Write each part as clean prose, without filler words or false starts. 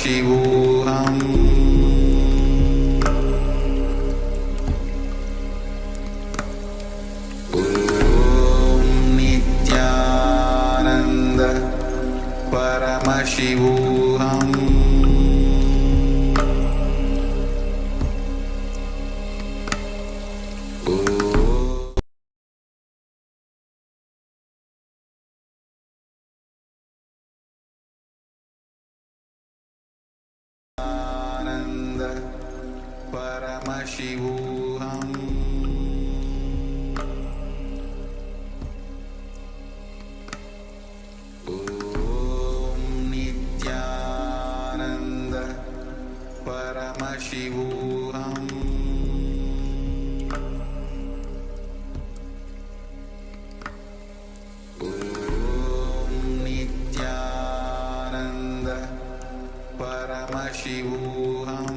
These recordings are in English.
Paramashivoham Om Nityananda Paramashivoham Paramashivoham Om Nityananda Paramashivoham Om Nityananda Paramashivoham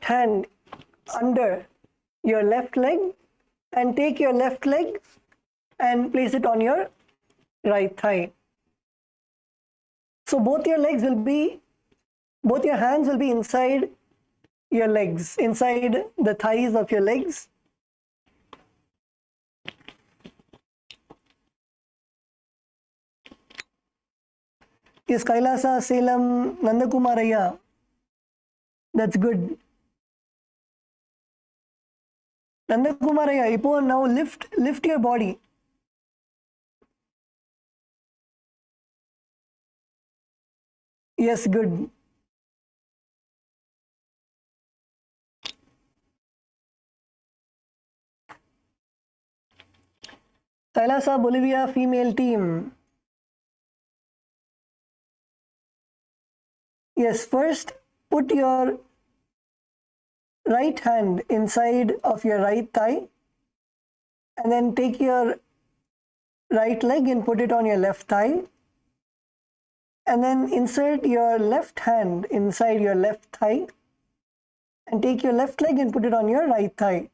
hand under your left leg and take your left leg and place it on your right thigh. So both your hands will be inside your legs, inside the thighs of your legs. Yes, Kailasa, Salem, Nandakumaraya. That's good. Nandakumaraya, Ipo, now lift your body. Yes, good. Kailasa, Bolivia, female team. Yes, first put your right hand inside of your right thigh and then take your right leg and put it on your left thigh, and then insert your left hand inside your left thigh and take your left leg and put it on your right thigh.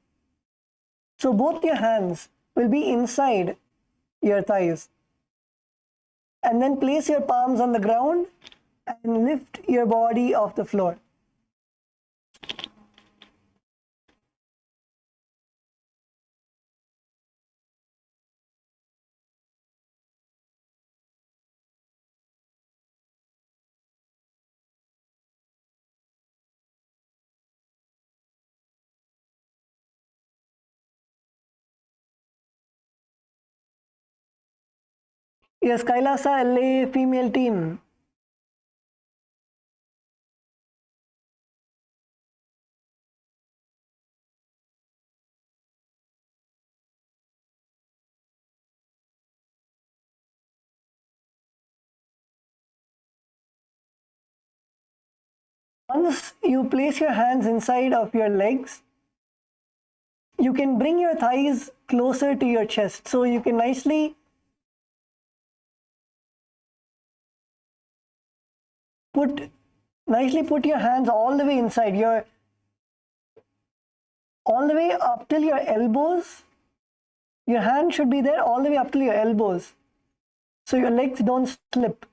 So both your hands will be inside your thighs, and then place your palms on the ground and lift your body off the floor. Yes, Kailasa LA female team. Once you place your hands inside of your legs, you can bring your thighs closer to your chest. So you can nicely put your hands all the way inside, all the way up till your elbows. Your hand should be there all the way up till your elbows, so your legs don't slip.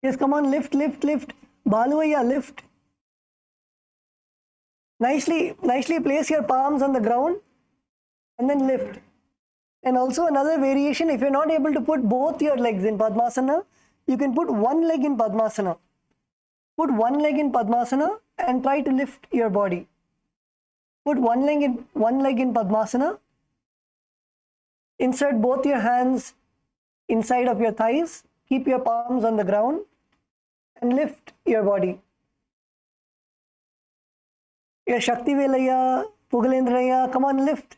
Yes, come on, lift. Baluvaya, lift. Nicely place your palms on the ground and then lift. And also another variation, if you're not able to put both your legs in Padmasana, you can put one leg in Padmasana. Put one leg in Padmasana and try to lift your body. Put one leg in Padmasana. Insert both your hands inside of your thighs. Keep your palms on the ground and lift your body. Your Shakti Velaya, Pugalendraya, come on, lift.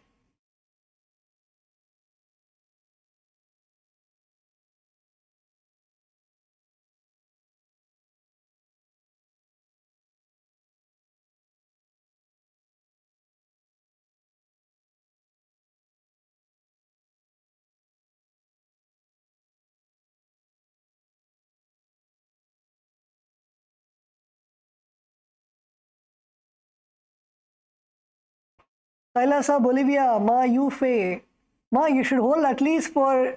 Kailasa, Bolivia, Ma Yufe. Ma, you should hold at least for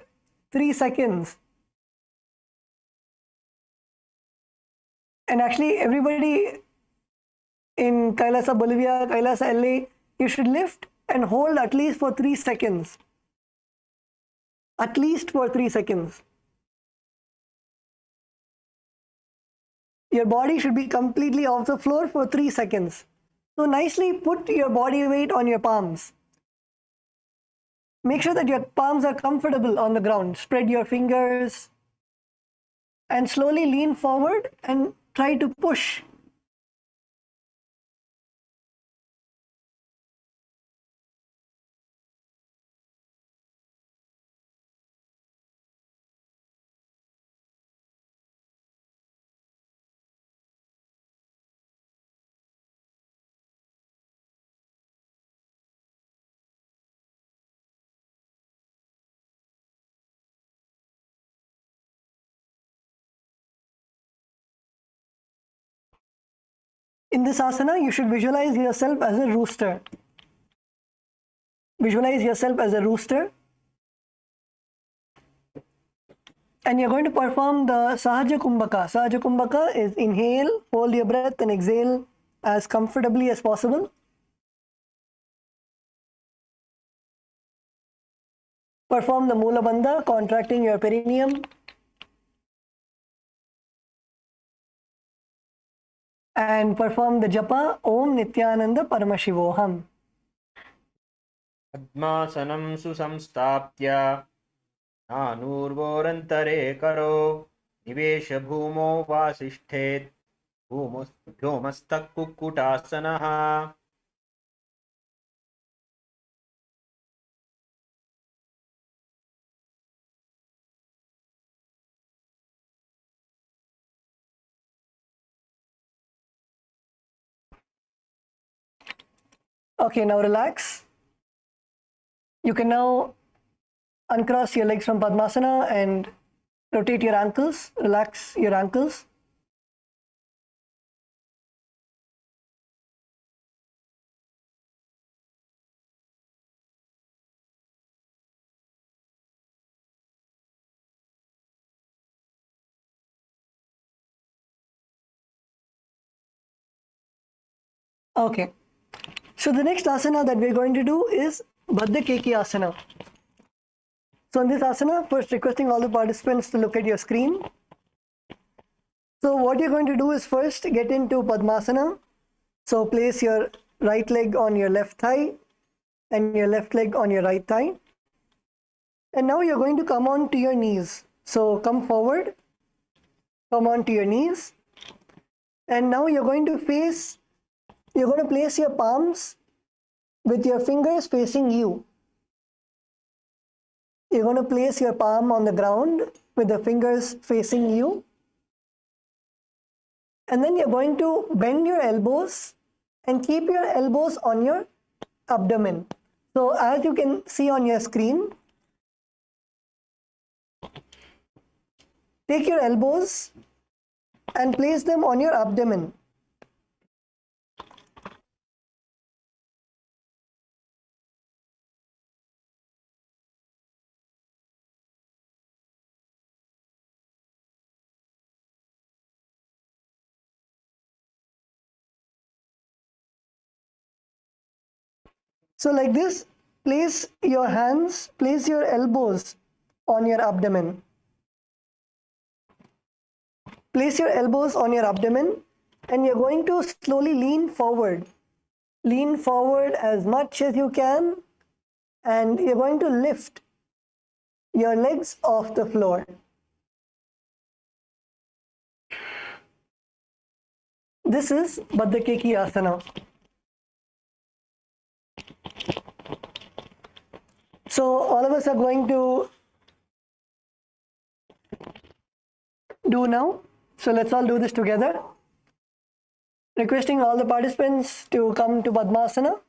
3 seconds. And actually, everybody in Kailasa, Bolivia, Kailasa, LA, you should lift and hold at least for 3 seconds. at least for 3 seconds. Your body should be completely off the floor for 3 seconds. So nicely put your body weight on your palms. Make sure that your palms are comfortable on the ground. Spread your fingers and slowly lean forward and try to push. In this asana, you should visualize yourself as a rooster. Visualize yourself as a rooster. And you're going to perform the Sahaja Kumbhaka. Sahaja Kumbhaka is inhale, hold your breath and exhale as comfortably as possible. Perform the Mula Bandha, contracting your perineum. And perform the japa Om Nityananda Paramashivoham. Padmasanam susamstaptya Nanurvorantare karo Nivesha bhumo vasishthet Bhumastak kukkutasanaha. Okay, now relax. You can now uncross your legs from Padmasana and rotate your ankles. Relax your ankles. Okay. So the next asana that we're going to do is Baddha Keki asana. So in this asana, first requesting all the participants to look at your screen. So what you're going to do is first get into Padmasana. So place your right leg on your left thigh and your left leg on your right thigh. And now you're going to come on to your knees. So come forward, come on to your knees. And now you're going to place your palms with your fingers facing you. You're going to place your palm on the ground with the fingers facing you. And then you're going to bend your elbows and keep your elbows on your abdomen. So as you can see on your screen, take your elbows and place them on your abdomen. So like this, place your elbows on your abdomen. Place your elbows on your abdomen and you're going to slowly lean forward. Lean forward as much as you can and you're going to lift your legs off the floor. This is Baddha Keki asana. So all of us are going to do now. So let's all do this together. Requesting all the participants to come to Padmasana.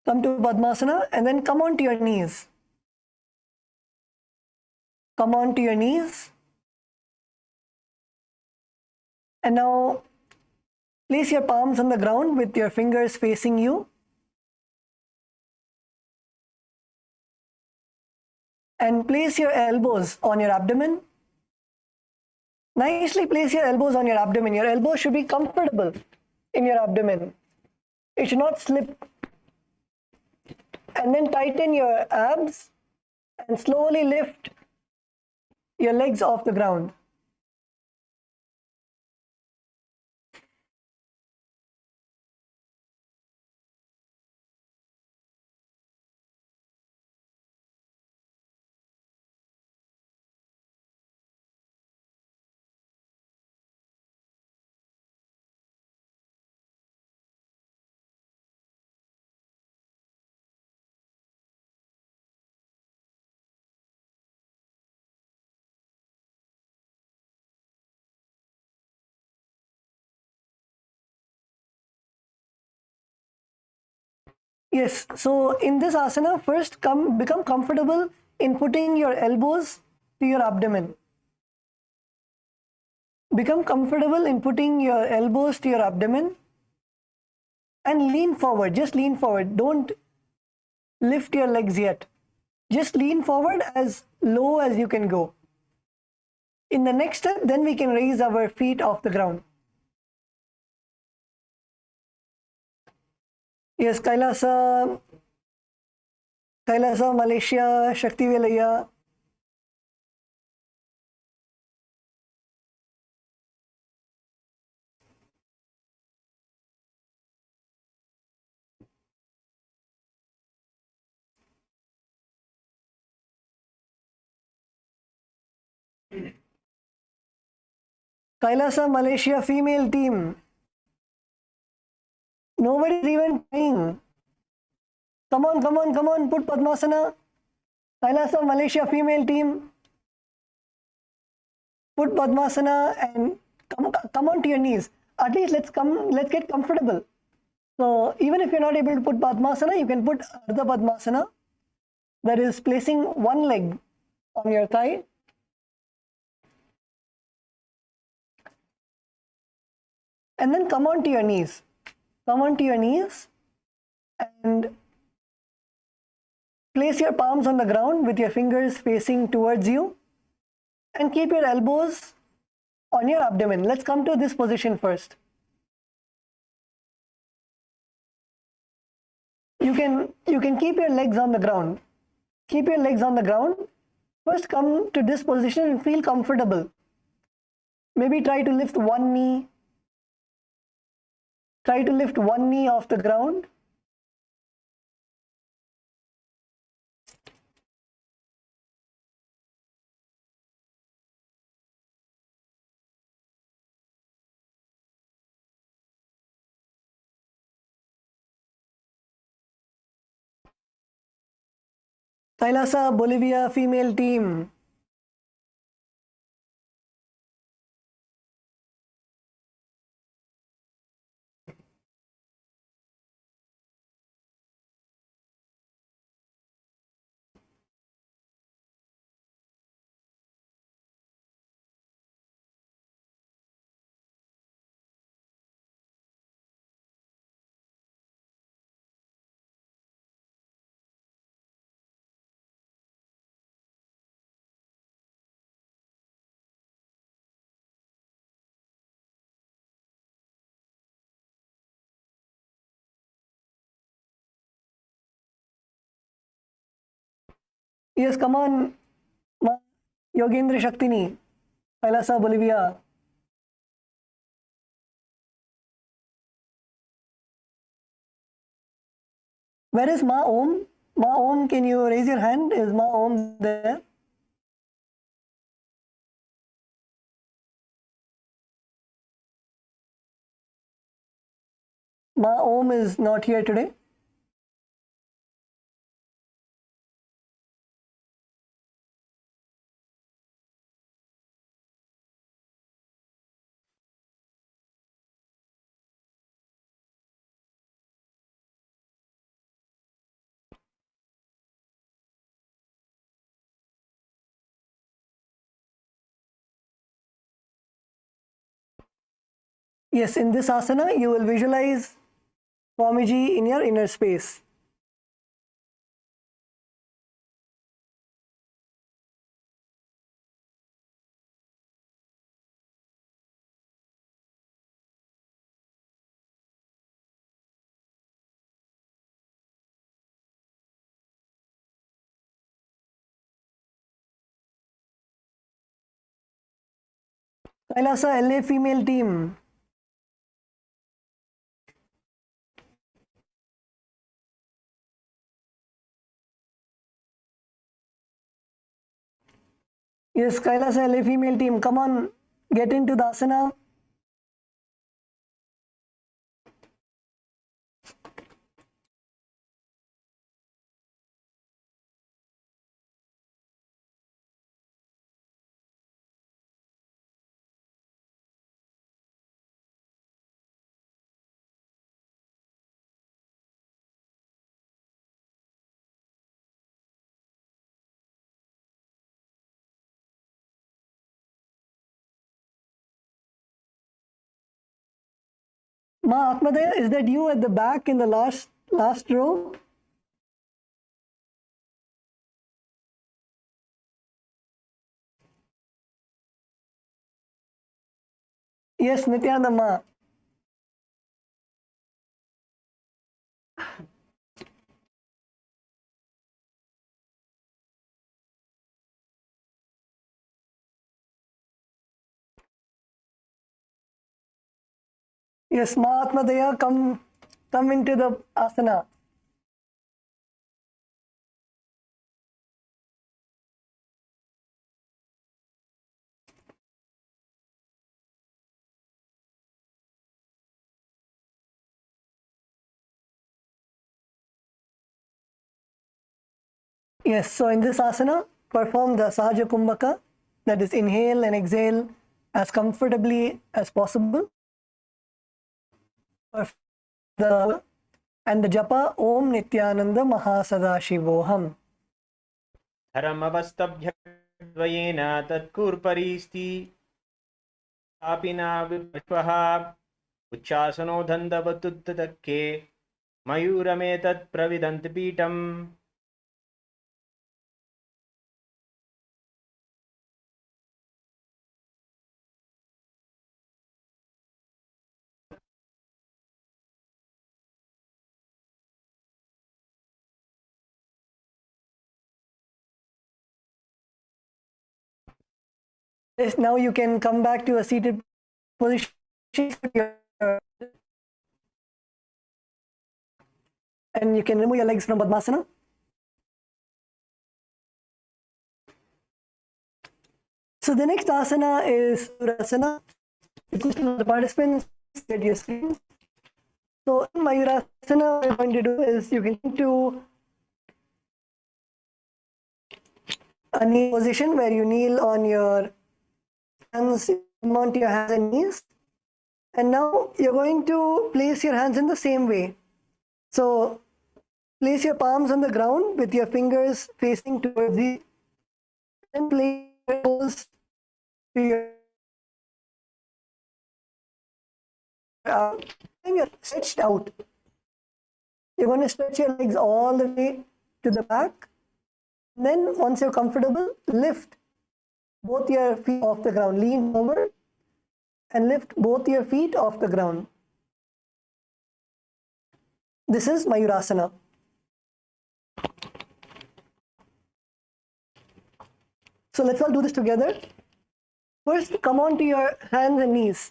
Come to Padmasana and then come on to your knees. Come on to your knees. And now place your palms on the ground with your fingers facing you. And place your elbows on your abdomen. Nicely place your elbows on your abdomen. Your elbows should be comfortable in your abdomen. It should not slip. And then tighten your abs and slowly lift your legs off the ground. Yes, so in this asana, first become comfortable in putting your elbows to your abdomen. Become comfortable in putting your elbows to your abdomen and lean forward. Just lean forward. Don't lift your legs yet. Just lean forward as low as you can go. In the next step, then we can raise our feet off the ground. Yes, Kailasa, Malaysia, Shakti Velaya. Kailasa, Malaysia female team. Nobody's even trying. Come on, come on, come on, put Padmasana. Kailasa, Malaysia female team. Put Padmasana and come on to your knees. At least let's get comfortable. So even if you're not able to put Padmasana, you can put Ardha Padmasana. That is placing one leg on your thigh. And then come on to your knees. Come on to your knees and place your palms on the ground with your fingers facing towards you and keep your elbows on your abdomen. Let's come to this position first. You can keep your legs on the ground. Keep your legs on the ground. First come to this position and feel comfortable. Maybe try to lift one knee. Try to lift one knee off the ground. Kailasa, Bolivia female team. Yes, come on, Yogendra Shaktini, Kailasa, Bolivia. Where is Ma Om? Ma Om, can you raise your hand? Is Ma Om there? Ma Om is not here today. Yes, in this asana, you will visualize Swamiji in your inner space. Kailasa LA female team. Yes, Kailasa LA female team, come on, get into the asana. Ma Atmadaya, is that you at the back in the last row? Yes, Nityananda Ma. Yes, Ma Atmadaya, come into the asana. Yes, so in this asana, perform the Sahaja Kumbhaka, that is inhale and exhale as comfortably as possible. And the japa Om Nityananda Mahasadashivoham. धर्मवस्तभ्यद्वयेन तत्कुर्परीस्ति आपिना विश्वः उच्चासनो धन्दवतुत्तदक्के मयूरमेतत् प्रविदन्ति पीठम्. Yes, now you can come back to a seated position. And you can remove your legs from Padmasana. So the next asana is Mayurasana. The participants get your screen. So in Mayurasana, what you're going to do is you can come to a knee position where you kneel on your hands, come onto your hands and knees. And now you're going to place your hands in the same way. So place your palms on the ground with your fingers facing towards you, and place your toes to your and you're stretched out. You're going to stretch your legs all the way to the back. And then once you're comfortable, lift both your feet off the ground. Lean forward and lift both your feet off the ground. This is Mayurasana. So let's all do this together. First, come on to your hands and knees.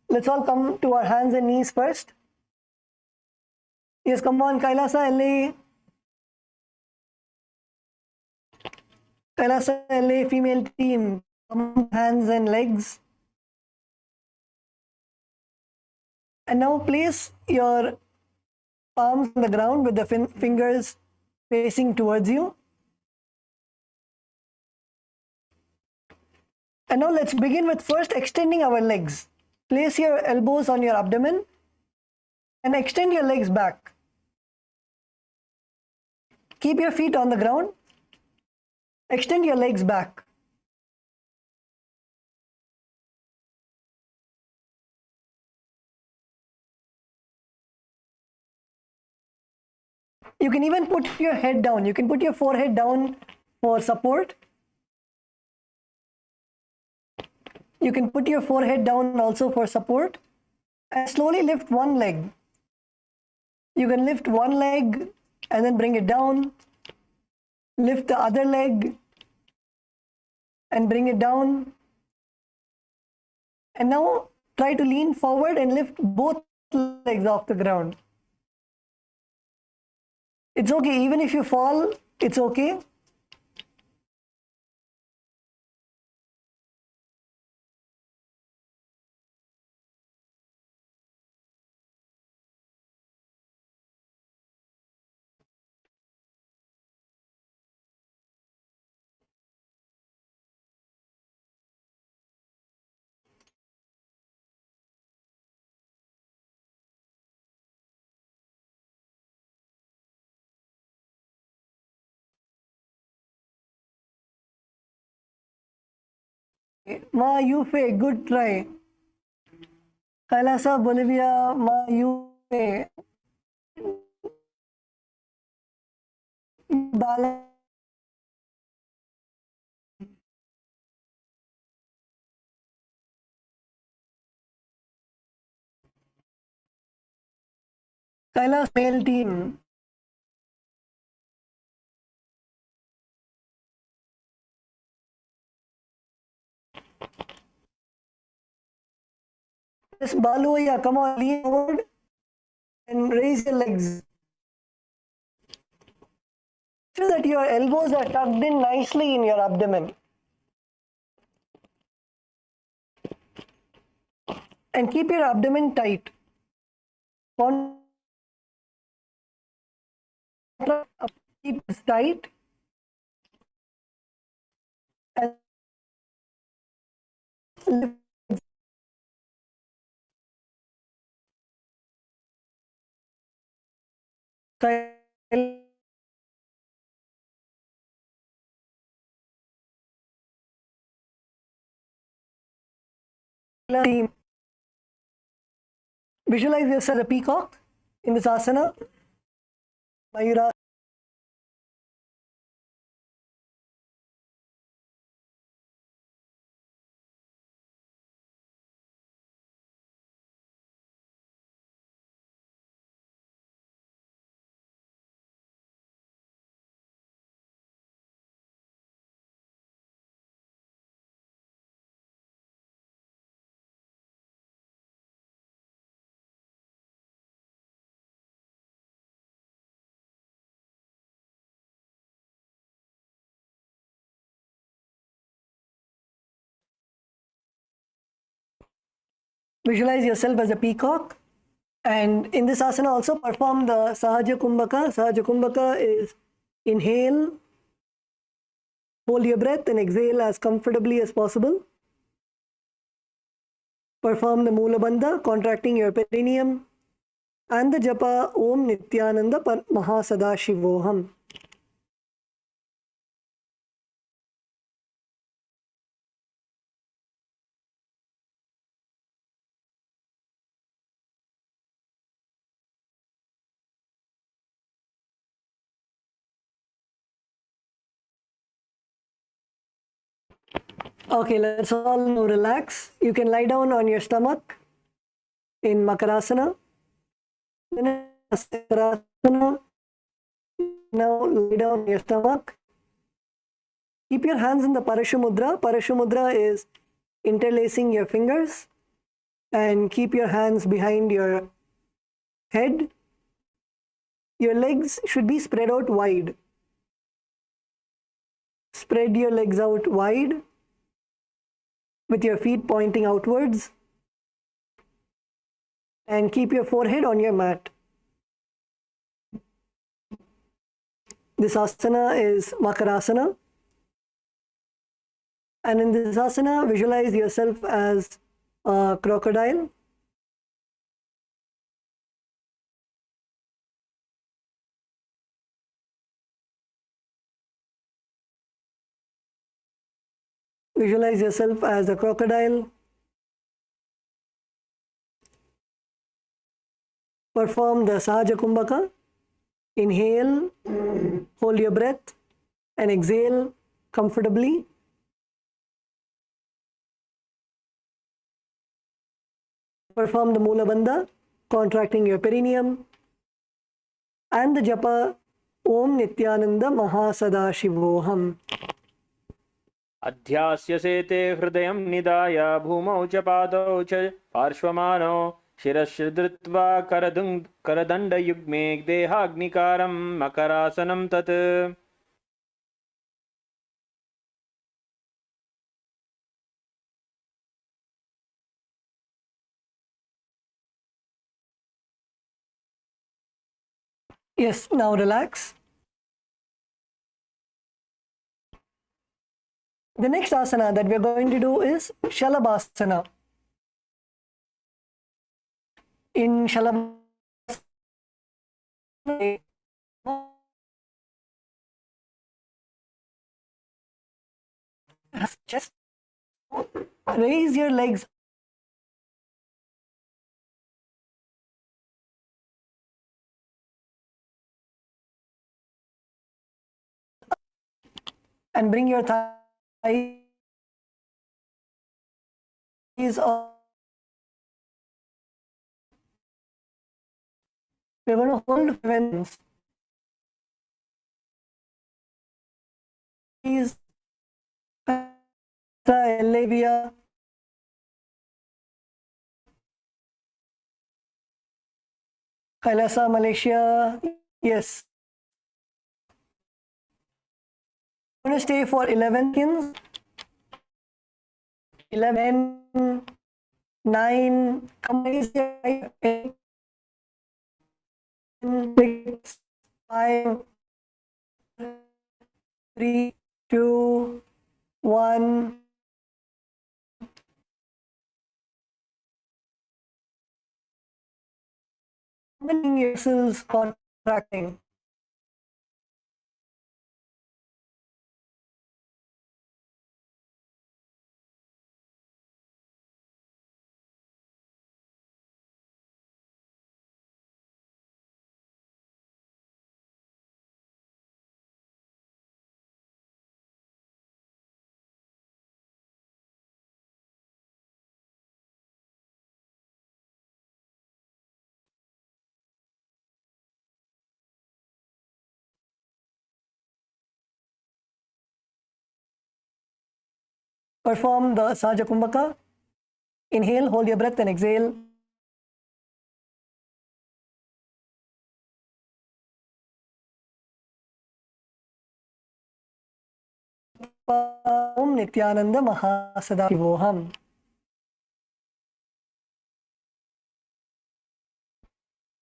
Let's all come to our hands and knees first. Yes, come on, Kailasa LA. Kailasa LA female team. Come on, hands and legs. And now place your palms on the ground with the fingers facing towards you. And now let's begin with first extending our legs. Place your elbows on your abdomen and extend your legs back. Keep your feet on the ground. Extend your legs back. You can even put your head down. You can put your forehead down for support. You can put your forehead down also for support. And slowly lift one leg. You can lift one leg and then bring it down. Lift the other leg and bring it down. And now try to lean forward and lift both legs off the ground. It's okay, even if you fall, it's okay. Ma Yufe, good try. Kailasa, Bolivia, Ma Yufe. Balance. Kailas male team. Yes, Balu, yeah, come on, lean forward and raise your legs. So that your elbows are tucked in nicely in your abdomen. And keep your abdomen tight. Keep it tight. And lift. Team. Visualize yourself as a peacock in this asana. Mayura. Visualize yourself as a peacock. And in this asana also perform the Sahaja Kumbhaka. Sahaja Kumbhaka is inhale, hold your breath and exhale as comfortably as possible. Perform the Mula Bandha, contracting your perineum. And the Japa Om Nityananda Mahasadashivoham. Okay, let's all now relax. You can lie down on your stomach in Makarasana. Then Makarasana. Now lie down on your stomach. Keep your hands in the Parashamudra. Parashamudra is interlacing your fingers. And keep your hands behind your head. Your legs should be spread out wide. Spread your legs out wide with your feet pointing outwards. And keep your forehead on your mat. This asana is Makarasana. And in this asana, visualize yourself as a crocodile. Visualize yourself as a crocodile. Perform the Sahaja Kumbhaka. Inhale, hold your breath, and exhale comfortably. Perform the Mula Bandha, contracting your perineum. And the Japa Om Nityananda Mahasadashivoham. अध्यास्यसे ते हृदयं निधाय भूमौ च पादौ च पार्श्वमानौ शिरस्य धृत्वा करदण्डयुग्मे देहाग्निकारं मकरासनं तत्. Yes, now relax. The next asana that we are going to do is Shalabhasana. In Shalabhasana, just raise your legs and bring your thighs up. We're going to hold 7 seconds. Please, Olivia. KAILASA, Malaysia. Yes. I'm going to stay for 11 seconds. 11, 9, come on, 8, 6, 5, 3, 2, 1. Your muscles contracting. Perform the Sahaja Kumbhaka. Inhale, hold your breath and exhale. Om Nityananda Mahasadaशिवोहम.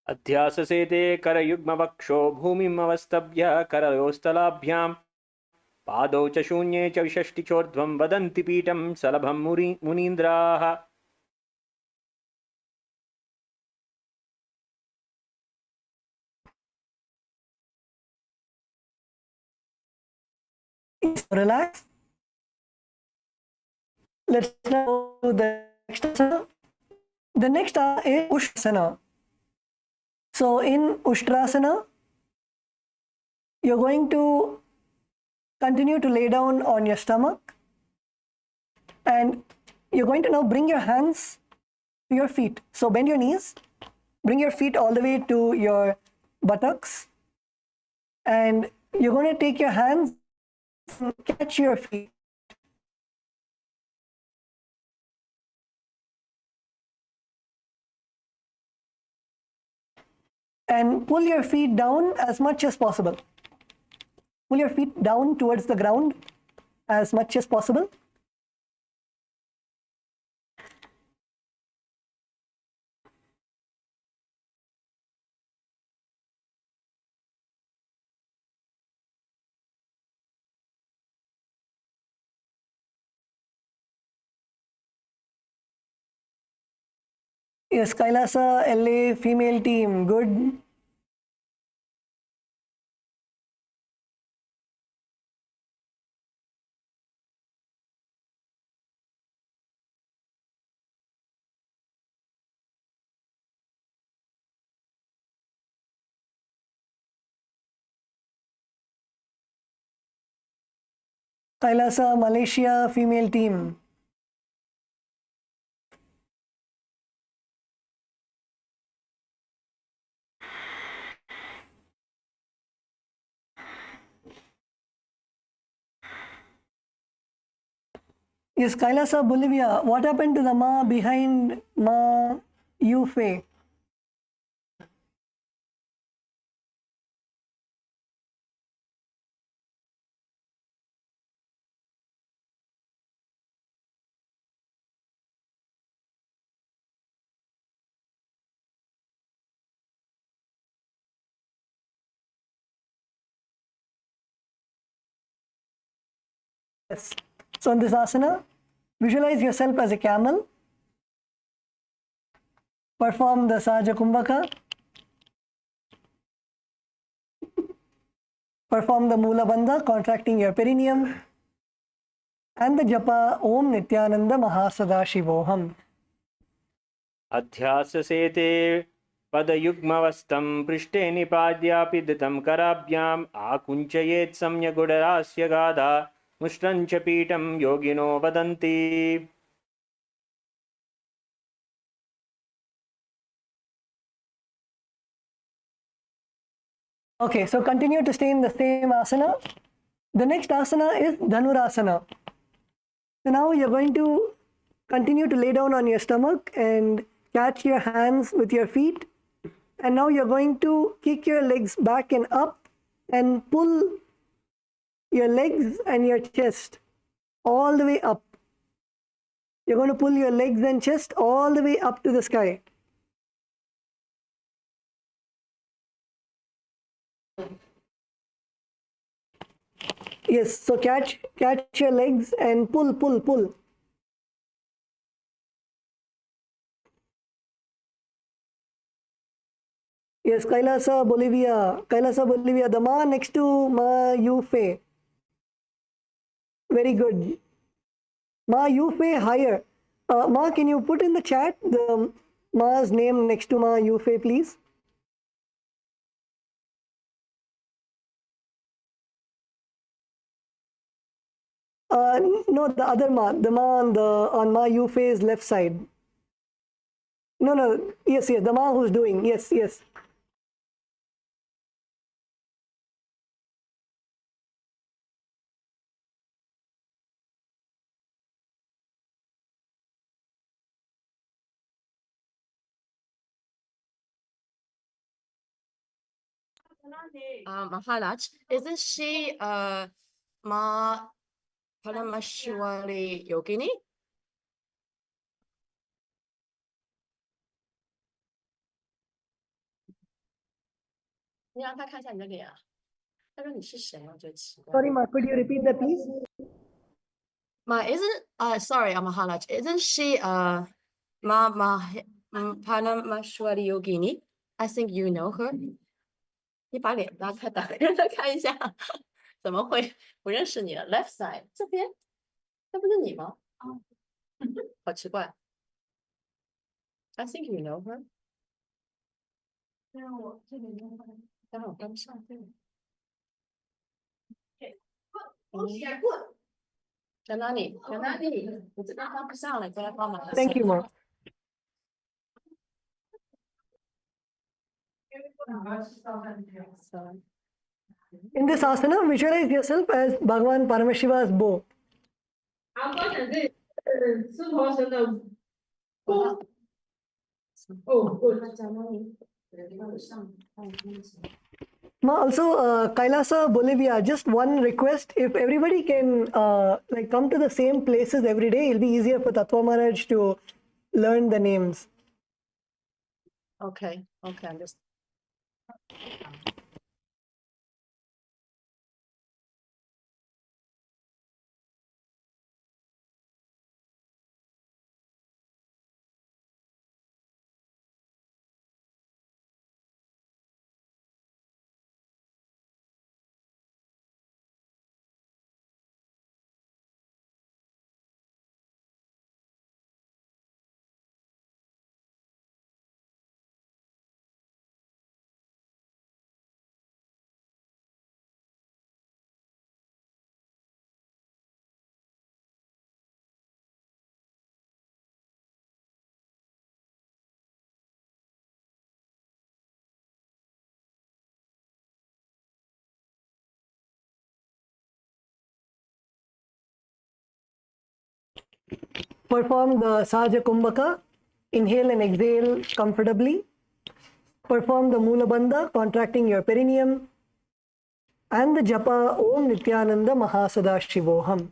अध्याससे ते करयुग्मवक्षो भूमिमवस्तभ्य करयोस्तलाभ्यां पादौ च शून्ये च विषष्टिचोर्ध्वं वदन्ति पीठं सलभं मुनीन्द्राः. Relax. Let's now do the next asana. The next asana is Ushtrasana. So in Ushtrasana, you're going to continue to lay down on your stomach and you're going to now bring your hands to your feet. So bend your knees, bring your feet all the way to your buttocks, and you're going to take your hands and catch your feet. And pull your feet down as much as possible. Pull your feet down towards the ground as much as possible. Yes, KAILASA LA female team, good. KAILASA Malaysia female team. Yes, Kailasa, Bolivia. What happened to the Ma behind Ma Yu Fei? Yes. So in this asana, visualize yourself as a camel. Perform the Sahaja Kumbhaka. Perform the Mula Bandha, contracting your perineum. And the japa Om Nityananda Mahasadashivoham. अध्याससेते पदयुग्मवस्थं पृष्ठे निपाद्यापि धृतं कराभ्याम् आकुञ्चयेत् सम्यगुडरास्य गाधा मुष्टं च पीठं योगिनो वदन्ति. Okay, so continue to stay in the same asana. The next asana is Dhanurasana. So now you're going to continue to lay down on your stomach and catch your hands with your feet. And now you're going to kick your legs back and up and pull your legs and your chest all the way up. You're going to pull your legs and chest all the way up to the sky. Yes, so catch your legs and pull, pull, pull. Yes, Kailasa, Bolivia. Kailasa, Bolivia. The Ma next to Ma Yu Fei. Very good. Ma Yu Fei higher. Ma, can you put in the chat the Ma's name next to Ma Yu Fei, please? No, the other Ma, the Ma on Ma Yu Fei's left side. No, no, yes, yes, the Ma who's doing, yes, yes. Maharaj, isn't she Ma Paramashivali Yogini? 你让他看一下你的脸啊，他说你是谁啊？我觉得奇怪。 Sorry, Ma, could you repeat that, please? Ma, sorry, Maharaj, isn't she Paramashivali Yogini? I think you know her. 你把脸拉开，打开让他看一下，怎么会不认识你了 ？Left side 这边，那不是你吗？好奇怪。I think you know her. 刚好跟上对。在哪里？你这边刚不上来，过来帮忙。 Thank you, Ma. In this asana, visualize yourself as Bhagavan Paramashiva's bow. Ma, also, Kailasa, Bolivia, just one request. If everybody can like come to the same places every day, it'll be easier for Tattva Maharaj to learn the names. Okay, understand. Perform the Sahaja Kumbhaka. Inhale and exhale comfortably. Perform the Mula Bandha, contracting your perineum. And the Japa Om Nityananda Mahasadashivoham.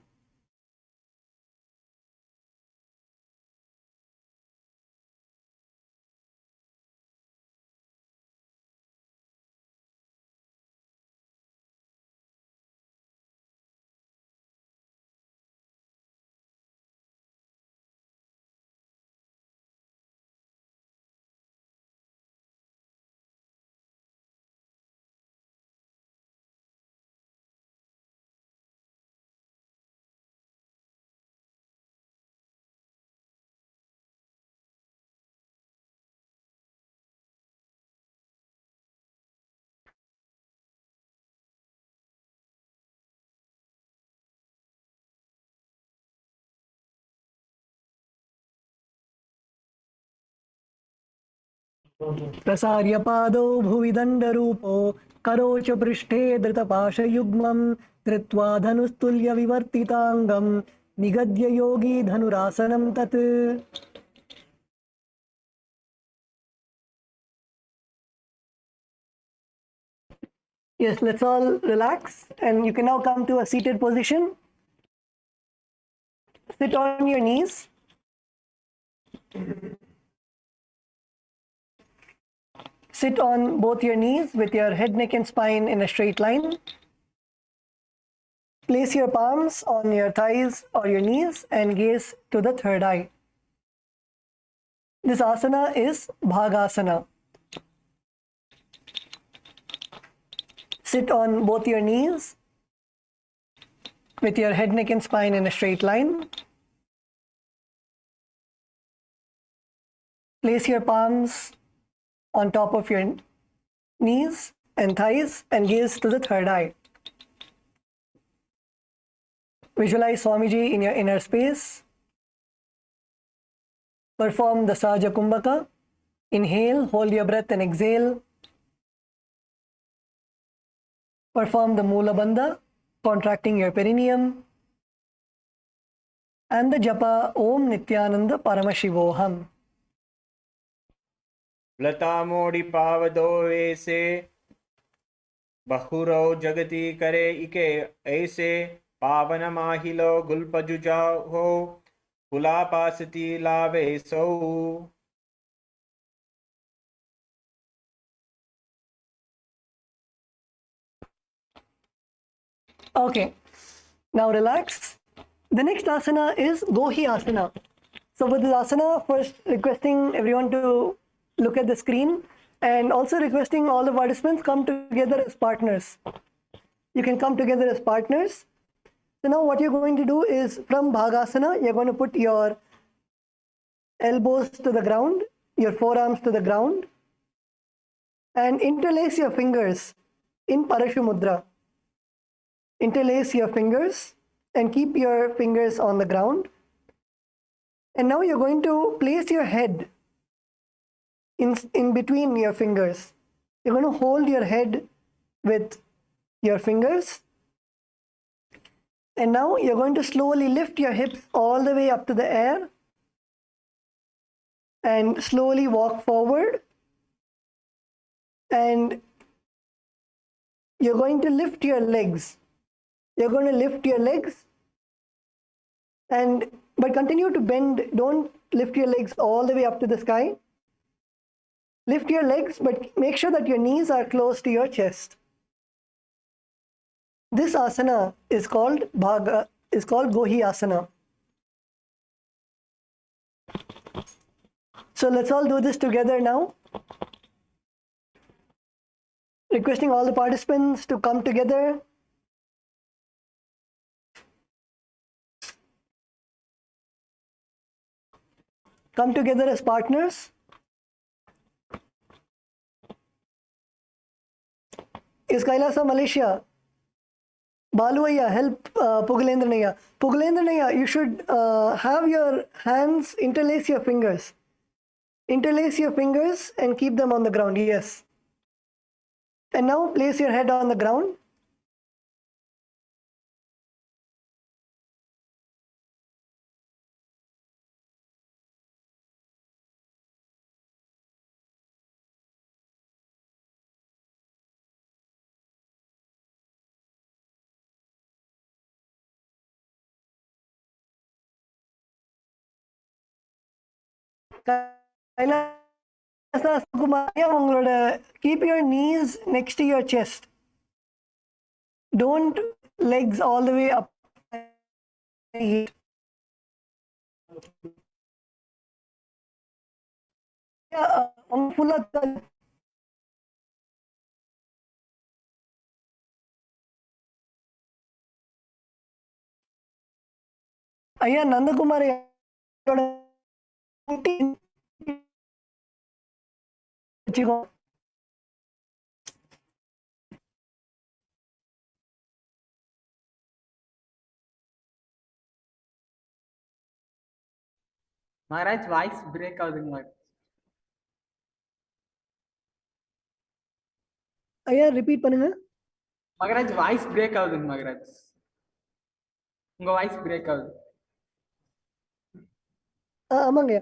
प्रसार्यपादौ भुवि दण्डरूपो करोच पृष्ठे धृतपाशयुग्मं धृत्वा धनुस्तुल्यविवर्तिताङ्गं निगद्य योगी धनुरासनं तत्. Yes, let's all relax and you can now come to a seated position. Sit on your knees. Sit on both your knees with your head, neck and spine in a straight line. Place your palms on your thighs or your knees and gaze to the third eye. This asana is Bhagasana. Sit on both your knees with your head, neck and spine in a straight line. Place your palms on top of your knees and thighs and gaze to the third eye. Visualize Swamiji in your inner space. Perform the Sahaja Kumbhaka. Inhale, hold your breath and exhale. Perform the Mula Bandha, contracting your perineum. And the Japa Om Nityananda Paramashivoham. लतामोड़ी पावदो वैसे बहुरो जगती करे इके ऐसे पावन माहिलो गुलपजुजा हो कुलापासती लावे सौ. Okay, now relax. The next asana is Gohi Asana. So with this asana, first requesting everyone to look at the screen and also requesting all the participants come together as partners. You can come together as partners. So now what you're going to do is from Bhagasana, you're going to put your elbows to the ground, your forearms to the ground and interlace your fingers in Parashu Mudra. Interlace your fingers and keep your fingers on the ground. And now you're going to place your head in between your fingers. You're going to hold your head with your fingers. And now you're going to slowly lift your hips all the way up to the air and slowly walk forward. And you're going to lift your legs. You're going to lift your legs but continue to bend. Don't lift your legs all the way up to the sky. Lift your legs, but make sure that your knees are close to your chest. This asana is called Gohi Asana. So let's all do this together now. Requesting all the participants to come together. Come together as partners. Is Kailasa Malaysia? Baluaya, help Pugalendranaya. Pugalendranaya, you should have your hands, interlace your fingers. Interlace your fingers and keep them on the ground, yes. And now place your head on the ground. Kailasa சுகுமாரியா உங்களோட keep your knees next to your chest. Don't legs all the way up. ஃபுல்லா ஐயா நந்தகுமார் வச்சுக்கோ. Maharaj, voice break ஆகுதுங்க Maharaj. ஐயா repeat பண்ணுங்க. Maharaj, voice break ஆகுதுங்க Maharaj. உங்க voice break ஆகுது. ஆமாங்க.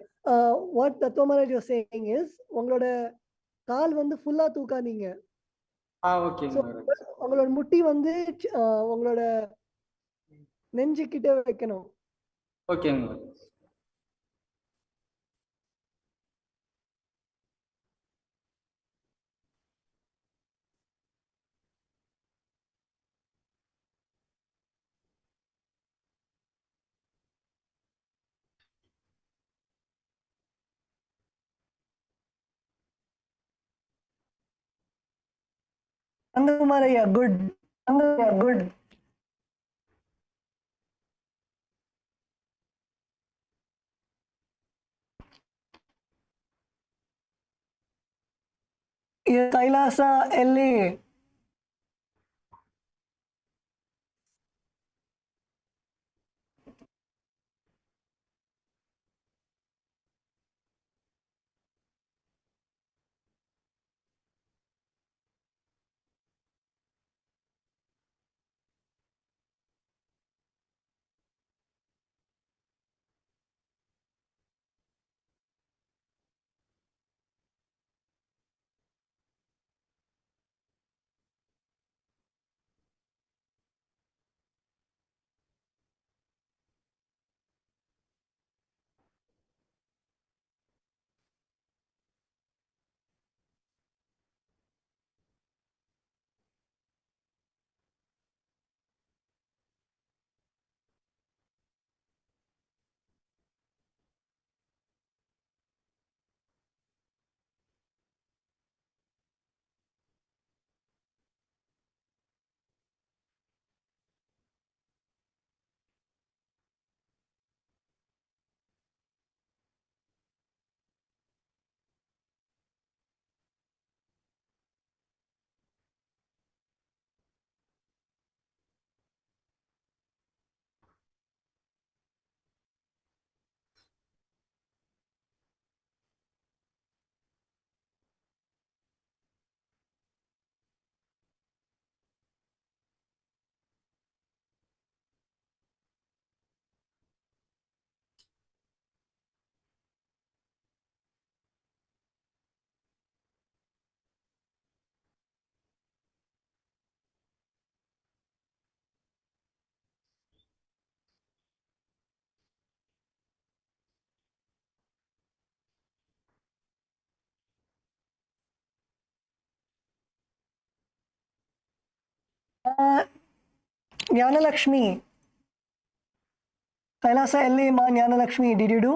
வாட் தத்துவ மகாராஜ் வாஸ் சேயிங் இஸ் உங்களோட கால் வந்து ஃபுல்லா தூக்காதீங்க. ஓகேங்க Maharaj. உங்களோட முட்டி வந்து உங்களோட நெஞ்சு கிட்ட வைக்கணும். ஓகேங்க Maharaj. நந்தகுமார் ஐயா குட். குட். கைலாசா எல்ஏ. ஞானலக்ஷ்மி. கைலாசா எல்ஏ மா ஞானலக்ஷ்மி, did you do?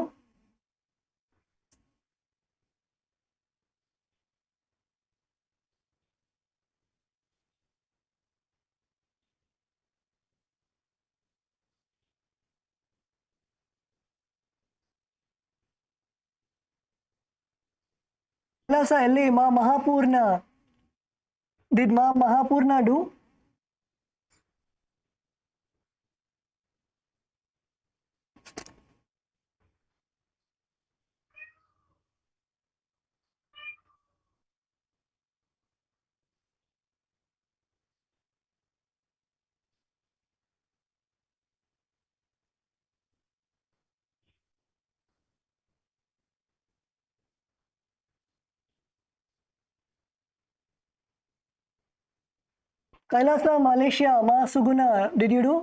Kailasa LA, Ma Mahapurna. Did Ma Mahapurna do? Kailasa Malaysia, Ma Suguna, did you do?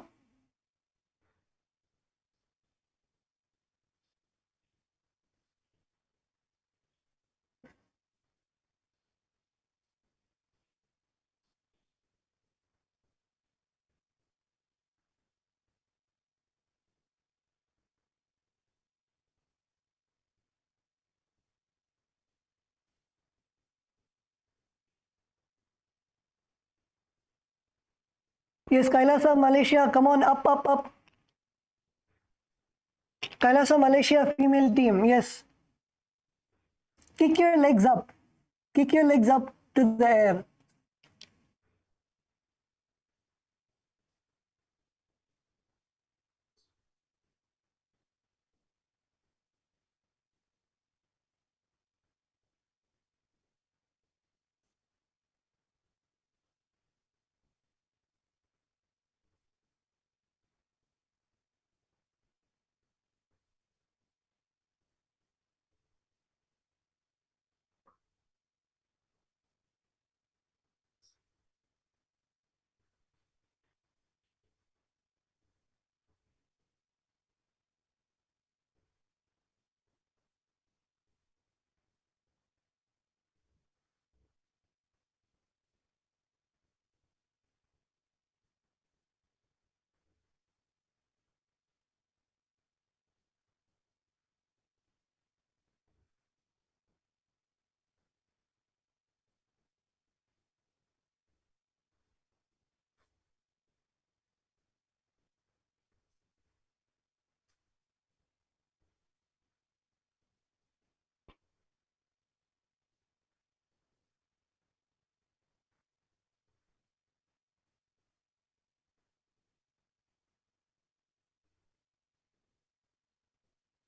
Yes, Kailasa, Malaysia, come on, up, up, up. Kailasa, Malaysia, female team, yes. Kick your legs up. Kick your legs up to the air.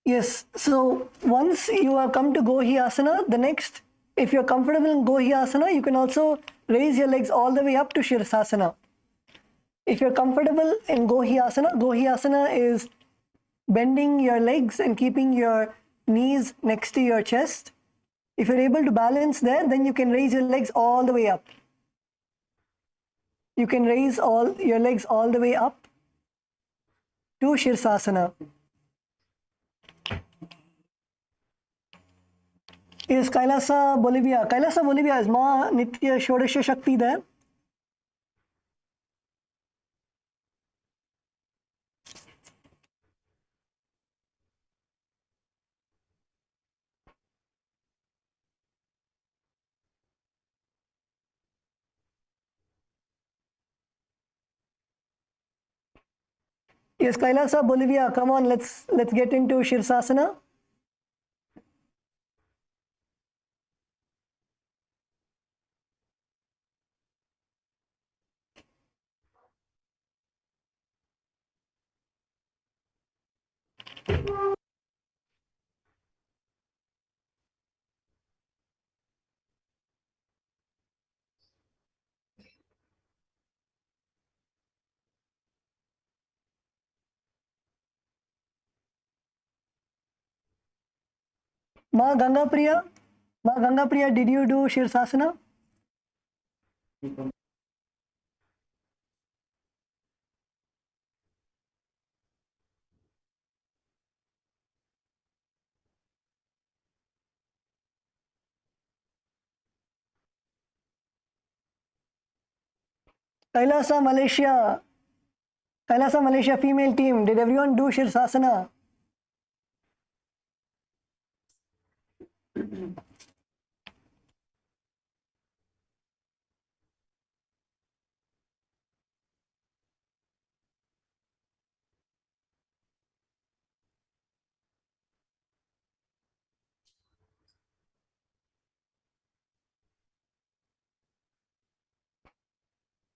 Yes, so once you have come to Gohi Asana, the next, if you're comfortable in Gohi Asana, you can also raise your legs all the way up to Shirsasana. If you're comfortable in Gohi Asana is bending your legs and keeping your knees next to your chest. If you're able to balance there, then you can raise your legs all the way up. You can raise all your legs all the way up to Shirsasana. Is Kailasa, Bolivia. Kailasa, Bolivia, is Ma Nitya Shodasha Shakti there? Yes, Kailasa, Bolivia. Come on, let's get into Shirsasana. Ma Ganga Priya, did you do Shirsasana? Kailasa, Malaysia female team. Did everyone do Shirsasana?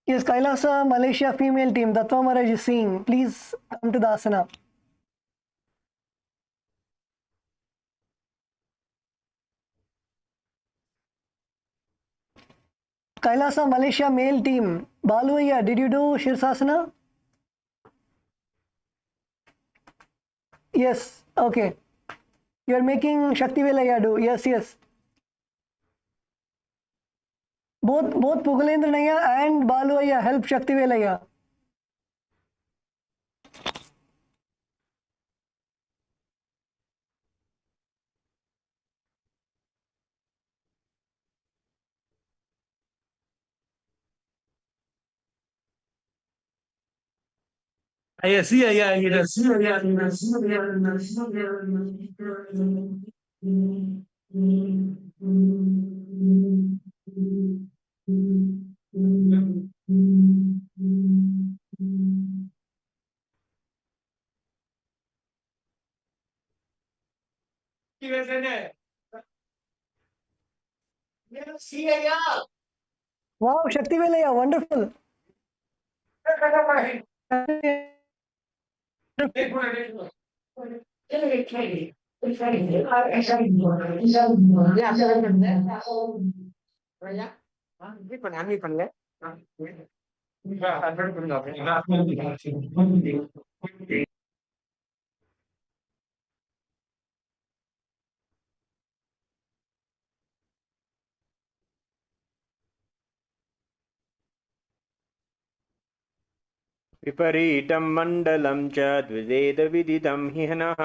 Yes, Kailasa, Malaysia female team. Dattva Maharaj is seeing. Please come to the asana. Kailasa, Malaysia male team. Baluaya, did you do Shirsasana? Yes, okay. You are making Shakti Velaya do. Yes, yes. Both Pugalendraya and Baluaya help Shakti Velaya. I see, yeah, Wow, Shakti Velaya, wonderful. विपरीतं मण्डलं च द्विवेदविदितं हि नः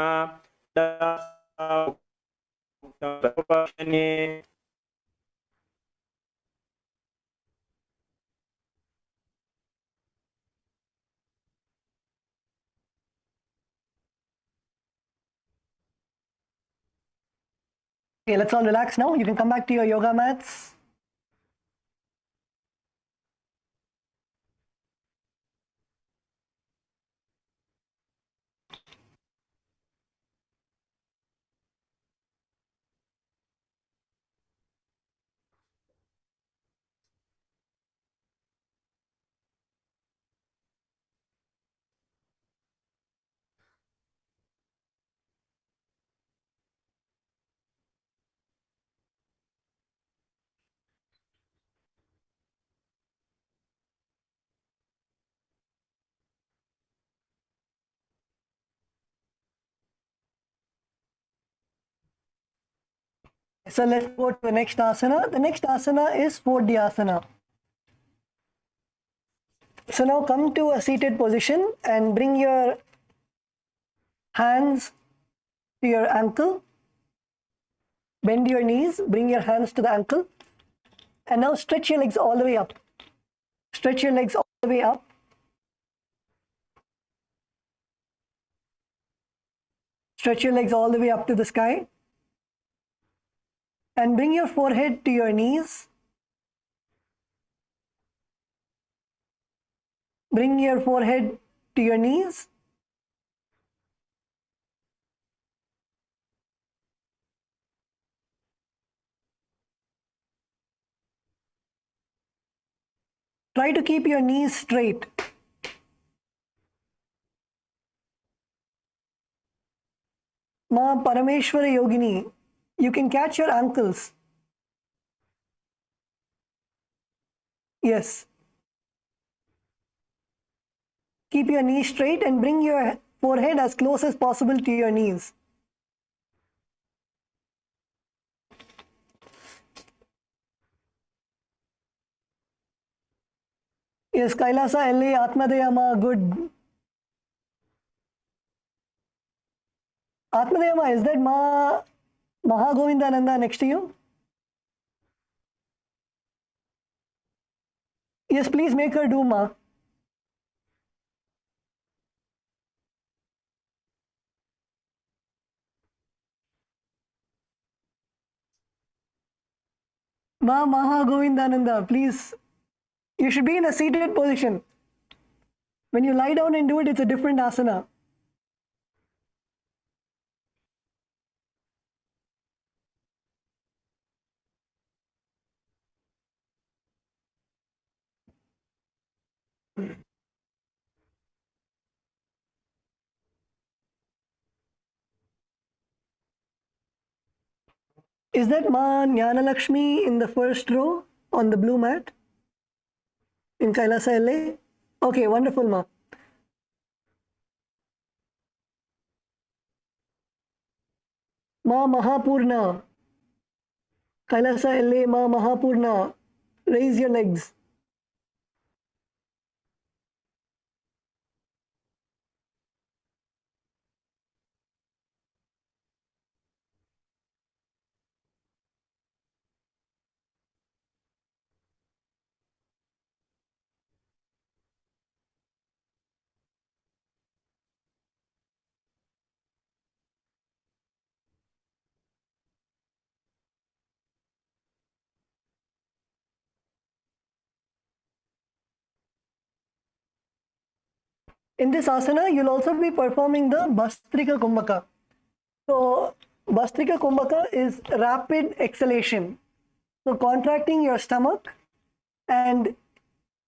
Okay, let's all relax now. You can come back to your yoga mats. So let's go to the next asana. The next asana is Spodhyasana. So now come to a seated position and bring your hands to your ankle. Bend your knees, bring your hands to the ankle. And now stretch your legs all the way up. Stretch your legs all the way up. Stretch your legs all the way up to the sky. And bring your forehead to your knees. Bring your forehead to your knees. Try to keep your knees straight. Ma Parameshwara Yogini, you can catch your ankles. Yes. Keep your knees straight and bring your forehead as close as possible to your knees. Yes, Kailasa, LA, Atmadeyama, good. Atmadeyama, is that Mahagovindananda next to you? Yes, please make her do Ma. Mahagovindananda, please. You should be in a seated position. When you lie down and do it, it's a different asana. Is that Ma Jnana Lakshmi in the first row on the blue mat in Kailasa LA? Okay, wonderful, Ma. Ma Mahapurna. Kailasa LA, Ma Mahapurna. Raise your legs. In this asana, you'll also be performing the Bastrika Kumbhaka. So Bhastrika Kumbhaka is rapid exhalation. So contracting your stomach and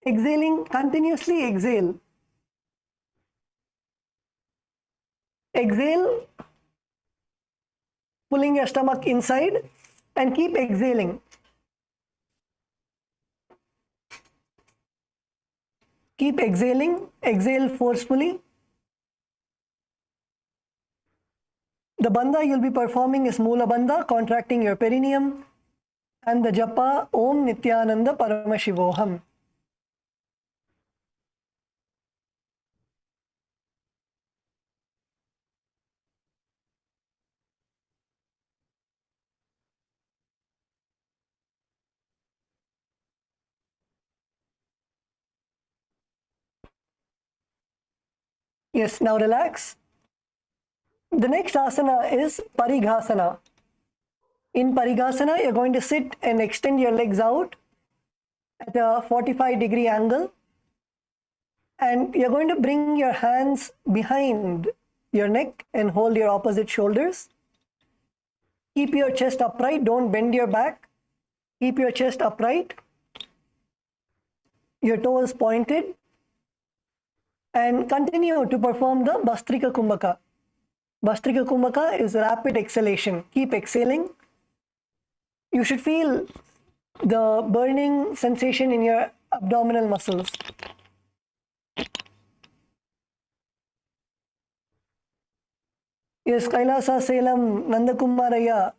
exhaling, continuously exhale. Exhale, pulling your stomach inside and keep exhaling. Keep exhaling, exhale forcefully. The bandha you'll be performing is Mula Bandha, contracting your perineum, and the japa Om Nityananda Paramashivoham. Yes, now relax. The next asana is Parighasana. In Parighasana, you're going to sit and extend your legs out at a 45-degree angle. And you're going to bring your hands behind your neck and hold your opposite shoulders. Keep your chest upright. Don't bend your back. Keep your chest upright. Your toes pointed. And continue to perform the Bhastrika Kumbhaka. Bhastrika Kumbhaka is rapid exhalation. Keep exhaling. You should feel the burning sensation in your abdominal muscles. Yes, Kailasa, Salem, Nandakumaraya.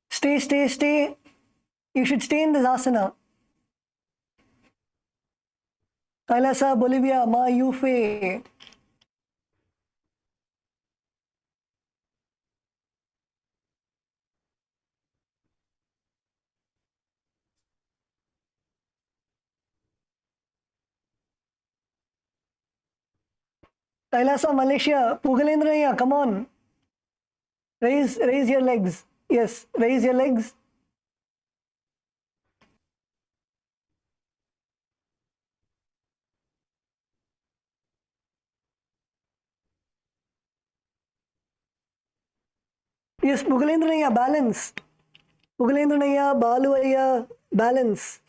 Stay, stay, stay. You should stay in this asana. Kailasa, Bolivia, Ma Yufe. Kailasa, Malaysia, Pugalendraya, come on. Raise your legs. Yes, raise your legs. Yes, Pugalendraya, balance. Pugalendraya, Baluaya, balance.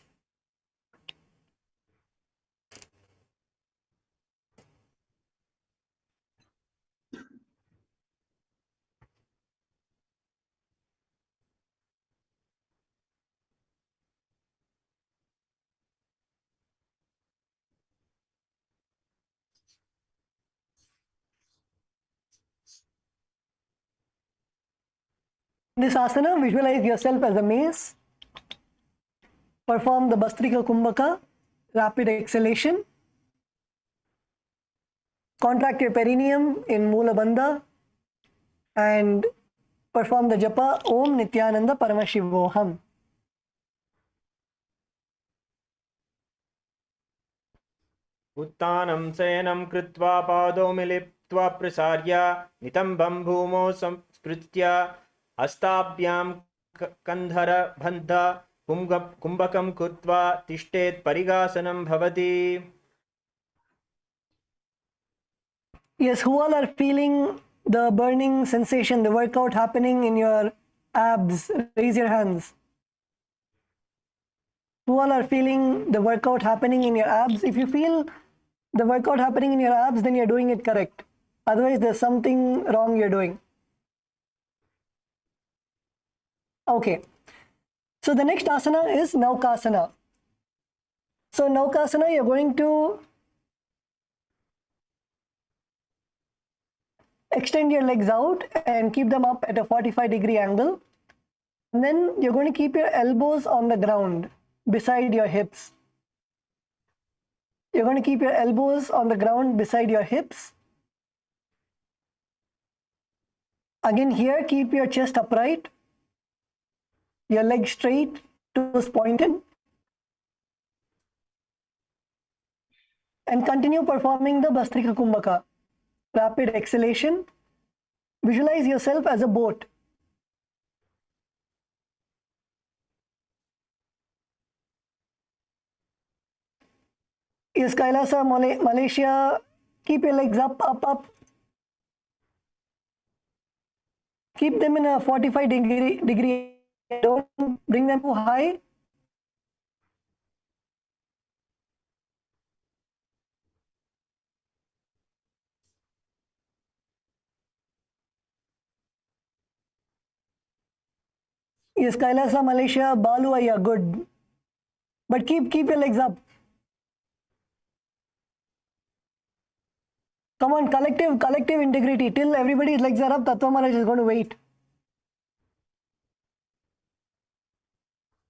In this asana, visualize yourself as a mace. Perform the Bhastrika Kumbhaka, rapid exhalation. Contract your perineum in Mula Bandha and perform the japa Om Nityananda Paramashivoham. उत्तानं शयनं कृत्वा पादौ मिलित्वा प्रसार्य नितम्बं भूमौ संस्पृत्य हस्ताभ्यां कन्धरबन्ध कुम्भकं कृत्वा तिष्ठेत् परिघासनं भवति. Yes, who all are feeling the burning sensation, the workout happening in your abs? Raise your hands. Who all are feeling the workout happening in your abs? If you feel the workout happening in your abs, then you're doing it correct. Otherwise, there's something wrong you're doing. Okay. So the next asana is Naukasana. So Naukasana, you're going to extend your legs out and keep them up at a 45-degree angle. And then you're going to keep your elbows on the ground beside your hips. You're going to keep your elbows on the ground beside your hips. Again here, keep your chest upright, your legs straight, toes pointed. And continue performing the Bhastrika Kumbhaka. Rapid exhalation. Visualize yourself as a boat. Yes, Kailasa, Malaysia, keep your legs up, up, up. Keep them in a 45-degree. Don't bring them too high. Yes, Kailasa, Malaysia, Balu, Ayya, good. But keep your legs up. Come on, collective integrity. Till everybody's legs are up, Tattva Maharaj is going to wait.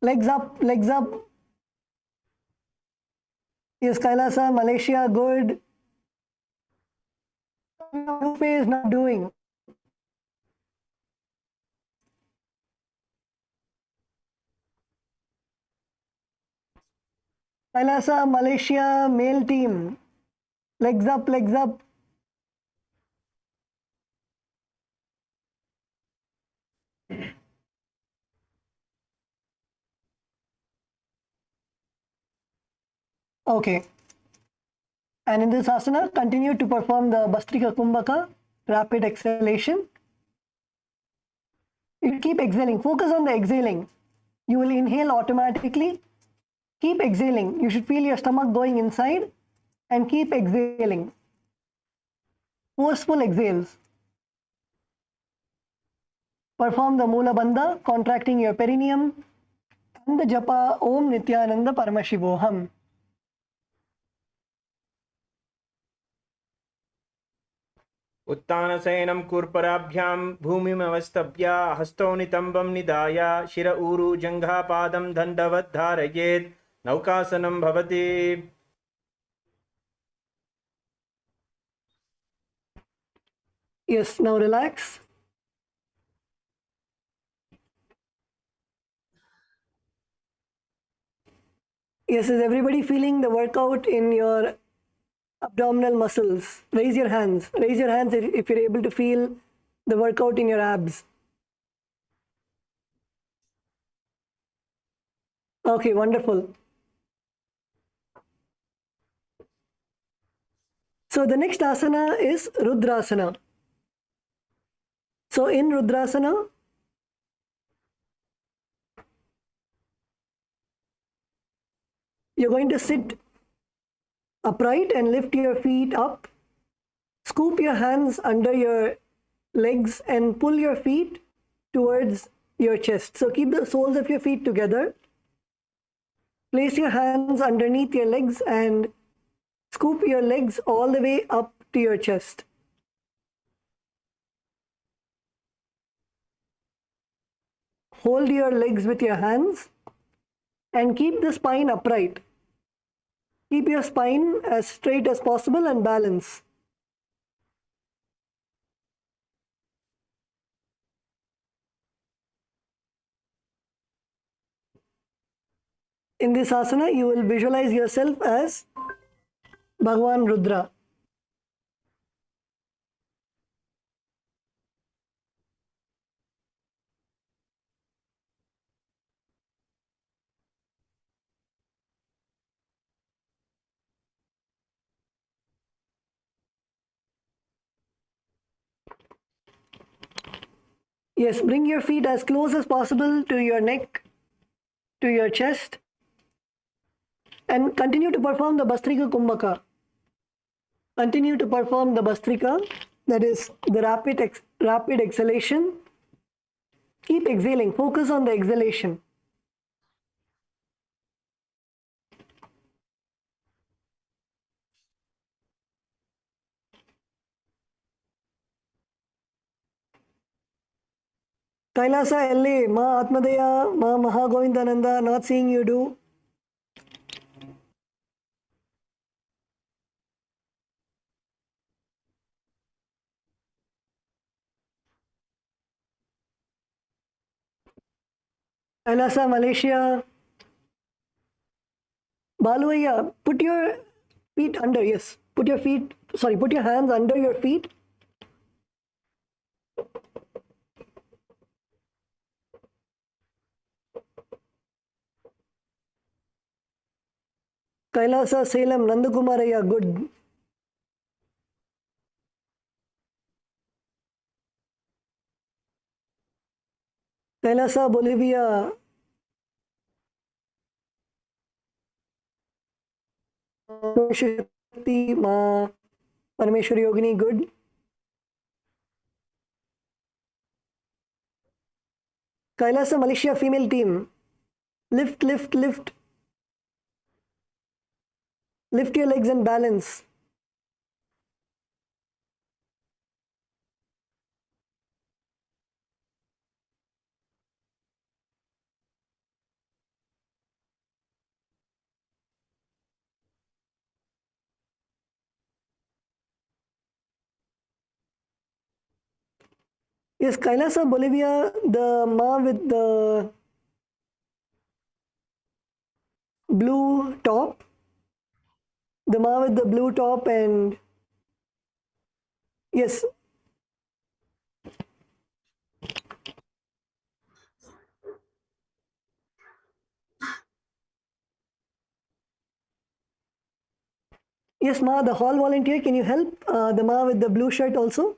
Legs up, legs up. Yes, Kailasa, Malaysia, good. Two phase not doing. Kailasa, Malaysia, male team. Legs up, legs up. Okay. And in this asana, continue to perform the Bastrika Kumbhaka, rapid exhalation. You keep exhaling. Focus on the exhaling. You will inhale automatically. Keep exhaling. You should feel your stomach going inside and keep exhaling. Forceful exhales. Perform the Mula Bandha, contracting your perineum, and the Japa Om Nityananda Paramashivoham. उत्तानशयनं कूर्पराभ्यां भूमिमवस्थव्य हस्तौ नितम्बं निधाय शिर ऊरु जङ्घापादं दण्डवत् धारयेत् नौकासनं भवति. Yes, now relax. Yes, is everybody feeling the workout in your abdominal muscles? Raise your hands. Raise your hands if you're able to feel the workout in your abs. Okay, wonderful. So the next asana is Rudrasana. So in Rudrasana, you're going to sit upright and lift your feet up. Scoop your hands under your legs and pull your feet towards your chest. So keep the soles of your feet together. Place your hands underneath your legs and scoop your legs all the way up to your chest. Hold your legs with your hands and keep the spine upright. Keep your spine as straight as possible and balance. In this asana, you will visualize yourself as Bhagavan Rudra. Yes, bring your feet as close as possible to your neck, to your chest, and continue to perform the Bastrika Kumbhaka. Continue to perform the Bastrika, that is the rapid exhalation. Keep exhaling, focus on the exhalation. Kailasa LA, Ma Atmadaya, Ma Mahagovindananda, not seeing you do. Kailasa, Malaysia. Baluaya, put your feet under, yes. Put your hands under your feet. Kailasa, Salem, Nandakumaraya, good. Kailasa, Bolivia. Shakti, Ma, Parameshwari Yogini, good. Kailasa, Malaysia, female team. Lift, lift, lift. Lift your legs and balance. Yes, Kailasa, Bolivia, the Ma with the blue top. The Ma with the blue top and yes. Yes, Ma, the hall volunteer, can you help the Ma with the blue shirt also?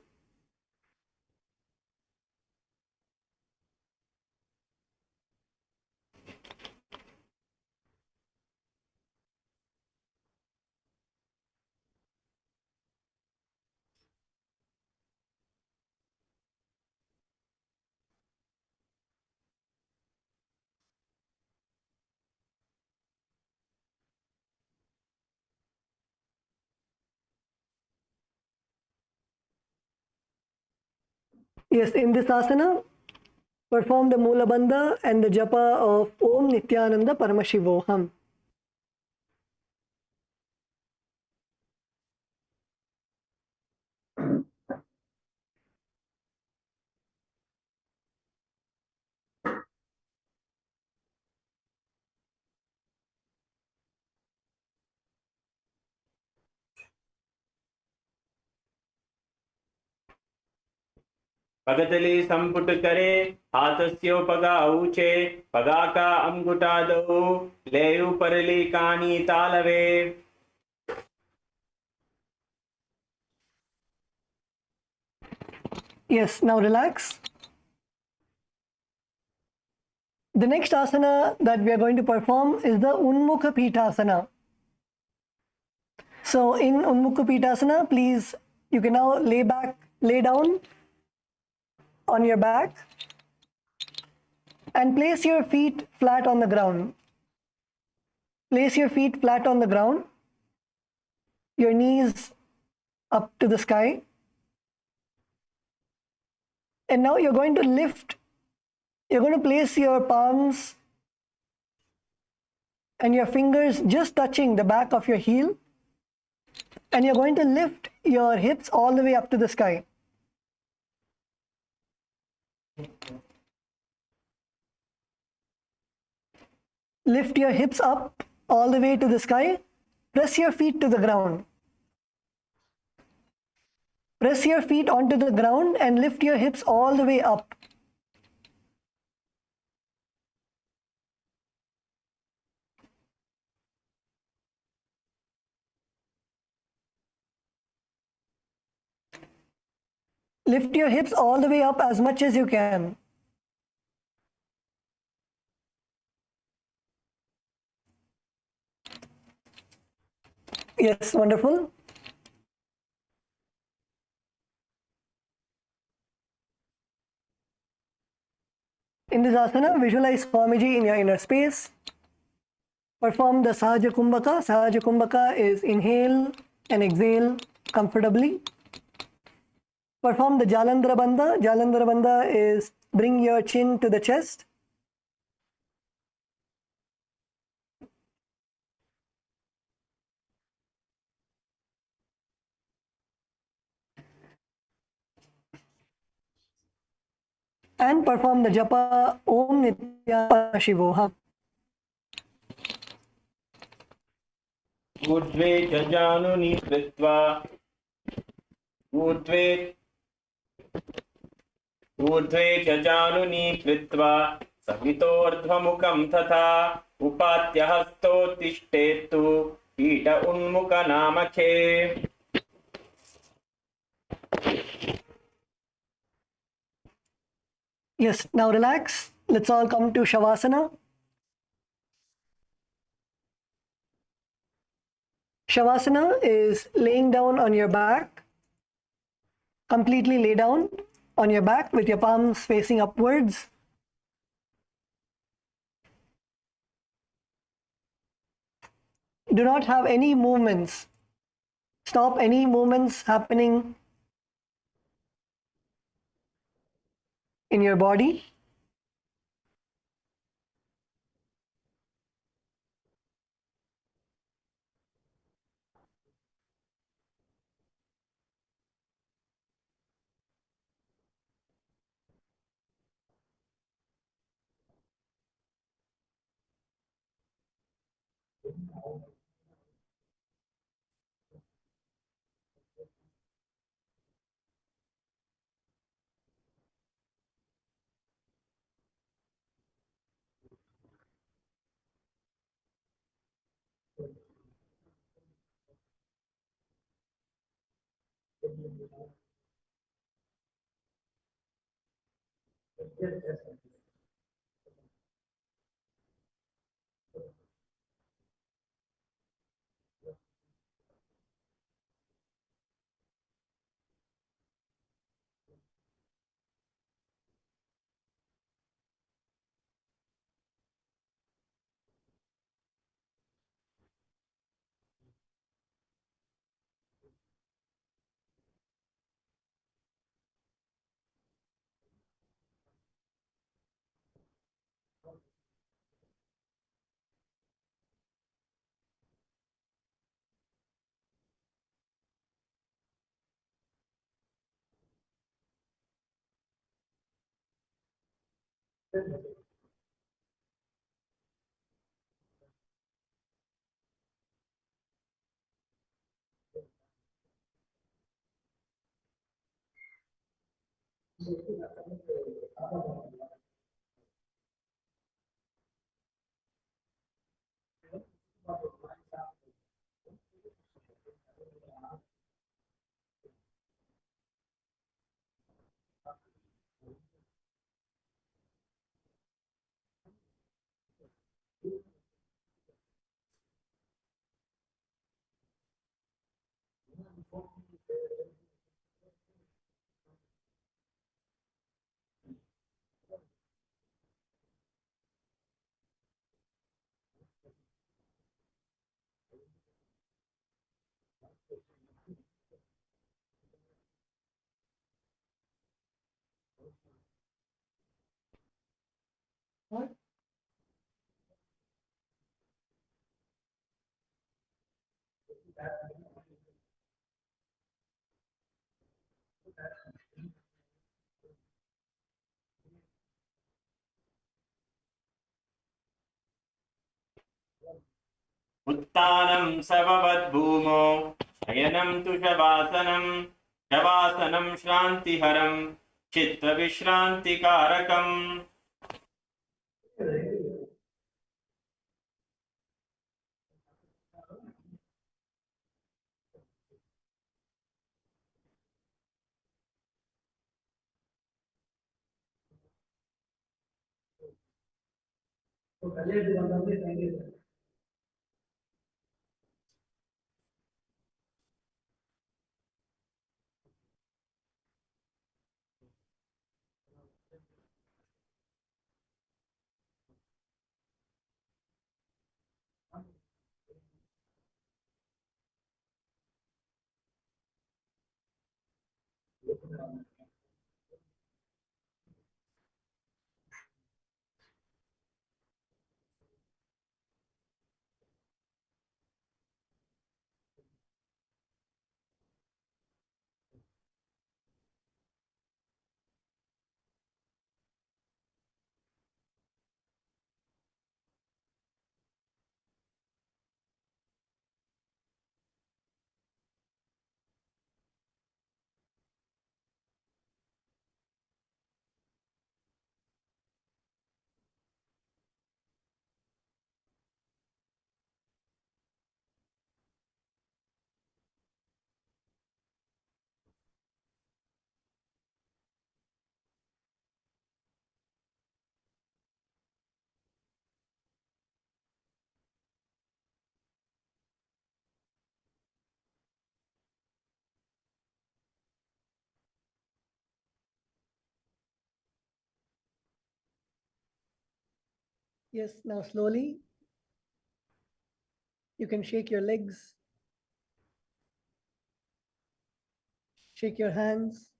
Yes, in this asana, perform the Mula Bandha and the Japa of Om Nityananda Paramashivoham. पगतली संपुट करे हाथस्यो पगा ऊंचे पगा का अंगुठा दो लेयु परली कानी तालवे. Yes, now relax. The next asana that we are going to perform is the Unmukha Pitasana. So in Unmukha Pitasana, please, you can now lay down on your back and place your feet flat on the ground. Place your feet flat on the ground, your knees up to the sky. And now you're going to place your palms and your fingers just touching the back of your heel. And you're going to lift your hips all the way up to the sky. Lift your hips up all the way to the sky. Press your feet to the ground. Press your feet onto the ground and lift your hips all the way up. Lift your hips all the way up as much as you can. Yes, wonderful. In this asana, visualize Swamiji in your inner space. Perform the Sahaja Kumbhaka. Sahaja Kumbhaka is inhale and exhale comfortably. Perform the Jalandhara Bandha. Jalandhara Bandha is bring your chin to the chest. And perform the Japa Om Nityananda. ऊर्ध्वे च जानुनि कृत्वा ऊर्ध्वे च जानुनि कृत्वा सवितोर्ध्वमुखं तथा उपात्य हस्तोत्तिष्ठेतु कीट उन्मुख नामखे. Yes, now relax. Let's all come to Shavasana. Shavasana is laying down on your back. Completely lay down on your back with your palms facing upwards. Do not have any movements. Stop any movements happening in your body. उत्तानं सववद्भूमौ शयनं तु शवासनं. शवासनं श्रान्तिहरं चित्तविश्रान्तिकारकम्. Yes, now slowly you can shake your legs, shake your hands.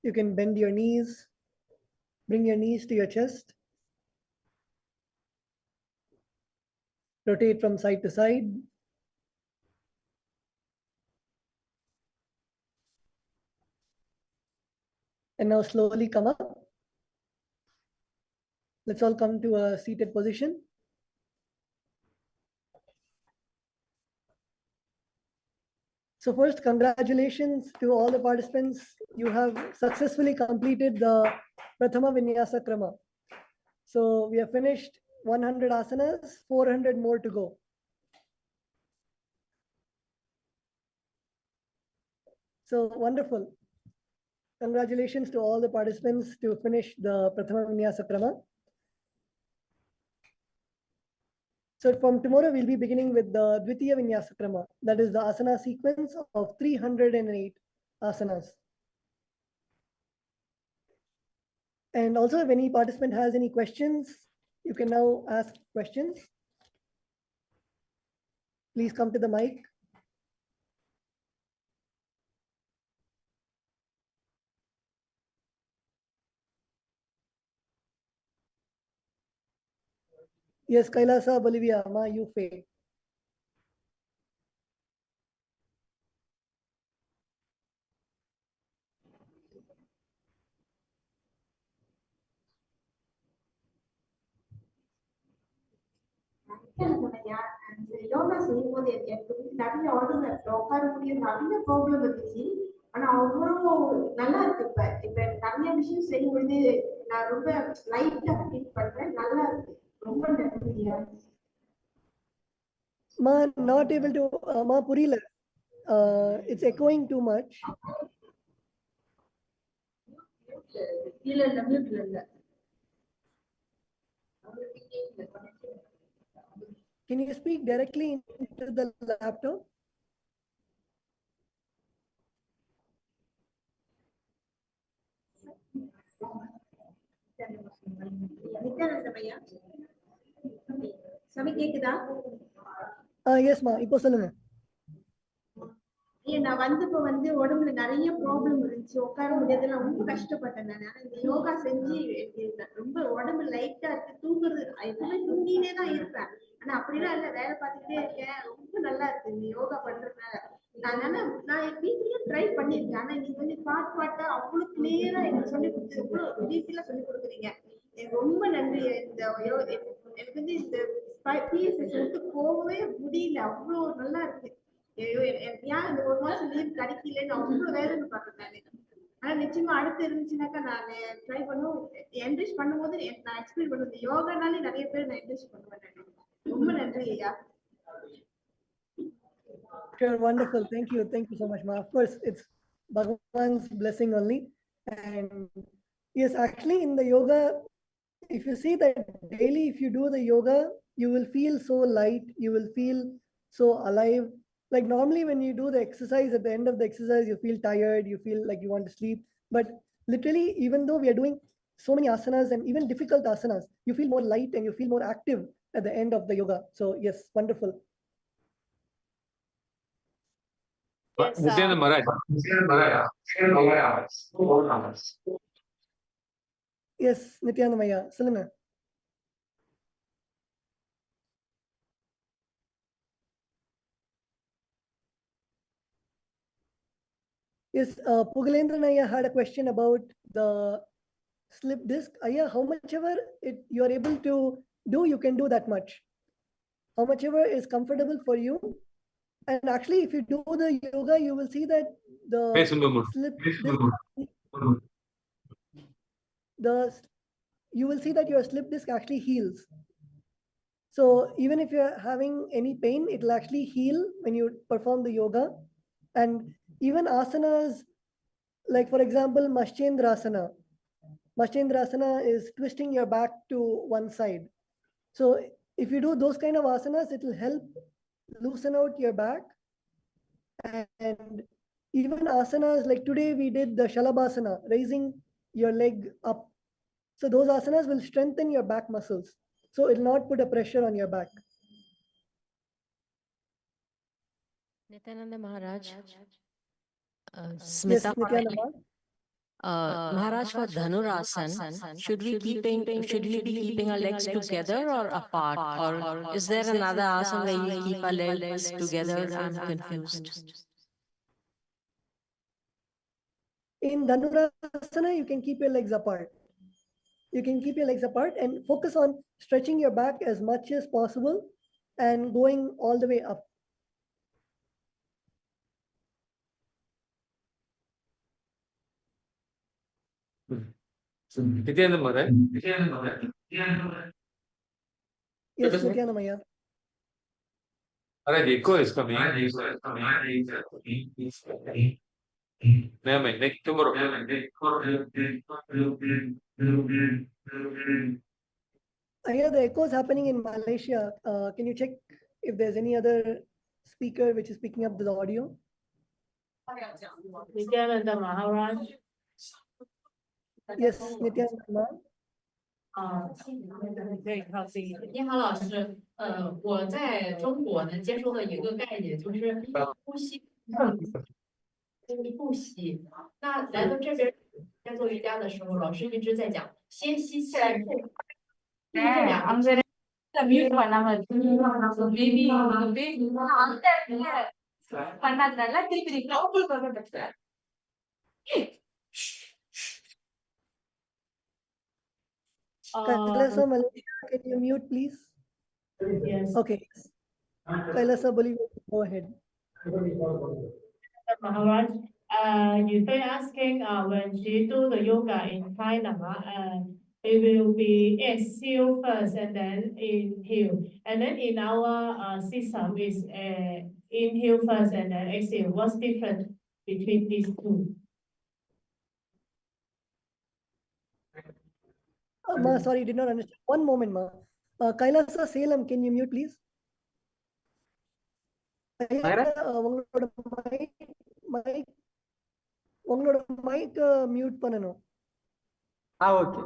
You can bend your knees, bring your knees to your chest, rotate from side to side. And now slowly come up. Let's all come to a seated position. So first, congratulations to all the participants. You have successfully completed the Prathama Vinyasa Krama. So we have finished 100 asanas, 400 more to go. So wonderful. Congratulations to all the participants to finish the Prathama Vinyasa Krama. So from tomorrow, we'll be beginning with the Dvitiya Vinyasa Krama. That is the asana sequence of 308 asanas. And also, if any participant has any questions, you can now ask questions. Please come to the mic. Yes, Kailasa, Bolivia, Ma Yufe. அந்த யோகா செய்யும்போது எனக்கு வந்து நிறைய உடம்புல உட்கார முடியும் நிறைய problem இருந்துச்சு. ஆனா அவ்வளோ நல்லா இருக்கு. இப்ப நிறைய விஷயம் செய்யும் பொழுது நான் ரொம்ப லைட்டா ஃபீல் பண்றேன். நல்லா இருக்கு. ரொம்ப நன்றியா. Ma, not able to, Ma Purila. It's echoing too much. இல்ல இல்ல மியூட்ல இல்ல. Can you speak directly into the laptop? நித்யானந்தமையா Sami கேக்குதா? Yes, Ma. இப்போ சொல்லுங்க. நான் வந்தப்ப வந்து உடம்புல நிறைய ப்ராப்ளம் இருந்துச்சு. உட்கார முடியாது. நான் ரொம்ப கஷ்டப்பட்டேன். நான் ஆனா இந்த யோகா செஞ்சு ரொம்ப உடம்பு லைட்டா இருக்கு. தூங்குறது எப்பவுமே தூங்கினே தான் இருப்பேன். ஆனா அப்படிலாம் இல்ல, வேலை பார்த்துக்கிட்டே இருக்கேன். ரொம்ப நல்லா இருக்கு இந்த யோகா பண்றதுனால. நான் என் வீட்லயும் ட்ரை பண்ணிருக்கேன். ஆனா நீங்க வந்து பாட்டா அவ்வளவு கிளியரா எனக்கு சொல்லி கொடுத்து இவ்வளவு டீட்டெயிலா சொல்லி கொடுக்குறீங்க. எனக்கு ரொம்ப நன்றி. இந்த எனக்கு வந்து இந்த PSS விட்டு போகவே முடியல. அவ்வளவு நல்லா இருக்கு. ஏன் இந்த ஒரு மாசம் லீவ் கிடைக்கலன்னு அவ்வளவு வேதனை பண்றேன் நானு. ஆனா நிச்சயமா அடுத்து இருந்துச்சுனாக்கா நான் ட்ரை பண்ணுவோம். என்ரிச் பண்ணும்போது நான் எக்ஸ்பிளைன் பண்ணுவேன். இந்த யோகானாலே நிறைய பேர் நான் என்ரிச் பண்ணுவேன் நானு. ரொம்ப நன்றி ஐயா. Sure, wonderful. Thank you. Thank you so much, Ma. Of course, it's Bhagwan's blessing only. And yes, actually, in the yoga, if you see that daily, if you do the yoga, you will feel so light. You will feel so alive. Like normally, when you do the exercise, at the end of the exercise, you feel tired. You feel like you want to sleep. But literally, even though we are doing so many asanas and even difficult asanas, you feel more light and you feel more active at the end of the yoga. So yes, wonderful. Yes, Yes, Nityanamaya, சொல்லுங்க. Yes, Pugalendranaya had a question about the slip disc. Aya, how much ever you are able to do, you can do that much. How much ever is comfortable for you. And actually, if you do the yoga, you will see that the slip disc, you will see that your slip disc actually heals. So even if you're having any pain, it will actually heal when you perform the yoga. And even asanas, like for example, Maschendrasana. Maschendrasana is twisting your back to one side. So if you do those kind of asanas, it will help loosen out your back. And even asanas like today we did the Shalabhasana, raising your leg up. So those asanas will strengthen your back muscles. So it will not put a pressure on your back. Nityananda Maharaj, Yes, Smita, Nityananda. Maharaj, for Dhanurasan, should we be keeping our legs together or apart, or is there another asana where you keep our legs together? I'm confused. In Dhanurasana, you can keep your legs apart. You can keep your legs apart and focus on stretching your back as much as possible and going all the way up. Nityananda Maharaj. Yes, Nityanamaya. Maharaj, the echo is coming. Tomorrow. I hear the echo is happening in Malaysia. Can you check if there's any other speaker which is picking up the audio? Nityananda Maharaj. Yes, Nityananda. 对，靠近。你好，老师。我在中国呢接受了一个概念，就是呼吸，不吸。那来到这边在做瑜伽的时候，老师一直在讲先吸气后呼吸，这两个。mute பண்ணாம பண்ணாதனால திருப்பி Kailasa Malaysia, can you mute, please? Yes. Okay. Kailasa Bolivia, go ahead. Maharaj, you were asking when she do the yoga in China, it will be exhale first and then inhale. And then in our system is inhale first and then exhale. What's different between these two? Ma, sorry, did not understand. One moment, Ma. Kailasa Salem, can you mute, please? உங்களோட mic mute பண்ணணும். Okay.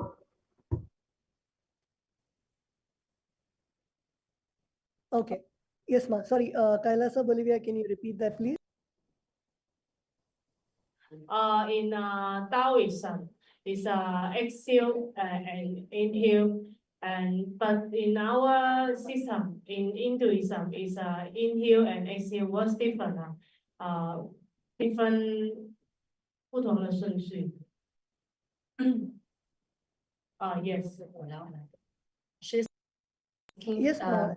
Okay. Yes, ma. Sorry, Kailasa Bolivia, can you repeat that, please? In Taoism, it's exhale and inhale. But in our system, in Hinduism, is inhale and exhale. What's different? Different 不同的顺序。Yes. Yes, ma.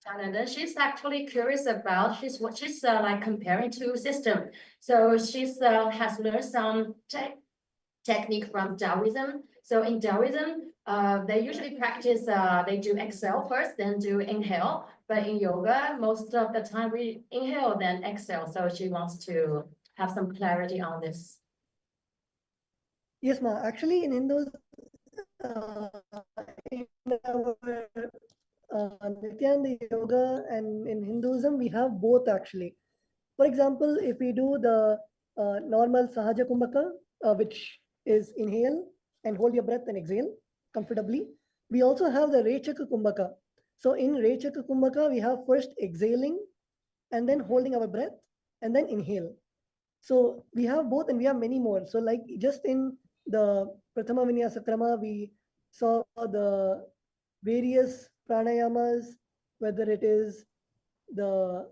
Canada. She's actually curious about she's like comparing two systems. So she's has learned some technique from Taoism. So in Taoism, they usually practice they do exhale first, then do inhale. But in yoga, most of the time we inhale then exhale. So she wants to have some clarity on this. Yes, ma. Actually, in Hindus, in our Nityananda Yoga and in Hinduism, we have both actually. For example, if we do the normal Sahaja Kumbhaka, which is inhale and hold your breath and exhale comfortably, we also have the Rechaka Kumbhaka. So in Rechaka Kumbhaka, we have first exhaling and then holding our breath and then inhale. So we have both and we have many more. So like just in the Prathama Vinyasa Krama, we saw the various pranayamas, whether it is the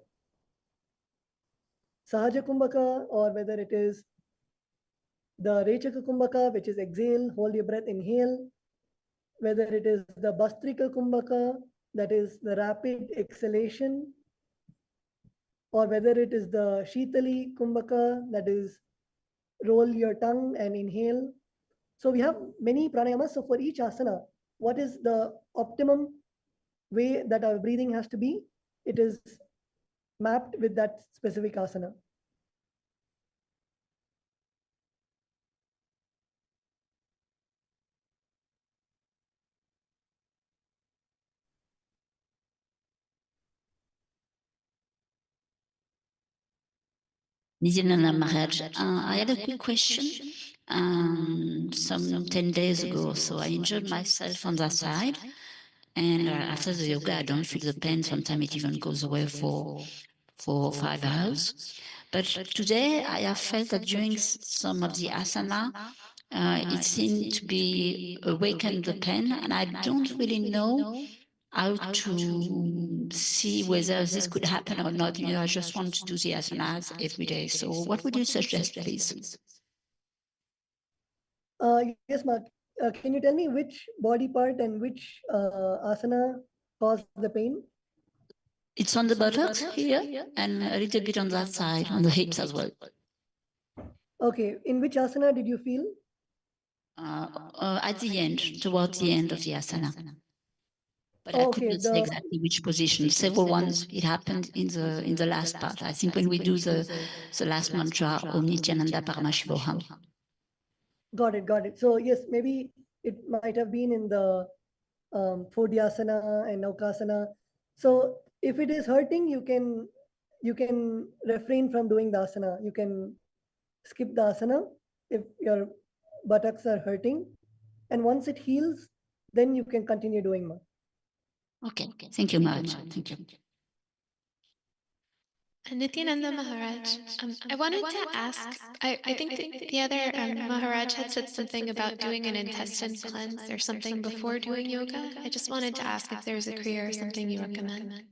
Sahaja Kumbhaka or whether it is the Rechaka Kumbhaka, which is exhale, hold your breath, inhale, whether it is the Bastrika Kumbhaka, that is the rapid exhalation, or whether it is the Shitali Kumbhaka, that is roll your tongue and inhale. So we have many pranayamas. So for each asana, what is the optimum way that our breathing has to be? It is mapped with that specific asana. Nityananda Maharaj, I had a quick question. Some 10 days ago, so I injured myself on that side. And after the yoga, I don't feel the pain. Sometimes it even goes away for 4 or 5 hours. But today, I have felt that during some of the asana, it seemed to be awakened the pain, and I don't really know how to see whether this could happen or not. You know, I just want to do the asanas every day. So what would you suggest, please? Yes, Mark. Can you tell me which body part and which asana caused the pain? It's on the buttocks here and a little bit on that side, on the hips as well. Okay, in which asana did you feel? At the end, towards the end of the asana. But I could not say exactly which position. Several ones. It happened in the last part. I think when we do the last mantra, Om Nityananda Paramashivoham. Got it. So yes, maybe it might have been in the Phodhyasana and Naukasana. So if it is hurting, you can refrain from doing the asana. You can skip the asana if your buttocks are hurting, and once it heals, then you can continue doing more. Okay. Thank you, Maharaj. Thank you. Nityananda Maharaj, I wanted to ask, I think the other Maharaj had said something about doing an intestine cleanse or something before doing yoga. I just wanted to ask if there's a kriya or something you recommend.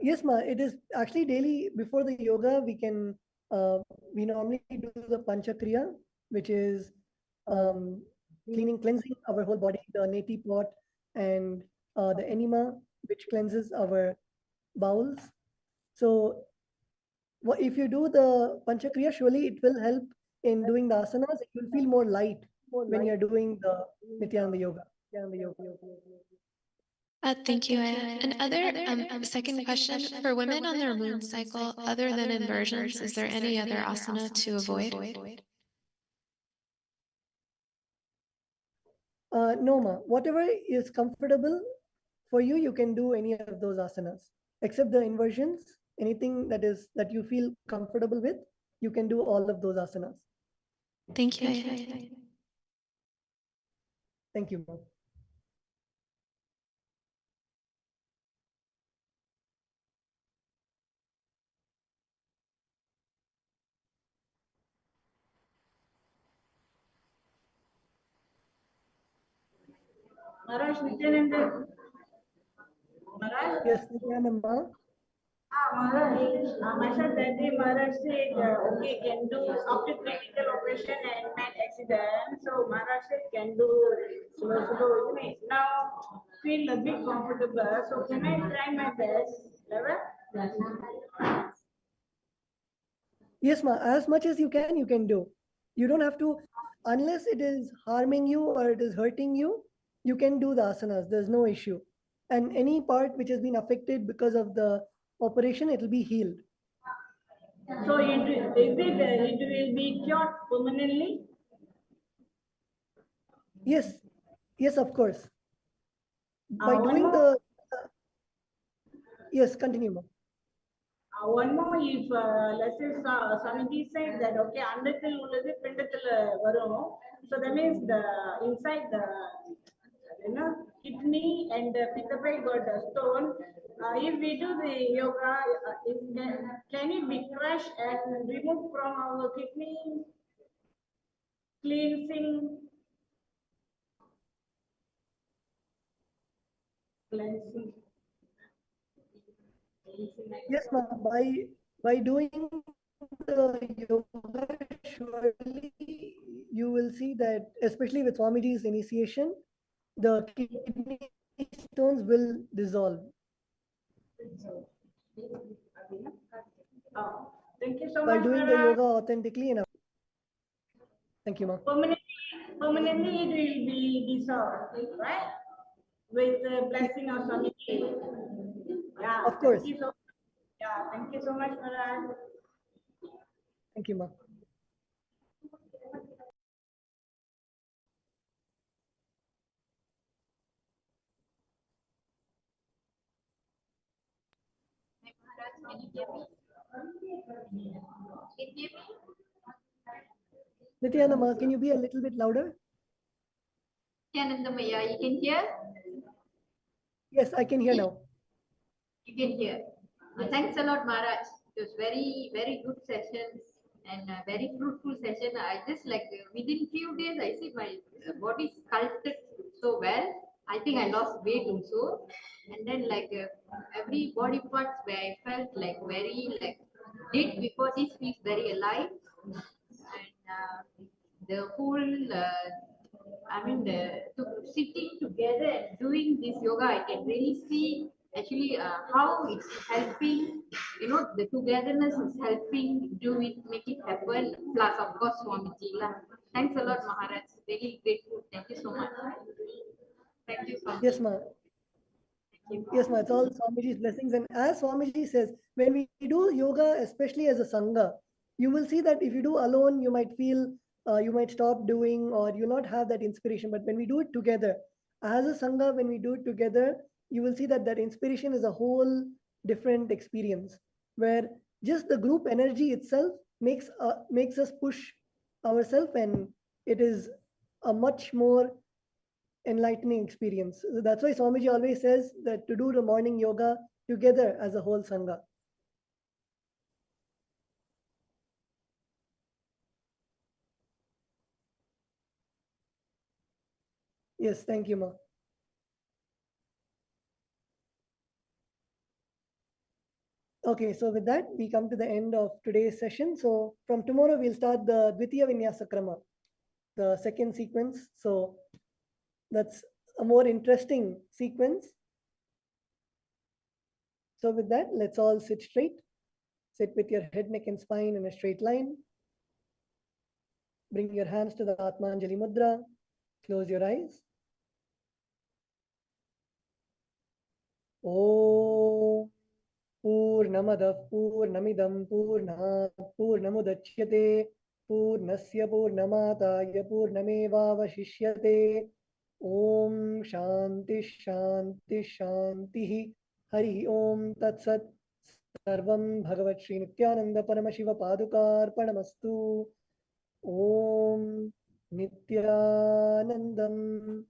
Yes, ma. It is actually daily before the yoga. We normally do the panchakriya, which is cleansing our whole body, the neti pot, and the enema, which cleanses our bowels. So, if you do the panchakriya, surely it will help in doing the asanas. You will feel more light when you're doing the Nityananda yoga. Thank you. Another second question, for women on their moon cycle, other than inversions, is there any other asana to avoid? No, ma. Whatever is comfortable for you, you can do any of those asanas, except the inversions. Anything that you feel comfortable with, you can do all of those asanas. Thank you. Thank you, ma. Maharaj, Nityananda. Maharaj? Yes, Nityananda, ma. Maharaj, myself that day Maharaj said, okay, can do after critical operation and man accident. So Maharaj said can do slow, isn't it? Now feel a bit comfortable. So can I try my best? Level? Yes, ma. As much as you can do. You don't have to, unless it is harming you or it is hurting you, you can do the asanas. There's no issue. And any part which has been affected because of the operation, it will be healed. So it will be cured permanently? Yes, of course. By One doing more. yes, continue, ma. One more, if let's say Swamiji said that okay, andathil உள்ளது பிண்டத்துல வரும். So that means the inside the kidney and the pitta got a stone. If we do the yoga, can it be crushed and removed from our kidney? Cleansing. Yes, ma. By doing the yoga, surely you will see that, especially with Swamiji's initiation, the kidney stones will dissolve. Thank you so By much, doing the Maharaj. yoga authentically and thank you, ma. Permanently it will be dissolved, right? With the blessing of Swamiji. Yeah, Of course. Thank you so much, Maharaj. Thank you, ma. Can you hear me? Can you hear me? Nityanama, can you be a little bit louder? Nityanandamaya, you can hear? Yes, I can hear now. You can hear. Thanks a lot, Maharaj. It was very, very good sessions and a very fruitful session. I just like within few days, I see my body sculpted so well. I think I lost weight also. And then like every body parts where I felt like very like did before this feels very alive. And the whole I mean, sitting together and doing this yoga, I can really see actually how it's helping. You know, the togetherness is helping do it, make it happen. Plus, of course, Swamiji. Thanks a lot, Maharaj. Really grateful. Thank you so much. Thank you, Swamiji. Yes, ma. Yes, ma. It's all Swamiji's blessings. And as Swamiji says, when we do yoga, especially as a Sangha, you will see that if you do alone, you might feel you might stop doing or you not have that inspiration. But when we do it together, as a Sangha, when we do it together, you will see that that inspiration is a whole different experience where just the group energy itself makes us push ourselves, and it is a much more enlightening experience. So that's why Swamiji always says that to do the morning yoga together as a whole Sangha. Yes, thank you, Ma. Okay, so with that, we come to the end of today's session. So from tomorrow, we'll start the Dvitiya Vinyasa Krama, the second sequence. So that's a more interesting sequence. So with that, let's all sit straight. Sit with your head, neck, and spine in a straight line. Bring your hands to the Atmanjali Mudra. Close your eyes. Om Purnamadav Purnamidam Purnat Purnamudachyate Purnasya Purnamataya Purnamevavashishyate. Om Shanti Shanti Shanti Hari Om Tat Sat. Sarvam Bhagavat Shri Nityananda Paramashiva Padukarpanamastu. Om Nityanandam.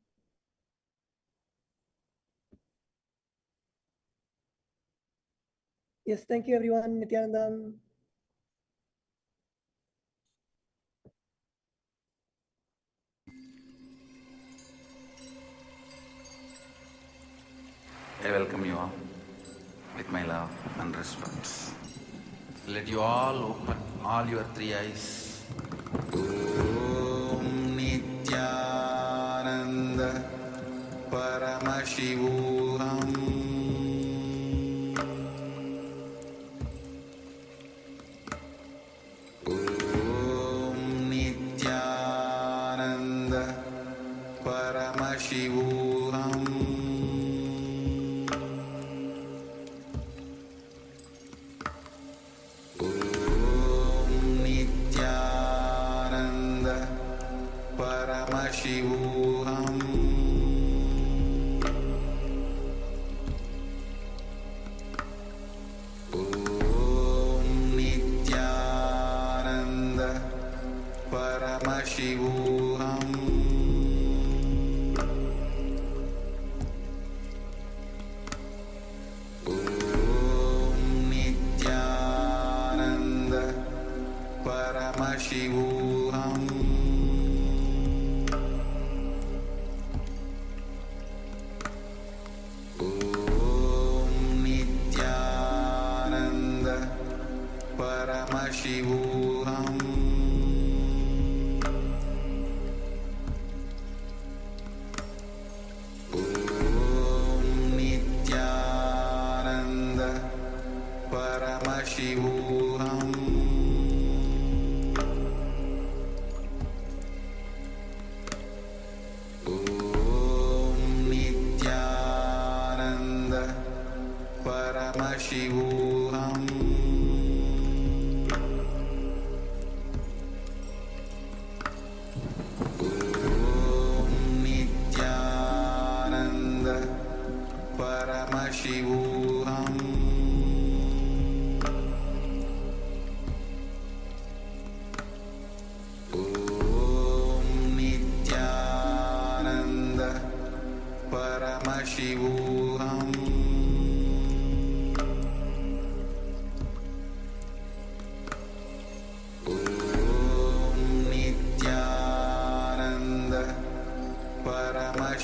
Yes, thank you everyone. Nityanandam. I welcome you all with my love and respect. Let you all open all your three eyes. Om Nityananda Paramashivoham Om Nityananda Paramashivoham Paramashivoham Om Nityananda Paramashivoham Om Nityananda Paramashivoham Paramashivoham Om Nityananda Paramashivoham Om Nityananda Paramashivoham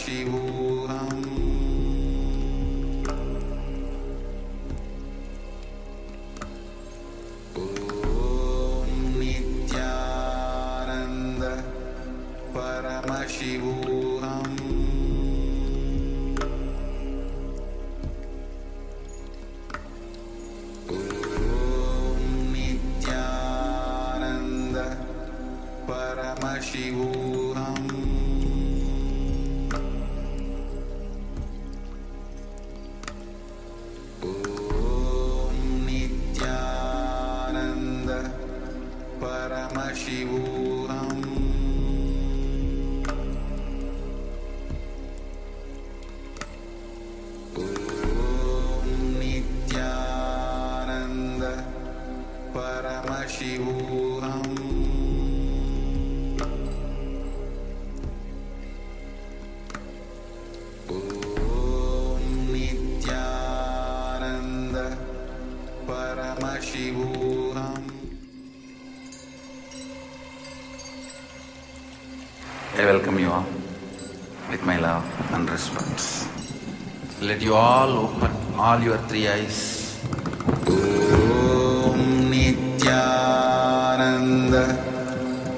Paramashivoham Om Nityananda Paramashivoham Om Nityananda Paramashivoham Om Nityananda Paramashivoham Om Nityananda Paramashivoham Om Nityananda Paramashivoham. I welcome you all with my love and respect. Let you all open all your three eyes. Om Nityananda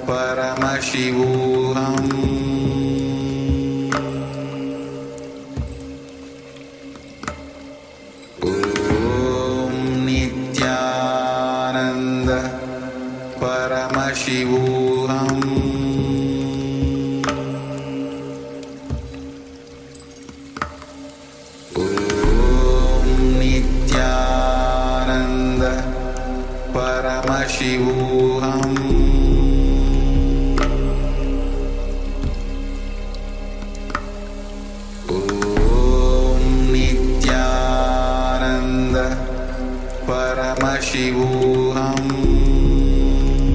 Paramashivoham Om Nityananda Paramashivoham Om Nityananda Paramashivoham Om Nityananda Paramashivoham Om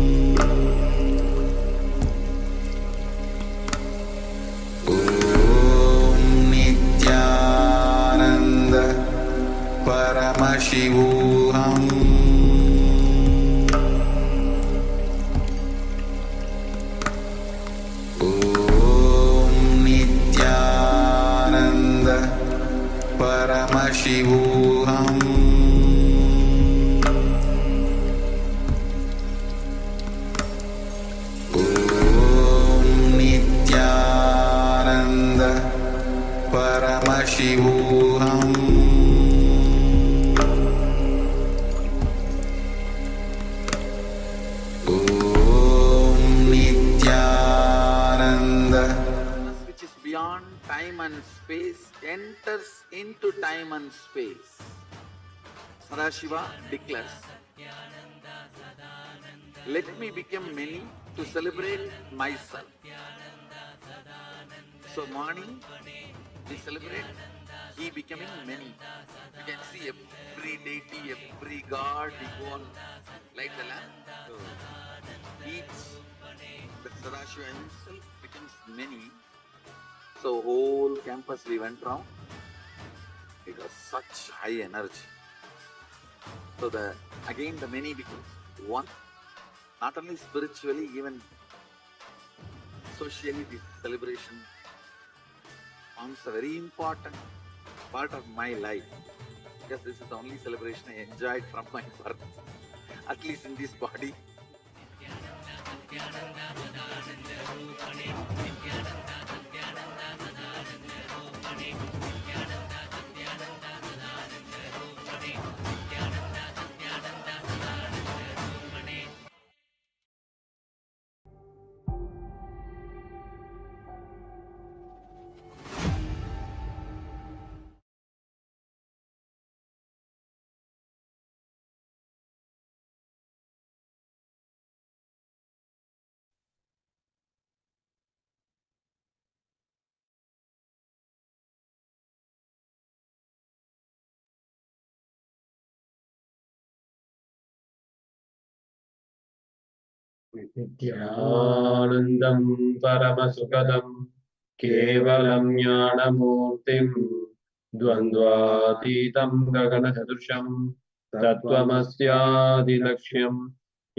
Nityananda Paramashivoham Om Nityananda Paramashivoham Om Nityananda Paramashivoham Om Nityananda. Which is beyond time and space enters into time and space. Sadashiva declares, let me become many to celebrate myself. So morning we celebrate he becoming many. You can see every deity, every god, we go on light the lamp. So each, the Sadashiva himself becomes many. So whole campus we went round. It was such high energy. So again the many becomes one. Not only spiritually, even socially, this celebration forms a very important part of my life. Because this is the only celebration I enjoyed from my birth, at least in this body. नित्यानन्दं परमसुखदं केवलं ज्ञानमूर्तिं द्वन्द्वातीतं गगनसदृशं तत्त्वमस्यादिलक्ष्यम्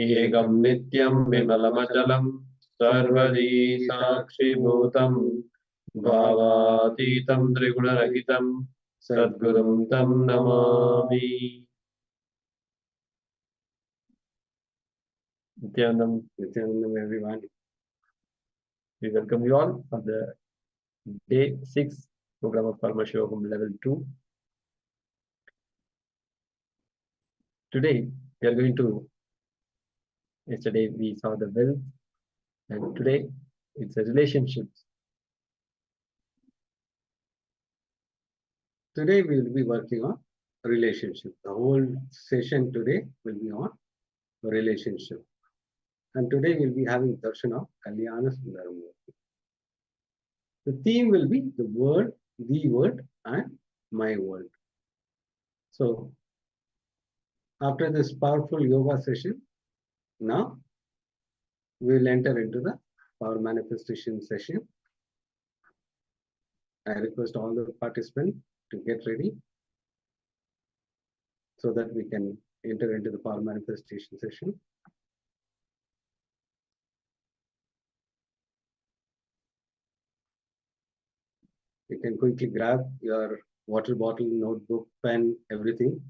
एकं नित्यं विमलमचलं सर्वदी साक्षिभूतं भावातीतं त्रिगुणरहितं सद्गुरुं तं Namami. Nityanandam, everyone. We welcome you all for the day 6 program of Paramashivoham Level 2. Today we are going to, yesterday we saw the wealth, and today it's a relationship. Today we will be working on relationship. The whole session today will be on relationship. And today we'll be having darshan of Kalyana Sundaramurti. The theme will be the word, and my word. So after this powerful yoga session, now we will enter into the power manifestation session. I request all the participants to get ready so that we can enter into the power manifestation session. You can quickly grab your water bottle, notebook, pen, everything.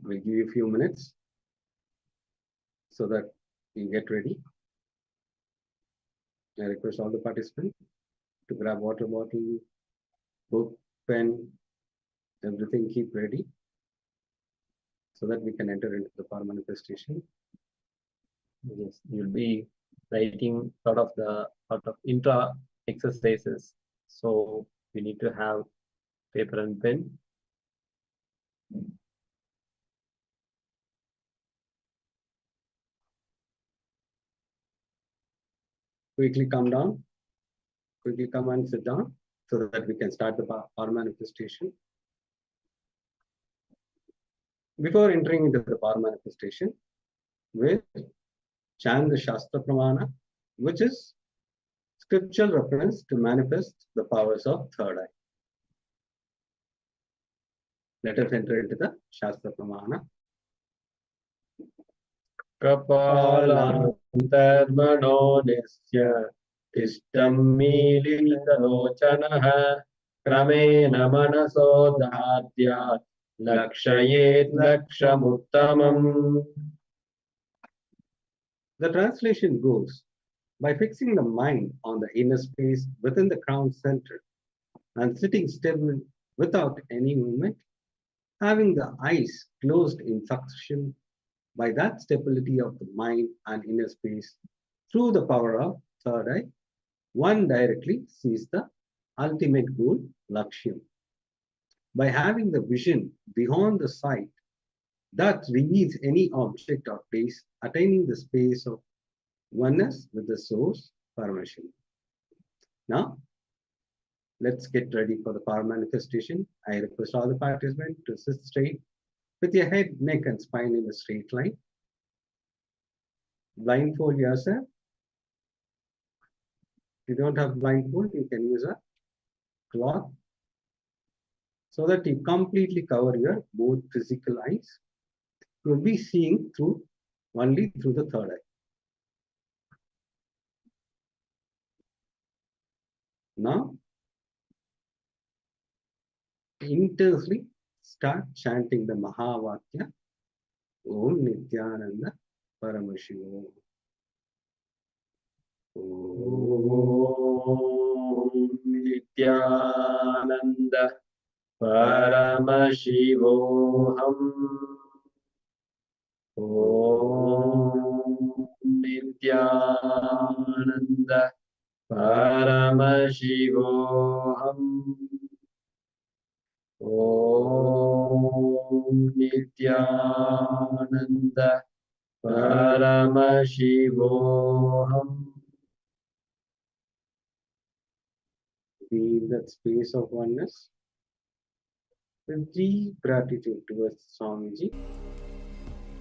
We'll give you a few minutes so that you get ready. I request all the participants to grab water bottle, book, pen, everything, keep ready so that we can enter into the power manifestation. Yes, you'll be writing sort of intra exercises. So we need to have paper and pen. Quickly come down. Quickly come and sit down so that we can start the power manifestation. Before entering into the power manifestation, we'll chant the Shastra Pramana, which is scriptural reference to manifest the powers of third eye. Let us enter into the Shastra Pramana. Kapalantarmano nisya tishtam militalochanaha kramena manaso dhatyat lakshayet lakshamuttamam. The translation goes, by fixing the mind on the inner space within the crown center and sitting still without any movement, having the eyes closed in succession, by that stability of the mind and inner space, through the power of third eye, one directly sees the ultimate goal, Lakshyam. By having the vision beyond the sight that reveals any object or place, attaining the space of oneness with the source, Paramashivoham. Now, let's get ready for the power manifestation. I request all the participants to sit straight with your head, neck, and spine in a straight line. Blindfold yourself. If you don't have blindfold, you can use a cloth so that you completely cover your both physical eyes. You will be seeing only through the third eye. Now, intensely start chanting the Mahavakya, Om Nityananda Paramashivoham. Om Nityananda Paramashivoham. Om Nityananda Paramashivoham. Om Nityananda Paramashivoham. Feel that space of oneness with deep gratitude towards Swamiji.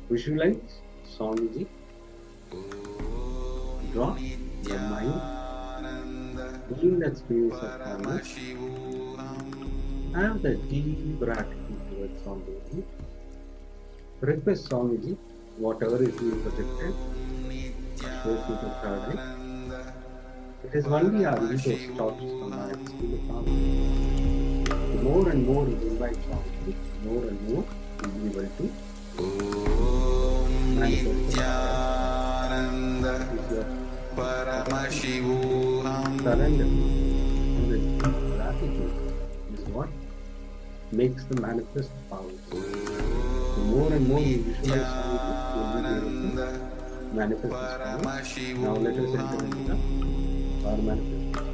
Visualize Swamiji. Draw your mind. Feel that space of oneness. Have the deep gratitude towards Swamiji. Request Swamiji, whatever is being projected, show to the third eye. It is only our ego stops from manifesting the quality. The more and more you invite quality, more and more you will be able to manifest the Paramashivoham surrender. And the deep gratitude is what makes the manifest powerful. The more and more you visualize something, you will be able to manifest this power. Now let us enter into the power manifestation.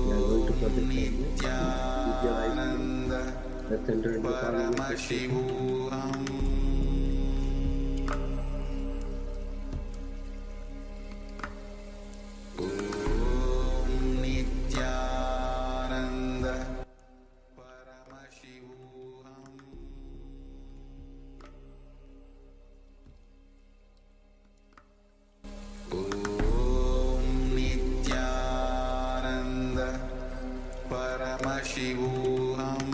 We are going to project our keep your eyes closed. Let's enter into the power manifestation. Paramashivoham Nityananda Paramashivoham Nityananda Paramashivoham Paramashivoham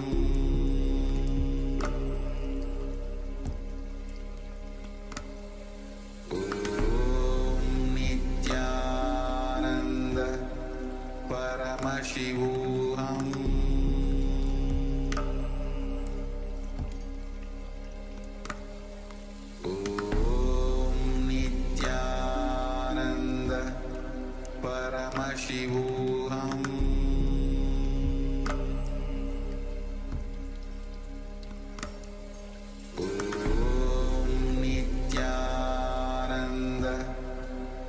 Nityananda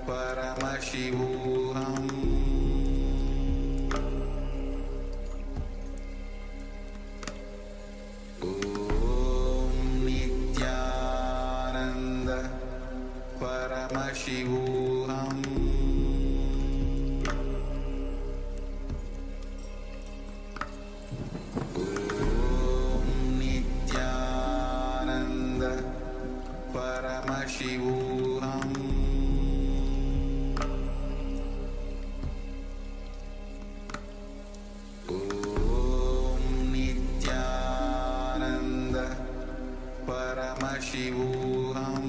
Paramashivoham Nityananda Paramashivoham Nityananda Paramashivoham Nityananda Paramashivoham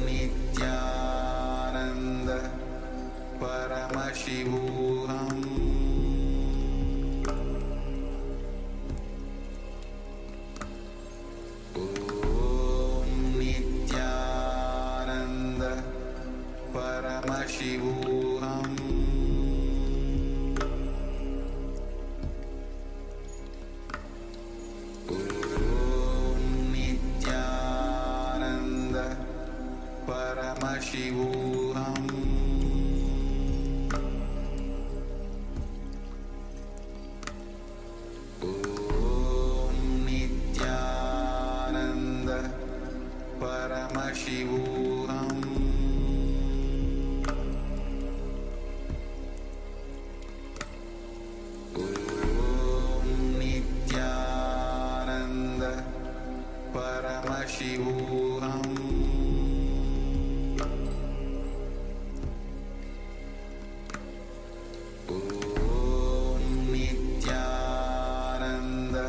Nityananda Paramashivoham Nityananda Paramashivoham Nityananda Paramashivoham Nityananda Paramashivoham Nityananda Paramashivoham Nityananda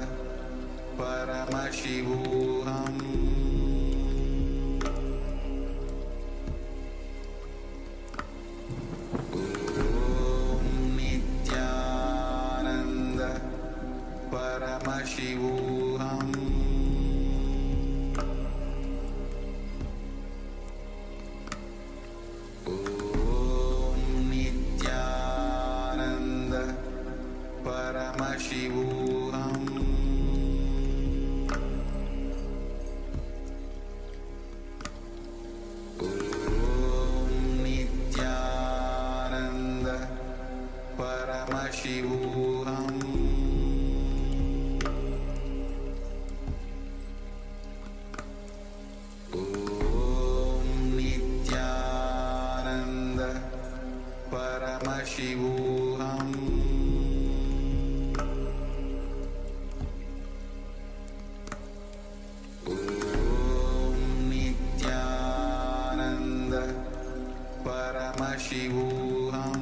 Paramashivoham Nityananda Paramashivoham Nityananda Paramashivoham Nityananda Paramashivoham Nityananda Paramashivoham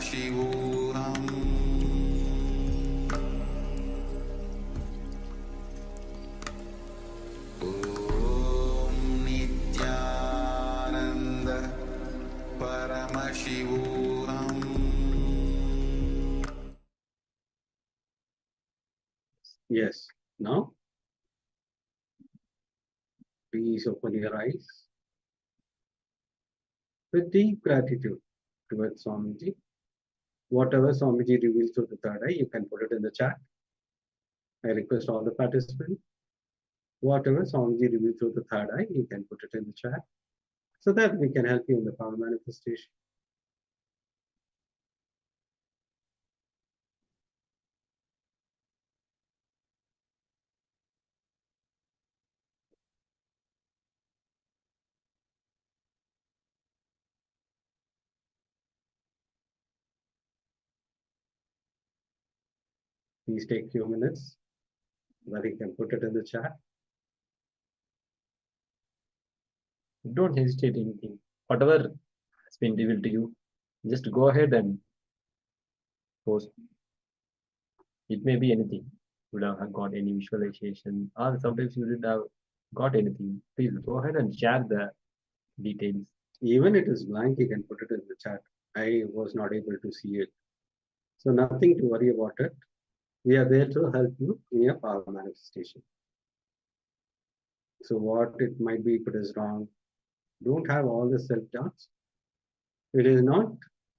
Paramashivoham Om Nityananda Paramashivoham. Yes. Now, please open your eyes with deep gratitude towards Swamiji. Whatever Swamiji reveals through the third eye, you can put it in the chat. I request all the participants, whatever Swamiji reveals through the third eye, you can put it in the chat so that we can help you in the power manifestation. Please take a few minutes that you can put it in the chat. Don't hesitate anything. Whatever has been revealed to you, just go ahead and post. It may be anything. You would have got any visualization, or sometimes you didn't have got anything. Please go ahead and share the details. Even it is blank, you can put it in the chat. I was not able to see it. So nothing to worry about it. We are there to help you in your power manifestation. So what it might be if it is wrong, don't have all the self-doubts. It is not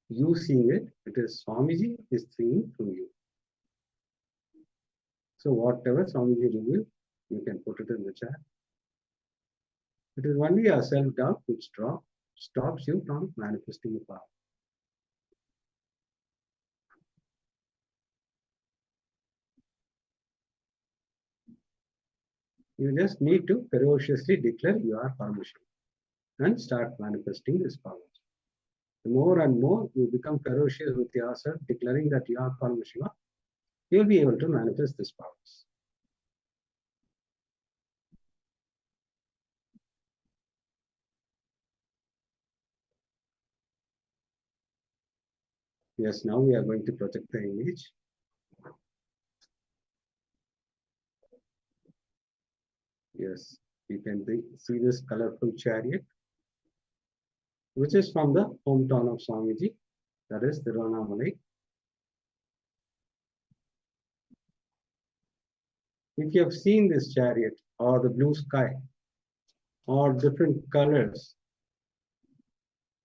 you seeing it, it is Swamiji is seeing through you. So whatever Swamiji reveals, you can put it in the chat. It is only a self-doubt which stops you from manifesting the power. You just need to ferociously declare you are Paramashiva and start manifesting this power. The more and more you become ferocious with yourself, declaring that you are Paramashiva, you will be able to manifest this powers. Yes, now we are going to project the image. Yes, you can see this colorful chariot, which is from the hometown of Swamiji, that is Tiruvannamalai. If you have seen this chariot or the blue sky or different colors,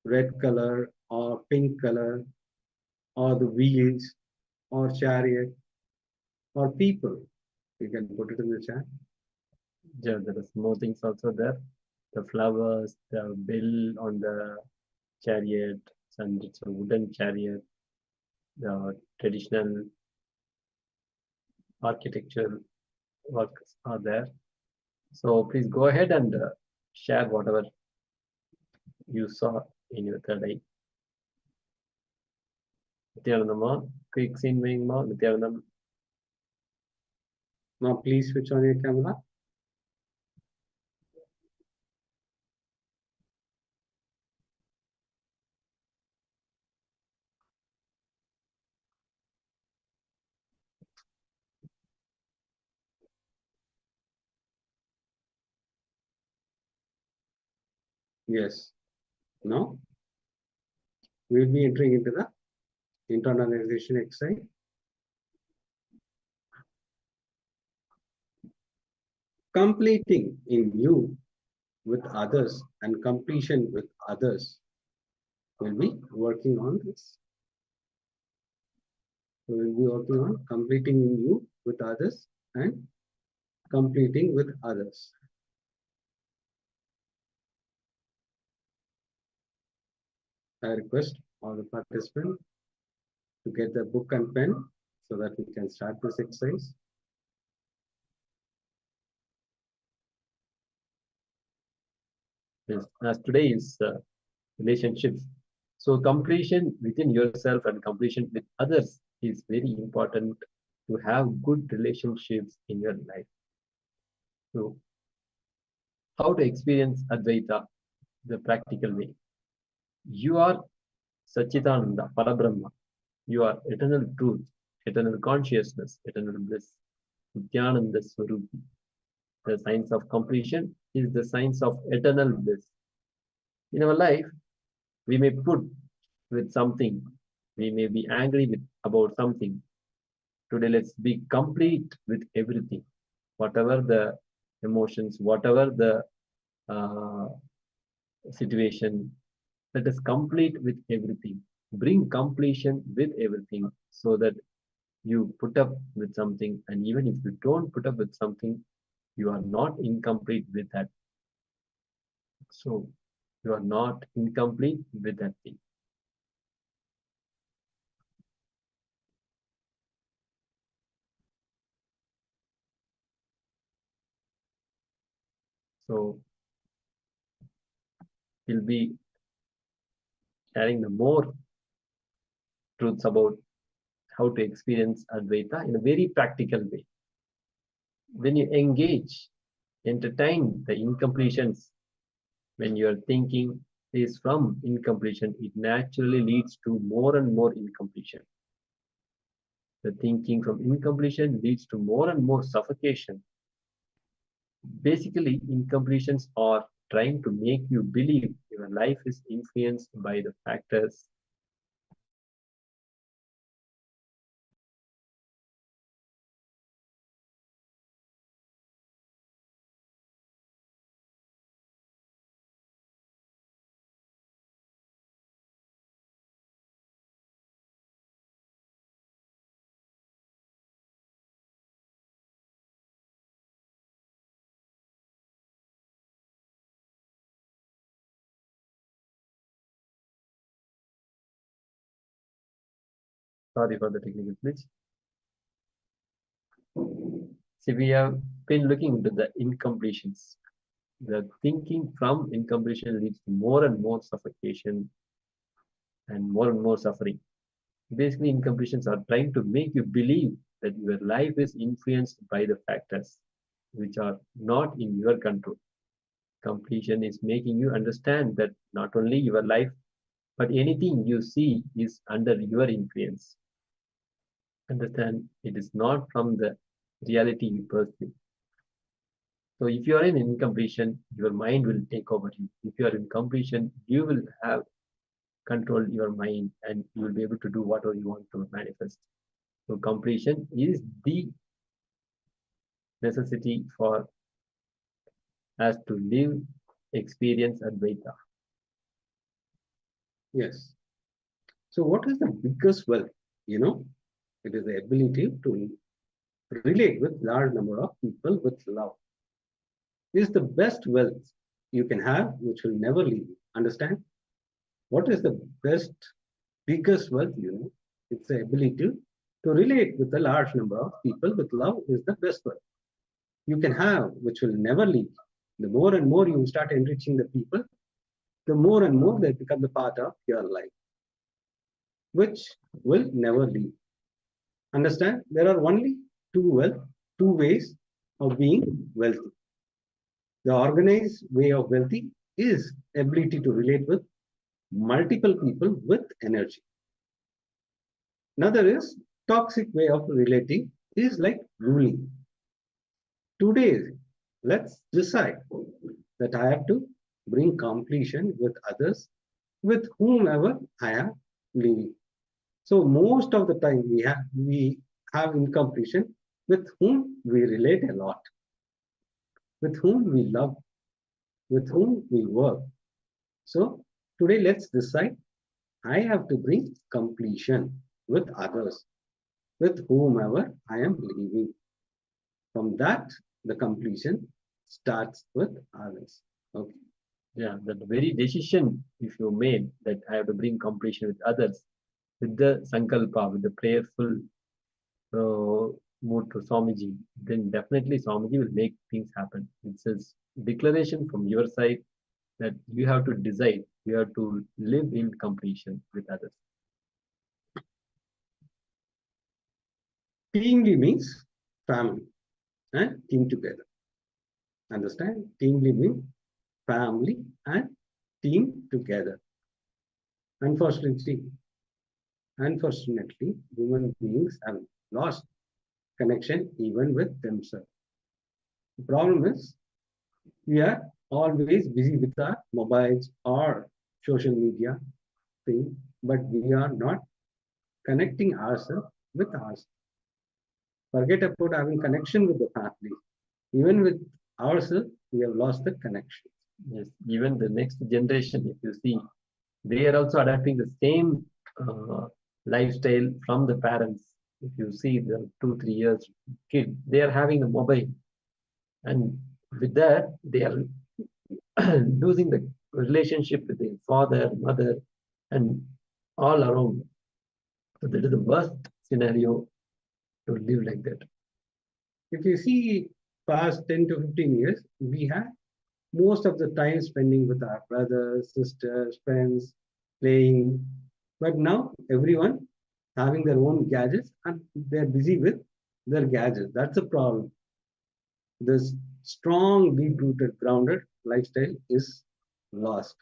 red color or pink color or the wheels or chariot or people, you can put it in the chat. Yeah, there are more things also there. The flowers, the bell on the chariot, and it's a wooden chariot, the traditional architecture works are there. So please go ahead and share whatever you saw in your third eye. Nityanandama, quick scene weighing ma, Nityanandam. Now please switch on your camera. Yes. Now we will be entering into the internalization exercise. Completing in you with others and completion with others. We'll be working on this. We will be working on completing in you with others and completing with others. I request all the participants to get the book and pen so that we can start this exercise. Yes, as today is relationships. So completion within yourself and completion with others is very important to have good relationships in your life. So how to experience Advaita the practical way? You are Sachidananda, Parabrahma. You are eternal truth, eternal consciousness, eternal bliss. Nityananda Swarupi. The science of completion is the science of eternal bliss. In our life, we may put with something, we may be angry about something. Today, let's be complete with everything. Whatever the emotions, whatever the situation, let us complete with everything. Bring completion with everything so that you put up with something, and even if you don't put up with something, you are not incomplete with that. So you are not incomplete with that thing. So we'll be sharing the more truths about how to experience Advaita in a very practical way. When you engage, entertain the incompletions, when your thinking is from incompletion, it naturally leads to more and more incompletion. The thinking from incompletion leads to more and more suffocation. Basically, incompletions are trying to make you believe your life is influenced by the factors Sorry for the technical glitch. See, we have been looking into the incompletions. The thinking from incompletion leads to more and more suffocation and more suffering. Basically, incompletions are trying to make you believe that your life is influenced by the factors which are not in your control. Completion is making you understand that not only your life, but anything you see is under your influence. Understand, it is not from the reality you perceive. So if you are in incompletion, your mind will take over you. If you are in completion, you will have control your mind and you will be able to do whatever you want to manifest. So completion is the necessity for us to live, experience Advaita. Yes. So what is the biggest wealth? You know, it is the ability to relate with large number of people with love. It is the best wealth you can have, which will never leave you. Understand? What is the biggest wealth? You know, it's the ability to relate with a large number of people with love is the best wealth you can have, which will never leave. The more and more you start enriching the people, the more and more they become the part of your life, which will never leave. Understand? There are only two ways of being wealthy. The organized way of wealthy is ability to relate with multiple people with energy. Another is toxic way of relating is like ruling. Today, let's decide that I have to bring completion with others, with whomever I am living. So most of the time we have incompletion with whom we relate a lot, with whom we love, with whom we work. So today let's decide I have to bring completion with others, with whomever I am living. From that, the completion starts with others. Okay. Yeah, that very decision, if you made that I have to bring completion with others, with the sankalpa, with the prayerful mood to Swamiji, then definitely Swamiji will make things happen. It's a declaration from your side that you have to decide, you have to live in completion with others. Teamly means family and team together. Understand? Teamly means family and team together. Unfortunately, Unfortunately, human beings have lost connection even with themselves. The problem is we are always busy with our mobiles or social media thing, but we are not connecting ourselves with ourselves. Forget about having connection with the family. Even with ourselves, we have lost the connection. Yes, even the next generation, if you see, they are also adapting the same lifestyle from the parents. If you see the 2-3 years kid, they are having a mobile, and with that they are losing the relationship with their father, mother, and all around. So that is the worst scenario to live like that. If you see past 10 to 15 years, we had most of the time spending with our brothers, sisters, friends, playing. But now everyone having their own gadgets and they're busy with their gadgets. That's a problem. This strong, deep-rooted, grounded lifestyle is lost.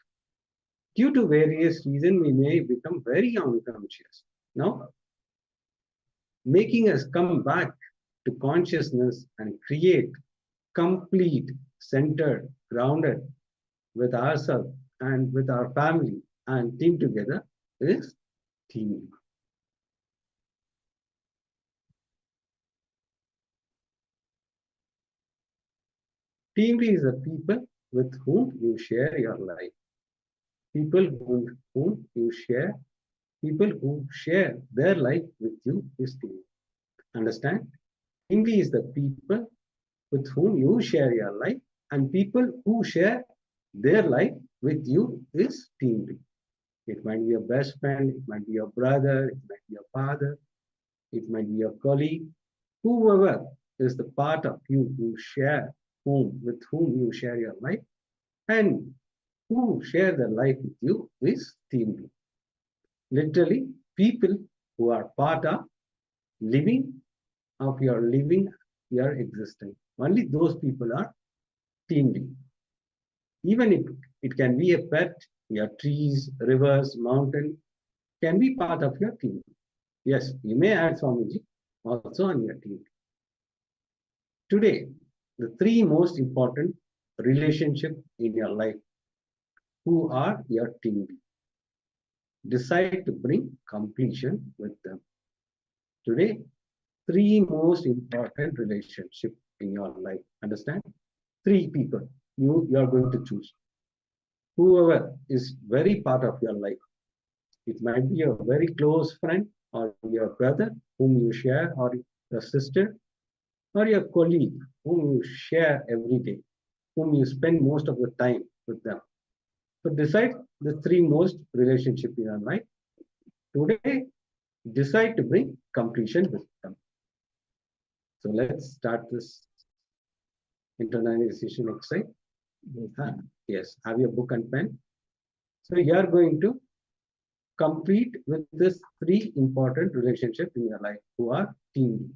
Due to various reasons, we may become very unconscious. Now, making us come back to consciousness and create complete, centered, grounded with ourselves and with our family and team together is team. Team is the people with whom you share your life. People whom you share, people who share their life with you is team. Understand? Team is the people with whom you share your life, and people who share their life with you is team. It might be your best friend, it might be your brother, it might be your father, it might be your colleague, whoever is the part of you who share with whom you share your life, and who share their life with you is team. Literally, people who are part of living your existence. Only those people are team. Even if it can be a pet, your trees, rivers, mountain can be part of your team. Yes, you may add Swamiji also on your team. Today, the 3 most important relationships in your life, who are your team. Decide to bring completion with them. Today, 3 most important relationships in your life. Understand? 3 people you are going to choose. Whoever is very part of your life. It might be a very close friend or your brother whom you share, or your sister, or your colleague whom you share every day, whom you spend most of the time with them. So decide the 3 most relationships in your life. Today, decide to bring completion with them. So let's start this internalization exercise. Yes, have your book and pen. So you are going to complete with this 3 important relationships in your life, who are team.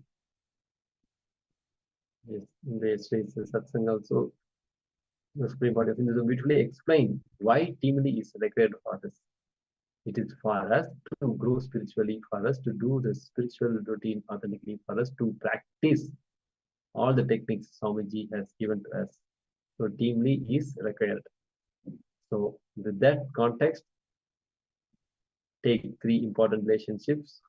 Yes, in the yesterday's satsang also, the Supreme Body of Hinduism beautifully explained why teamly is required for us. It is for us to grow spiritually, for us to do the spiritual routine authentically, for us to practice all the techniques Swamiji has given to us. So teamly is required. So with that context, take 3 important relationships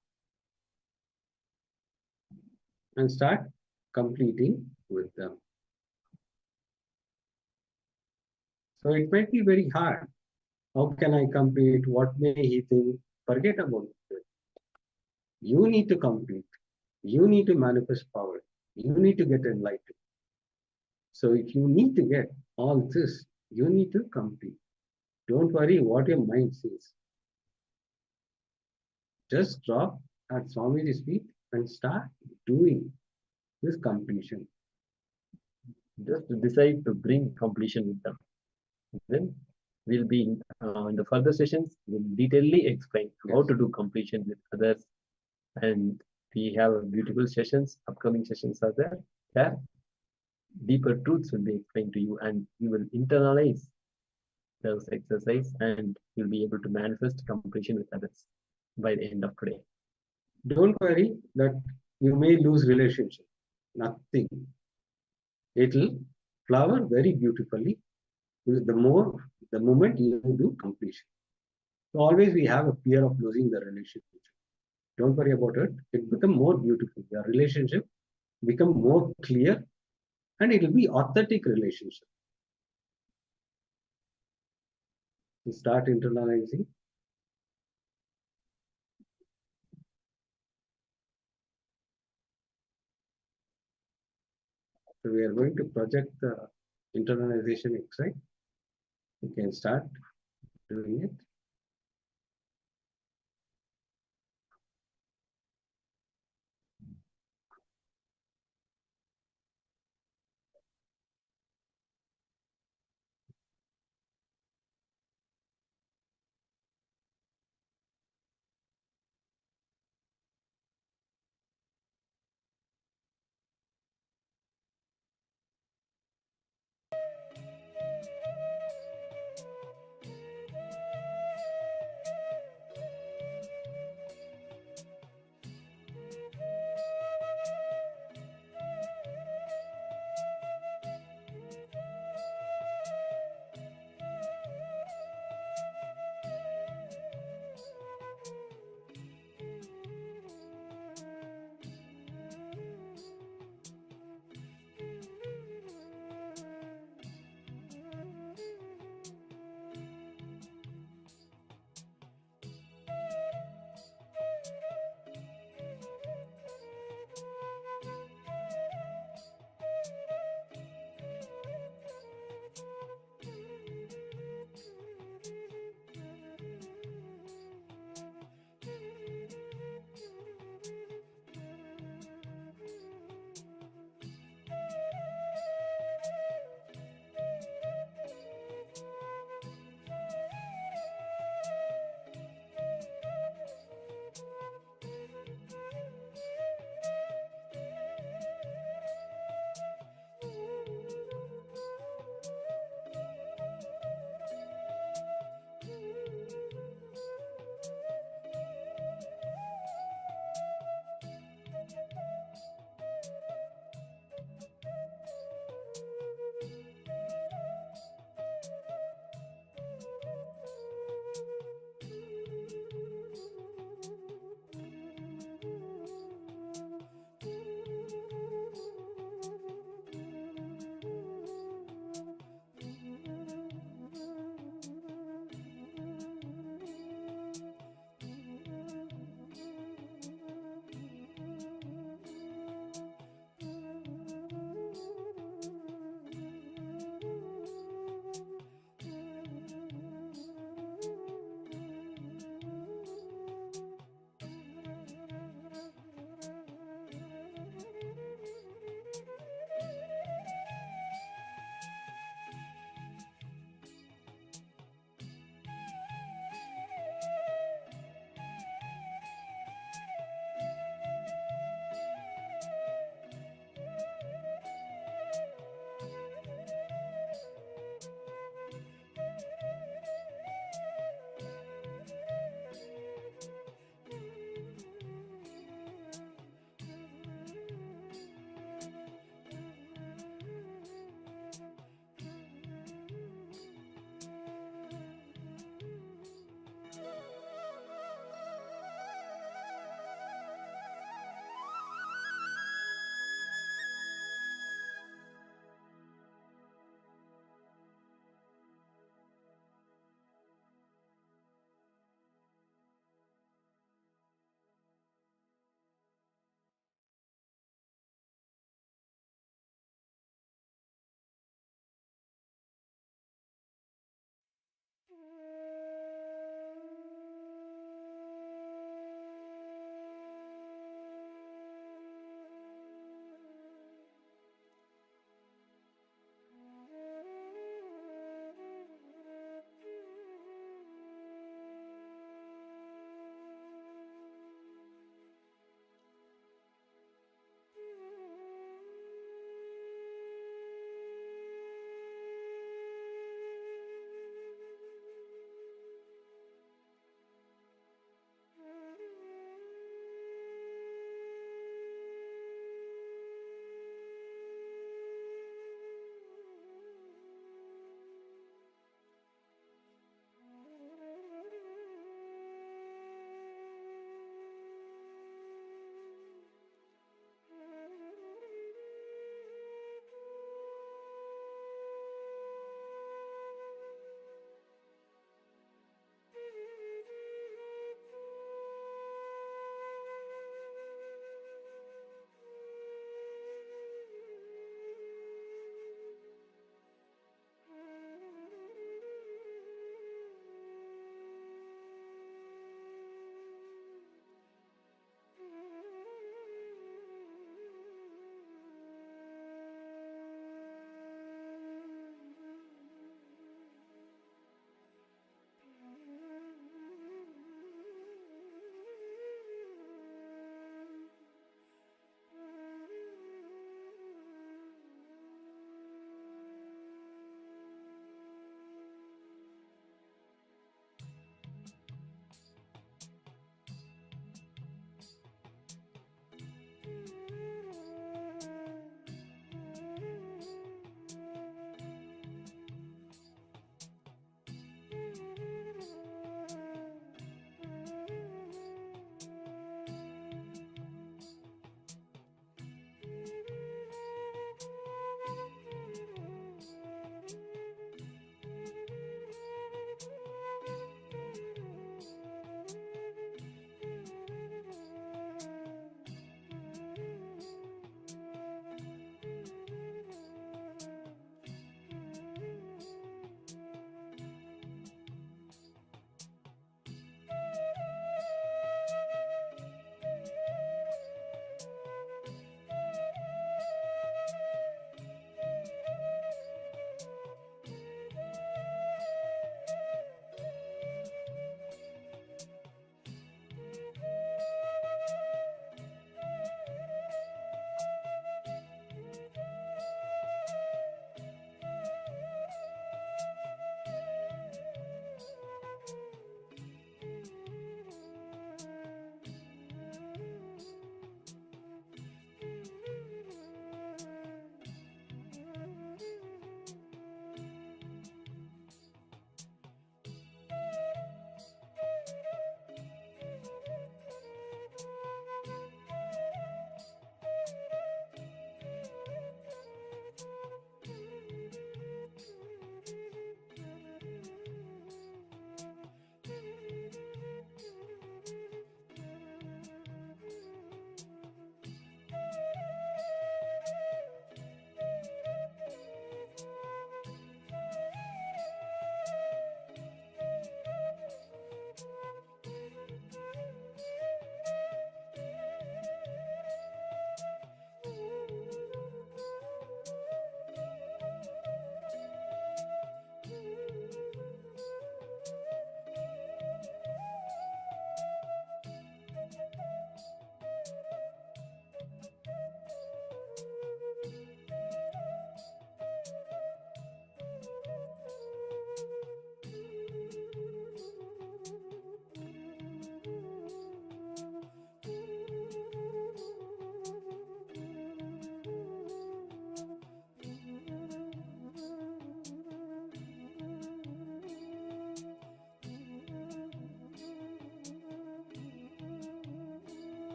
and start completing with them. So it might be very hard. How can I complete? What may he think? Forget about it. You need to complete. You need to manifest power. You need to get enlightened. So if you need to get all this, you need to complete. Don't worry what your mind says. Just drop at Swamiji's feet and start doing this completion. Just decide to bring completion with them. Then we'll be in the further sessions, we'll detailedly explain how to do completion with others. And we have beautiful sessions, upcoming sessions are there. There, deeper truths will be explained to you, and you will internalize those exercise, and you'll be able to manifest completion with others. by the end of today. Don't worry that you may lose relationship. Nothing. It'll flower very beautifully the moment you do completion. So always we have a fear of losing the relationship. Don't worry about it. It become more beautiful. Your relationship become more clear, and it will be authentic relationship. You start internalizing. So we are going to project the internalization exercise. You can start doing it.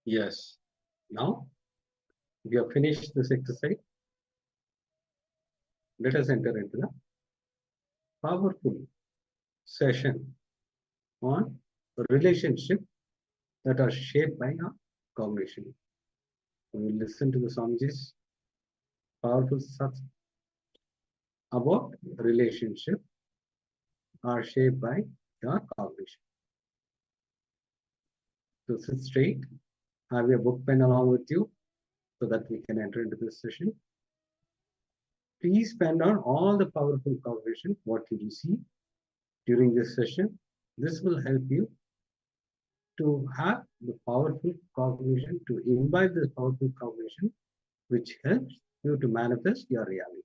Yes. Now, we have finished this exercise. Let us enter into the powerful session on relationship that are shaped by our cognition. We will listen to the Swamiji's powerful thoughts about relationship are shaped by your cognition. So sit straight, have your book pen along with you so that we can enter into this session. Please pen down all the powerful cognition, what you receive during this session. This will help you to have the powerful cognition, to imbibe this powerful cognition, which helps you to manifest your reality.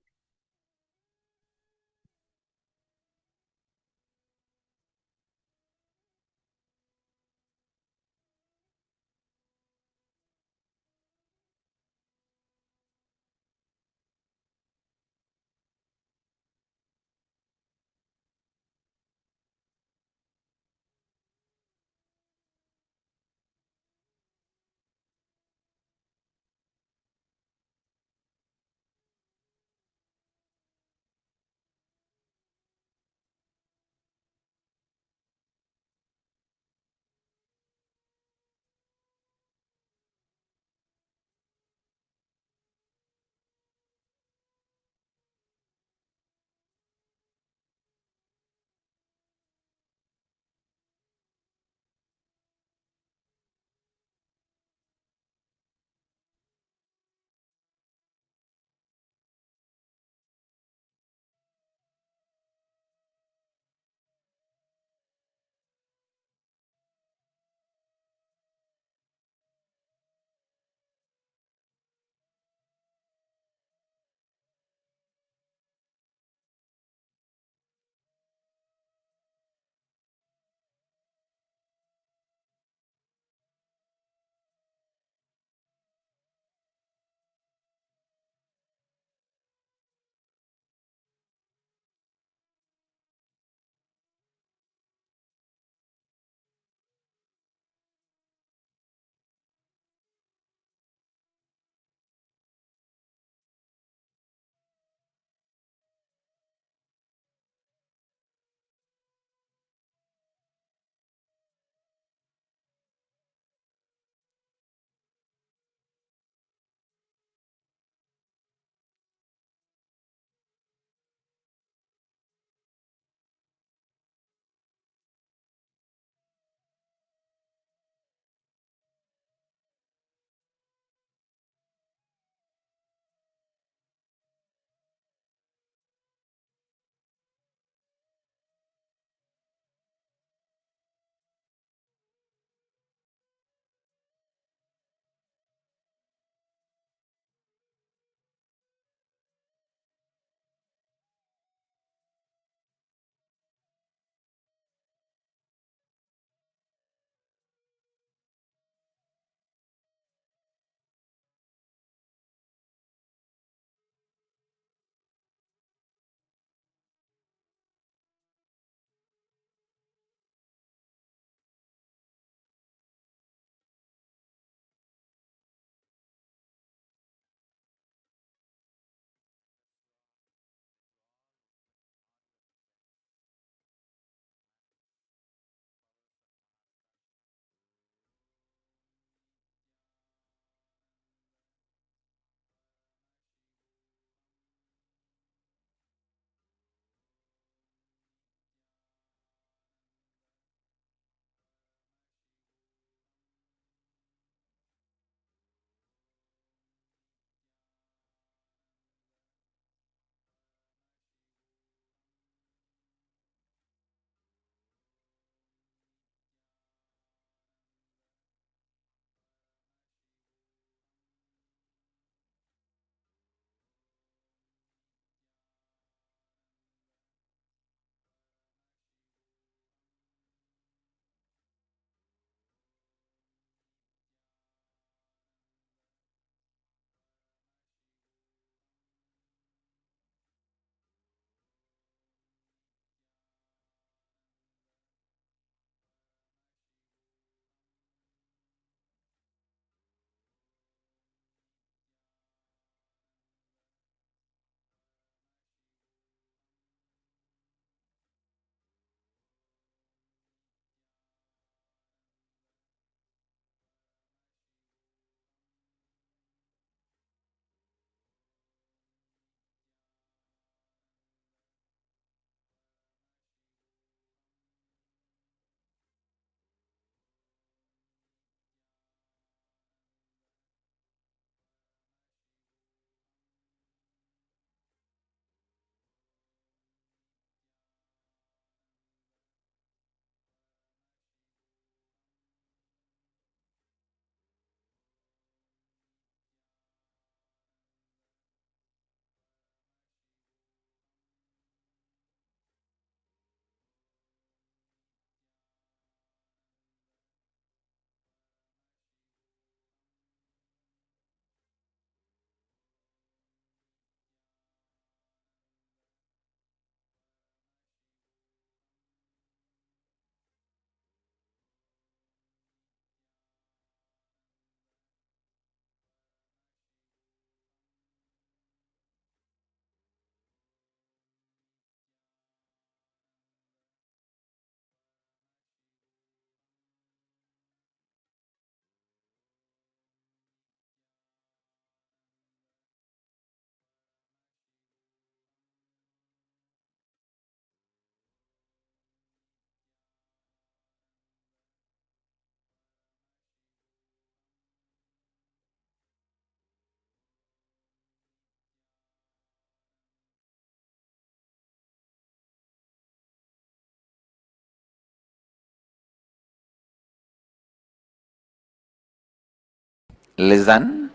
Listen.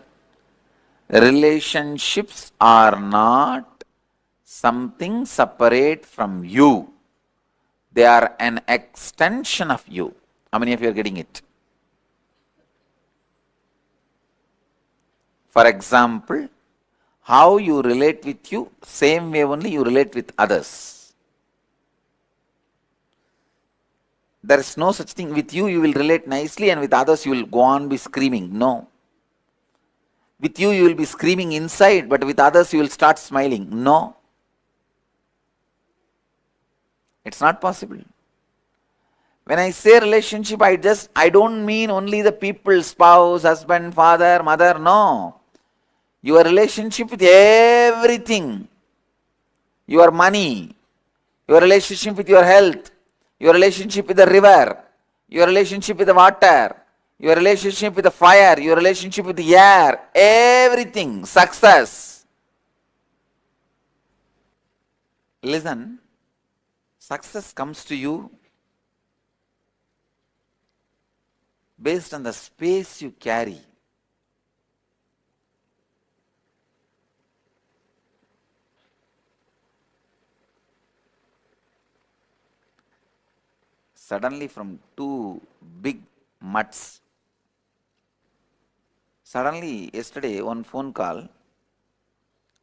Relationships are not something separate from you. They are an extension of you. How many of you are getting it? For example, how you relate with you, same way only you relate with others. There is no such thing. With you will relate nicely, and with others you will go on be screaming. No. With you will be screaming inside, but with others you will start smiling. No. It's not possible. When I say relationship, I don't mean only the people, spouse, husband, father, mother. No. Your relationship with everything. Your money, your relationship with your health, your relationship with the river, your relationship with the water, your relationship with the fire, your relationship with the air, everything, success. Listen, success comes to you based on the space you carry. Suddenly from two big mutts, suddenly yesterday one phone call,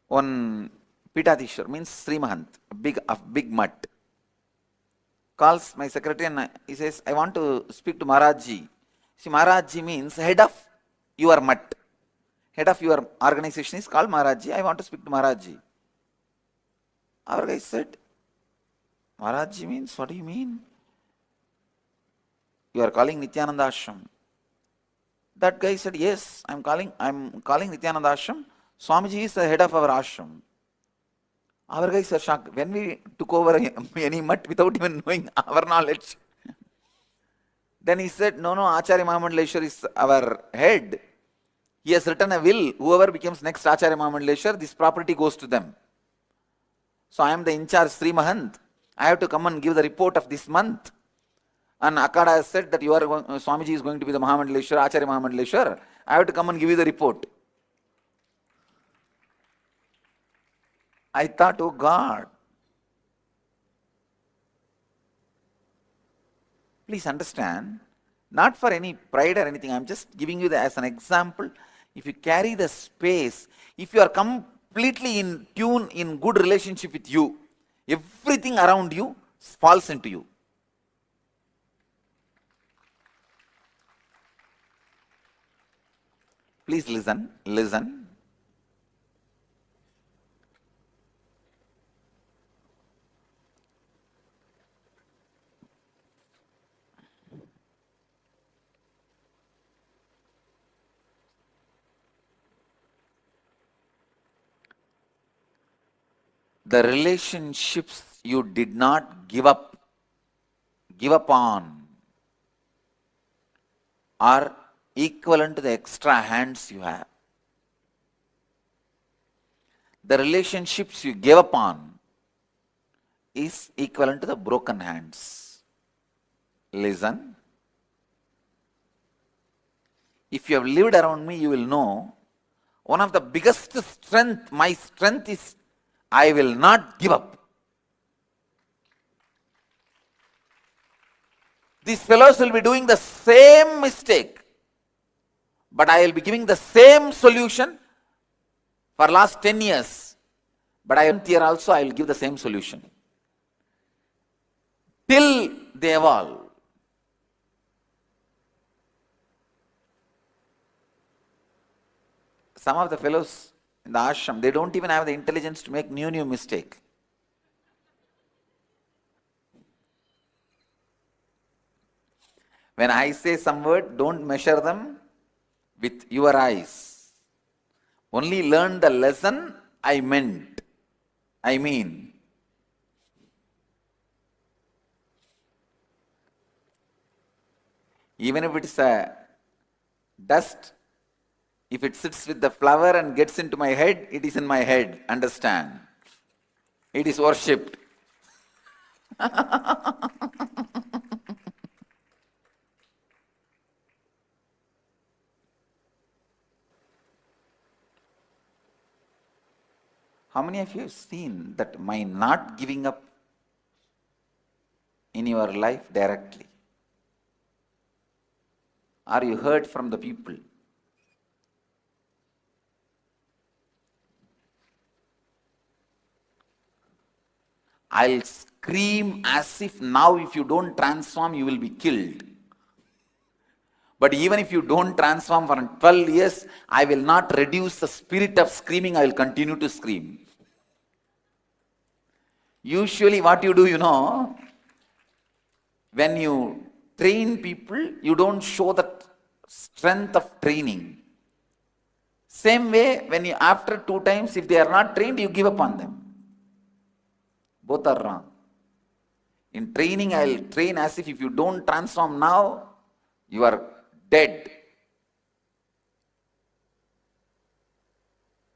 one Pitadishwar means Sri Mahant, a big mutt, calls my secretary and he says, I want to speak to Maharajji. See, Maharajji means head of your mutt. Head of your organization is called Maharajji. I want to speak to Maharajji. Our guy said, Maharajji means, what do you mean? You are calling Nityananda Ashram. That guy said, yes, I'm calling Nityananda Ashram. Swamiji is the head of our ashram. Our guys are shocked. When we took over any mutt without even knowing our knowledge, then he said, no, Acharya Mahamandaleshwar is our head. He has written a will. Whoever becomes next Acharya Mahamandaleshwar, this property goes to them. So I am the in charge, Sri Mahant. I have to come and give the report of this month. And Akada has said that Swamiji is going to be the Mahamandaleshwar, Acharya Mahamandaleshwar. I have to come and give you the report. I thought, oh God. Please understand, not for any pride or anything, I'm just giving you as an example. If you carry the space, if you are completely in tune, in good relationship with you, everything around you falls into you. Please listen. The relationships you did not give up on are equivalent to the extra hands you have. The relationships you gave up on is equivalent to the broken hands. Listen. If you have lived around me, you will know one of the biggest strength, my strength is I will not give up. These fellows will be doing the same mistake, but I will be giving the same solution for last 10 years. But I am here also, I will give the same solution. Till they evolve. Some of the fellows in the ashram, they don't even have the intelligence to make new mistake. When I say some word, don't measure them with your eyes. Only learn the lesson I mean. Even if it is a dust, if it sits with the flower and gets into my head, it is in my head. Understand? It is worshipped. How many of you have seen that my not giving up in your life directly? Or you heard from the people? I'll scream as if now if you don't transform, you will be killed. But even if you don't transform for 12 years, I will not reduce the spirit of screaming, I will continue to scream. Usually what you do, when you train people, you don't show the strength of training. Same way, when you after 2 times, if they are not trained, you give up on them. Both are wrong. In training, I will train as if you don't transform now, you are dead.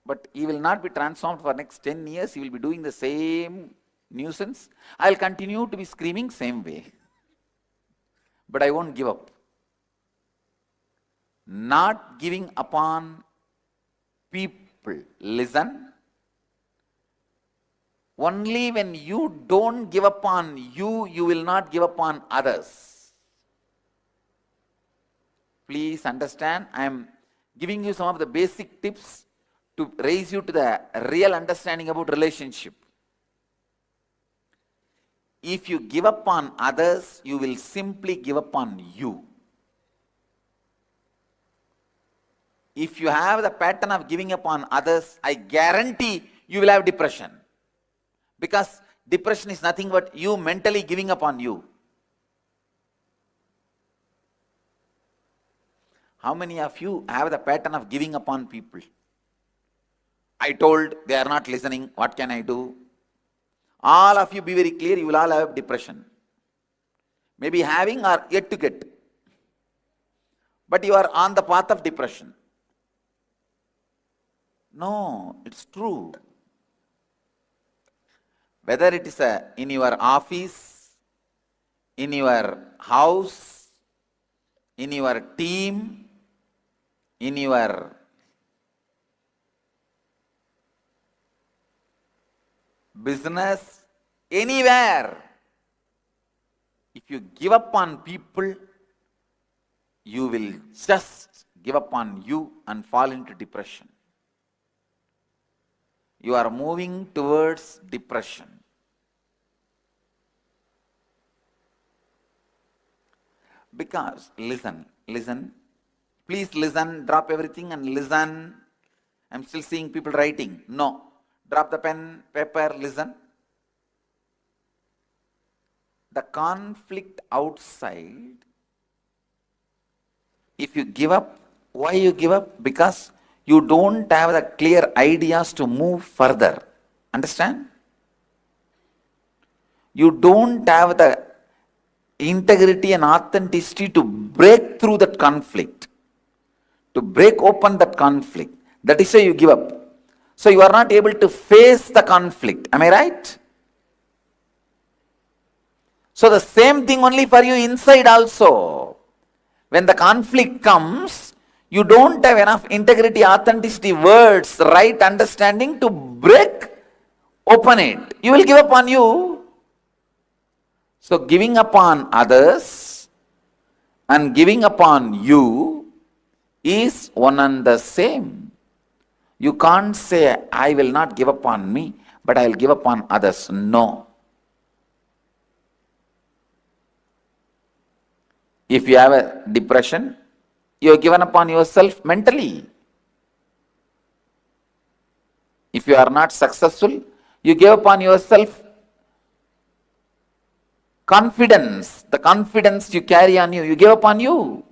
But he will not be transformed for next 10 years. He will be doing the same nuisance. I will continue to be screaming same way. But I won't give up. Not giving upon people. Listen. Only when you don't give up on you, you will not give up on others. Please understand, I am giving you some of the basic tips to raise you to the real understanding about relationship. If you give up on others, you will simply give up on you. If you have the pattern of giving up on others, I guarantee you will have depression. Because depression is nothing but you mentally giving up on you. How many of you have the pattern of giving up on people? I told, they are not listening, what can I do? All of you be very clear, you will all have depression. Maybe having or yet to get. But you are on the path of depression. No, it's true. Whether it is in your office, in your house, in your team, in your business, anywhere. If you give up on people, you will just give up on you and fall into depression. You are moving towards depression. Because, listen, please listen, drop everything and listen. I'm still seeing people writing. No, drop the pen, paper, listen. The conflict outside, if you give up, why you give up? Because you don't have the clear ideas to move further. Understand? You don't have the integrity and authenticity to break through that conflict, to break open that conflict. That is why you give up. So you are not able to face the conflict. Am I right? So the same thing only for you inside also. When the conflict comes, you don't have enough integrity, authenticity, words, right understanding to break open it. You will give up on you. So giving upon others and giving upon you is one and the same. You can't say, I will not give up on me, but I will give up on others. No. If you have a depression, you have given up on yourself mentally. If you are not successful, you give up on yourself confidence. The confidence you carry on you, you give up on you.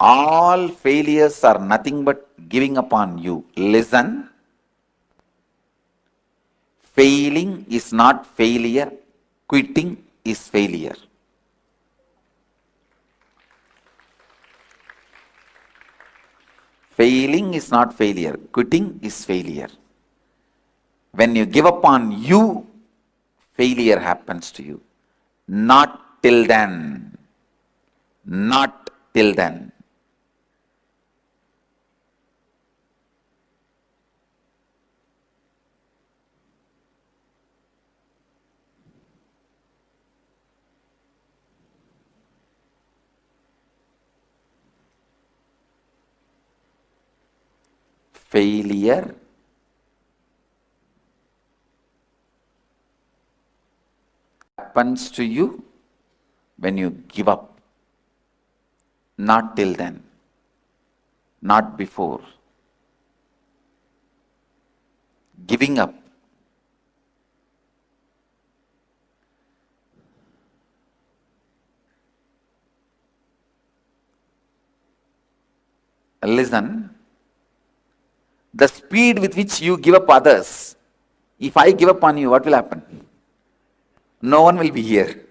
All failures are nothing but giving up on you. Listen. Failing is not failure. Quitting is failure. Failing is not failure. Quitting is failure. When you give up on you, failure happens to you. Not till then. Not till then. failure happens to you when you give up. Not till then. Not before. Giving up. Listen, the speed with which you give up others, if I give up on you, what will happen? No one will be here.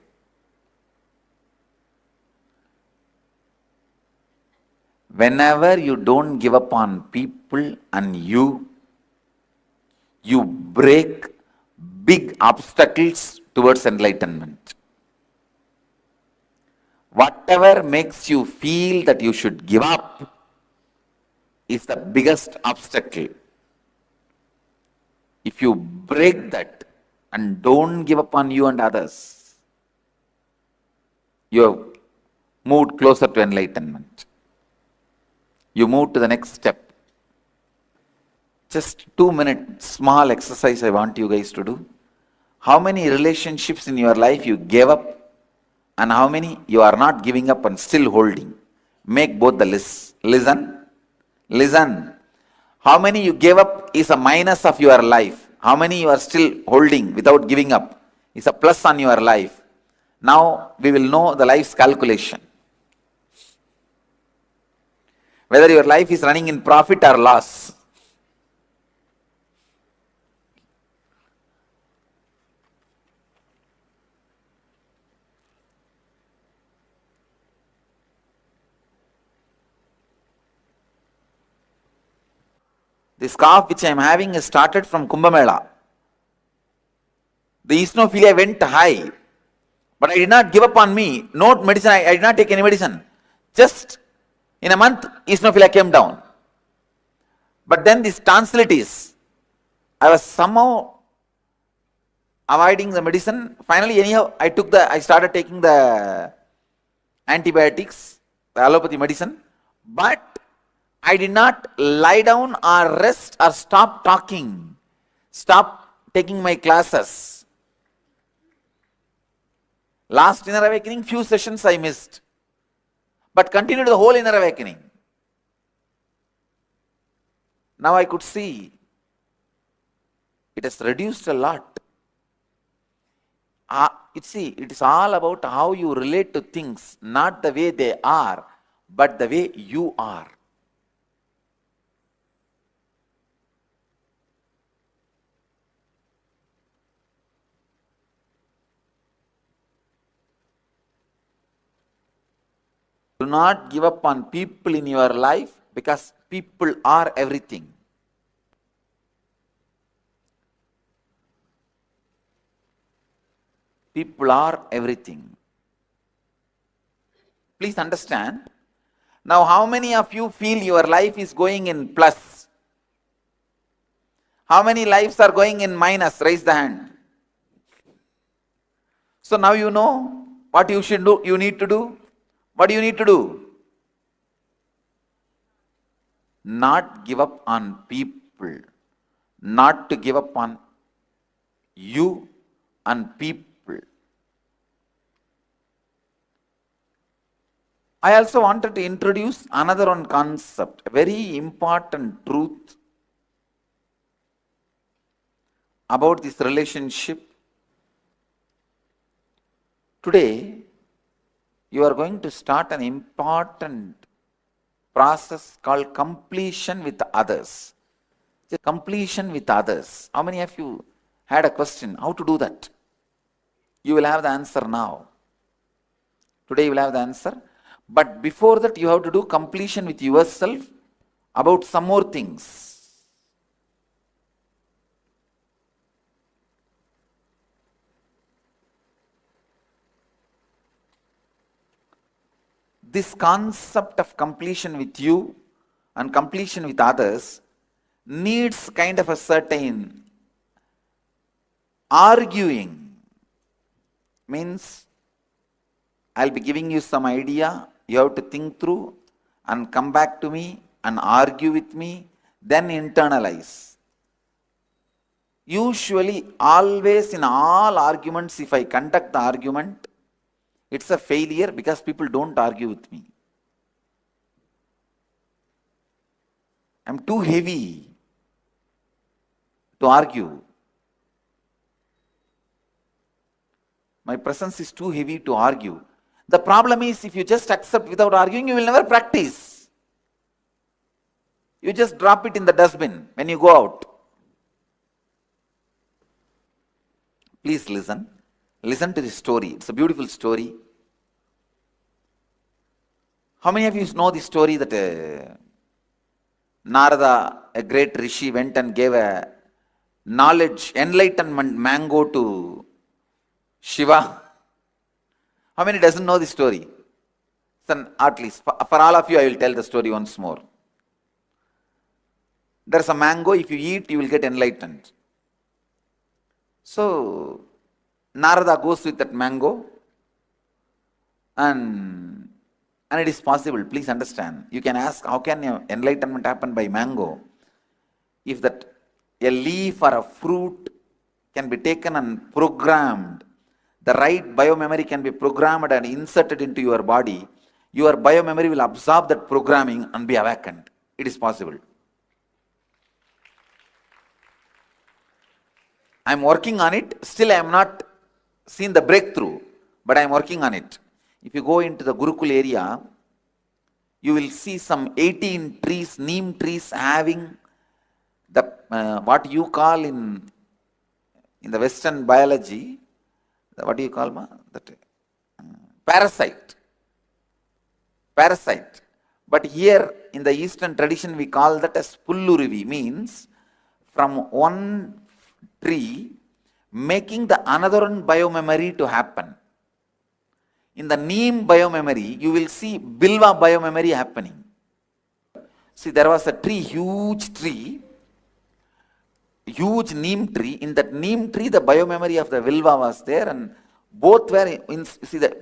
Whenever you don't give up on people and you break big obstacles towards enlightenment. Whatever makes you feel that you should give up is the biggest obstacle. If you break that and don't give up on you and others, you have moved closer to enlightenment. You move to the next step. Just 2 minute small exercise I want you guys to do. How many relationships in your life you gave up and how many you are not giving up and still holding? Make both the lists. Listen. How many you gave up is a minus of your life. How many you are still holding without giving up is a plus on your life. Now we will know the life's calculation. Whether your life is running in profit or loss. This cough which I am having is started from Kumbh Mela. The eosinophilia went high, but I did not give up on me. No medicine, I did not take any medicine. Just in a month, eosinophilia came down. But then these tonsillitis, I was somehow avoiding the medicine. Finally, anyhow, I started taking the antibiotics, the allopathy medicine. But I did not lie down or rest or stop talking, stop taking my classes. Last inner awakening, few sessions I missed, but continued the whole inner awakening. Now I could see it has reduced a lot. It is all about how you relate to things, not the way they are, but the way you are. Do not give up on people in your life because people are everything. People are everything. Please understand. Now, how many of you feel your life is going in plus? How many lives are going in minus? Raise the hand. So now you know what you should do, you need to do. What do you need to do? Not give up on people. Not to give up on you and people. I also wanted to introduce another one concept, a very important truth about this relationship. Today, you are going to start an important process called completion with others. Completion with others. How many of you had a question? How to do that? You will have the answer now. Today you will have the answer. But before that, you have to do completion with yourself about some more things. This concept of completion with you and completion with others needs kind of a certain arguing. Means I'll be giving you some idea, you have to think through and come back to me and argue with me, then internalize. Usually, always in all arguments, if I conduct the argument, it's a failure because people don't argue with me. I'm too heavy to argue. My presence is too heavy to argue. The problem is, if you just accept without arguing, you will never practice. You just drop it in the dustbin when you go out. Please listen. Listen to this story. It's a beautiful story. How many of you know the story that Narada, a great rishi, went and gave a knowledge, enlightenment mango to Shiva? How many doesn't know the story? At least for all of you, I will tell the story once more. There's a mango. If you eat, you will get enlightened. So Narada goes with that mango, and it is possible. Please understand. You can ask, how can enlightenment happen by mango? If that a leaf or a fruit can be taken and programmed, the right biomemory can be programmed and inserted into your body, your biomemory will absorb that programming and be awakened. It is possible. I am working on it. Still I am not seen the breakthrough, but I am working on it. If you go into the Gurukul area, you will see some 18 trees, neem trees, having the what you call in the Western biology, what do you call that? Parasite. Parasite. But here in the Eastern tradition, we call that as Pullurivi, means from one tree making the another one biomemory to happen. In the neem biomemory, you will see bilva biomemory happening. See, there was a tree, huge neem tree. In that neem tree, the biomemory of the bilva was there, and both were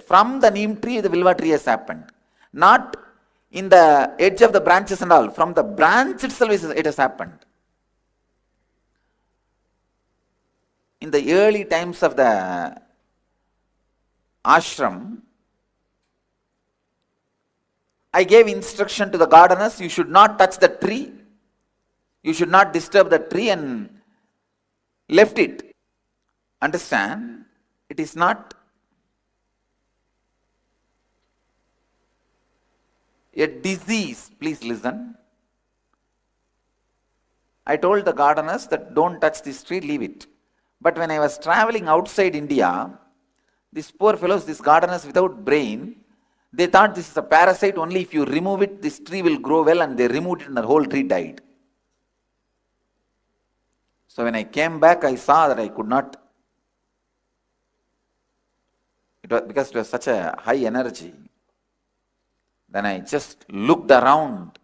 from the neem tree, the bilva tree has happened. Not in the edge of the branches and all. From the branch itself, it has happened. In the early times of the ashram, I gave instruction to the gardeners, you should not touch the tree, you should not disturb the tree, and left it. Understand, it is not a disease. Please listen. I told the gardeners that don't touch this tree, leave it. But when I was traveling outside India, these poor fellows, these gardeners without brain, they thought this is a parasite, only if you remove it, this tree will grow well, and they removed it and the whole tree died. So when I came back, I saw that I could not, because it was such a high energy. Then I just looked around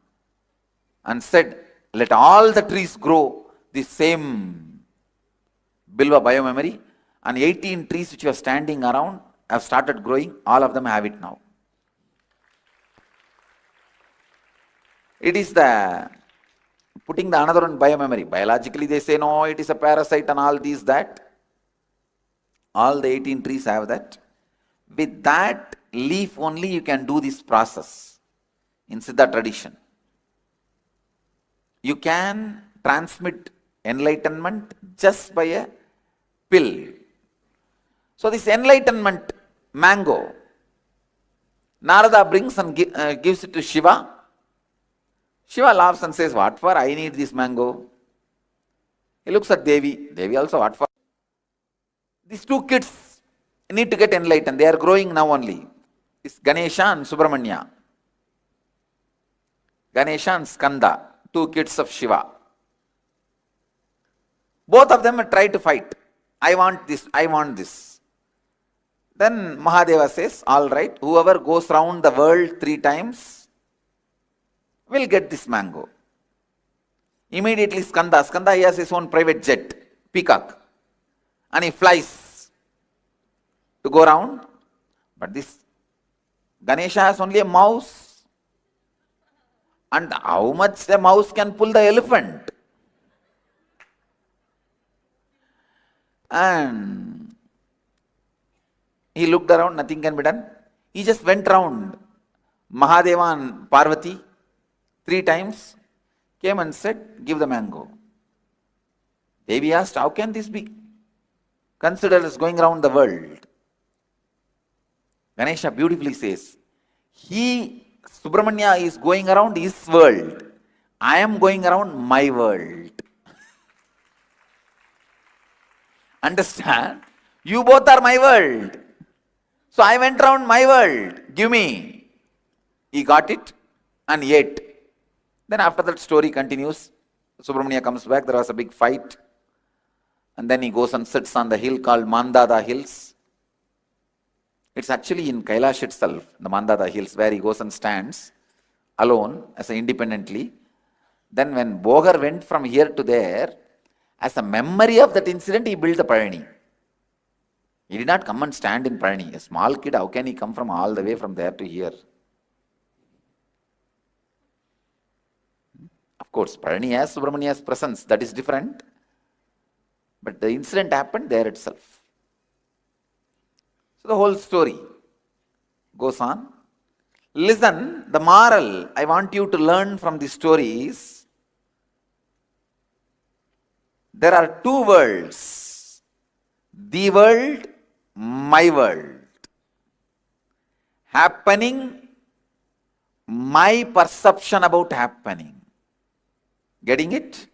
and said, let all the trees grow the same bilva biomemory, and 18 trees which were standing around have started growing. All of them have it now. It is the putting the another one biomemory. Biologically they say no, it is a parasite and all these, that. All the 18 trees have that. With that leaf only you can do this process in Siddha tradition. You can transmit enlightenment just by a pill. So this enlightenment mango, Narada brings and gives it to Shiva. Shiva laughs and says, what for? I need this mango. He looks at Devi. Devi also, what for? These two kids need to get enlightened. They are growing now only. It's Ganesha and Subramanya. Ganesha and Skanda, two kids of Shiva. Both of them try to fight. I want this, I want this. Then Mahadeva says, all right, whoever goes round the world 3 times will get this mango. Immediately Skanda, he has his own private jet, peacock, and he flies to go round. But this Ganesha has only a mouse And how much a mouse can pull the elephant? And he looked around, nothing can be done. He just went round Mahadeva and Parvati 3 times, came and said, give the mango. Devi asked, how can this be considered as going around the world? Ganesha beautifully says, Subramanya is going around his world. I am going around my world. Understand? You both are my world. So I went around my world. Give me. He got it and ate. Then after that story continues. Subramanya comes back. There was a big fight. And then he goes and sits on the hill called Mandada Hills. It's actually in Kailash itself, the Mandada Hills, where he goes and stands alone as independently. Then when Bogar went from here to there, as a memory of that incident, he built the Parani. He did not come and stand in Parani. A small kid, how can he come from all the way from there to here? Of course, Parani has Subramanya's presence, that is different. But the incident happened there itself. So the whole story goes on. Listen, the moral I want you to learn from the story is, there are 2 worlds. The world, my world. Happening, my perception about happening. Getting it?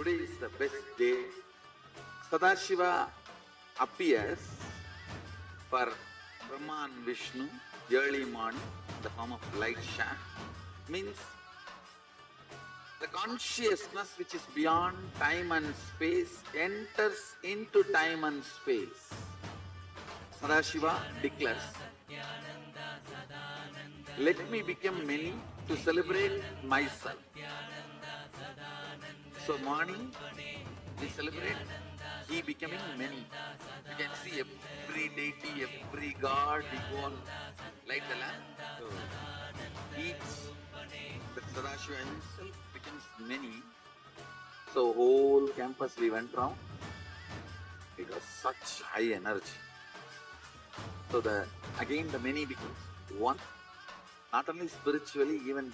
Today is the best day. Sadashiva appears for Brahma and Vishnu early morning in the form of light shaft. Means the consciousness which is beyond time and space enters into time and space. Sadashiva declares, let me become many to celebrate myself. So morning we celebrate he becoming many. You can see every deity, every god, we go and light the lamp. So each, the Sadashiva himself becomes many. So whole campus we went round. It was such high energy. So again the many becomes one. Not only spiritually, even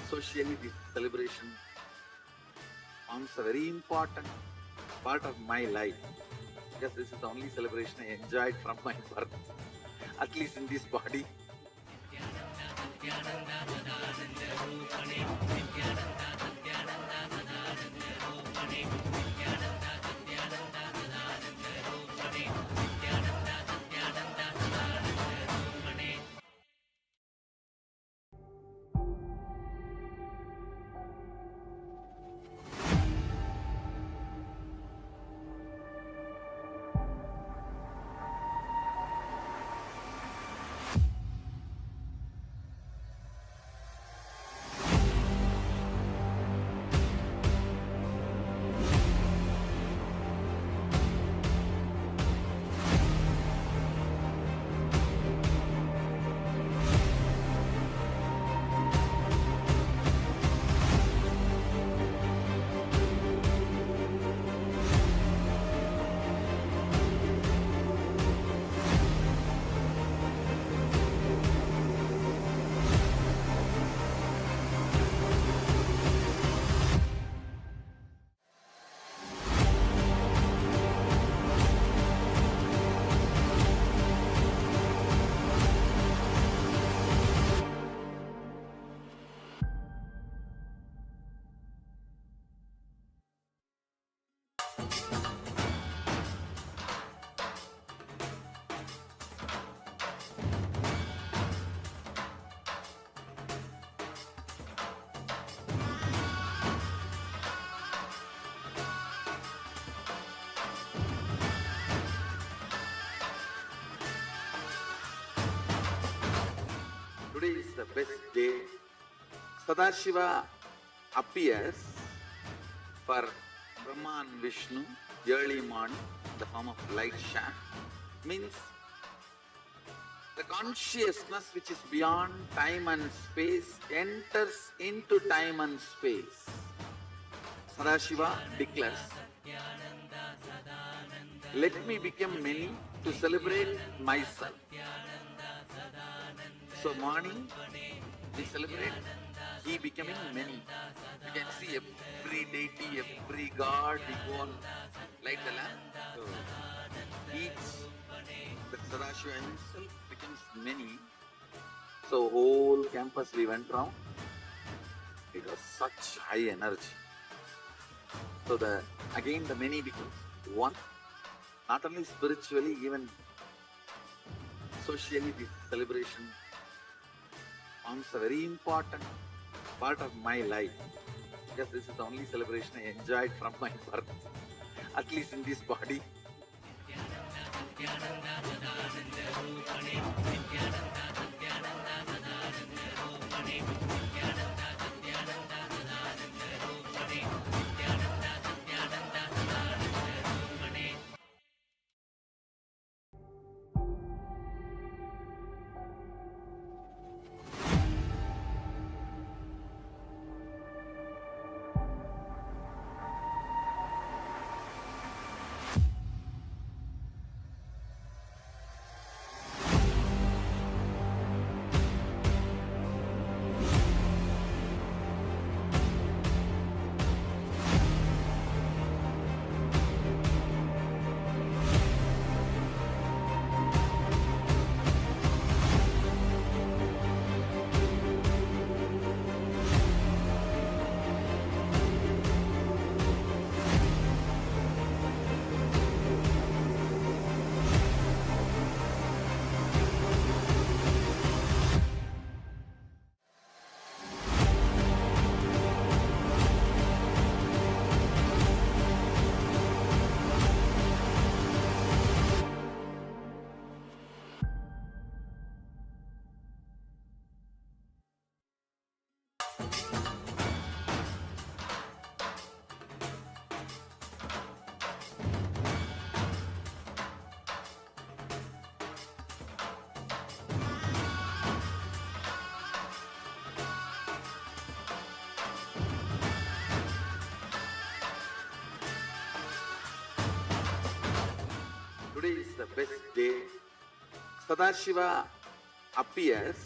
socially this celebration forms a very important part of my life, because this is the only celebration I enjoyed from my birth, at least in this body. Today is the best day. Sadashiva appears for Brahma and Vishnu early morning in the form of light shaft. Means the consciousness which is beyond time and space enters into time and space. Sadashiva declares, let me become many to celebrate myself. So morning we celebrate he becoming many. You can see every deity, every god, we go and light the lamp. So each, the Sadashiva himself becomes many. So whole campus we went round. It was such high energy. So again the many becomes one. Not only spiritually, even socially this celebration forms a very important part of my life, because this is the only celebration I enjoyed from my birth, at least in this body. Today is the best day. Sadashiva appears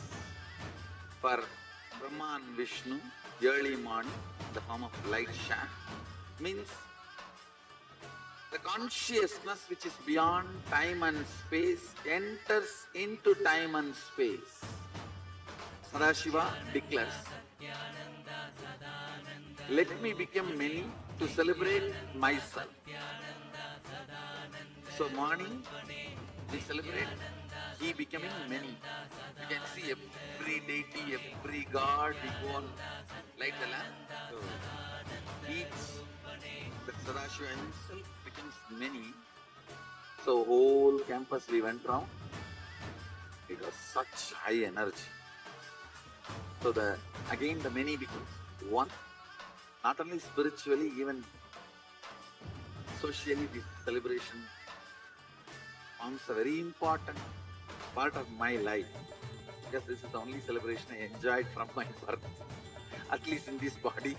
for Brahma and Vishnu early morning in the form of light shaft. Means the consciousness which is beyond time and space enters into time and space. Sadashiva declares, let me become many to celebrate myself. So morning we celebrate he becoming many. You can see every deity, every god, we go on light the lamp. So each, the Sadashiva himself becomes many. So whole campus we went round. It was such high energy. So again the many becomes one. Not only spiritually, even socially this celebration forms a very important part of my life, because this is the only celebration I enjoyed from my birth, at least in this body.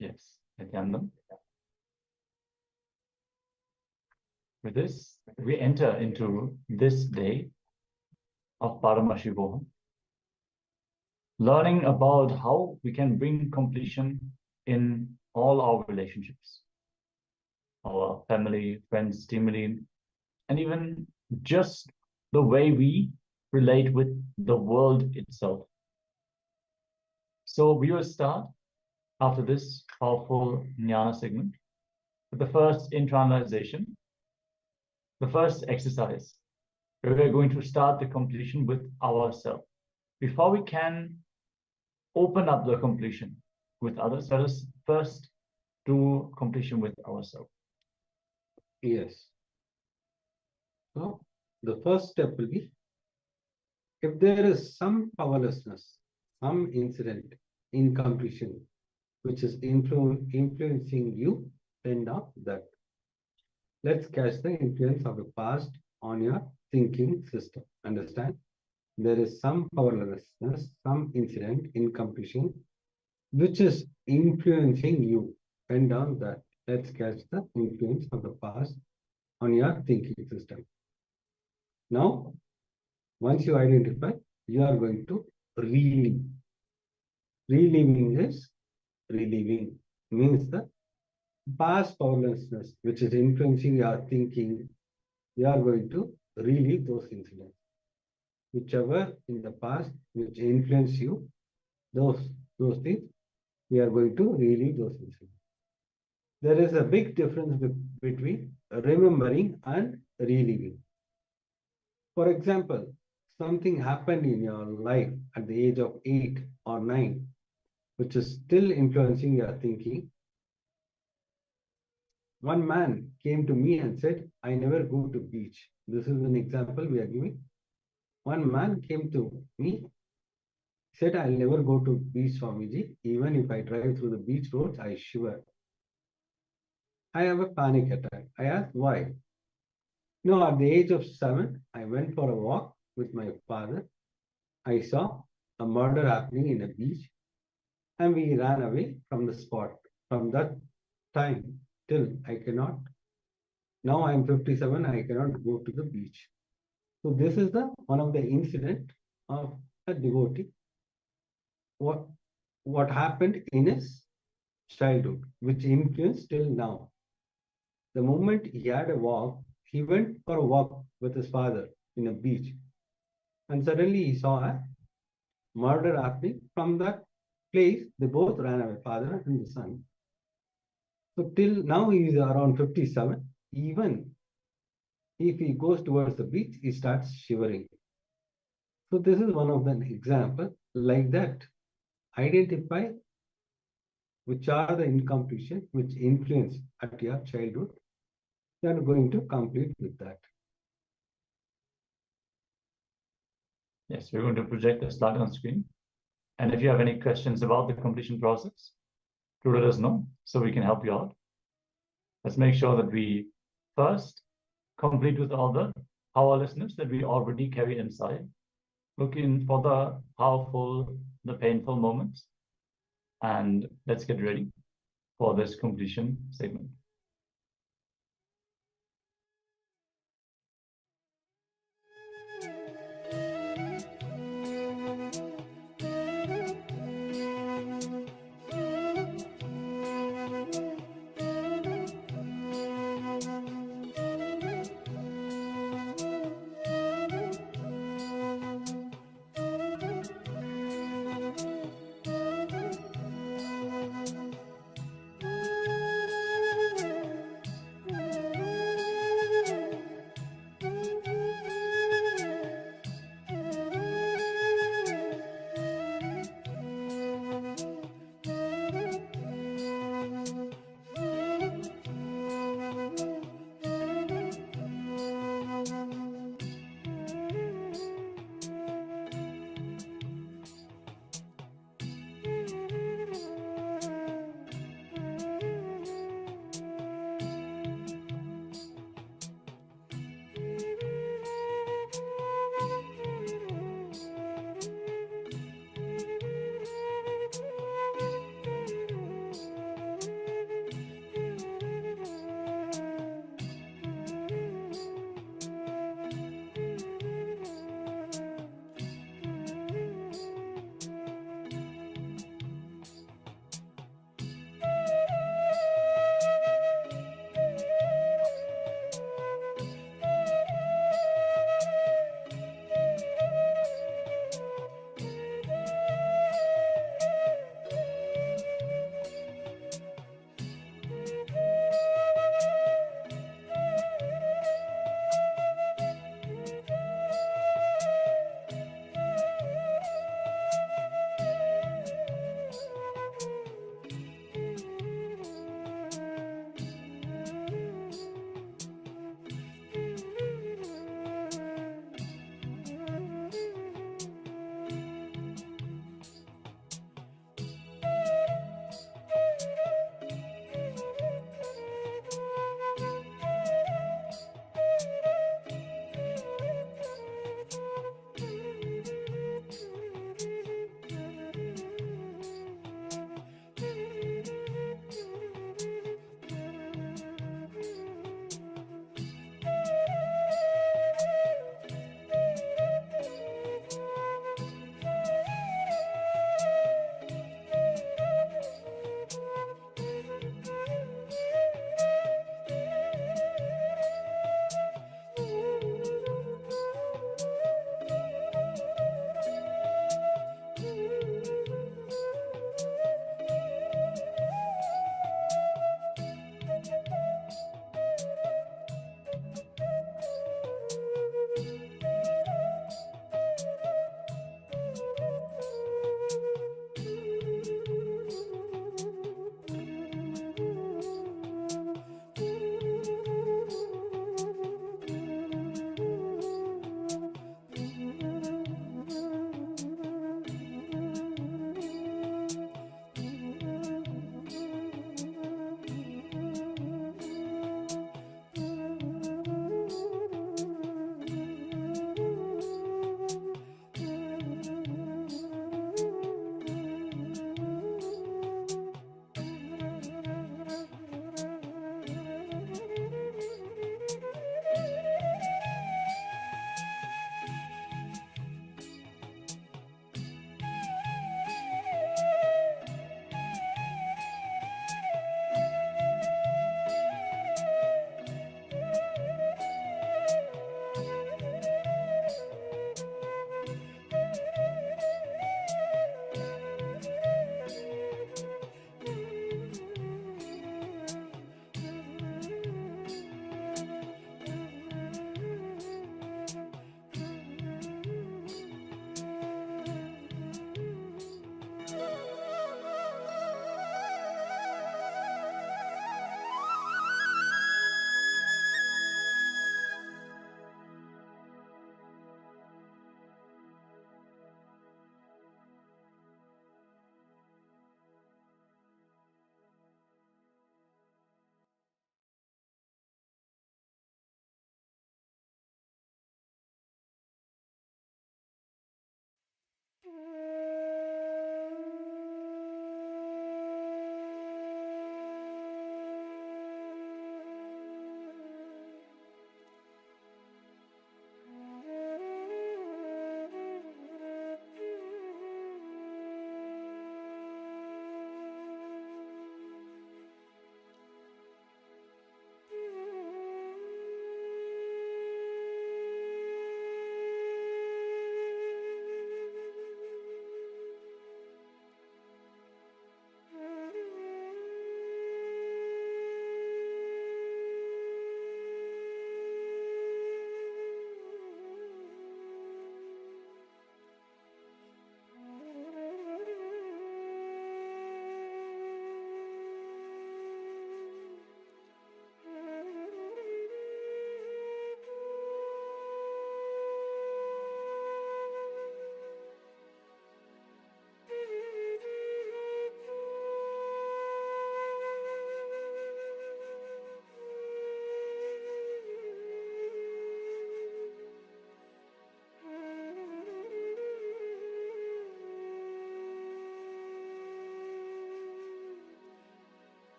Yes, Nityanandam. With this, we enter into this day of Paramashivoham, learning about how we can bring completion in all our relationships, our family, friends, team, and even just the way we relate with the world itself. So we will start after this powerful jnana segment with the first internalization, the first exercise, where we're going to start the completion with ourselves. Before we can open up the completion with others, let us first do completion with ourselves. Yes. So the first step will be, if there is some powerlessness, some incident, incompletion, which is influencing you, then now that. Let's catch the influence of the past on your thinking system. Understand? There is some powerlessness, some incident, incompletion, which is influencing you. Pen down that. Let's catch the influence of the past on your thinking system. Now, once you identify, you are going to relieve. Relieving is relieving, means the past powerlessness, which is influencing your thinking, you are going to relieve those incidents. Whichever in the past which influence you, those things, we are going to relieve those incidents. There is a big difference between remembering and reliving. For example, something happened in your life at the age of 8 or 9, which is still influencing your thinking. One man came to me and said, I never go to beach. This is an example we are giving. One man came to me, said, I'll never go to beach, Swamiji. Even if I drive through the beach roads, I shiver. I have a panic attack. I asked why. No, at the age of 7, I went for a walk with my father. I saw a murder happening in a beach, and we ran away from the spot. From that time till I cannot. Now I am 57, I cannot go to the beach. So this is the one of the incident of a devotee. What happened in his childhood, which influenced till now. The moment he had a walk, he went for a walk with his father in a beach, and suddenly he saw a murder happening. From that place, they both ran away, father and the son. So till now he is around 57. Even If he goes towards the beach, he starts shivering. So this is one of the example like that. Identify which are the incompletion which influence at your childhood. You are going to complete with that. Yes, we're going to project a slide on screen. And if you have any questions about the completion process, do let us know so we can help you out. Let's make sure that we first complete with all the powerlessness that we already carry inside, looking for the powerful, the painful moments. And let's get ready for this completion segment.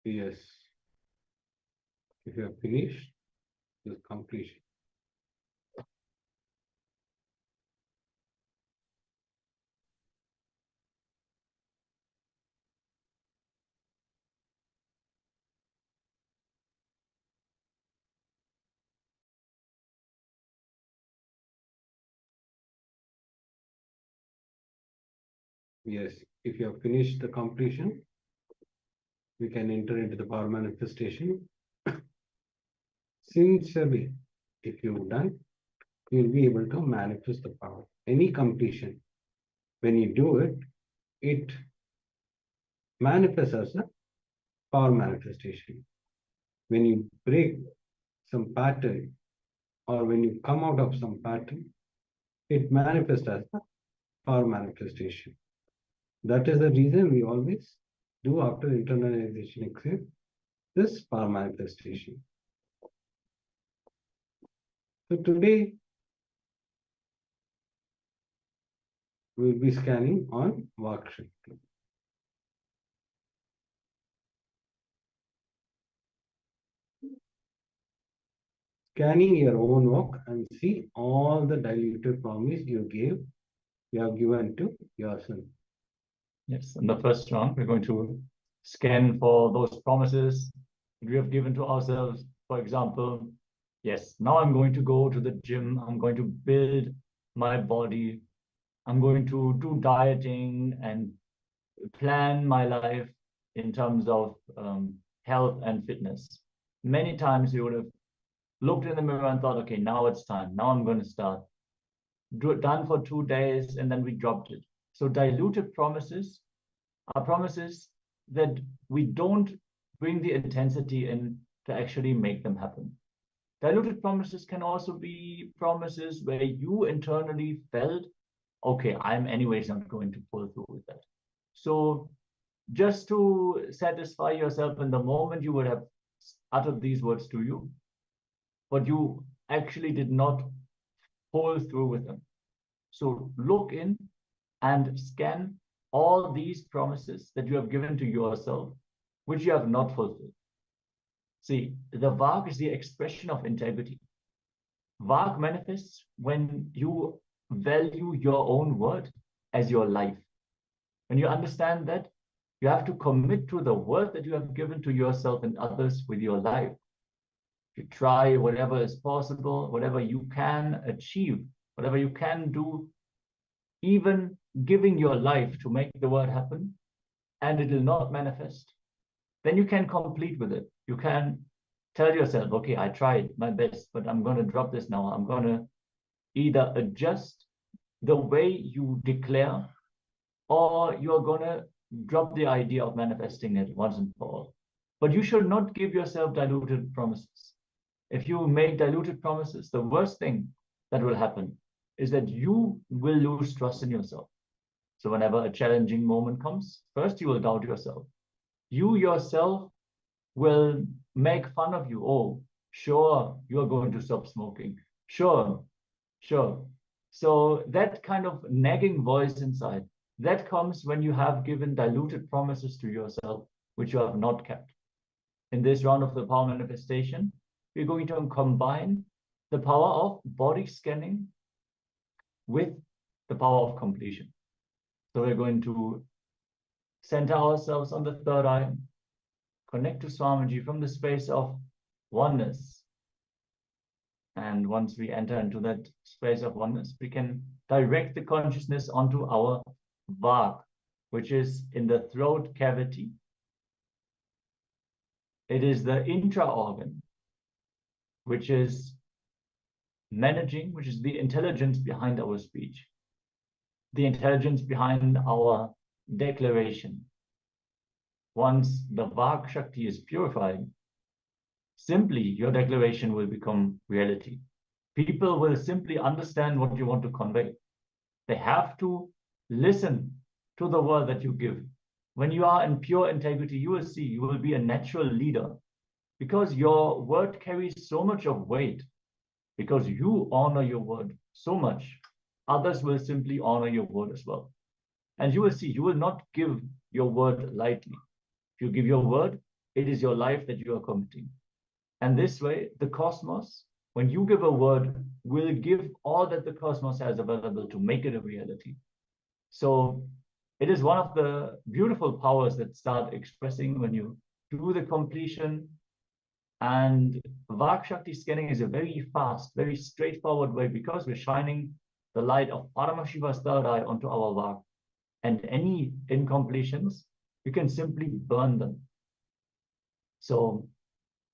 Yes. If you have finished, this completion. Yes, if you have finished the completion, we can enter into the power manifestation. Sincerely, if you've done, you'll be able to manifest the power. Any completion, when you do it, it manifests as a power manifestation. When you break some pattern, or when you come out of some pattern, it manifests as a power manifestation. That is the reason we always do after internalization exit this power manifestation. So today we'll be scanning on Vak Shakti. Scanning your own work and see all the diluted promise you have given to yourself. Yes, in the first round, we're going to scan for those promises that we have given to ourselves. For example, yes, now I'm going to go to the gym, I'm going to build my body, I'm going to do dieting and plan my life in terms of health and fitness. Many times you would have looked in the mirror and thought, okay, now it's time, now I'm going to start. Do it done for 2 days and then we dropped it. So diluted promises are promises that we don't bring the intensity in to actually make them happen. Diluted promises can also be promises where you internally felt, okay, I'm anyways not going to pull through with that. So just to satisfy yourself in the moment you would have uttered these words to you, but you actually did not pull through with them. So look in and scan all these promises that you have given to yourself, which you have not fulfilled. See, the Vak is the expression of integrity. Vak manifests when you value your own word as your life. When you understand that, you have to commit to the word that you have given to yourself and others with your life. You try whatever is possible, whatever you can achieve, whatever you can do, even giving your life to make the word happen, and it will not manifest, then you can complete with it. You can tell yourself, okay, I tried my best, but I'm going to drop this now. I'm going to either adjust the way you declare, or you're going to drop the idea of manifesting it once and for all. But you should not give yourself diluted promises. If you make diluted promises, the worst thing that will happen is that you will lose trust in yourself. So whenever a challenging moment comes, first you will doubt yourself. You yourself will make fun of you. Oh, sure, you're going to stop smoking. Sure, sure. So that kind of nagging voice inside, that comes when you have given diluted promises to yourself, which you have not kept. In this round of the power manifestation, we're going to combine the power of body scanning with the power of completion. So we're going to center ourselves on the third eye, connect to Swamiji from the space of oneness. And once we enter into that space of oneness, we can direct the consciousness onto our Vak, which is in the throat cavity. It is the intra-organ, which is managing, which is the intelligence behind our speech, the intelligence behind our declaration. Once the Vak Shakti is purified, simply your declaration will become reality. People will simply understand what you want to convey. They have to listen to the word that you give. When you are in pure integrity, you will see you will be a natural leader because your word carries so much of weight. Because you honor your word so much, others will simply honor your word as well. And you will see, you will not give your word lightly. If you give your word, it is your life that you are committing. And this way, the cosmos, when you give a word, will give all that the cosmos has available to make it a reality. So it is one of the beautiful powers that start expressing when you do the completion. And Vak Shakti scanning is a very fast, very straightforward way, because we're shining the light of Paramashiva's third eye onto our Vak. And any incompletions, you can simply burn them. So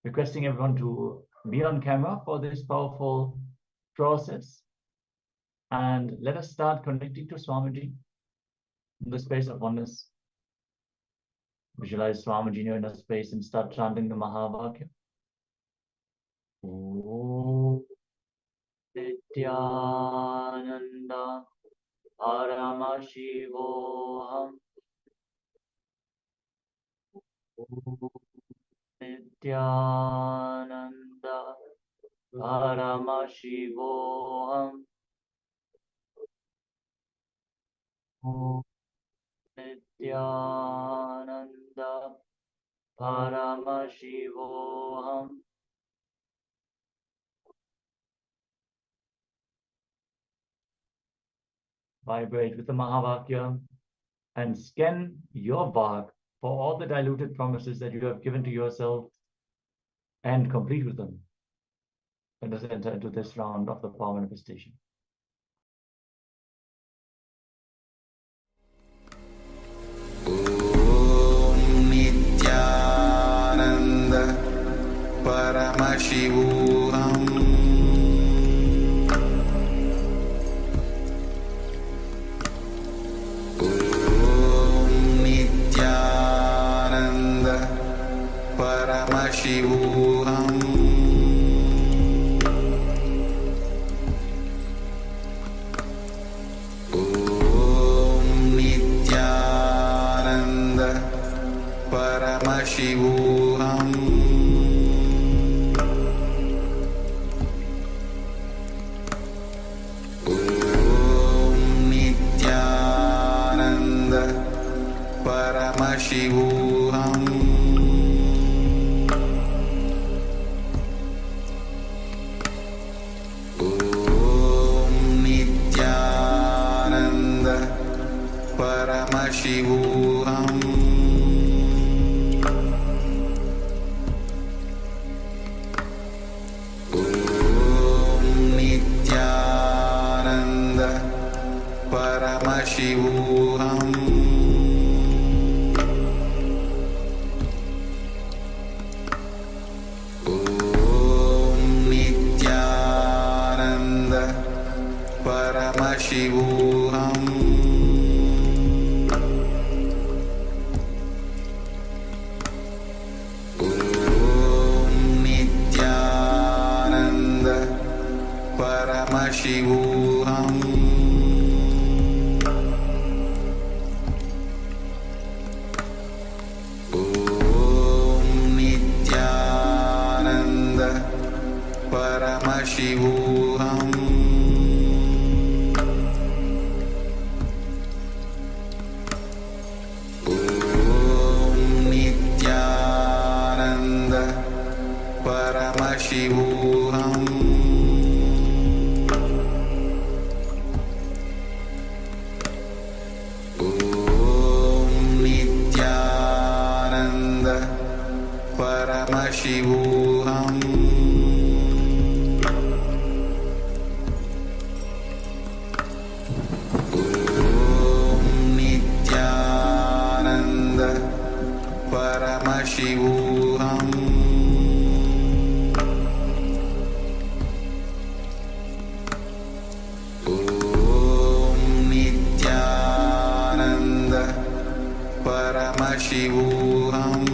requesting everyone to be on camera for this powerful process. And let us start connecting to Swamiji in the space of oneness. Visualize Swamiji in your inner space and start chanting the Mahavakya. Om Nityananda Paramashivoham Om Nityananda Paramashivoham Om Nityananda Paramashivoham. Vibrate with the Mahavakya and scan your Vak for all the diluted promises that you have given to yourself and complete with them. Let us enter into this round of the power manifestation. Om Nityananda Paramashivoham Paramashivoham Om Nityananda Paramashivoham Om Nityananda Paramashivoham Paramashivoham Om Nityananda Paramashivoham Om Nityananda Paramashivoham Paramashivoham Om Nityananda Paramashivoham Om Nityananda Paramashivoham Paramashivoham Om Nityananda Paramashivoham Om Nityananda Paramashivoham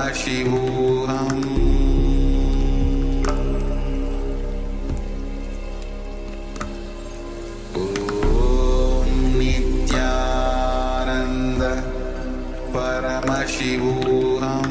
Paramashivoham Om Nityananda Paramashivoham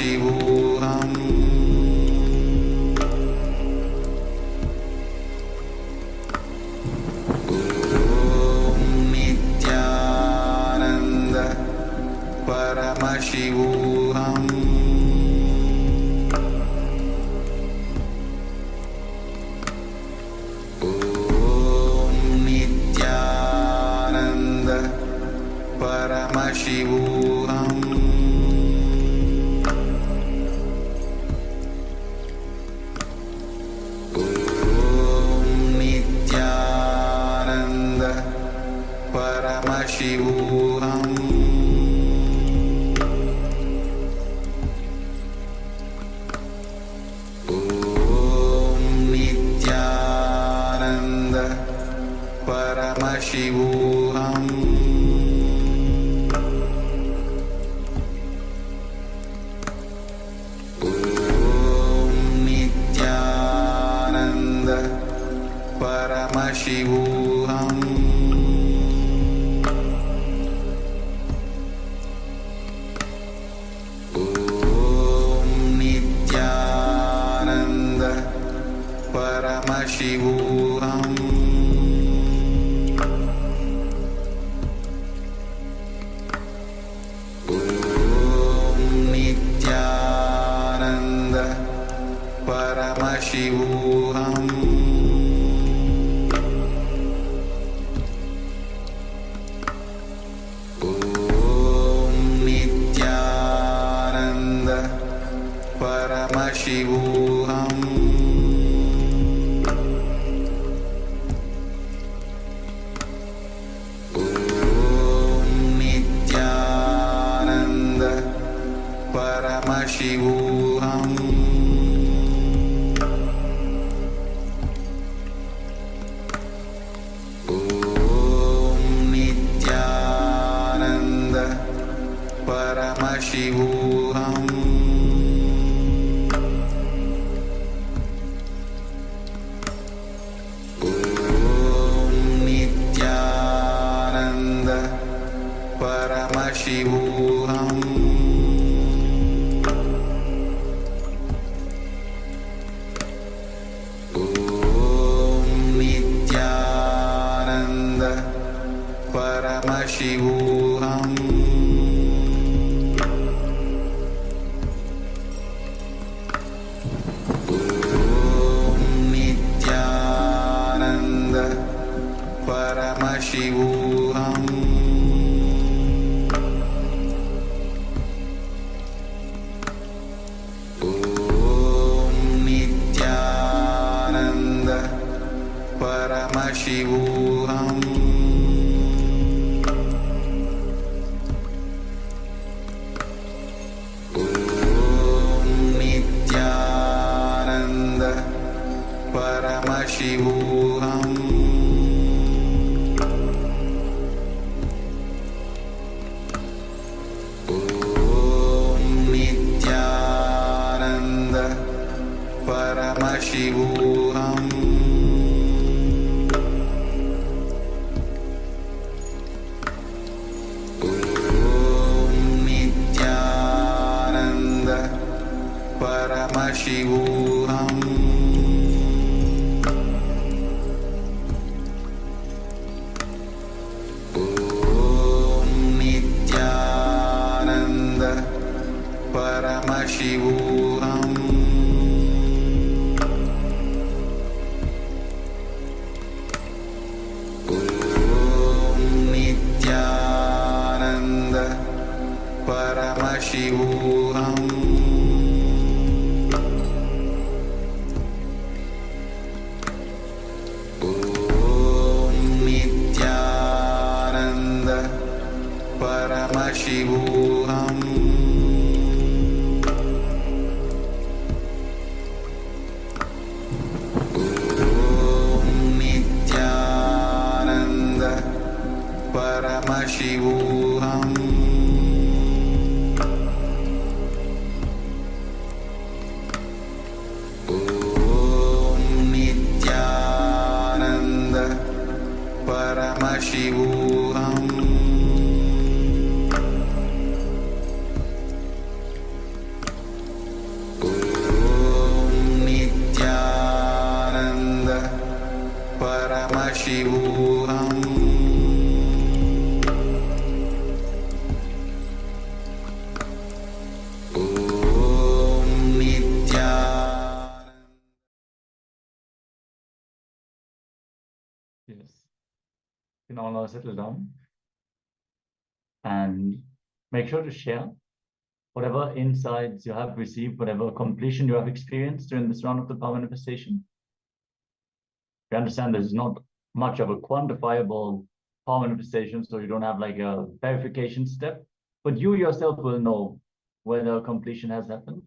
Paramashivoham Om Nityananda Paramashivoham Om Nityananda Paramashivoham Paramashivoham Om Nityananda Paramashivoham Om Nityananda Paramashivoham Paramashivoham Om Nityananda Paramashivoham Om Nityananda Paramashivoham Paramashivoham Om Nityananda Paramashivoham Om Nityananda Paramashivoham Paramashivoham Om Nityananda Paramashivoham Om Nityananda Paramashivoham Paramashivoham Om Nityananda Paramashivoham Om Nityananda Paramashivoham Paramashivoham Om Nityananda Paramashivoham Om Nityananda Paramashivoham Paramashivoham Om Nityananda Paramashivoham Paramashivoham Om Nitya. Yes. You can all now settle down and make sure to share whatever insights you have received, whatever completion you have experienced during this round of the power manifestation. We understand this is not much of a quantifiable power manifestation, so you don't have like a verification step, but you yourself will know whether completion has happened.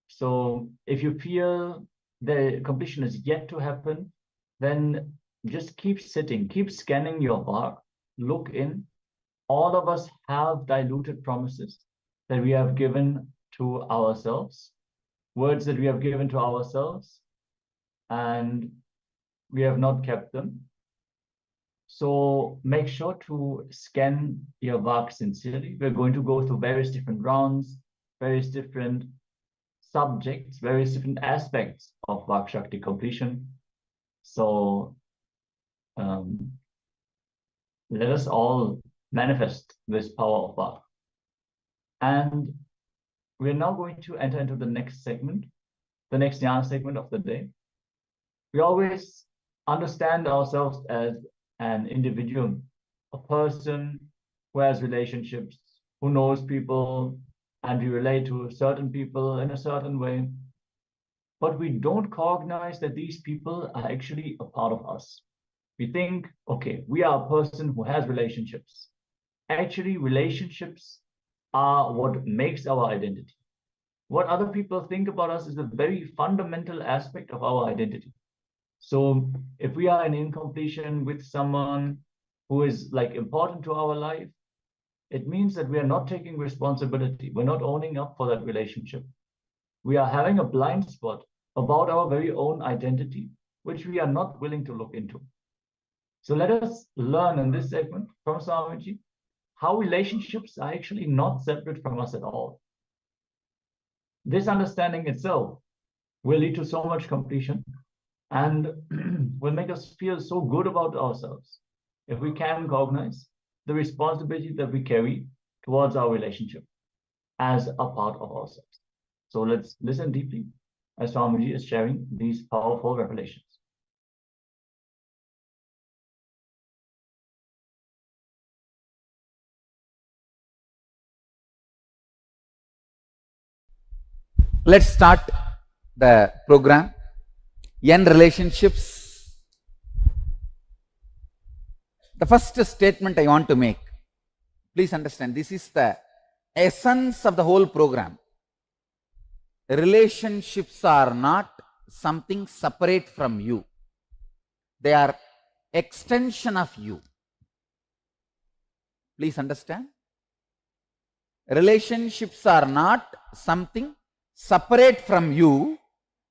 So if you feel the completion is yet to happen, then just keep sitting, keep scanning your heart, look in. All of us have diluted promises that we have given to ourselves, words that we have given to ourselves, and we have not kept them. So make sure to scan your work sincerely. We're going to go through various different rounds, various different subjects, various different aspects of Vak Shakti completion. So let us all manifest this power of Vak. And we're now going to enter into the next segment, the next jnana segment of the day. We always understand ourselves as an individual, a person who has relationships, who knows people, and we relate to certain people in a certain way. But we don't cognize that these people are actually a part of us. We think, okay, we are a person who has relationships. Actually, relationships are what makes our identity. What other people think about us is a very fundamental aspect of our identity. So if we are in incompletion with someone who is like important to our life, it means that we are not taking responsibility. We're not owning up for that relationship. We are having a blind spot about our very own identity, which we are not willing to look into. So let us learn in this segment from Swamiji how relationships are actually not separate from us at all. This understanding itself will lead to so much completion and will make us feel so good about ourselves if we can cognize the responsibility that we carry towards our relationship as a part of ourselves. So let's listen deeply as Swamiji is sharing these powerful revelations. Let's start the program. End relationships. The first statement I want to make, please understand, this is the essence of the whole program. Relationships are not something separate from you. They are extension of you. Please understand. Relationships are not something separate from you.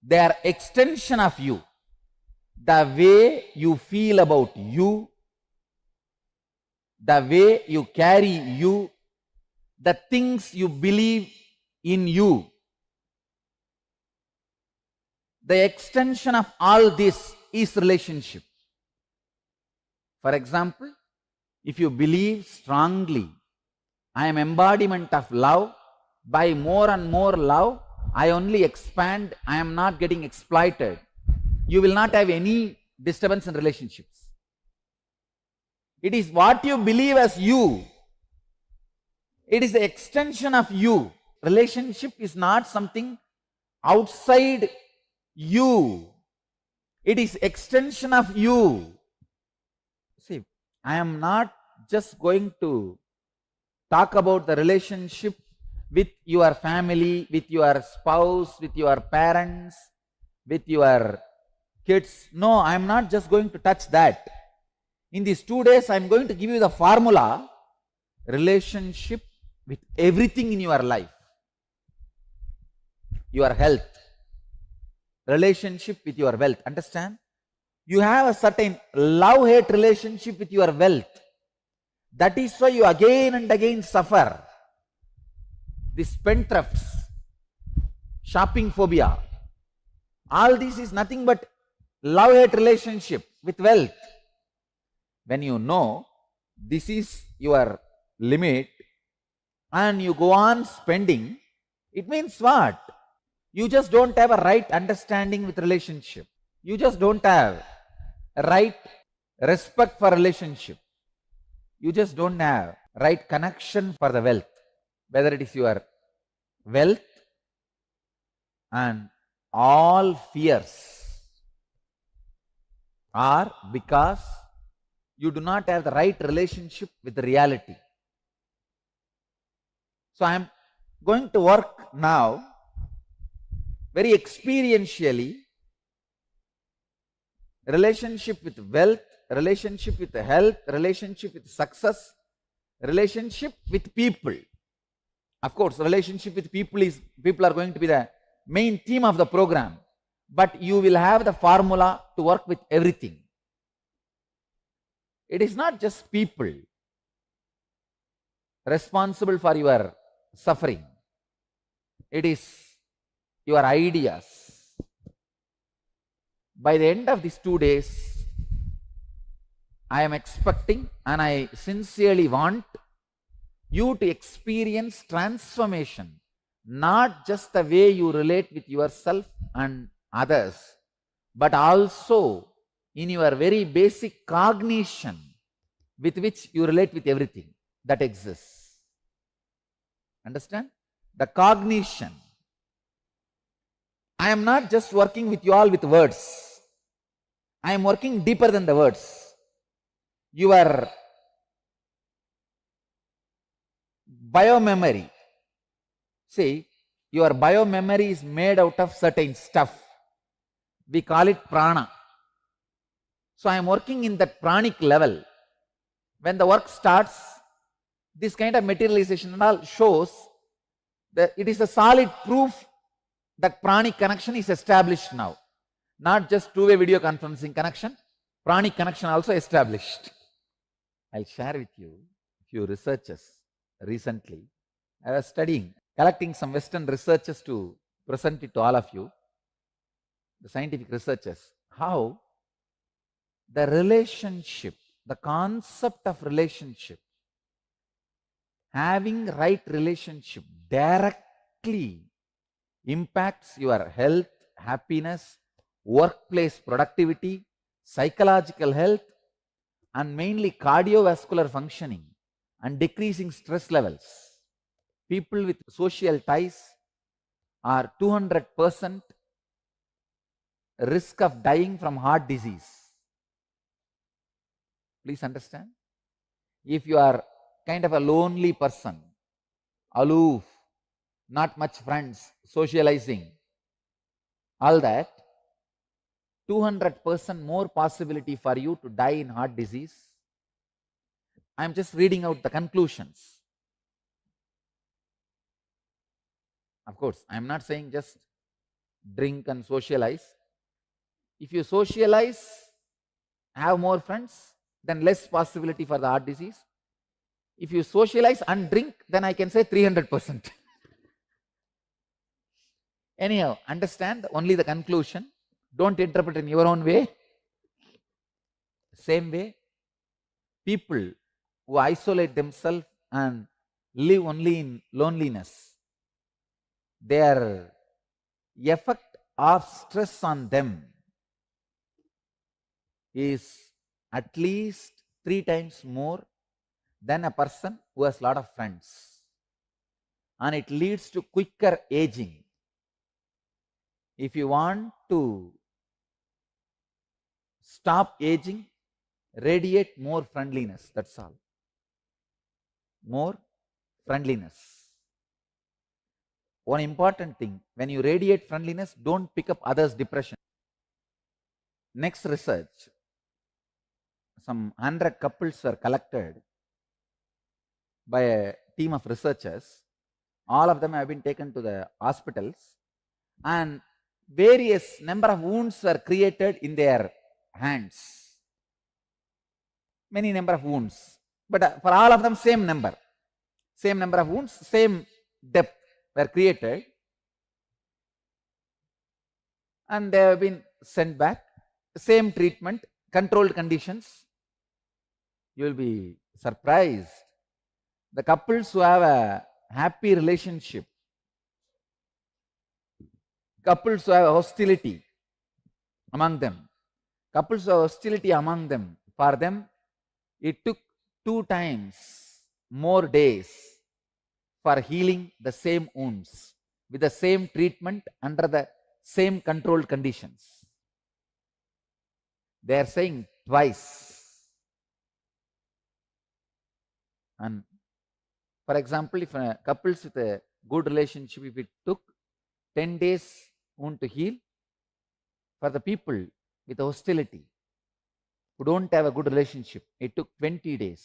They are extension of you. The way you feel about you, the way you carry you, the things you believe in you, the extension of all this is relationship. For example, if you believe strongly, I am embodiment of love, by more and more love, I only expand, I am not getting exploited, you will not have any disturbance in relationships. It is what you believe as you. It is the extension of you. Relationship is not something outside you. It is extension of you. See, I am not just going to talk about the relationship with your family, with your spouse, with your parents, with your kids. No, I am not just going to touch that. In these 2 days, I am going to give you the formula, relationship with everything in your life. Your health, relationship with your wealth. Understand? You have a certain love-hate relationship with your wealth. That is why you again and again suffer. These spendthrifts, shopping phobia, all this is nothing but love-hate relationship with wealth. When you know this is your limit and you go on spending, it means what? You just don't have a right understanding with relationship. You just don't have a right respect for relationship. You just don't have right connection for the wealth, whether it is your wealth and all fears are because you do not have the right relationship with the reality. So I am going to work now very experientially, relationship with wealth, relationship with health, relationship with success, relationship with people. Of course, relationship with people are going to be the main theme of the program, but you will have the formula to work with everything. It is not just people responsible for your suffering. It is your ideas. By the end of these 2 days, I am expecting and I sincerely want you to experience transformation, not just the way you relate with yourself and others, but also in your very basic cognition with which you relate with everything that exists. Understand? The cognition. I am not just working with you all with words. I am working deeper than the words. Your biomemory. See, your biomemory is made out of certain stuff. We call it prana. So I am working in that pranic level. When the work starts, this kind of materialization and all shows that it is a solid proof that pranic connection is established now. Not just two-way video conferencing connection, pranic connection also established. I'll share with you a few researches recently. I was studying, collecting some Western researches to present it to all of you, the scientific researches, how the relationship, the concept of relationship, having right relationship directly impacts your health, happiness, workplace productivity, psychological health, and mainly cardiovascular functioning and decreasing stress levels. People with social ties are 200% risk of dying from heart disease. Please understand. If you are kind of a lonely person, aloof, not much friends, socializing, all that, 200% more possibility for you to die in heart disease. I am just reading out the conclusions. Of course, I am not saying just drink and socialize. If you socialize, have more friends, then less possibility for the heart disease. If you socialize and drink, then I can say 300%. Anyhow, understand only the conclusion. Don't interpret in your own way. Same way, people who isolate themselves and live only in loneliness, their effect of stress on them is at least 3 times more than a person who has a lot of friends. And it leads to quicker aging. If you want to stop aging, radiate more friendliness, that's all. More friendliness. One important thing, when you radiate friendliness, don't pick up others' depression. Next research, some 100 couples were collected by a team of researchers. All of them have been taken to the hospitals and various number of wounds were created in their hands. Many number of wounds, but for all of them same number of wounds, same depth were created, and they have been sent back, same treatment, controlled conditions. You will be surprised. The couples who have a happy relationship, couples who have hostility among them, couples who have hostility among them, for them, it took 2 times more days for healing the same wounds with the same treatment under the same controlled conditions. They are saying twice. And for example, if a couples with a good relationship, if it took 10 days wound to heal, for the people with hostility who don't have a good relationship, it took 20 days.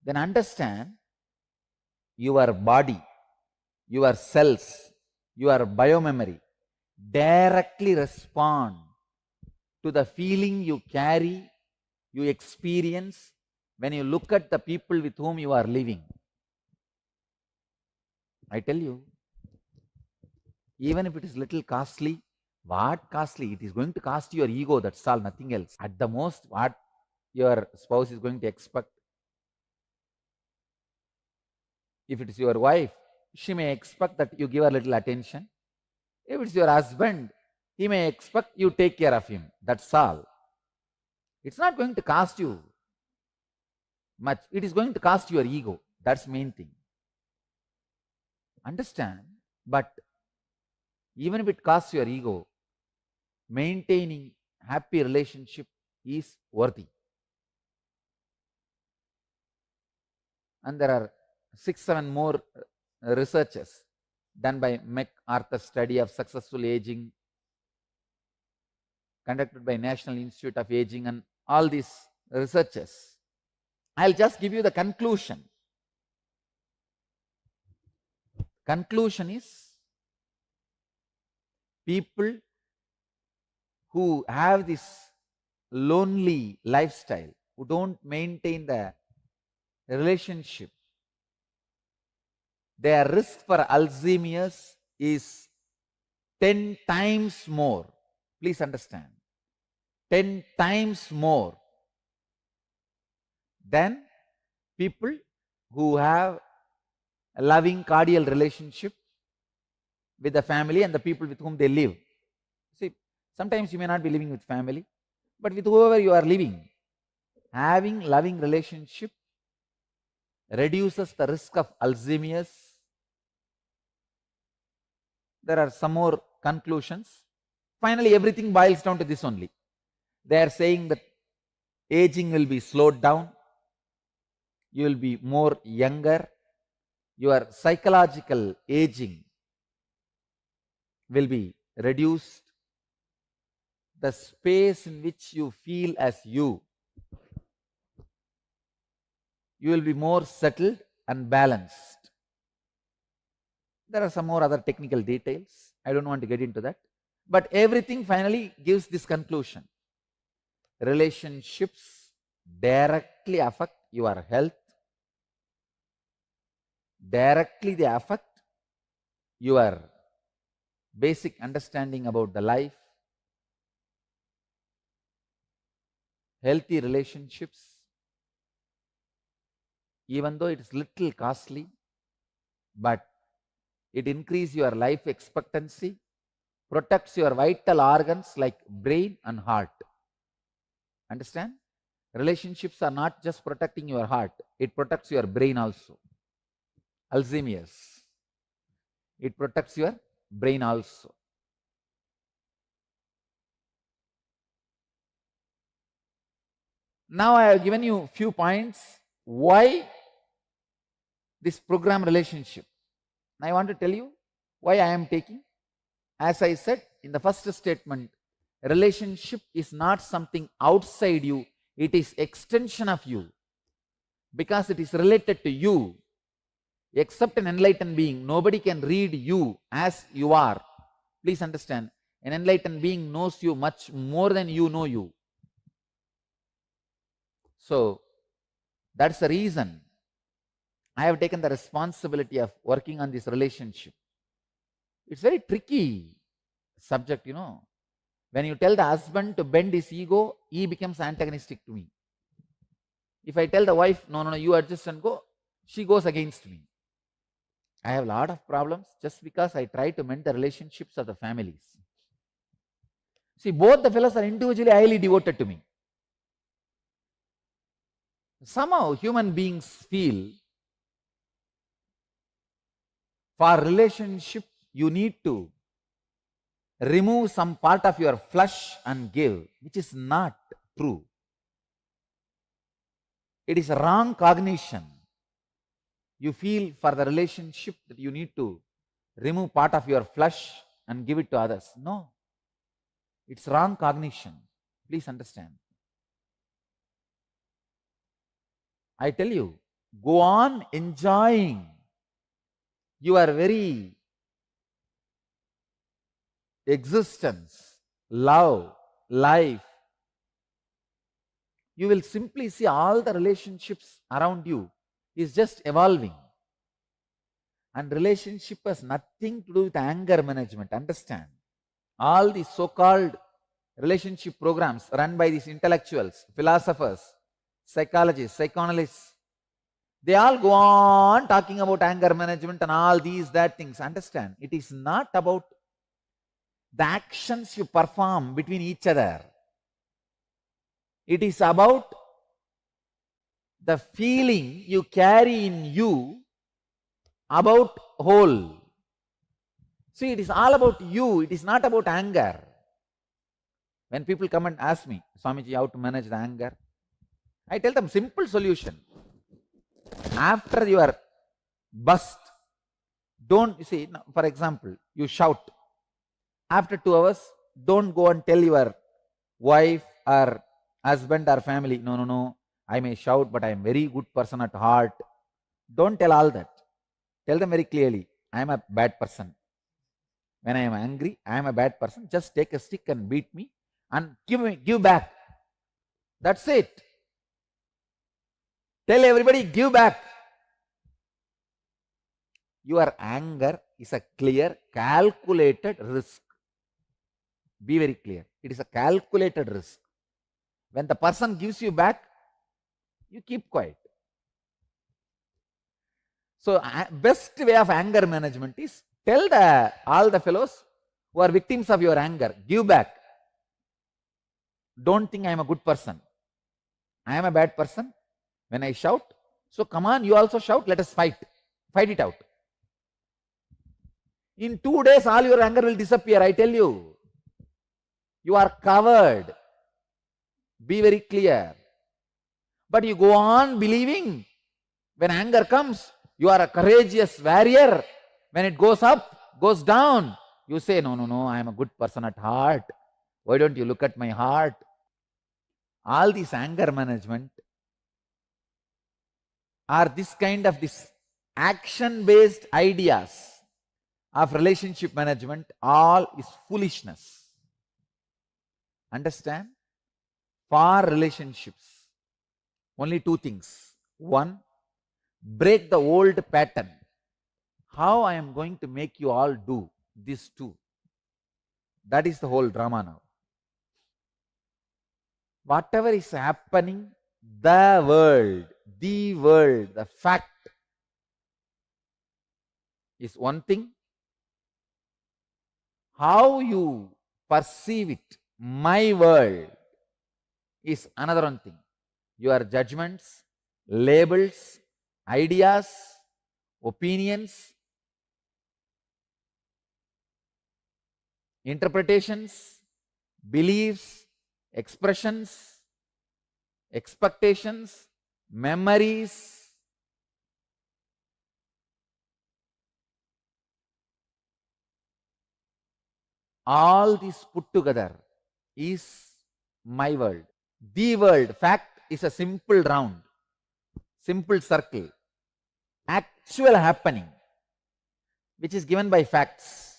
Then understand your body, your cells, your biomemory directly respond to the feeling you carry, you experience when you look at the people with whom you are living. I tell you, even if it is little costly, what costly? It is going to cost your ego, that's all, nothing else. At the most, what your spouse is going to expect. If it is your wife, she may expect that you give her little attention. If it's your husband, he may expect you take care of him. That's all. It's not going to cost you much. It is going to cost your ego. That's the main thing. Understand? But even if it costs your ego, maintaining happy relationship is worthy. And there are 6-7 more researches done by MacArthur study of successful aging, conducted by National Institute of Aging, and all these researches. I'll just give you the conclusion. Conclusion is, people who have this lonely lifestyle, who don't maintain the relationship, their risk for Alzheimer's is 10 times more. Please understand, 10 times more than people who have a loving cordial relationship with the family and the people with whom they live. See, sometimes you may not be living with family, but with whoever you are living, having loving relationship reduces the risk of Alzheimer's. There are some more conclusions. Finally, everything boils down to this only. They are saying that aging will be slowed down, you will be more younger, your psychological aging will be reduced, the space in which you feel as you will be more settled and balanced. There are some more other technical details. I don't want to get into that. But everything finally gives this conclusion. Relationships directly affect your health. Directly they affect your basic understanding about the life. Healthy relationships, even though it is little costly, but it increases your life expectancy, protects your vital organs like brain and heart. Understand? Relationships are not just protecting your heart, it protects your brain also. Alzheimer's, it protects your brain also. Now I have given you few points why this program relationship. I want to tell you why I am taking. As I said in the first statement, relationship is not something outside you, it is extension of you, because it is related to you. Except an enlightened being, nobody can read you as you are. Please understand, an enlightened being knows you much more than you know you. So that's the reason I have taken the responsibility of working on this relationship. It's very tricky subject, you know. When you tell the husband to bend his ego, he becomes antagonistic to me. If I tell the wife, no, no, no, you adjust and go, she goes against me. I have a lot of problems just because I try to mend the relationships of the families. See, both the fellows are individually highly devoted to me. Somehow human beings feel for relationship you need to remove some part of your flesh and give, which is not true. It is a wrong cognition. You feel for the relationship that you need to remove part of your flesh and give it to others. No, it's wrong cognition. Please understand. I tell you, go on enjoying your very existence, love, life. You will simply see all the relationships around you is just evolving. And relationship has nothing to do with anger management. Understand? All these so-called relationship programs run by these intellectuals, philosophers, psychologists, psychoanalysts, they all go on talking about anger management and all these, that things. Understand? It is not about the actions you perform between each other. It is about the feeling you carry in you about whole. See, it is all about you. It is not about anger. When people come and ask me, Swamiji, how to manage the anger? I tell them simple solution. After your bust, don't, you see, for example, you shout. After 2 hours, don't go and tell your wife or husband or family, no, no, no, I may shout, but I am a very good person at heart. Don't tell all that. Tell them very clearly, I am a bad person. When I am angry, I am a bad person. Just take a stick and beat me and give back. That's it. Tell everybody, give back. Your anger is a clear, calculated risk. Be very clear. It is a calculated risk. When the person gives you back, you keep quiet. So, best way of anger management is tell all the fellows who are victims of your anger, give back. Don't think I am a good person. I am a bad person. When I shout, so come on, you also shout, let us fight. Fight it out. In 2 days, all your anger will disappear, I tell you. You are covered. Be very clear. But you go on believing when anger comes, you are a courageous warrior. When it goes up, goes down, you say, no, no, no, I am a good person at heart. Why don't you look at my heart? All this anger management are this kind of this action-based ideas of relationship management, all is foolishness. Understand? For relationships, only 2 things. 1, break the old pattern. How I am going to make you all do this too. That is the whole drama now. Whatever is happening, the world, the fact is one thing. How you perceive it, my world, is another one thing. Your judgments, labels, ideas, opinions, interpretations, beliefs, expressions, expectations, memories, all this put together is my world. The world, fact, is a simple round, simple circle, actual happening, which is given by facts.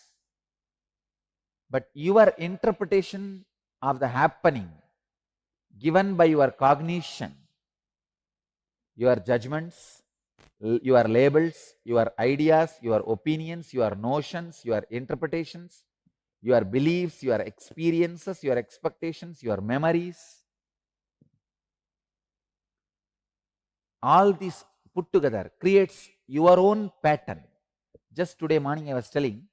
But your interpretation of the happening given by your cognition, your judgments, your labels, your ideas, your opinions, your notions, your interpretations, your beliefs, your experiences, your expectations, your memories, all these put together creates your own pattern. Just today morning I was telling,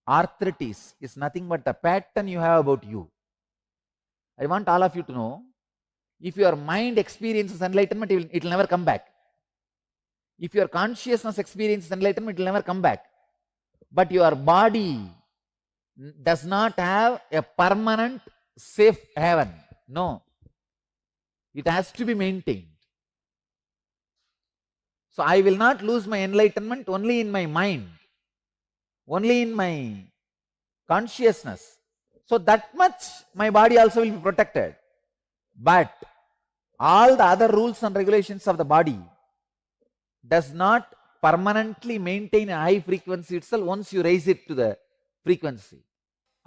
arthritis is nothing but the pattern you have about you. I want all of you to know, if your mind experiences enlightenment, it will never come back. If your consciousness experiences enlightenment, it will never come back. But your body does not have a permanent safe haven. No. It has to be maintained. So I will not lose my enlightenment only in my mind, only in my consciousness. So that much my body also will be protected. But all the other rules and regulations of the body does not permanently maintain a high frequency itself once you raise it to the frequency.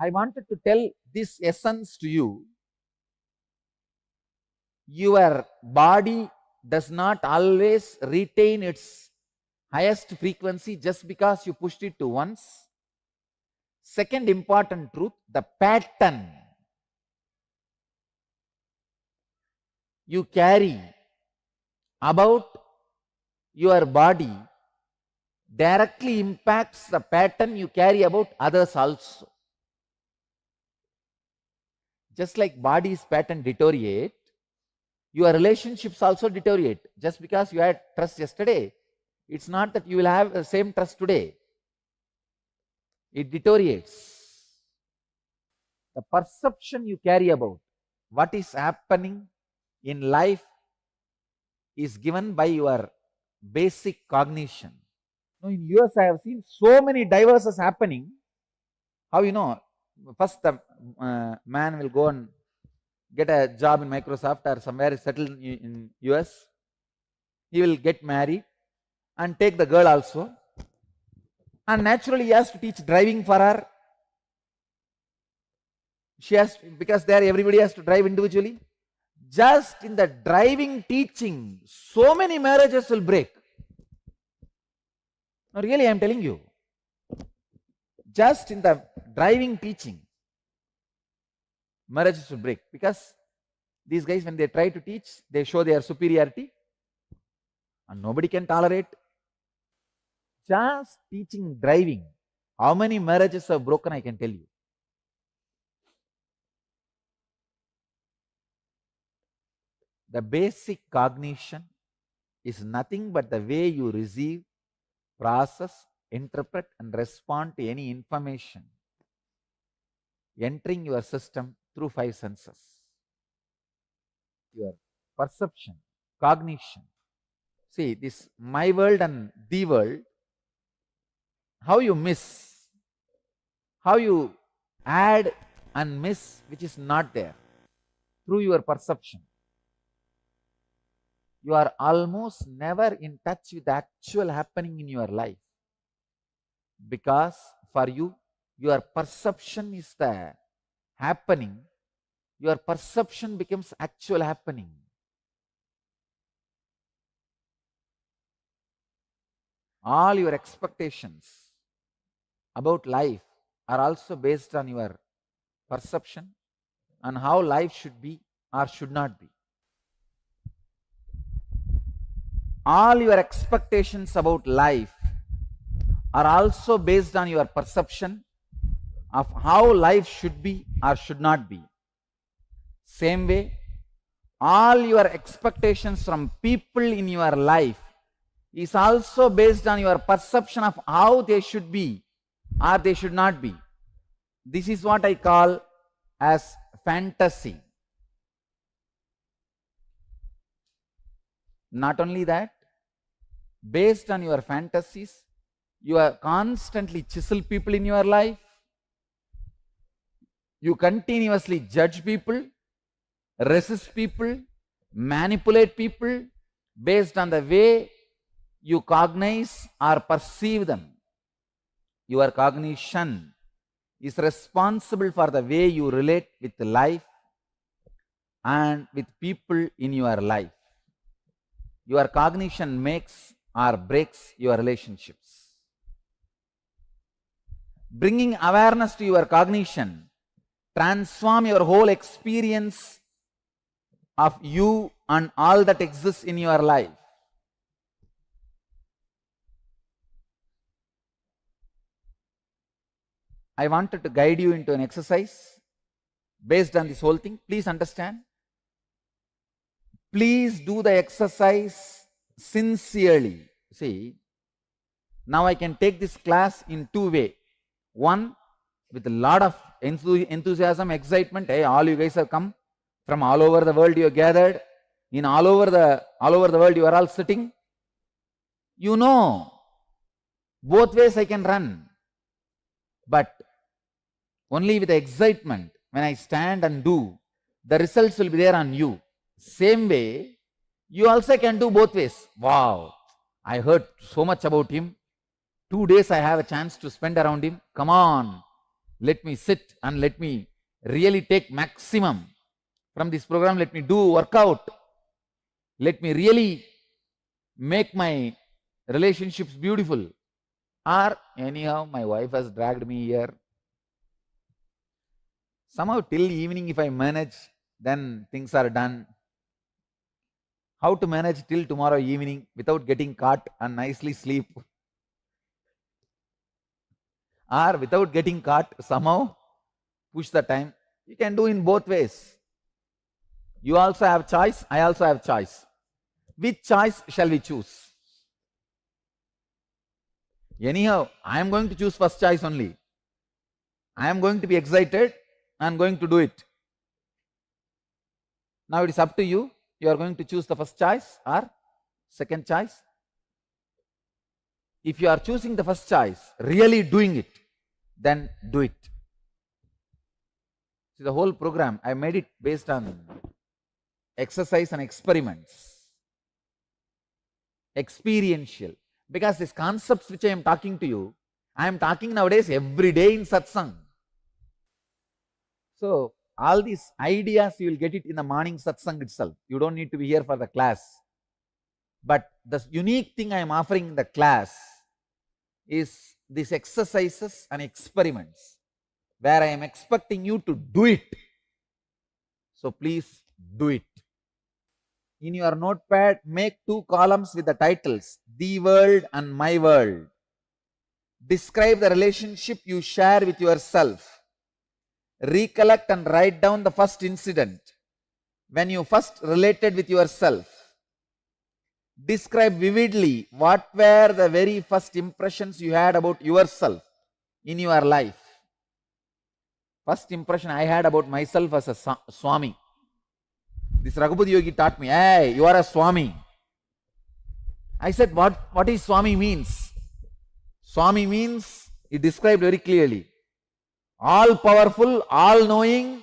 I wanted to tell this essence to you. Your body does not always retain its highest frequency just because you pushed it to once. Second important truth, the pattern you carry about your body directly impacts the pattern you carry about others also. Just like body's pattern deteriorate, your relationships also deteriorate. Just because you had trust yesterday, it's not that you will have the same trust today. It deteriorates. The perception you carry about what is happening in life is given by your basic cognition. Now in US I have seen so many divorces happening. How you know? First the man will go and get a job in Microsoft or somewhere settled in US. He will get married and take the girl also. And naturally he has to teach driving for her. She has to, because there everybody has to drive individually. Just in the driving teaching, so many marriages will break. No, really I am telling you. Just in the driving teaching, marriages will break. Because these guys, when they try to teach, they show their superiority. And nobody can tolerate. Just teaching driving, how many marriages have broken, I can tell you. The basic cognition is nothing but the way you receive, process, interpret and respond to any information entering your system through 5 senses. Your perception, cognition. See, this my world and the world, how you miss, how you add and miss which is not there through your perception. You are almost never in touch with the actual happening in your life, because for you, your perception is the happening. Your perception becomes actual happening. All your expectations about life are also based on your perception and how life should be or should not be. All your expectations about life are also based on your perception of how life should be or should not be. Same way, all your expectations from people in your life is also based on your perception of how they should be or they should not be. This is what I call as fantasy. Not only that, based on your fantasies, you are constantly chisel people in your life. You continuously judge people, resist people, manipulate people based on the way you cognize or perceive them. Your cognition is responsible for the way you relate with life and with people in your life. Your cognition makes or breaks your relationships. Bringing awareness to your cognition transform your whole experience of you and all that exists in your life. I wanted to guide you into an exercise based on this whole thing. Please understand. Please do the exercise sincerely. See, now I can take this class in two ways. One, with a lot of enthusiasm, excitement. Hey, all you guys have come from all over the world. You are gathered in all over the world. You are all sitting. You know, both ways I can run, but only with excitement. When I stand and do, the results will be there on you. Same way, you also can do both ways. Wow, I heard so much about him. 2 days I have a chance to spend around him. Come on, let me sit and let me really take maximum from this program. Let me do workout. Let me really make my relationships beautiful. Or anyhow, my wife has dragged me here. Somehow till evening if I manage, then things are done. How to manage till tomorrow evening without getting caught and nicely sleep? Or without getting caught, somehow push the time. You can do in both ways. You also have choice, I also have choice. Which choice shall we choose? Anyhow, I am going to choose first choice only. I am going to be excited, I am going to do it. Now it is up to you. You are going to choose the first choice or second choice. If you are choosing the first choice, really doing it, then do it. See, the whole program, I made it based on exercise and experiments. Experiential. Because these concepts which I am talking to you, I am talking nowadays every day in satsang. So, all these ideas you will get it in the morning satsang itself. You don't need to be here for the class. But the unique thing I am offering in the class is these exercises and experiments where I am expecting you to do it. So please do it. In your notepad, make 2 columns with the titles, The World and My World. Describe the relationship you share with yourself. Recollect and write down the first incident when you first related with yourself. Describe vividly what were the very first impressions you had about yourself in your life. First impression I had about myself as a Swami. This Raghupati Yogi taught me, hey, you are a Swami. I said, what is Swami means? Swami means, he described very clearly, all powerful, all knowing.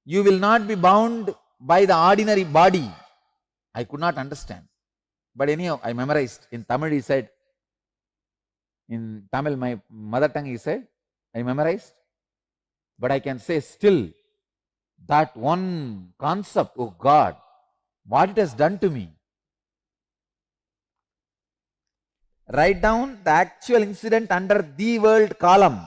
You will not be bound by the ordinary body. I could not understand. But anyhow, I memorized. In Tamil he said, in Tamil, my mother tongue, he said, I memorized. But I can say still, that one concept, oh God, what it has done to me. Write down the actual incident under the world column.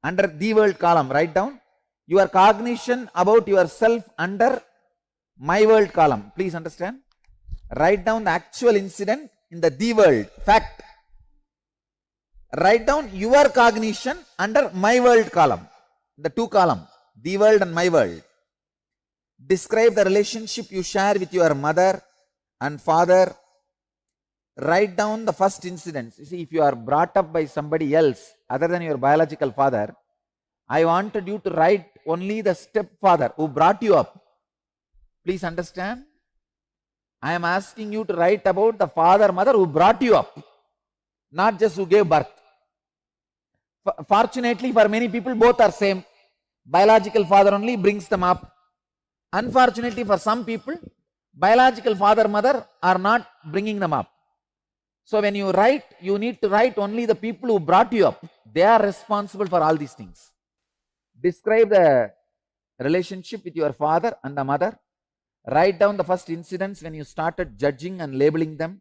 Under the world column, write down your cognition about yourself under my world column. Please understand. Write down the actual incident in the world, fact. Write down your cognition under my world column. The 2 columns, the world and my world. Describe the relationship you share with your mother and father. Write down the first incidents. You see, if you are brought up by somebody else other than your biological father, I wanted you to write only the stepfather who brought you up. Please understand. I am asking you to write about the father, mother who brought you up, not just who gave birth. Fortunately, for many people, both are same. Biological father only brings them up. Unfortunately, for some people, biological father, mother are not bringing them up. So when you write, you need to write only the people who brought you up. They are responsible for all these things. Describe the relationship with your father and the mother. Write down the first incidents when you started judging and labeling them.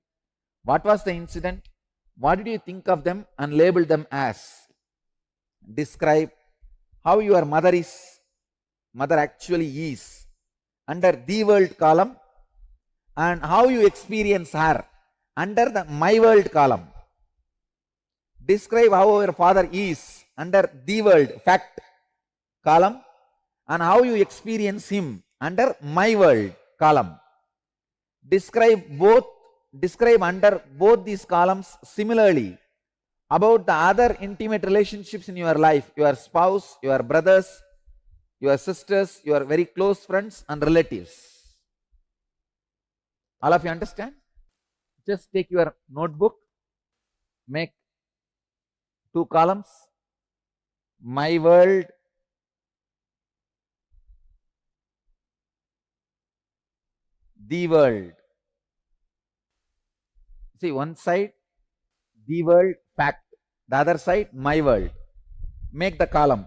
What was the incident? What did you think of them and label them as? Describe how your mother actually is under the world column, and how you experience her under the my world column. Describe how your father is under the world, fact column, and how you experience him under my world column. Describe under both these columns similarly about the other intimate relationships in your life, your spouse, your brothers, your sisters, your very close friends and relatives. All of you understand? Just take your notebook, make 2 columns, my world, the world. See, one side, the world, fact. The other side, my world. Make the column.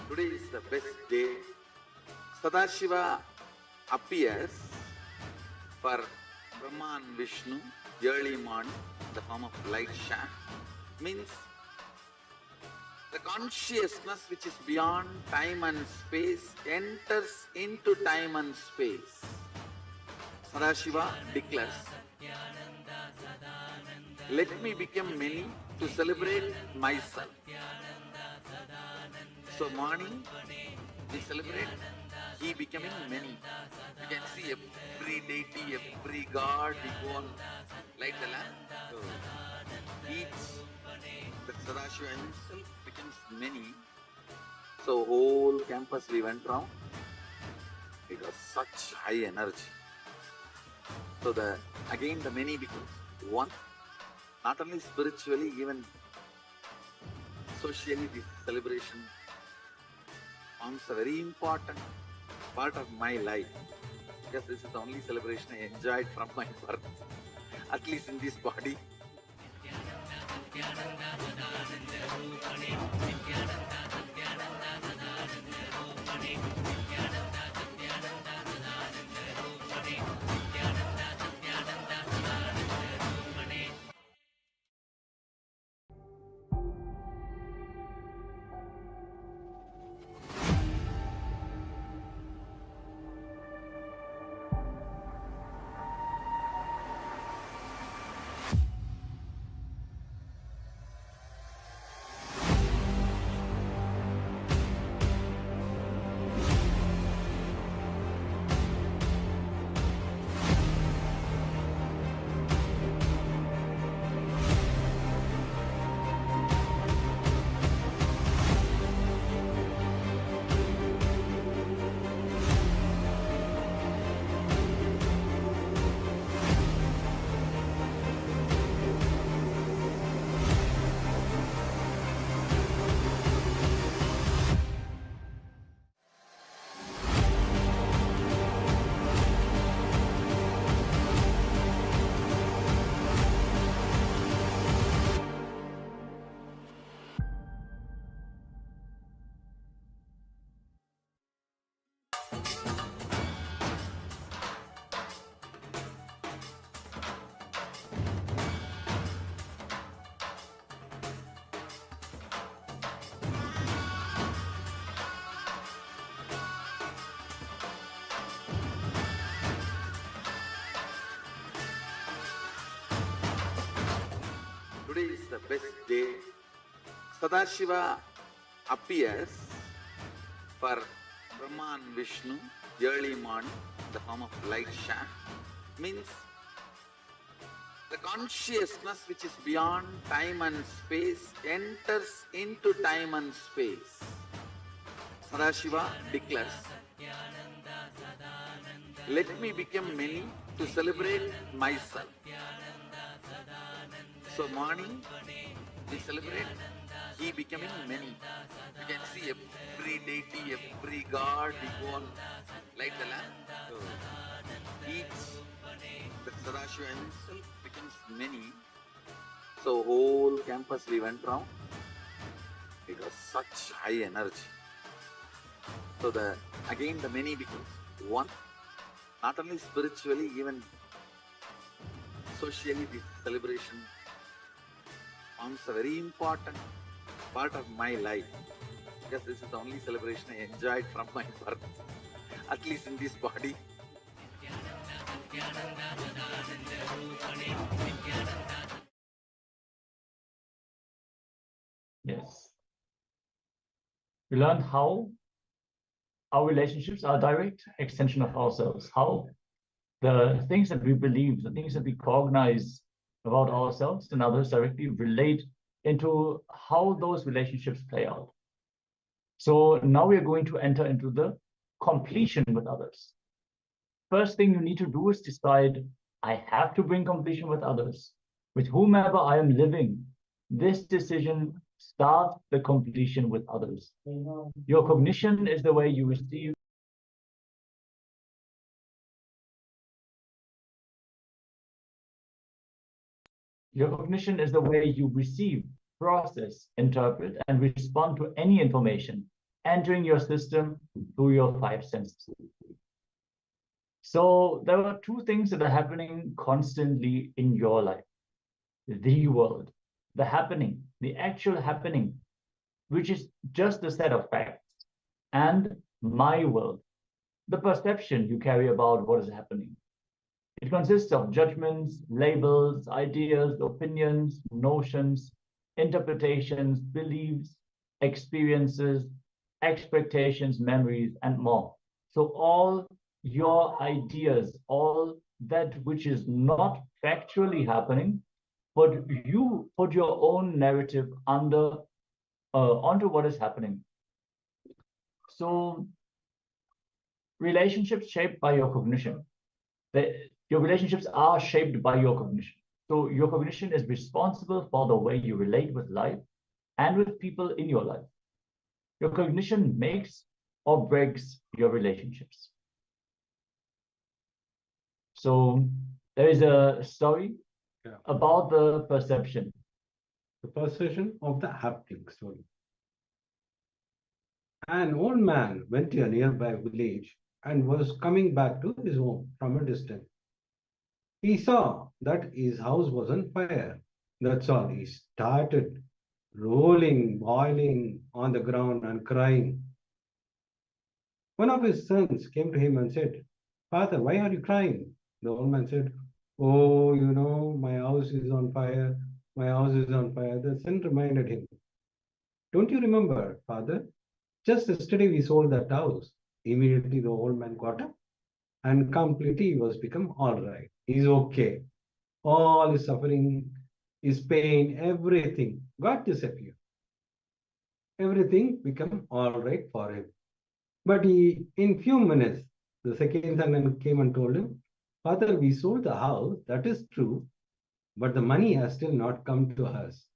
Today is the best day. Sadashiva appears for Brahma and Vishnu early morning in the form of light shaft. Means the consciousness which is beyond time and space enters into time and space. Sadashiva declares, let me become many to celebrate myself. So morning we celebrate he becoming many. You can see every deity, every god, we go on light the lamp. So each, the Sadashiva himself becomes many. So whole campus we went round. It was such high energy. So again the many becomes one. Not only spiritually, even socially this celebration forms a very important part of my life, because this is the only celebration I enjoyed from my birth, at least in this body. Today is the best day. Sadashiva appears for Brahma and Vishnu early morning in the form of light shaft. Means the consciousness which is beyond time and space enters into time and space. Sadashiva declares, let me become many to celebrate myself. So morning we celebrate he becoming many. You can see every deity, every god, we go and light the lamp. So each, the Sadashiva himself becomes many. So whole campus we went round. It was such high energy. So again the many becomes one. Not only spiritually, even socially, this celebration forms a very important part of my life, because this is the only celebration I enjoyed from my birth, at least in this body. Yes. We learned how our relationships are a direct extension of ourselves, how the things that we believe, the things that we cognize about ourselves and others directly relate into how those relationships play out. So now we are going to enter into the completion with others. First thing you need to do is decide, I have to bring completion with others. With whomever I am living, this decision starts the completion with others. Your cognition is the way you receive. Your cognition is the way you receive, process, interpret, and respond to any information entering your system through your five senses. So there are two things that are happening constantly in your life. The world, the happening, the actual happening, which is just a set of facts, and my world, the perception you carry about what is happening. It consists of judgments, labels, ideas, opinions, notions, interpretations, beliefs, experiences, expectations, memories, and more. So all your ideas, all that which is not factually happening, but you put your own narrative onto what is happening. So relationships shaped by your cognition. Your relationships are shaped by your cognition. So your cognition is responsible for the way you relate with life and with people in your life. Your cognition makes or breaks your relationships. So there is a story about the perception. The perception of the haptic story. An old man went to a nearby village and was coming back to his home from a distance. He saw that his house was on fire. That's all. He started rolling, boiling on the ground and crying. One of his sons came to him and said, Father, why are you crying? The old man said, oh, my house is on fire. My house is on fire. The son reminded him, don't you remember, Father? Just yesterday we sold that house. Immediately the old man got up and completely he was become all right. He's okay. All his suffering, his pain, everything got disappeared. Everything became all right for him. But in few minutes, the second son came and told him, Father, we sold the house, that is true, but the money has still not come to us.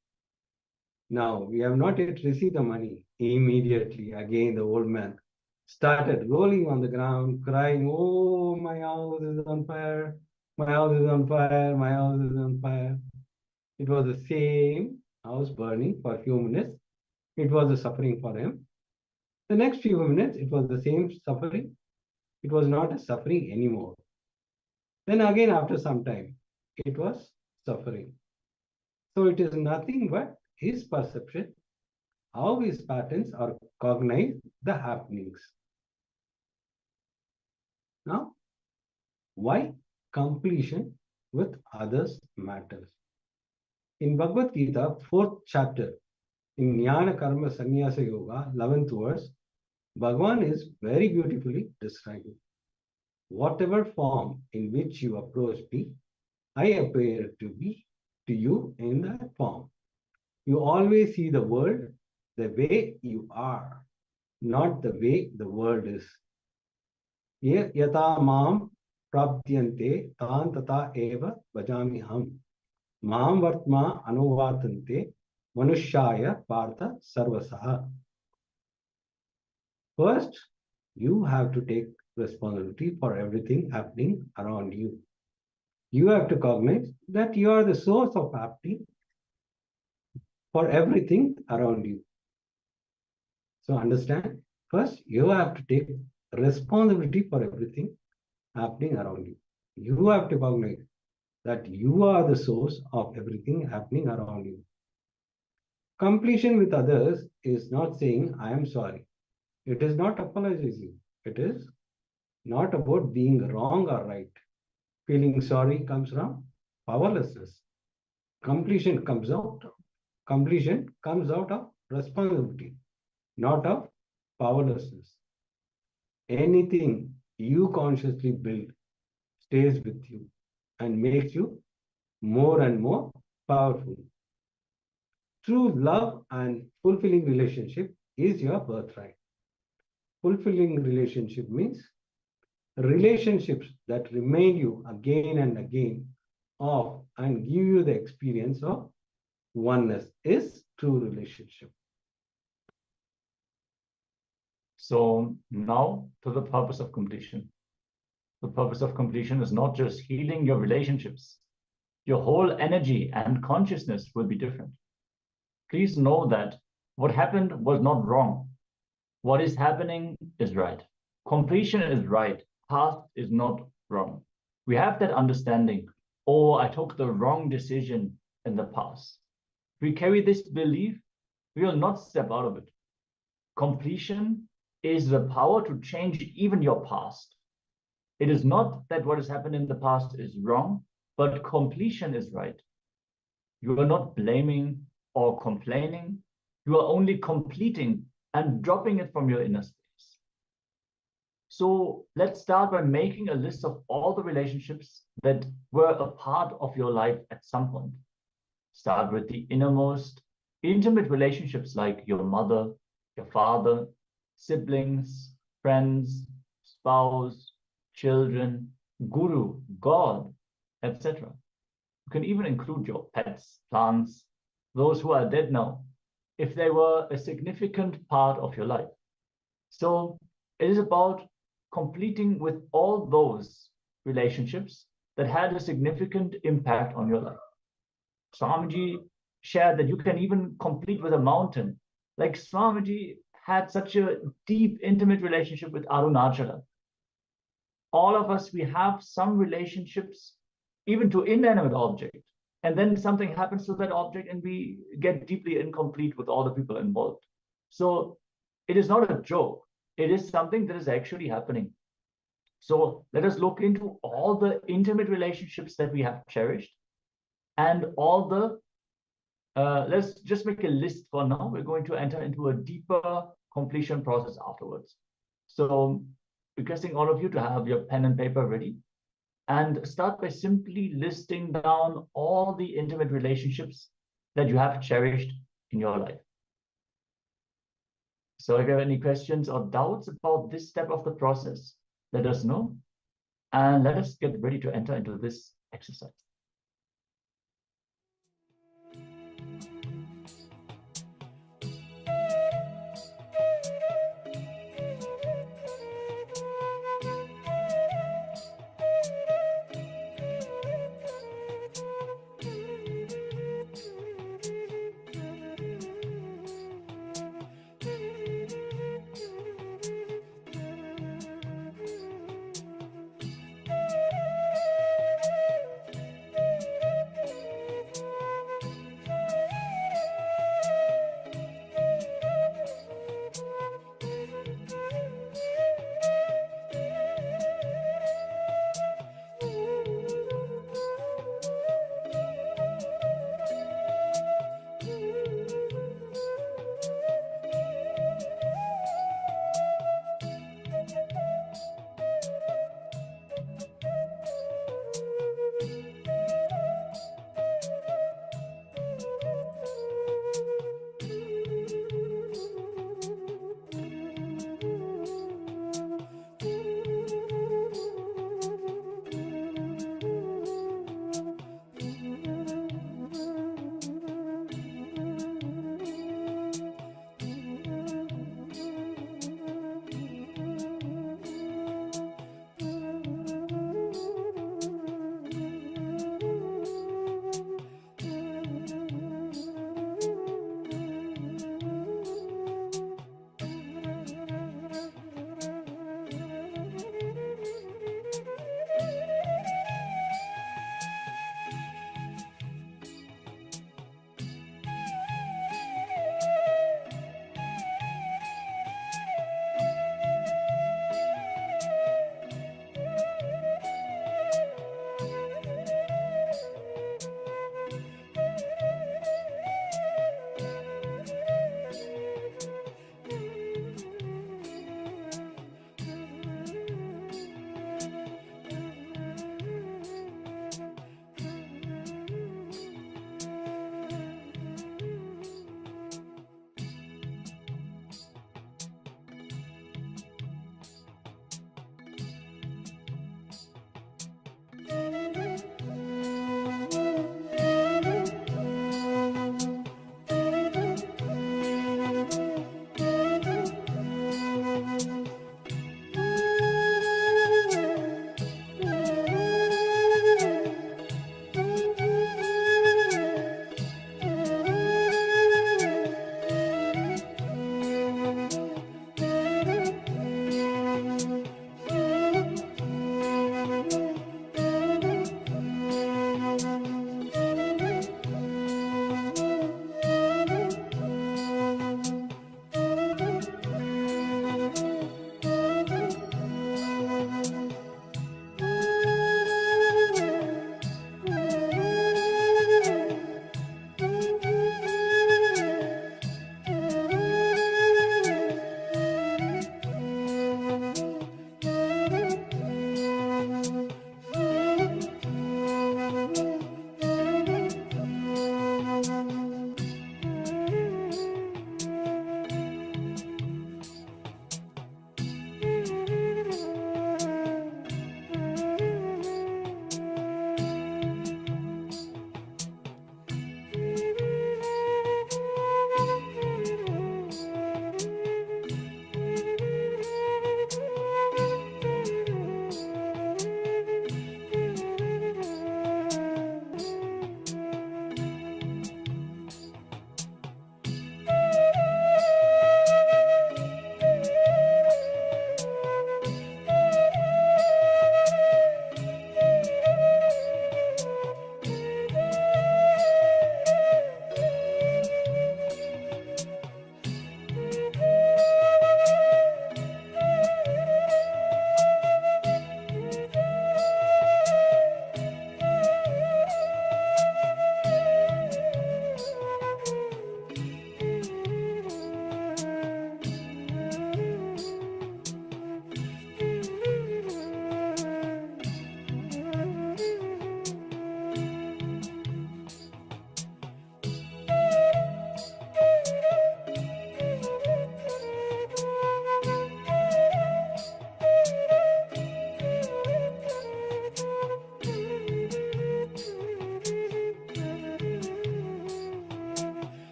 Now, we have not yet received the money. Immediately, again, the old man started rolling on the ground, crying, oh, my house is on fire, my house is on fire, my house is on fire. It was the same house burning for a few minutes. It was a suffering for him. The next few minutes, it was the same suffering. It was not a suffering anymore. Then again, after some time, it was suffering. So it is nothing but his perception, how his patterns are cognize the happenings. Now, why completion with others matters? In Bhagavad Gita, 4th chapter, in Jnana Karma Sannyasa Yoga, 11th verse, Bhagavan is very beautifully describing. Whatever form in which you approach me, I appear to be to you in that form. You always see the world the way you are, not the way the world is. Yata mam praptyante tan tata eva bhajami ham. Mam vartma anuvatante manushaya partha sarvasaha. First, you have to take responsibility for everything happening around you. You have to cognize that you are the source of happening for everything around you. So understand, first you have to take responsibility for everything happening around you. You have to cognize that you are the source of everything happening around you. Completion with others is not saying, I am sorry. It is not apologizing. It is not about being wrong or right. Feeling sorry comes from powerlessness. Completion comes out of responsibility, not of powerlessness. Anything you consciously build stays with you and makes you more and more powerful. True love and fulfilling relationship is your birthright. Fulfilling relationship means relationships that remind you again and again of and give you the experience of oneness is true relationship. So now to the purpose of completion. The purpose of completion is not just healing your relationships. Your whole energy and consciousness will be different. Please know that what happened was not wrong. What is happening is right. Completion is right. Past is not wrong. We have that understanding. Oh, I took the wrong decision in the past. If we carry this belief, we will not step out of it. Completion is the power to change even your past. It is not that what has happened in the past is wrong, but completion is right. You are not blaming or complaining. You are only completing and dropping it from your inner space. So let's start by making a list of all the relationships that were a part of your life at some point. Start with the innermost, intimate relationships like your mother, your father, siblings, friends, spouse, children, guru, God, etc. You can even include your pets, plants, those who are dead now, if they were a significant part of your life. So it is about completing with all those relationships that had a significant impact on your life. Swamiji shared that you can even complete with a mountain. Like Swamiji had such a deep, intimate relationship with Arunachala. All of us, we have some relationships, even to inanimate object. And then something happens to that object and we get deeply incomplete with all the people involved. So it is not a joke. It is something that is actually happening. So let us look into all the intimate relationships that we have cherished and all the, let's just make a list for now. We're going to enter into a deeper completion process afterwards. So requesting all of you to have your pen and paper ready and start by simply listing down all the intimate relationships that you have cherished in your life. So if you have any questions or doubts about this step of the process, let us know. And let us get ready to enter into this exercise.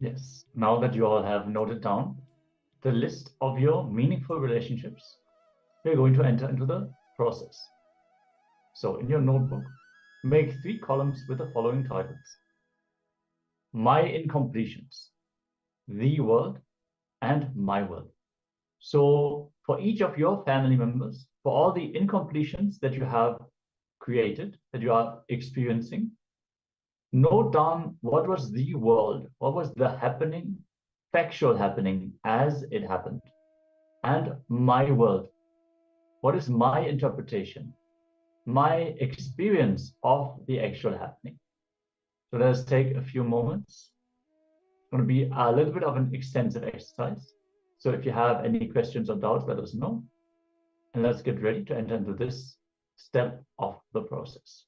Yes. Now that you all have noted down the list of your meaningful relationships, we're going to enter into the process. So in your notebook, make 3 columns with the following titles: My Incompletions, The World, and My World. So for each of your family members, for all the incompletions that you have created, that you are experiencing, note down what was the world, what was the happening, factual happening as it happened, and my world. What is my interpretation, my experience of the actual happening? So let us take a few moments. It's going to be a little bit of an extensive exercise. So if you have any questions or doubts, let us know. And let's get ready to enter into this step of the process.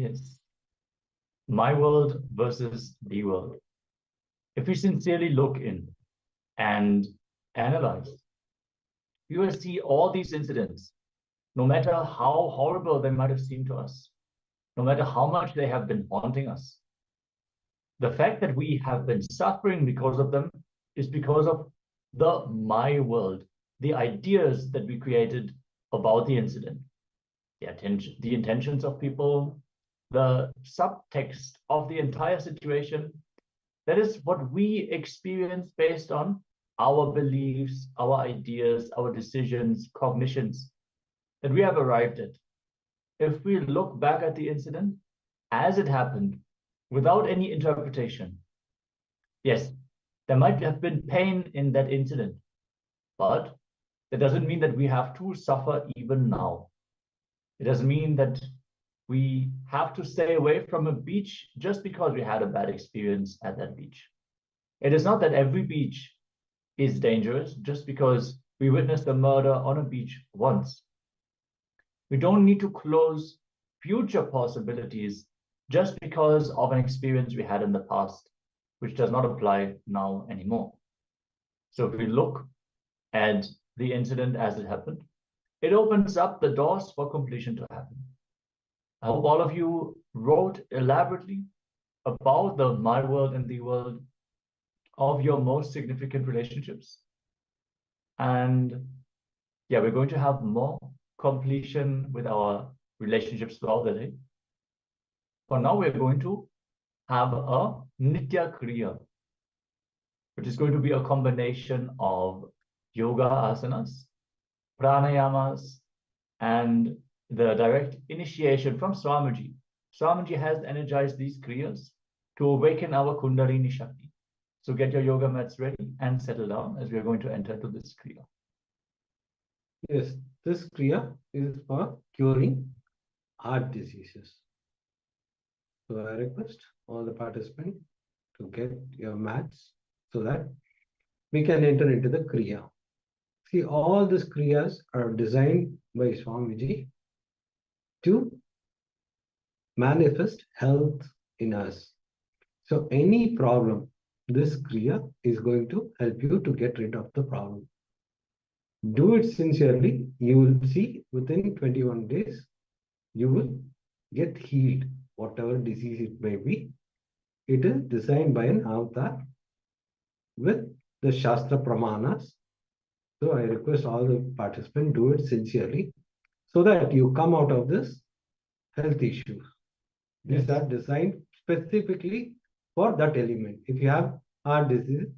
Yes. My world versus the world. If we sincerely look in and analyze, you will see all these incidents, no matter how horrible they might have seemed to us, no matter how much they have been haunting us. The fact that we have been suffering because of them is because of the my world, the ideas that we created about the incident, the intentions of people, the subtext of the entire situation. That is what we experience based on our beliefs, our ideas, our decisions, cognitions that we have arrived at. If we look back at the incident as it happened, without any interpretation, yes, there might have been pain in that incident, but that doesn't mean that we have to suffer even now. It doesn't mean that we have to stay away from a beach just because we had a bad experience at that beach. It is not that every beach is dangerous just because we witnessed a murder on a beach once. We don't need to close future possibilities just because of an experience we had in the past, which does not apply now anymore. So if we look at the incident as it happened, it opens up the doors for completion to happen. I hope all of you wrote elaborately about the my world and the world of your most significant relationships. And yeah, we're going to have more completion with our relationships throughout the day. For now, we're going to have a Nitya Kriya, which is going to be a combination of yoga asanas, pranayamas, and the direct initiation from Swamiji. Swamiji has energized these kriyas to awaken our Kundalini Shakti. So get your yoga mats ready and settle down as we are going to enter into this kriya. Yes, this kriya is for curing heart diseases. So I request all the participants to get your mats so that we can enter into the kriya. See, all these kriyas are designed by Swamiji to manifest health in us. So any problem, this kriya is going to help you to get rid of the problem. Do it sincerely. You will see within 21 days, you will get healed, whatever disease it may be. It is designed by an avatar with the Shastra Pramanas. So I request all the participants do it sincerely so that you come out of this health issues. These are designed specifically for that element. If you have heart disease,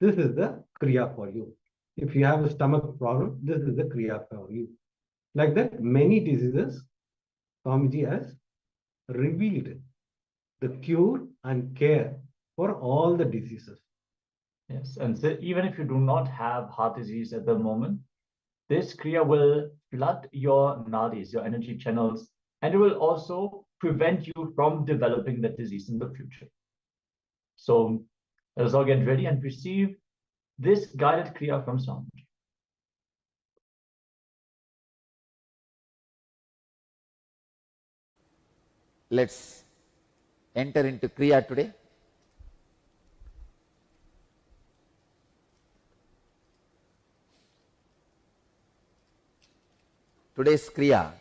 this is the kriya for you. If you have a stomach problem, this is the kriya for you. Like that, many diseases, Swamiji has revealed the cure and care for all the diseases. Yes, and so even if you do not have heart disease at the moment, this kriya will flood your nadis, your energy channels, and it will also prevent you from developing that disease in the future. So let us all get ready and receive this guided kriya from Swamiji. Let's enter into kriya today. Today's kriya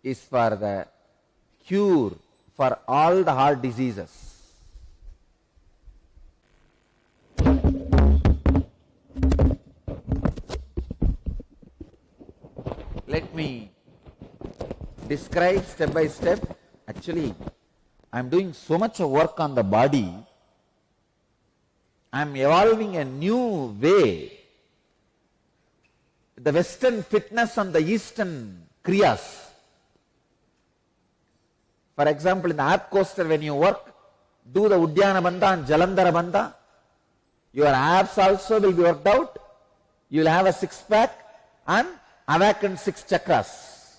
is for the cure for all the heart diseases. Let me describe step by step. Actually, I am doing so much work on the body. I am evolving a new way. The Western fitness and the Eastern kriyas. For example, in the app coaster, when you work, do the Udyana Bandha and Jalandhara Bandha, your abs also will be worked out. You will have a six-pack and awakened 6 chakras.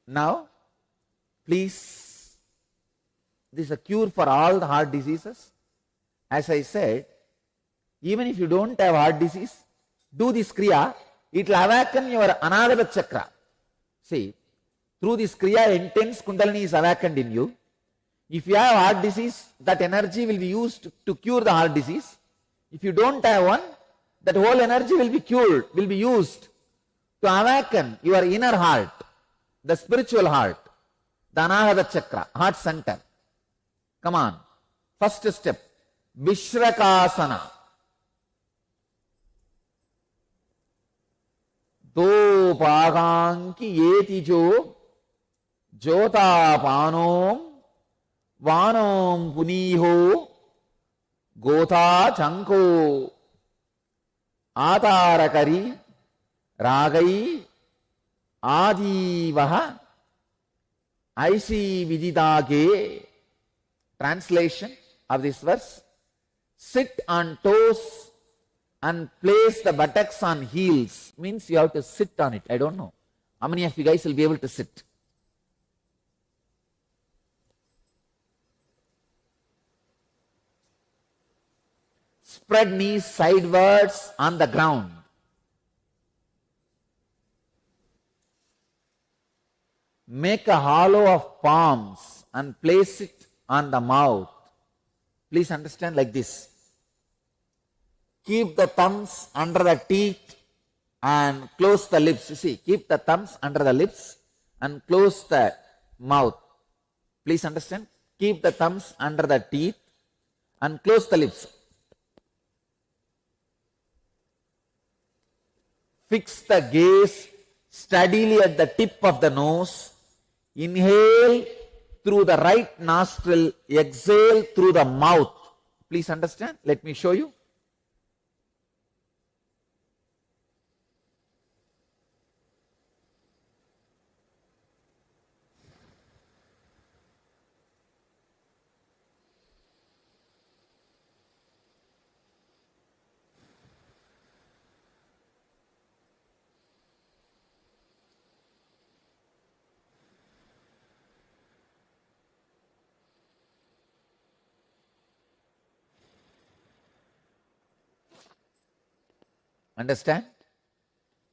Now, please, this is a cure for all the heart diseases. As I said, even if you don't have heart disease, do this kriya, it will awaken your anahata chakra. See, Through this Kriya, intense Kundalini is awakened in you. If you have heart disease, that energy will be used to cure the heart disease. If you don't have one, that whole energy will be cured, will be used to awaken your inner heart, the spiritual heart, the Anahata Chakra, heart center. Come on. First step, Vishrakasana. Do paganki yeti jo jota panom vanom puniho gotha chanko atarakari ragai adivaha aisi vididage. Translation of this verse: sit on toes and place the buttocks on heels. Means you have to sit on it. I don't know how many of you guys will be able to sit. Spread knees sidewards on the ground. Make a hollow of palms and place it on the mouth. Please understand like this. Keep the thumbs under the teeth and close the lips. You see, keep the thumbs under the lips and close the mouth. Please understand. Keep the thumbs under the teeth and close the lips. Fix the gaze steadily at the tip of the nose. Inhale through the right nostril, exhale through the mouth. Please understand. Let me show you. Understand?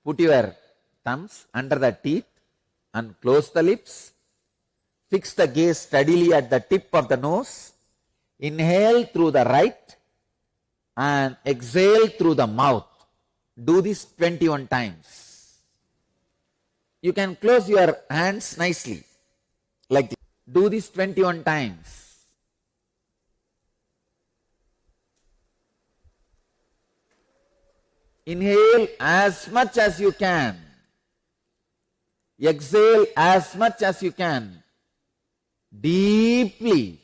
Put your thumbs under the teeth and close the lips. Fix the gaze steadily at the tip of the nose. Inhale through the right and exhale through the mouth. Do this 21 times. You can close your hands nicely like this. Do this 21 times. Inhale as much as you can. Exhale as much as you can. Deeply.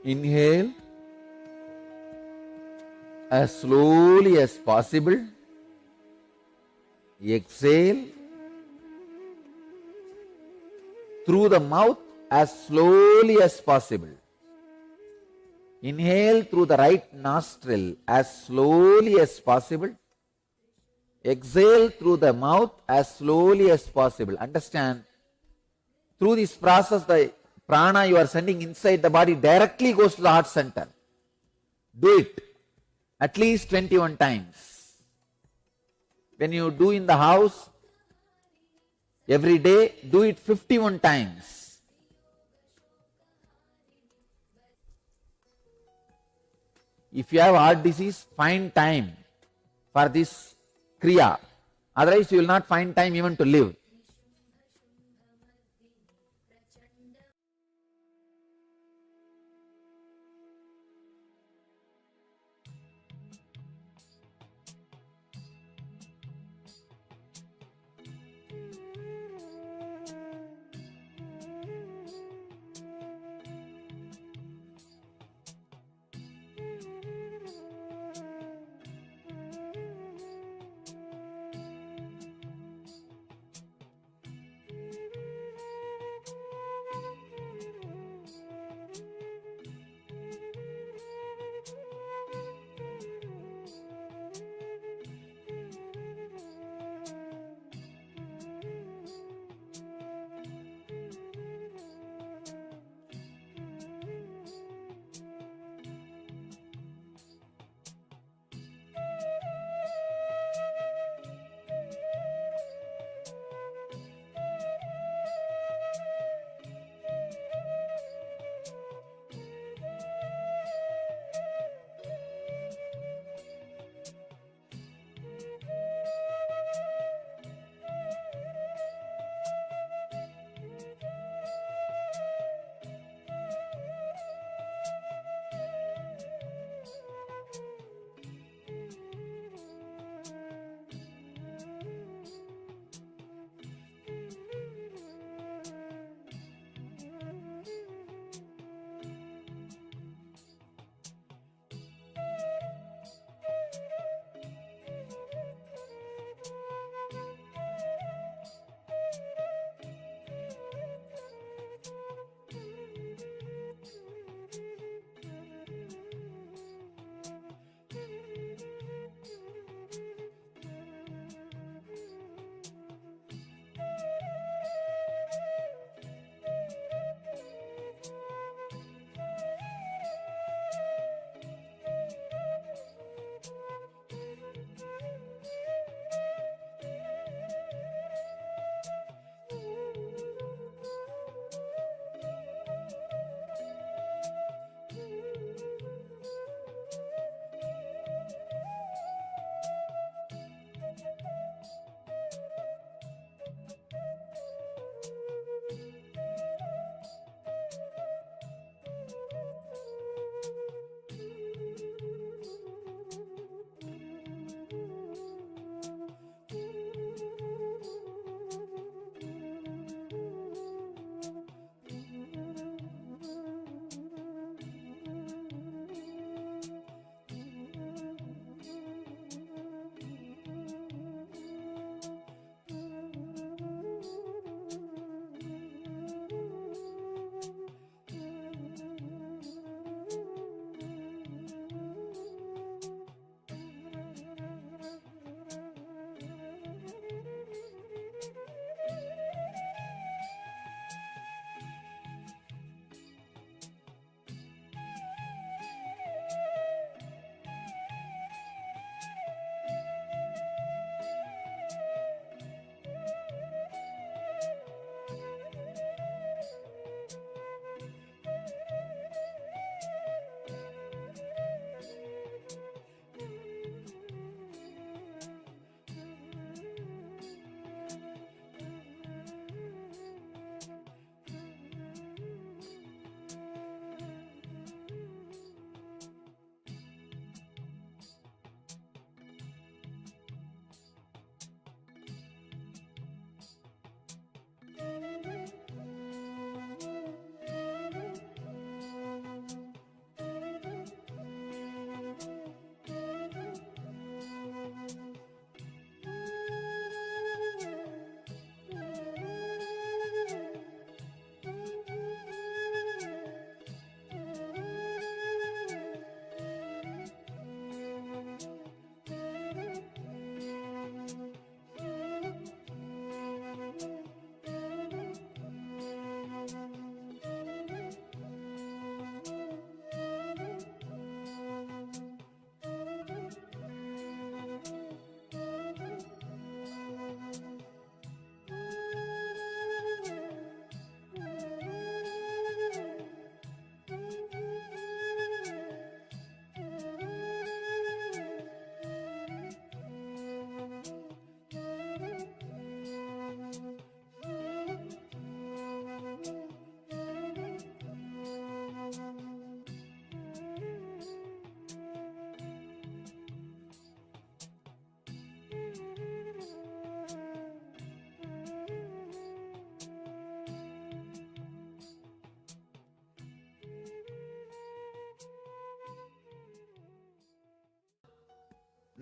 Inhale as slowly as possible. Exhale through the mouth as slowly as possible. Inhale through the right nostril as slowly as possible. Exhale through the mouth as slowly as possible. Understand, through this process, the prana you are sending inside the body directly goes to the heart center. Do it at least 21 times. When you do in the house, Every day, do it 51 times. If you have heart disease, find time for this kriya. Otherwise, you will not find time even to live.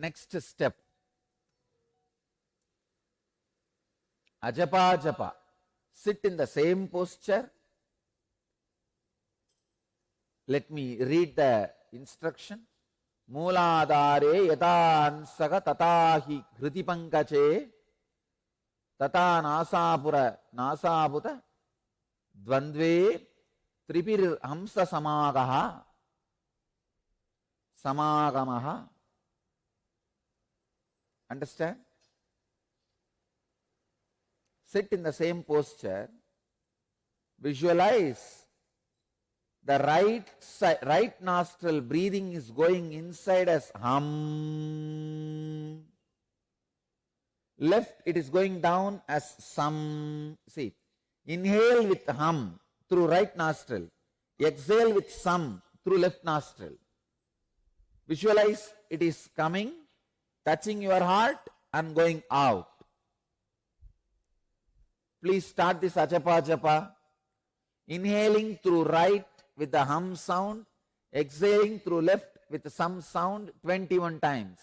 next step. Ajapa japa. Sit in the same posture. Let me read the instruction. Mooladhare yathansaga tatahi hriti pankache tata nasaputa dvandve tripir hamsa samagamaha. Understand? Sit in the same posture. Visualize the right nostril breathing is going inside as hum. Left it is going down as sam. See, inhale with hum through right nostril. Exhale with sam through left nostril. Visualize it is coming, touching your heart and going out. Please start this ajapa japa. Inhaling through right with the hum sound, exhaling through left with the sam sound 21 times.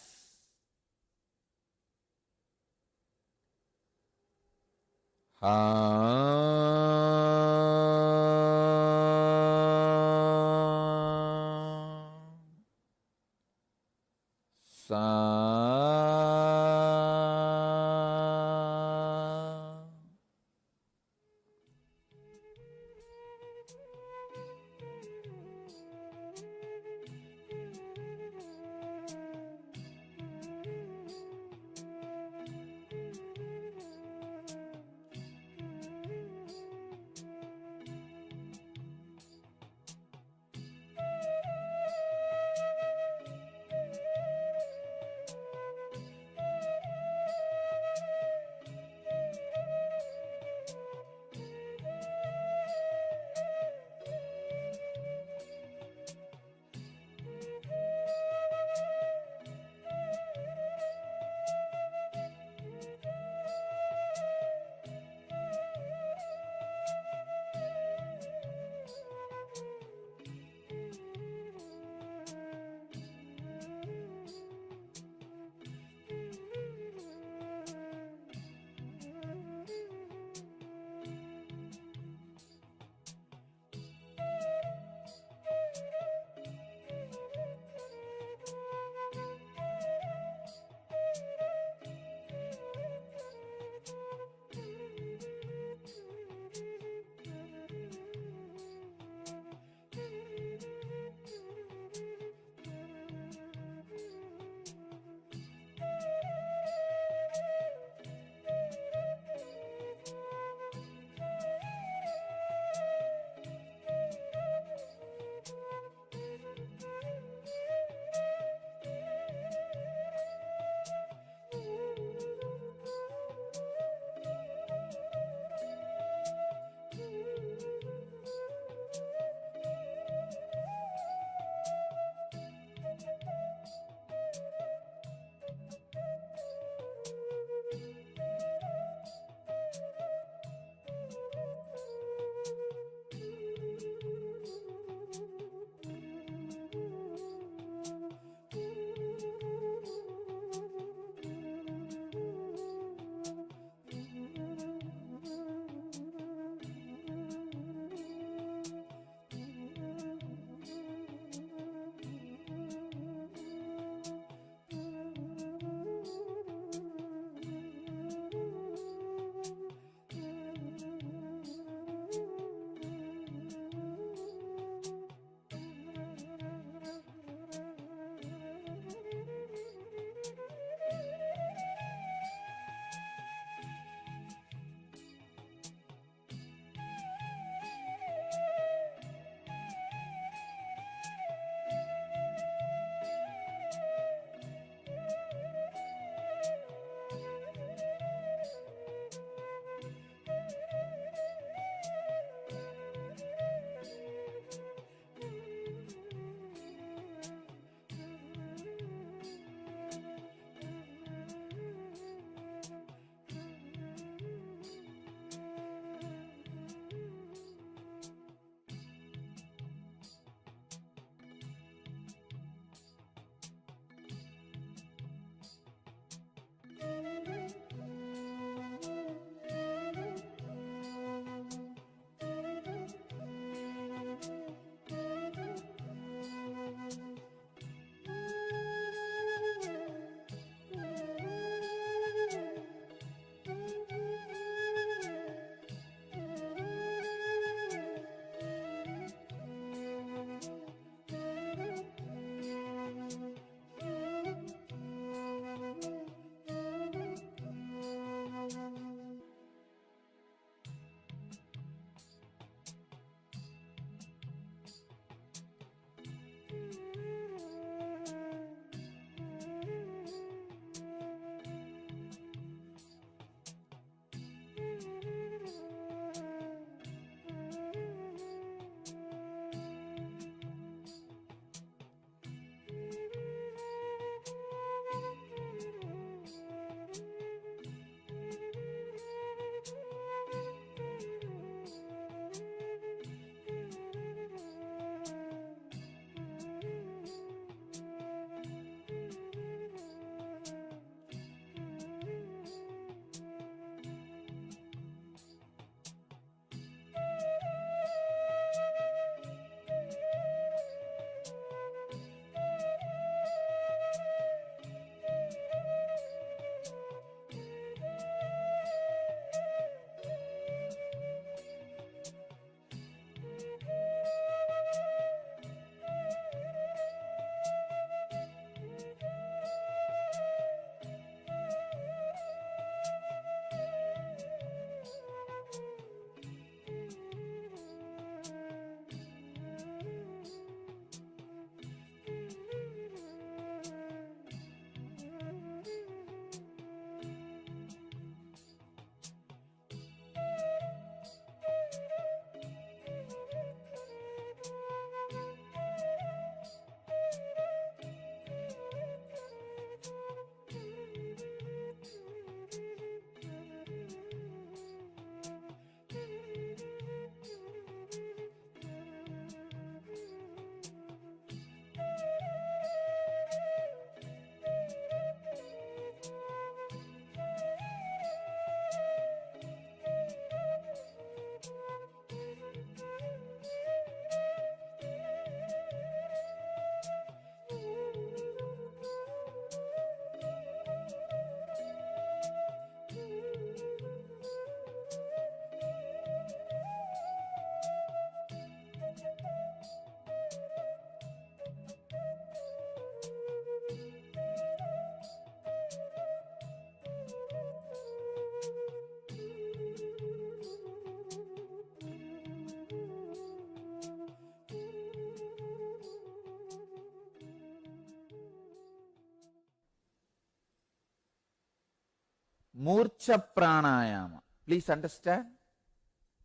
Murcha pranayama. Please understand.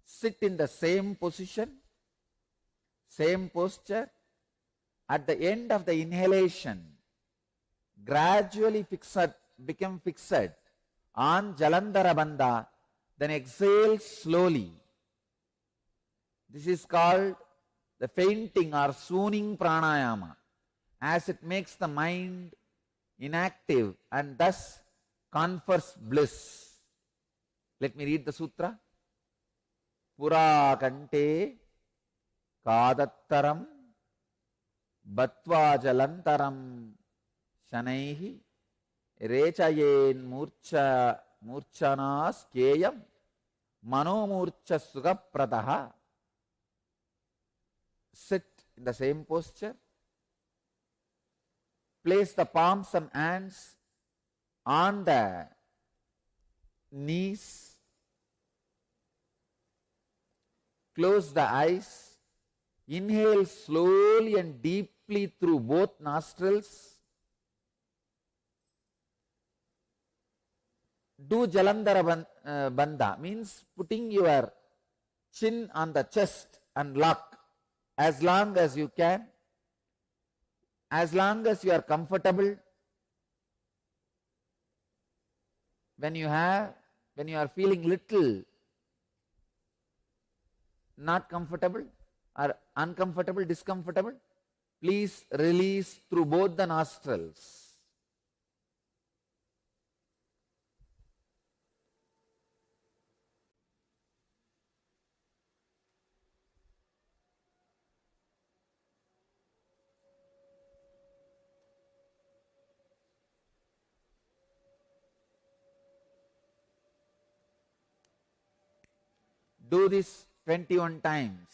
Sit in the same position, same posture. At the end of the inhalation, gradually become fixed on Jalandhara Bandha, then exhale slowly. This is called the fainting or swooning pranayama, as it makes the mind inactive and thus confers bliss. Let me read the sutra. Pura kante kadattaram batva jalantaram shanaihi rechayen murchanas keyam manomurcha sugapradaha. Sit in the same posture. Place the palms and hands on the knees. Close the eyes. Inhale slowly and deeply through both nostrils. Do Jalandhara Bandha, means putting your chin on the chest and lock as long as you can, as long as you are comfortable. When you are feeling little not comfortable or uncomfortable, discomfortable, please release through both the nostrils. Do this 21 times.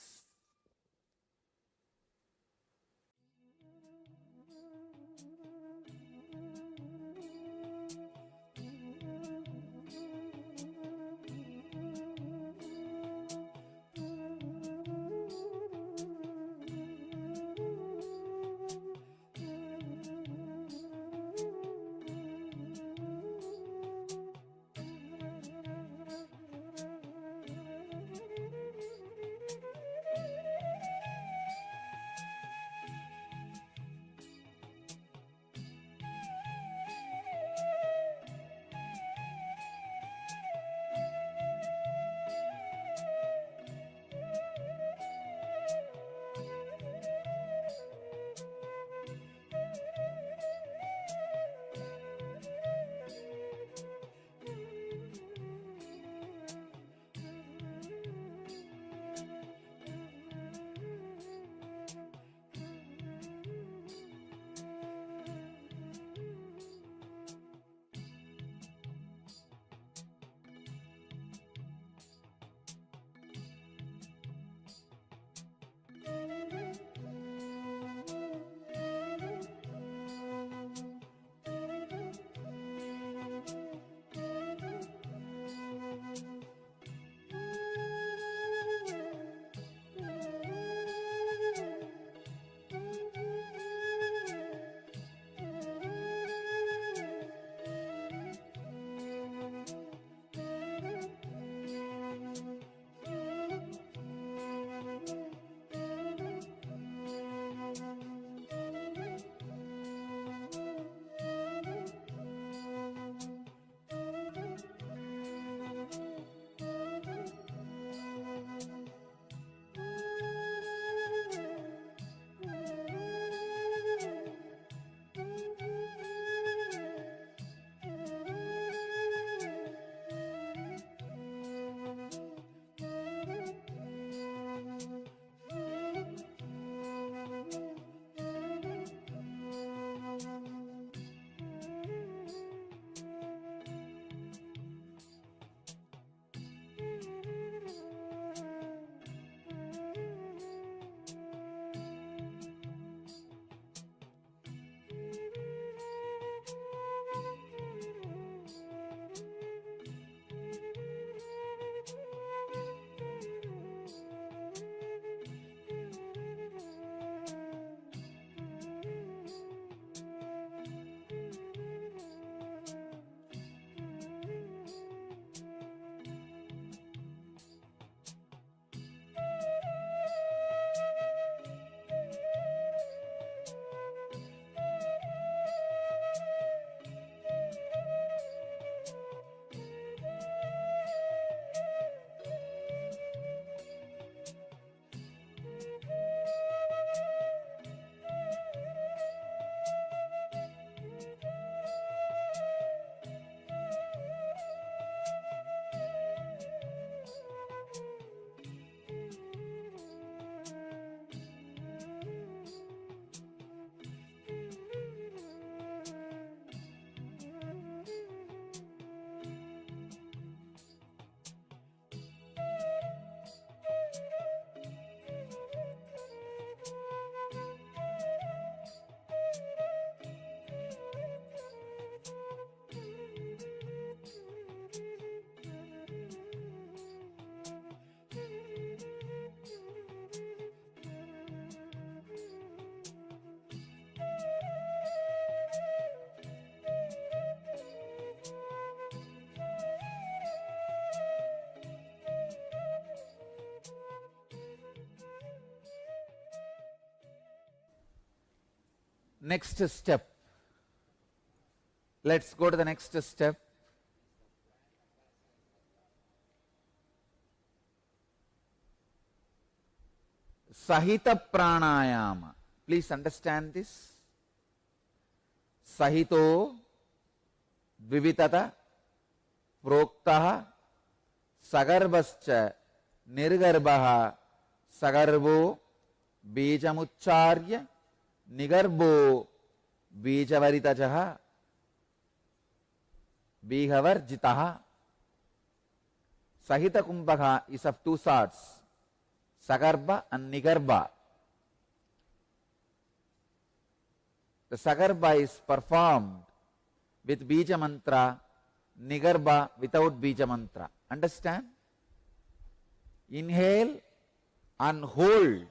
next step. Let's go to the next step. Sahita pranayama. Please understand this. Sahito dvivitata proktaha sagarbascha nirgarbaha sagarbo bejamucharya nigarbo bejavaritajaha bihavarjitaha. Sahita kumbhaka is of two sorts, Sagarba and Nigarba. The Sagarba is performed with Bija mantra, Nigarba without Bija mantra. Understand? Inhale and hold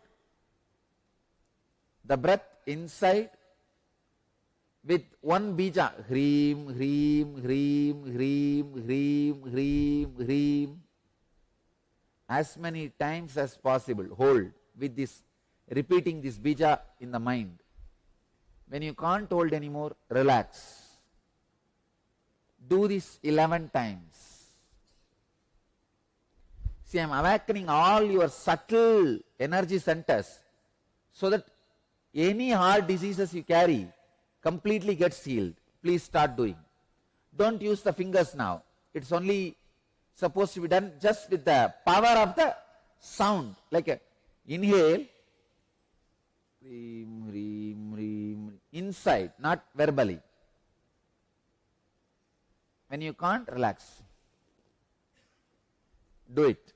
the breath inside with one Bija, Hreem, Hreem, Hreem, Hreem, Hreem, Hreem, Hreem, as many times as possible. Hold with this, repeating this Bija in the mind. When you can't hold anymore, relax. Do this 11 times. See, I am awakening all your subtle energy centers so that any heart diseases you carry completely gets healed. Please start doing. Don't use the fingers now. It's only supposed to be done just with the power of the sound. Like a inhale, reem, reem, reem, inside, not verbally. When you can't, relax. Do it.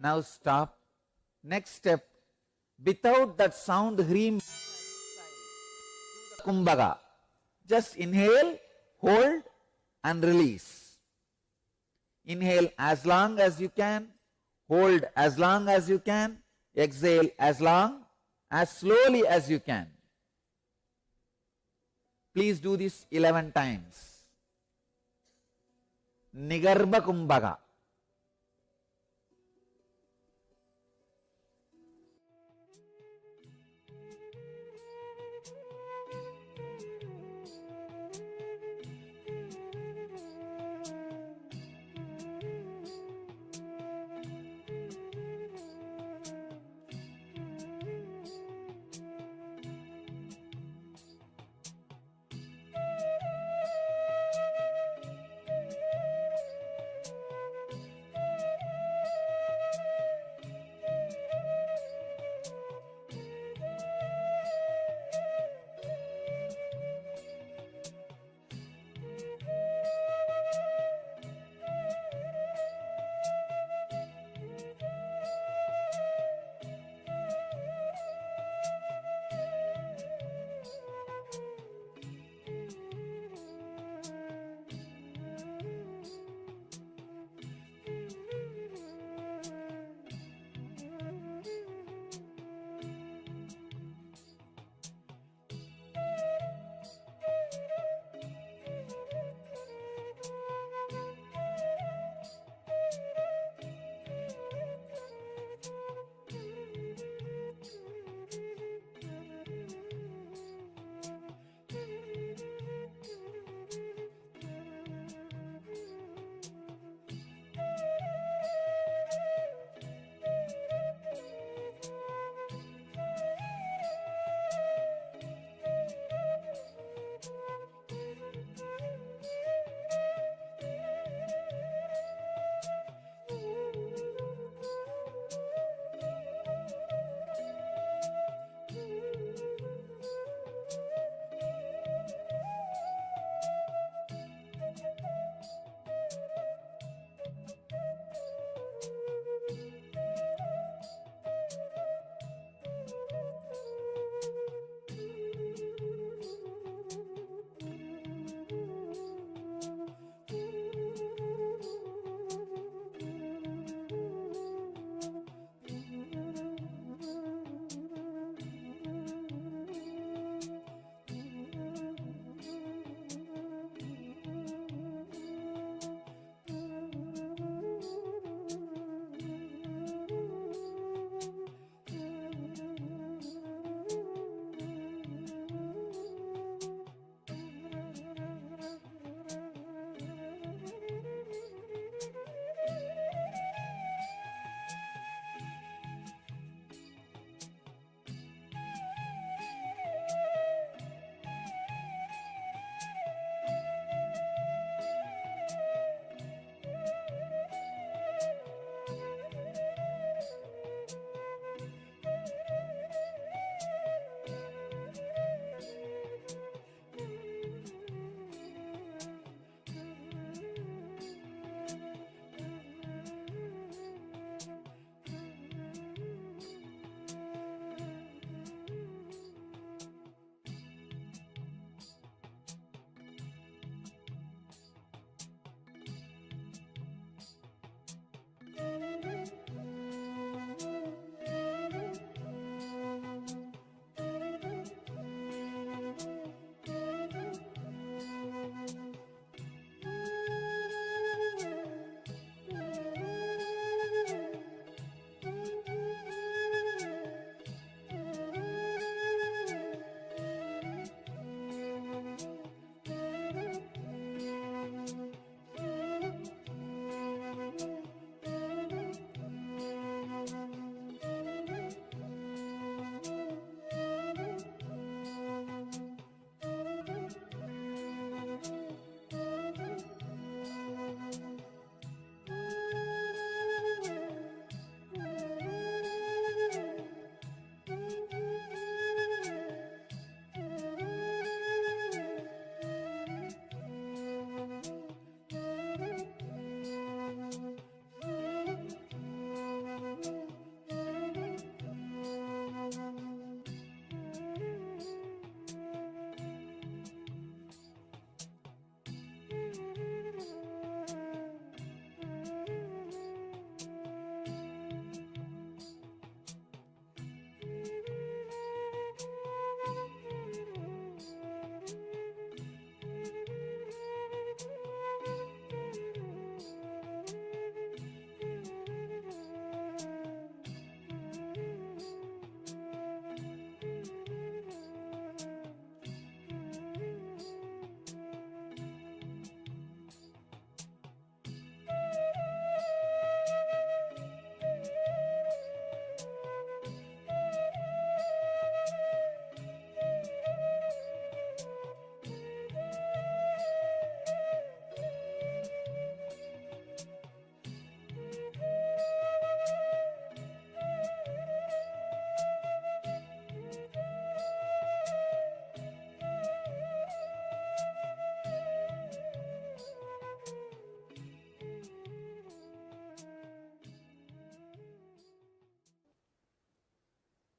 Now stop. Next step, without that sound Hreem Kumbhaga, just inhale, hold and release. Inhale as long as you can, hold as long as you can, exhale as long, as slowly as you can. Please do this 11 times. Nigarbha Kumbhaga.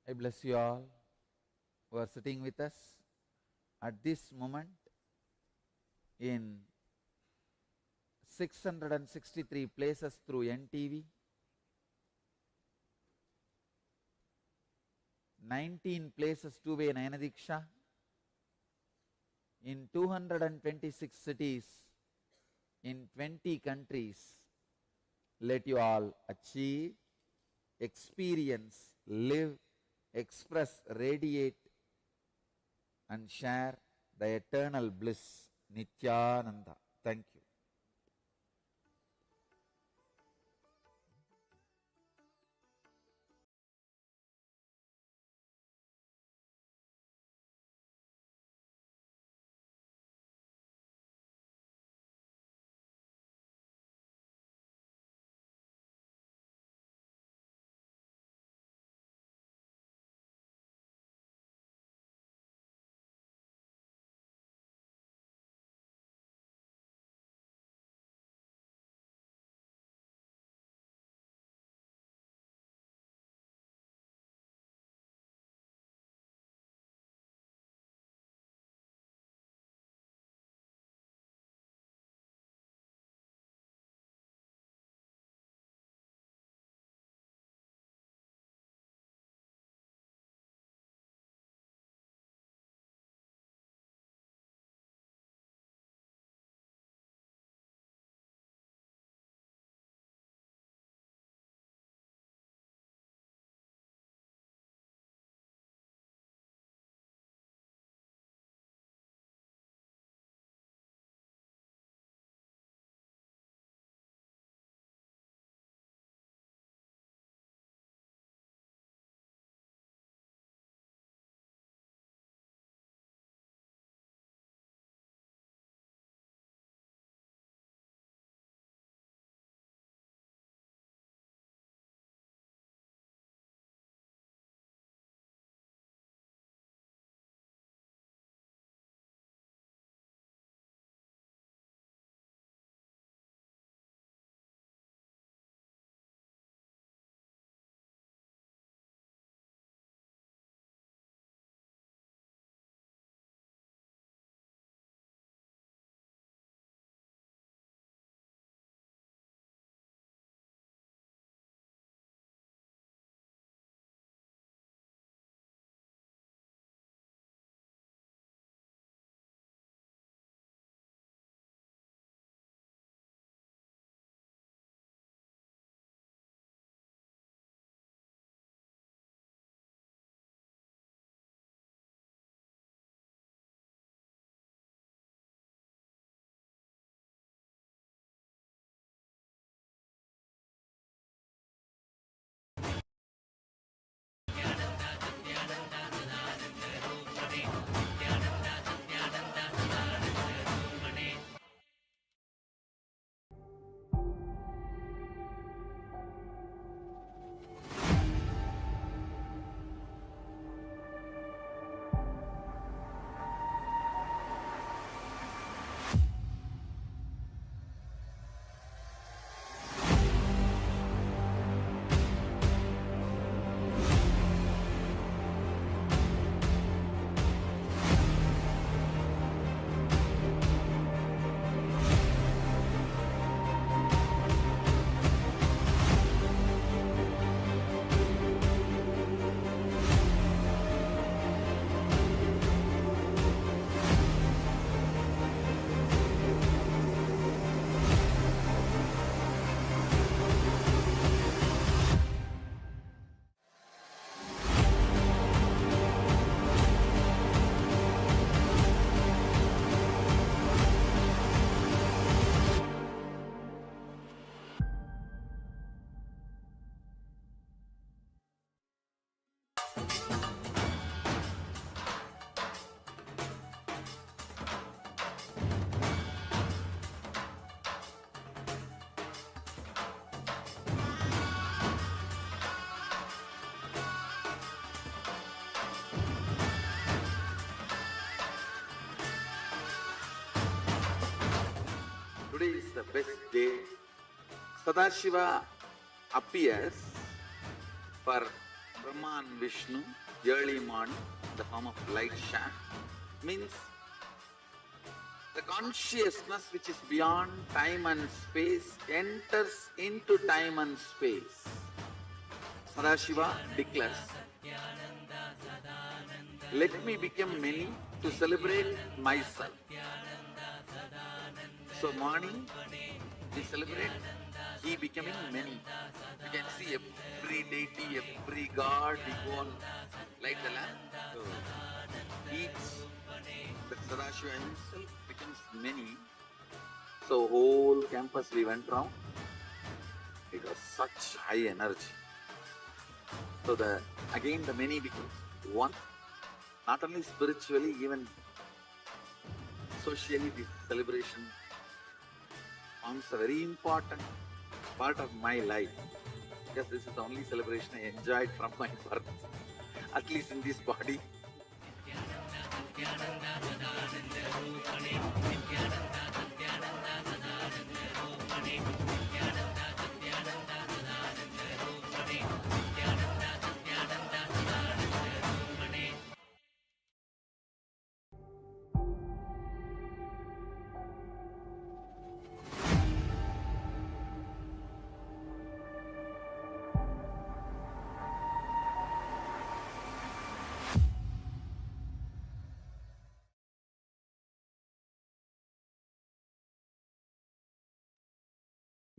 I bless you all who are sitting with us at this moment in 663 places through NTV, 19 places two-way Nayanadiksha, in 226 cities, in 20 countries. Let you all achieve, experience, live, express, radiate and share the eternal bliss, Nityananda. Thank you. Today is the best day. Sadashiva appears for Brahma and Vishnu, early morning, the form of light shaft, means the consciousness which is beyond time and space enters into time and space. Sadashiva declares, let me become many to celebrate myself. So morning, we celebrate he becoming many. You can see every deity, every god, we go on light the lamp. So each, the Sadashiva himself becomes many. So whole campus we went round. It was such high energy. So again the many becomes one. Not only spiritually, even socially, this celebration forms a very important part of my life, because this is the only celebration I enjoyed from my birth, at least in this body.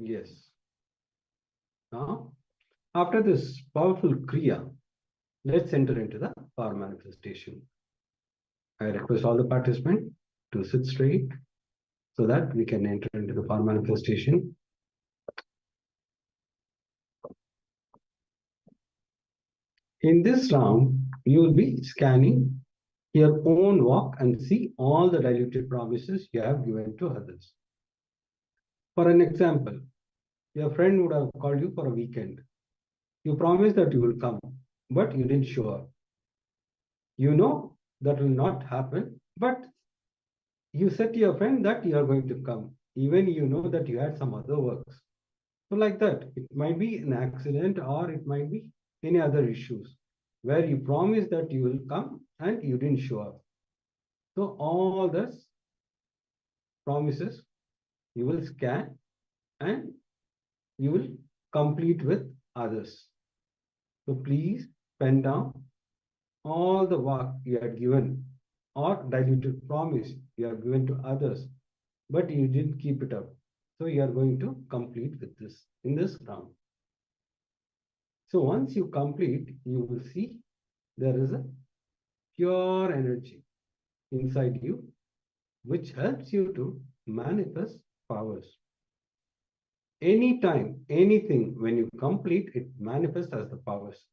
Yes. Now, after this powerful Kriya, let's enter into the power manifestation. I request all the participants to sit straight so that we can enter into the power manifestation. In this round, you will be scanning your own walk and see all the diluted promises you have given to others. For an example, your friend would have called you for a weekend. You promised that you will come, but you didn't show up. You know that will not happen, but you said to your friend that you are going to come, even you know that you had some other works. So like that, it might be an accident or it might be any other issues where you promised that you will come and you didn't show up. So all this promises you will scan and you will complete with others. So please pen down all the work you had given or diluted promise you have given to others, but you didn't keep it up. So you are going to complete with this in this round. So once you complete, you will see there is a pure energy inside you, which helps you to manifest powers. Anytime, anything, when you complete, it manifests as the powers.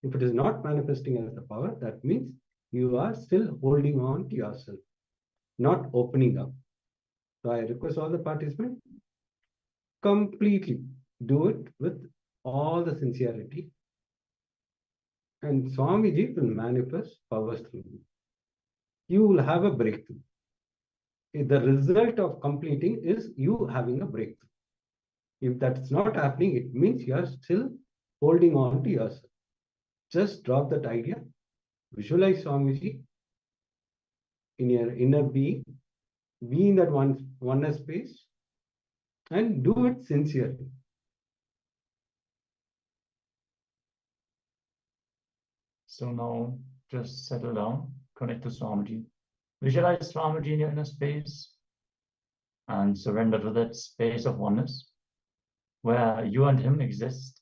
If it is not manifesting as the power, that means you are still holding on to yourself, not opening up. So I request all the participants, completely do it with all the sincerity, and Swamiji will manifest powers through you. You will have a breakthrough. The result of completing is you having a breakthrough. If that's not happening, it means you are still holding on to yourself. Just drop that idea. Visualize Swamiji in your inner being, be in that oneness space, and do it sincerely. So now just settle down, connect to Swamiji. Visualize Swamiji in your inner space and surrender to that space of oneness where you and him exist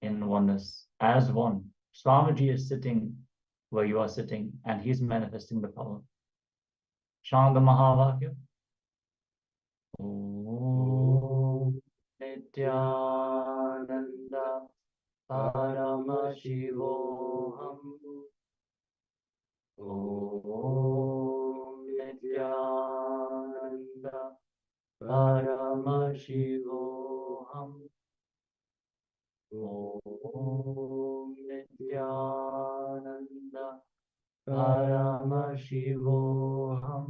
in oneness as one. Swamiji is sitting where you are sitting and he's manifesting the power. Chant the Mahavakya. Om Nityananda Paramashivoham. Om Nityananda Paramashivoham. Om Nityananda Paramashivoham.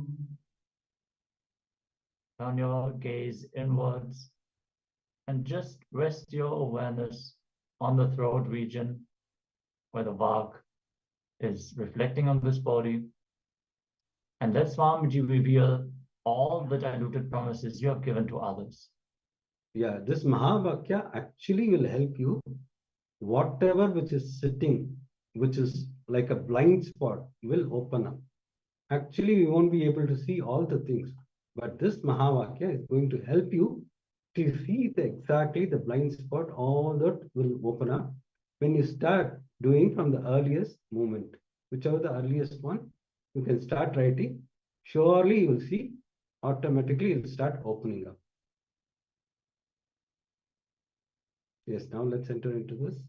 Turn your gaze inwards and just rest your awareness on the throat region where the Vak is reflecting on this body. And let Swamiji reveal all the diluted promises you have given to others. Yeah, this Mahavakya actually will help you. Whatever which is sitting, which is like a blind spot, will open up. Actually, we won't be able to see all the things, but this Mahavakya is going to help you to see exactly the blind spot. All that will open up when you start doing from the earliest moment, whichever the earliest one, you can start writing. Surely you will see automatically it will start opening up. Yes, now let's enter into this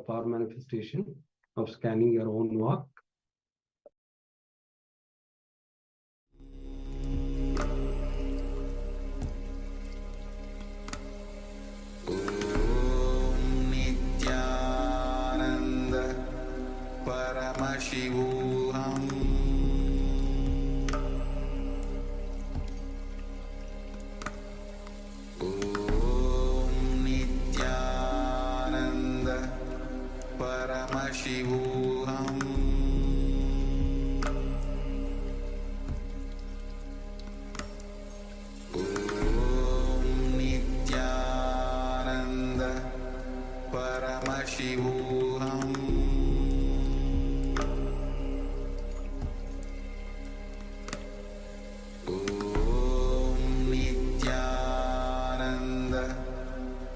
power manifestation of scanning your own walk. Nityananda Paramashivoham Nityananda Paramashivoham Nityananda Paramashivoham Nityananda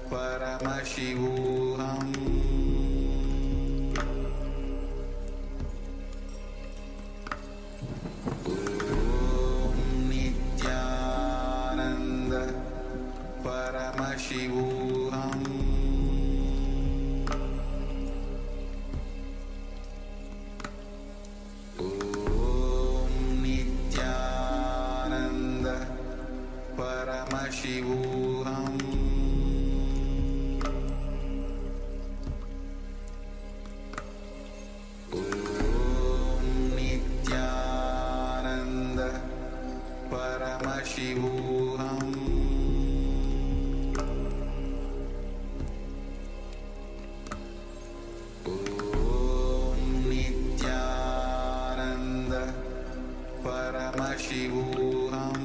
Paramashivoham Nityananda Paramashivoham Nityananda Paramashivoham Nityananda Paramashivoham Nityananda Paramashivoham Nityananda Paramashivoham Nityananda Paramashivoham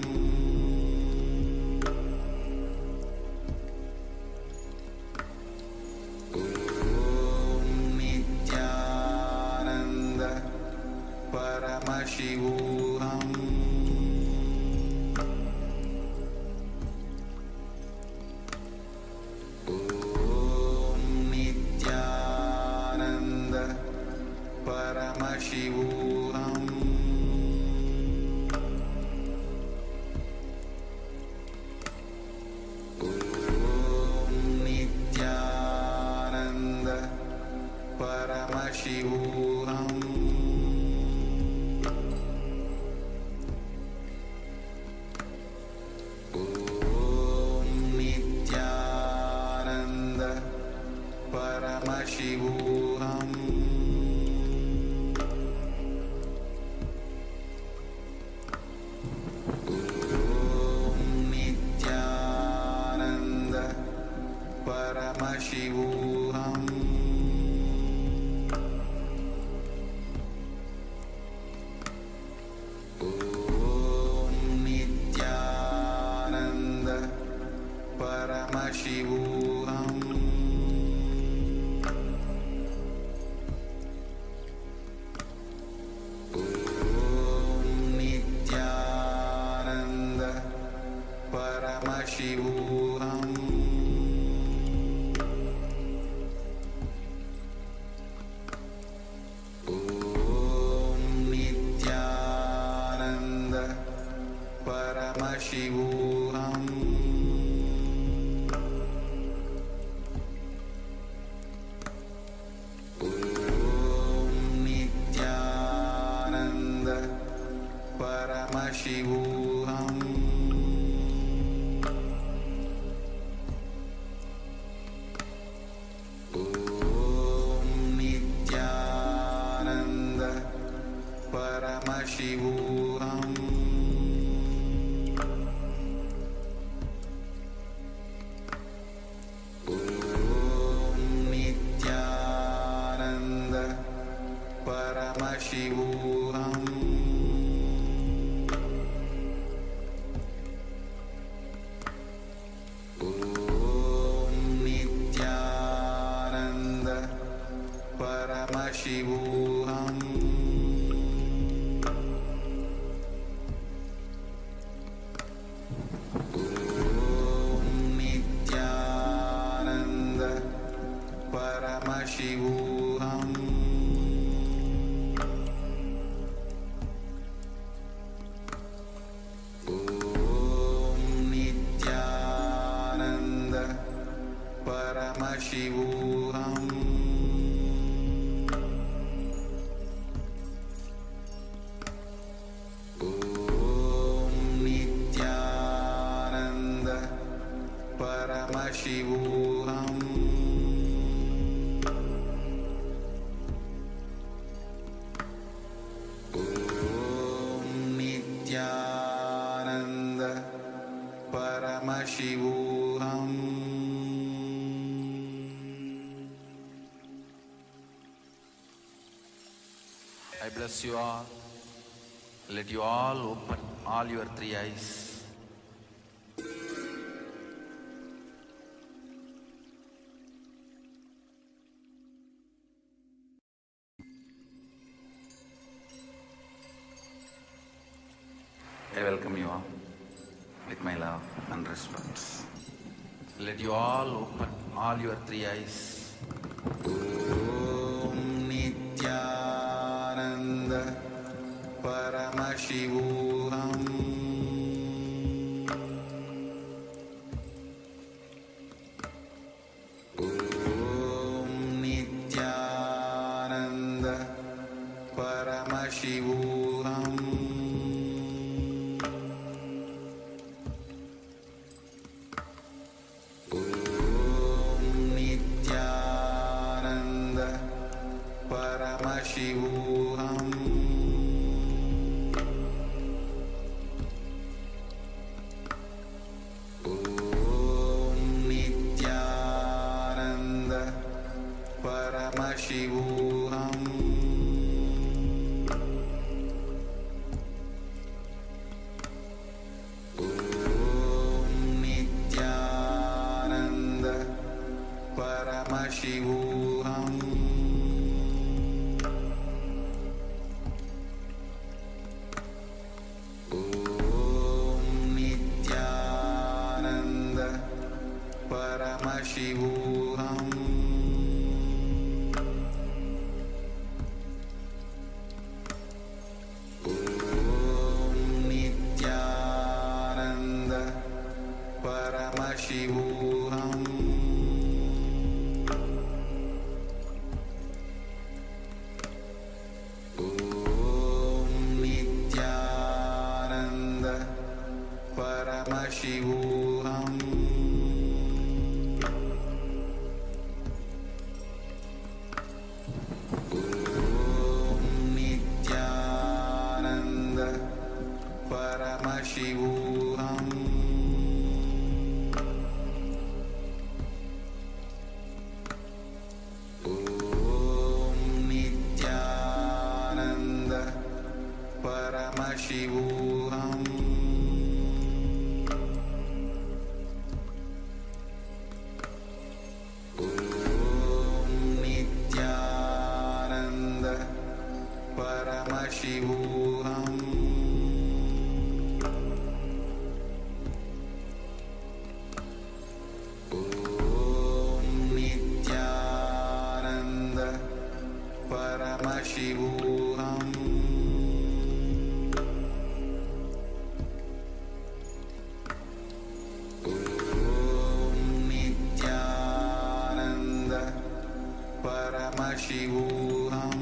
Nityananda Paramashivoham Nityananda Paramashivoham Nityananda Paramashivoham Nityananda Paramashivoham Nityananda Paramashivoham Nityananda Paramashivoham Nityananda Paramashivoham Nityananda Paramashivoham Nityananda Paramashivoham Om Nityananda Paramashivoham Om Nityananda Paramashivoham Om Nityananda Paramashivoham Om Nityananda Paramashivoham Om Nityananda Paramashivoham I bless you all. Let you all open all your three eyes. I welcome you all with my love and respect. Let you all open all your three eyes. Om Nityananda Paramashivoham Om Nityananda Paramashivoham Om Nityananda Paramashivoham Om Nityananda Paramashivoham Om Nityananda Paramashivoham Om Nityananda Paramashivoham Om Nityananda Paramashivoham Om Nityananda Paramashivoham Om Nityananda Paramashivoham Om Nityananda Paramashivoham Om Nityananda Paramashivoham Om Nityananda Paramashivoham Om Nityananda Paramashivoham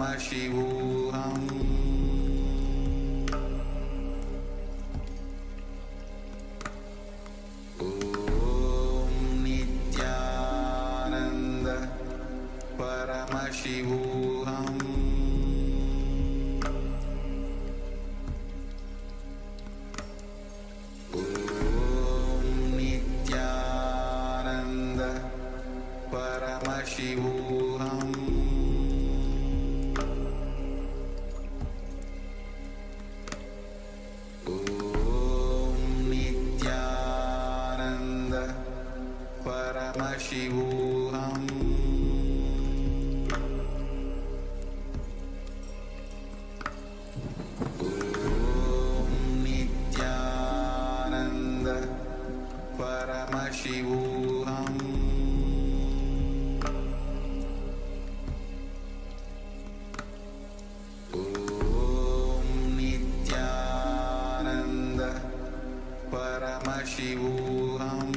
Paramashivoham Om Nityananda Paramashivoham Om Nityananda Paramashivoham Om Nityananda Paramashivoham Om Nityananda Paramashivoham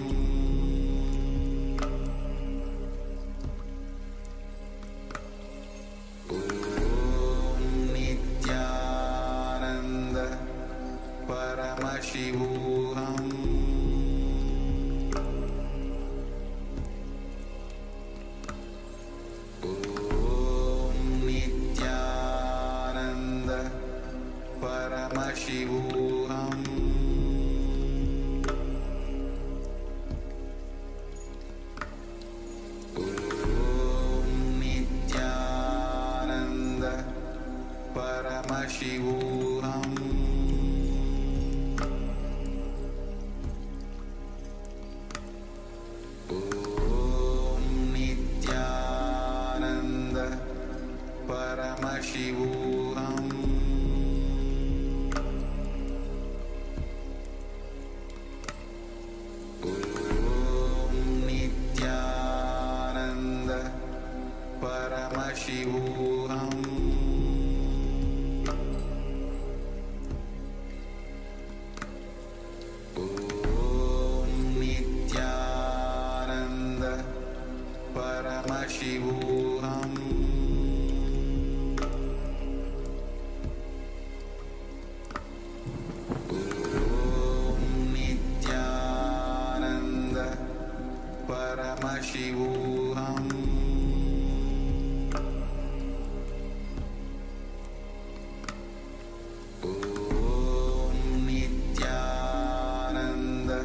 Om Nityananda Paramashivoham Om Nityananda Paramashivoham Om Nityananda Paramashivoham Om Nityananda Paramashivoham Om Nityananda Paramashivoham Om Nityananda Paramashivoham Om Nityananda Paramashivoham Om Nityananda Paramashivoham Om Nityananda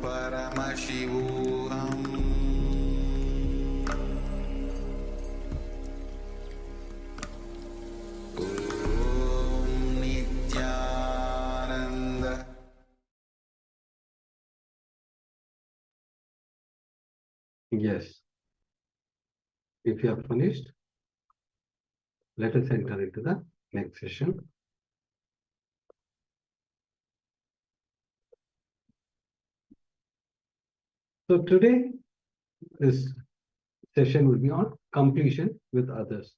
Paramashivoham Om Nityananda. Yes. If you are finished, let us enter into the next session. So today, this session will be on completion with others.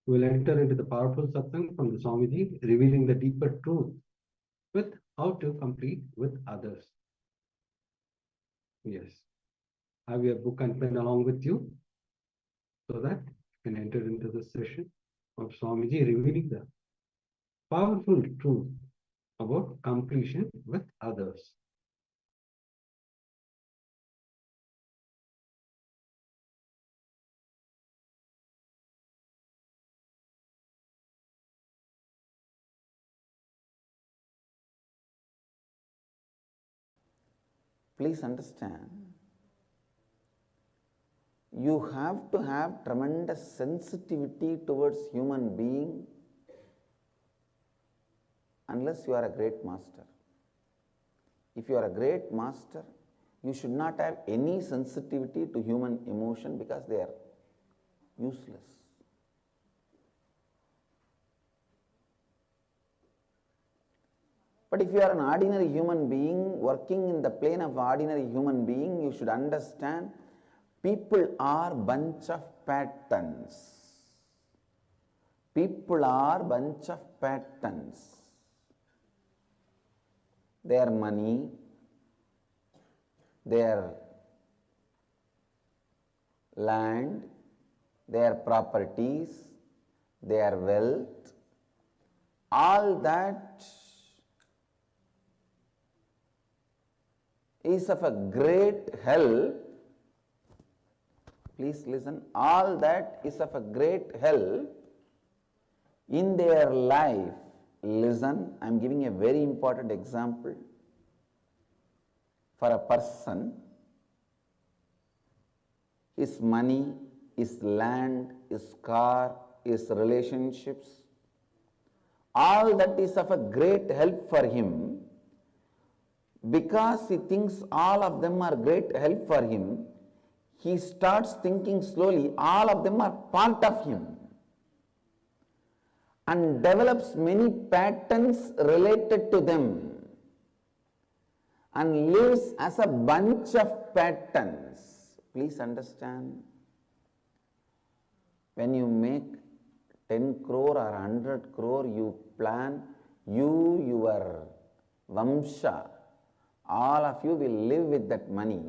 We'll enter into the powerful satsang from the Swamiji, revealing the deeper truth with how to complete with others. Yes. Have your book and pen along with you so that you can enter into the session of Swamiji revealing the powerful truth about completion with others. Please understand, you have to have tremendous sensitivity towards human being unless you are a great master. If you are a great master, you should not have any sensitivity to human emotion because they are useless. But if you are an ordinary human being working in the plane of ordinary human being, you should understand people are bunch of patterns. People are bunch of patterns. Their money, their land, their properties, their wealth, all that is of a great help. Please listen, all that is of a great help in their life. Listen, I am giving a very important example. For a person, his money, his land, his car, his relationships, all that is of a great help for him. Because he thinks all of them are great help for him, he starts thinking slowly all of them are part of him, and develops many patterns related to them, and lives as a bunch of patterns. Please understand, when you make 10 crore or 100 crore, you plan, your Vamsha, all of you will live with that money.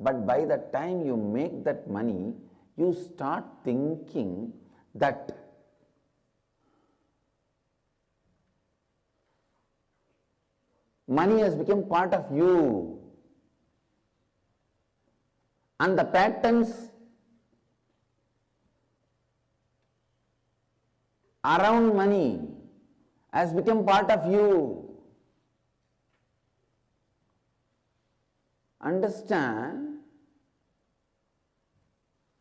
But by the time you make that money, you start thinking that money has become part of you, and the patterns around money has become part of you. Understand?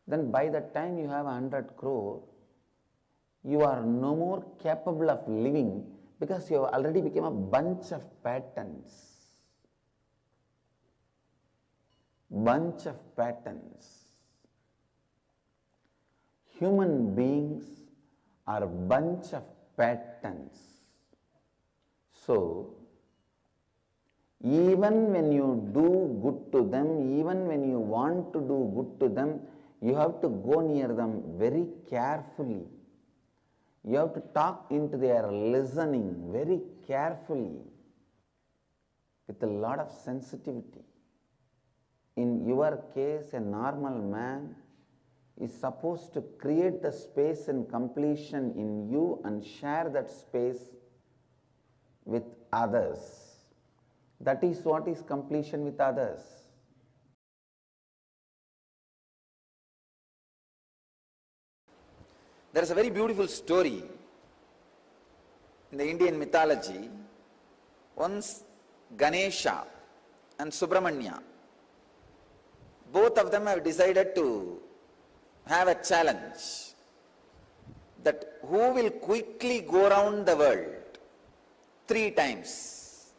Then by the time you have 100 crore, you are no more capable of living, because you have already become a bunch of patterns. Bunch of patterns. Human beings are a bunch of patterns. So, even when you do good to them, even when you want to do good to them, you have to go near them very carefully. You have to talk into their listening very carefully, with a lot of sensitivity. In your case, a normal man is supposed to create the space and completion in you and share that space with others. That is what is completion with others. There is a very beautiful story in the Indian mythology. Once Ganesha and Subramanya, both of them have decided to have a challenge, that who will quickly go around the world 3 times.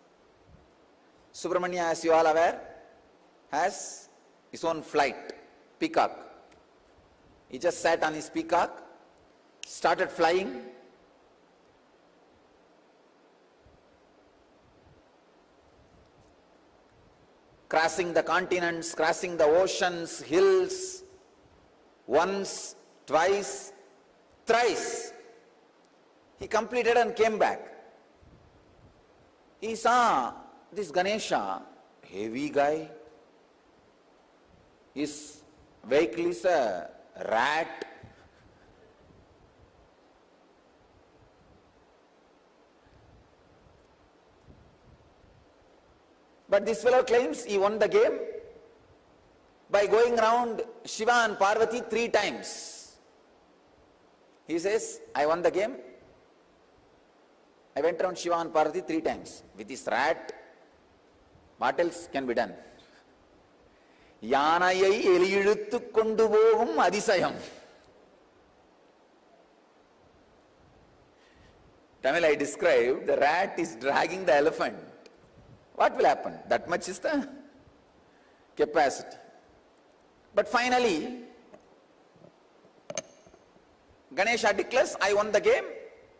Subramanya, as you all aware, has his own flight, peacock. He just sat on his peacock, started flying, crossing the continents, crossing the oceans, hills, once, twice, thrice. He completed and came back. He saw this Ganesha, heavy guy. His vehicle is a rat. But this fellow claims he won the game by going around Shiva and Parvati 3 times. He says, I won the game. I went around Shiva and Parvati 3 times. With this rat, what else can be done? Yanayai eliyiluttu kondu pogum adisayam. Tamil I described, the rat is dragging the elephant. What will happen? That much is the capacity. But finally, Ganesha declares, I won the game.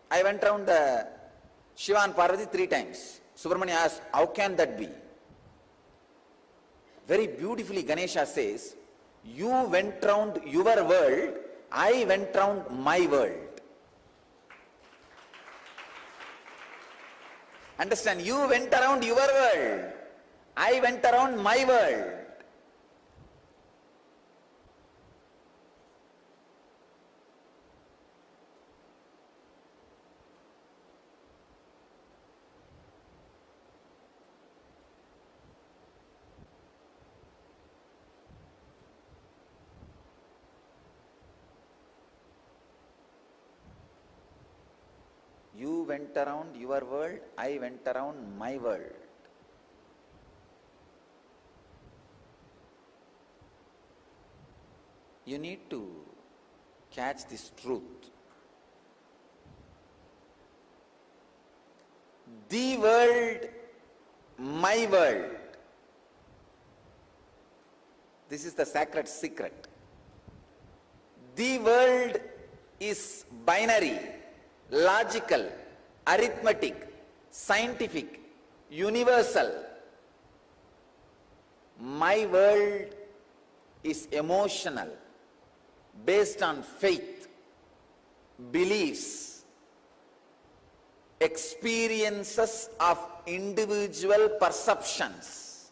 I went around the Shiva and Parvati 3 times. Subramanya asked, how can that be? Very beautifully Ganesha says, you went round your world, I went round my world. Understand, you went around your world, I went around my world. went around your world, I went around my world. You need to catch this truth. The world, my world. This is the sacred secret. The world is binary, logical, arithmetic, scientific, universal. My world is emotional, based on faith, beliefs, experiences of individual perceptions,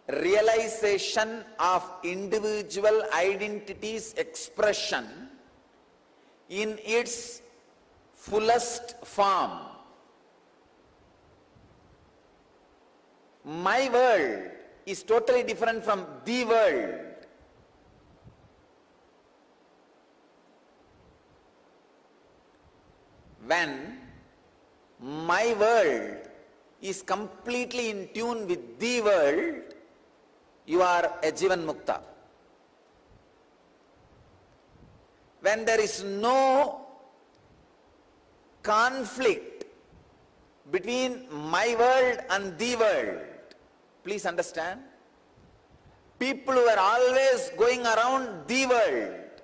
realization of individual identity's expression in its fullest form. My world is totally different from the world. When my world is completely in tune with the world, you are a Jivan Mukta. When there is no conflict between my world and the world, please understand, people who are always going around the world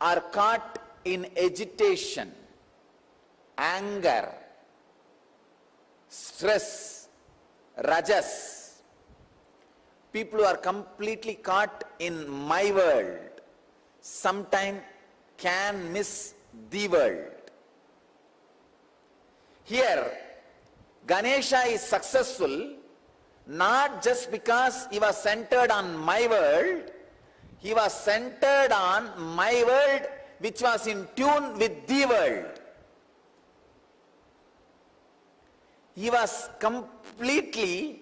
are caught in agitation, anger, stress, rajas. People who are completely caught in my world sometimes can miss the world. Here, Ganesha is successful not just because he was centered on my world, he was centered on my world which was in tune with the world. He was completely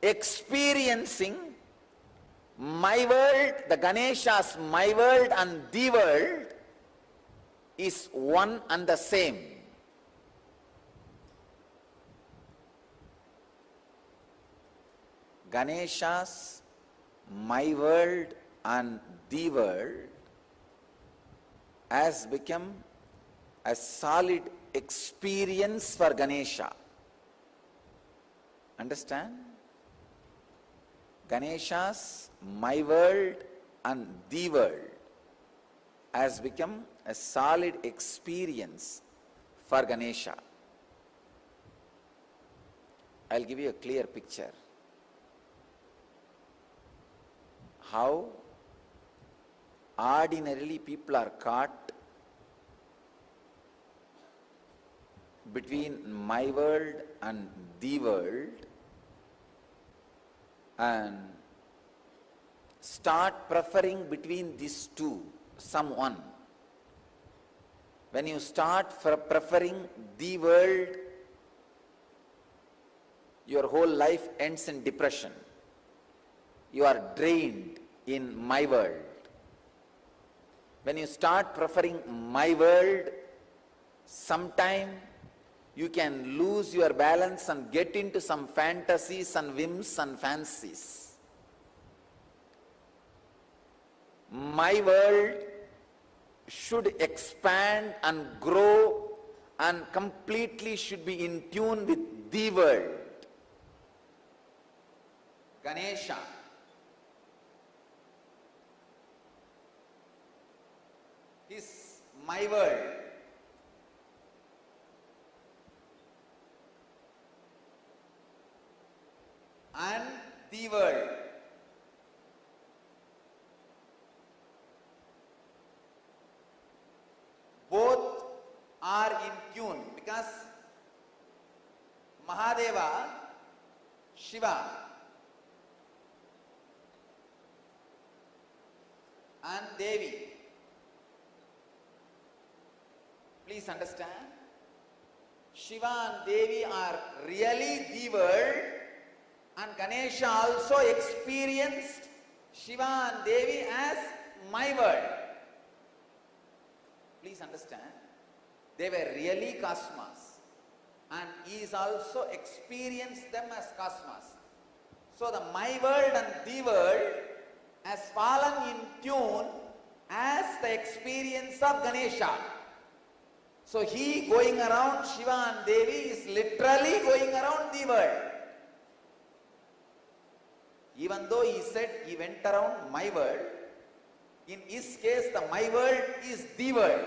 experiencing my world, the Ganesha's my world and the world is one and the same. Ganesha's my world and the world has become a solid experience for Ganesha. Understand? Ganesha's my world and the world has become a solid experience for Ganesha. I'll give you a clear picture. How ordinarily people are caught between my world and the world and start preferring between these two, someone. When you start preferring the world, your whole life ends in depression. You are drained in my world. When you start preferring my world, sometime you can lose your balance and get into some fantasies and whims and fancies. My world should expand and grow and completely should be in tune with the world. Ganesha. Is my world. And the world. Both are in tune because Mahadeva, Shiva, and Devi. Please understand, Shiva and Devi are really the world, and Ganesha also experienced Shiva and Devi as my world. Please understand, they were really cosmos, and he is also experienced them as cosmos. So the my world and the world has fallen in tune as the experience of Ganesha. So he going around Shiva and Devi is literally going around the world. Even though he said he went around my world, in his case the my world is the world.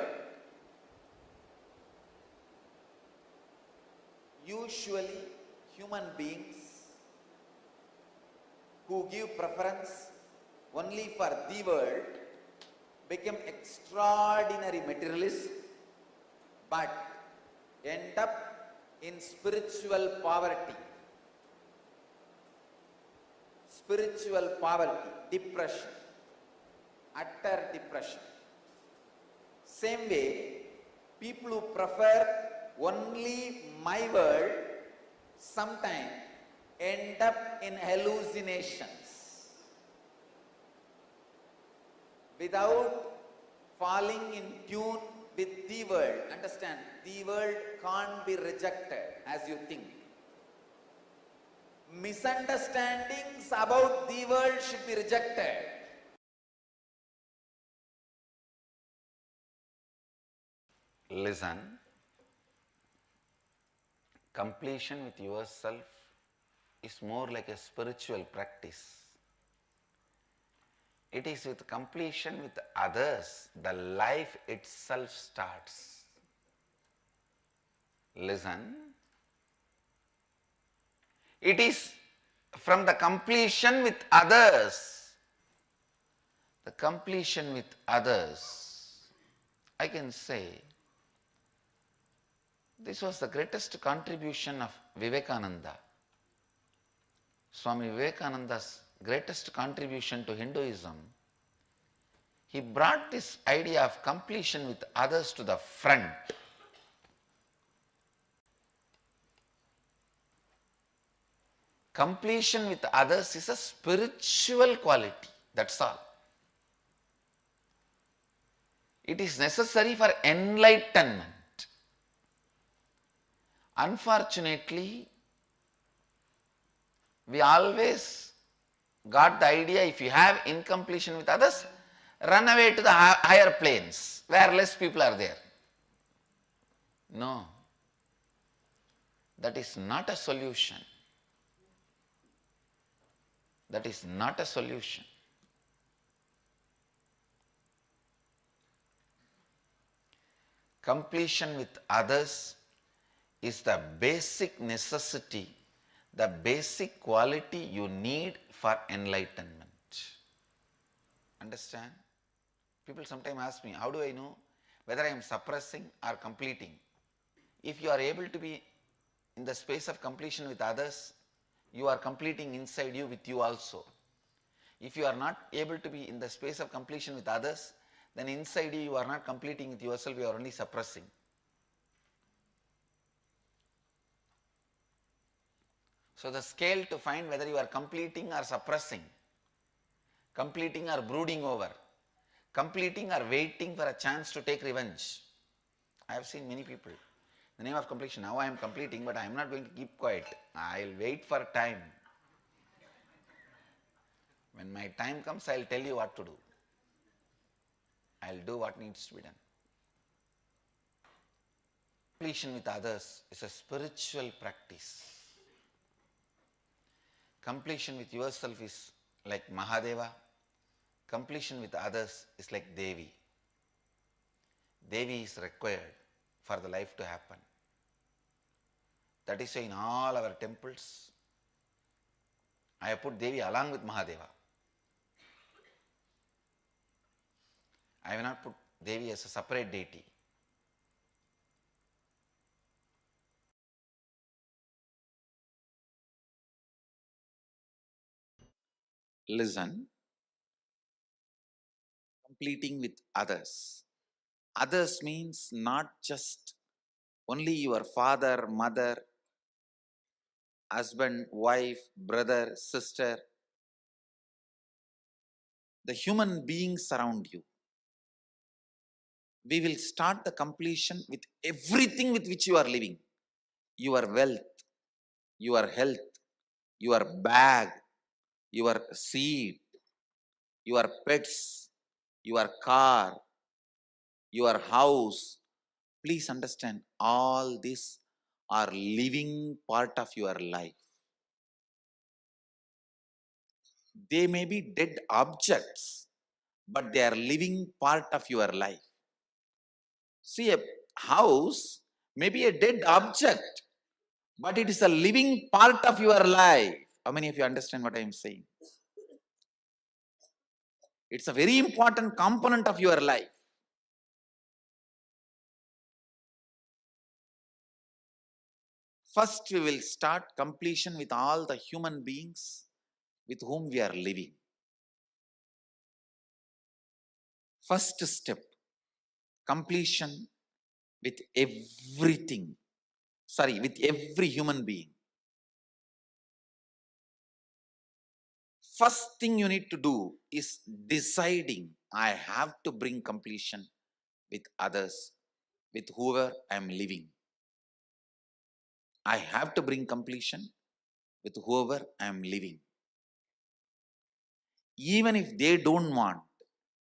Usually human beings who give preference only for the world become extraordinary materialists, but end up in spiritual poverty. Spiritual poverty, depression, utter depression. Same way, people who prefer only my world sometimes end up in hallucinations without falling in tune with the world. Understand, the world can't be rejected as you think. Misunderstandings about the world should be rejected. Listen, completion with yourself is more like a spiritual practice. It is with completion with others the life itself starts. Listen, it is from the completion with others, the completion with others, I can say, this was the greatest contribution of Vivekananda. Swami Vivekananda's greatest contribution to Hinduism. He brought this idea of completion with others to the front. Completion with others is a spiritual quality, that's all. It is necessary for enlightenment. Unfortunately, we always got the idea if you have incompletion with others, run away to the higher planes where less people are there. No, that is not a solution. That is not a solution. Completion with others is the basic necessity, the basic quality you need for enlightenment. Understand? People sometimes ask me, how do I know whether I am suppressing or completing? If you are able to be in the space of completion with others, you are completing inside you with you also. If you are not able to be in the space of completion with others, then inside you, you are not completing with yourself, you are only suppressing. So the scale to find whether you are completing or suppressing, completing or brooding over, completing or waiting for a chance to take revenge. I have seen many people. In the name of completion, now I am completing, but I am not going to keep quiet. I will wait for time. When my time comes, I will tell you what to do. I will do what needs to be done. Completion with others is a spiritual practice. Completion with yourself is like Mahadeva. Completion with others is like Devi. Devi is required for the life to happen. That is why in all our temples, I have put Devi along with Mahadeva. I have not put Devi as a separate deity. Listen, completing with others. Others means not just only your father, mother, husband, wife, brother, sister, the human beings around you. we will start the completion with everything with which you are living. Your wealth, your health, your bag, your seat, your pets, your car, your house. Please understand, all these are living part of your life. They may be dead objects, but they are living part of your life. See, a house may be a dead object, but it is a living part of your life. How many of you understand what I am saying? It's a very important component of your life. First, we will start completion with all the human beings with whom we are living. First step, completion with everything. With every human being. First thing you need to do is deciding, I have to bring completion with others, with whoever I am living. I have to bring completion with whoever I am living. Even if they don't want,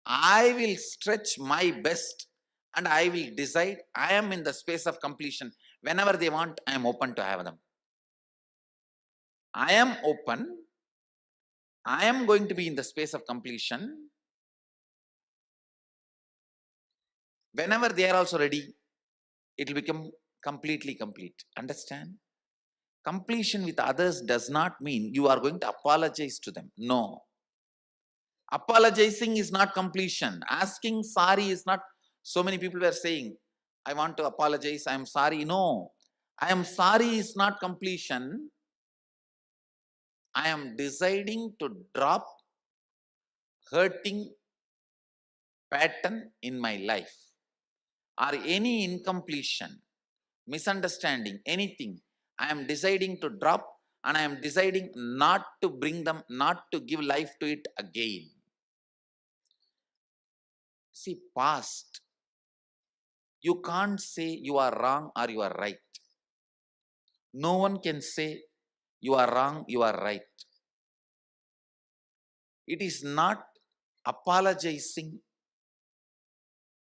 I will stretch my best and I will decide I am in the space of completion. Whenever they want, I am open to have them. I am open. I am going to be in the space of completion. Whenever they are also ready, it will become completely complete. Understand? Completion with others does not mean you are going to apologize to them. No. Apologizing is not completion. Asking sorry is not. So many people were saying, I want to apologize, I am sorry. No. I am sorry is not completion. I am deciding to drop hurting pattern in my life, or any incompletion, misunderstanding, anything. I am deciding to drop, and I am deciding not to bring them, not to give life to it again. See, past, you can't say you are wrong or you are right. No one can say you are wrong, you are right. It is not apologizing.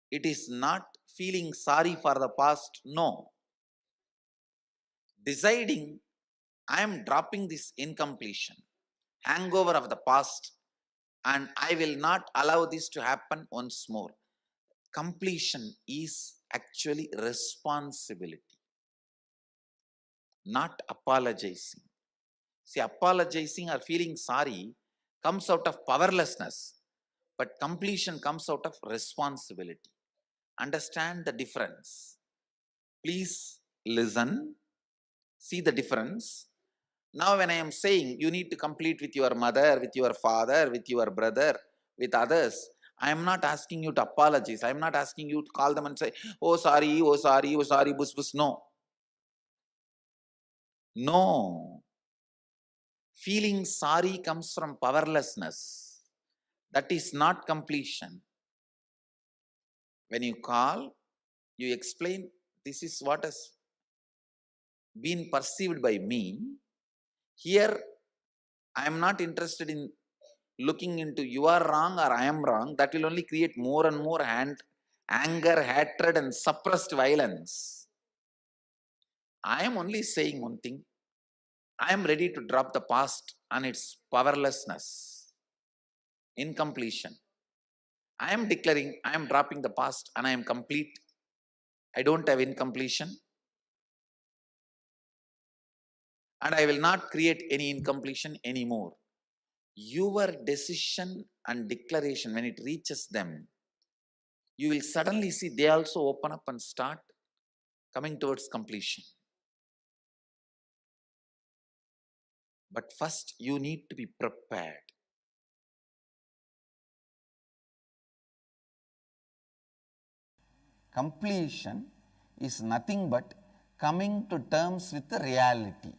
It is not feeling sorry for the past. No. Deciding, I am dropping this incompletion, hangover of the past, and I will not allow this to happen once more. Completion is actually responsibility, not apologizing. See, apologizing or feeling sorry comes out of powerlessness, but completion comes out of responsibility. Understand the difference. Please listen, see the difference. Now when I am saying you need to complete with your mother, with your father, with your brother, with others, I am not asking you to apologize. I am not asking you to call them and say, oh sorry, oh sorry, oh sorry, bus bus. No. No. Feeling sorry comes from powerlessness. That is not completion. When you call, you explain, this is what has been perceived by me. Here, I am not interested in looking into you are wrong or I am wrong. That will only create more and more anger, hatred and suppressed violence. I am only saying one thing. I am ready to drop the past and its powerlessness, incompletion. I am declaring I am dropping the past and I am complete. I don't have incompletion. And I will not create any incompletion anymore. Your decision and declaration, when it reaches them, you will suddenly see they also open up and start coming towards completion. But first, you need to be prepared. Completion is nothing but coming to terms with the reality.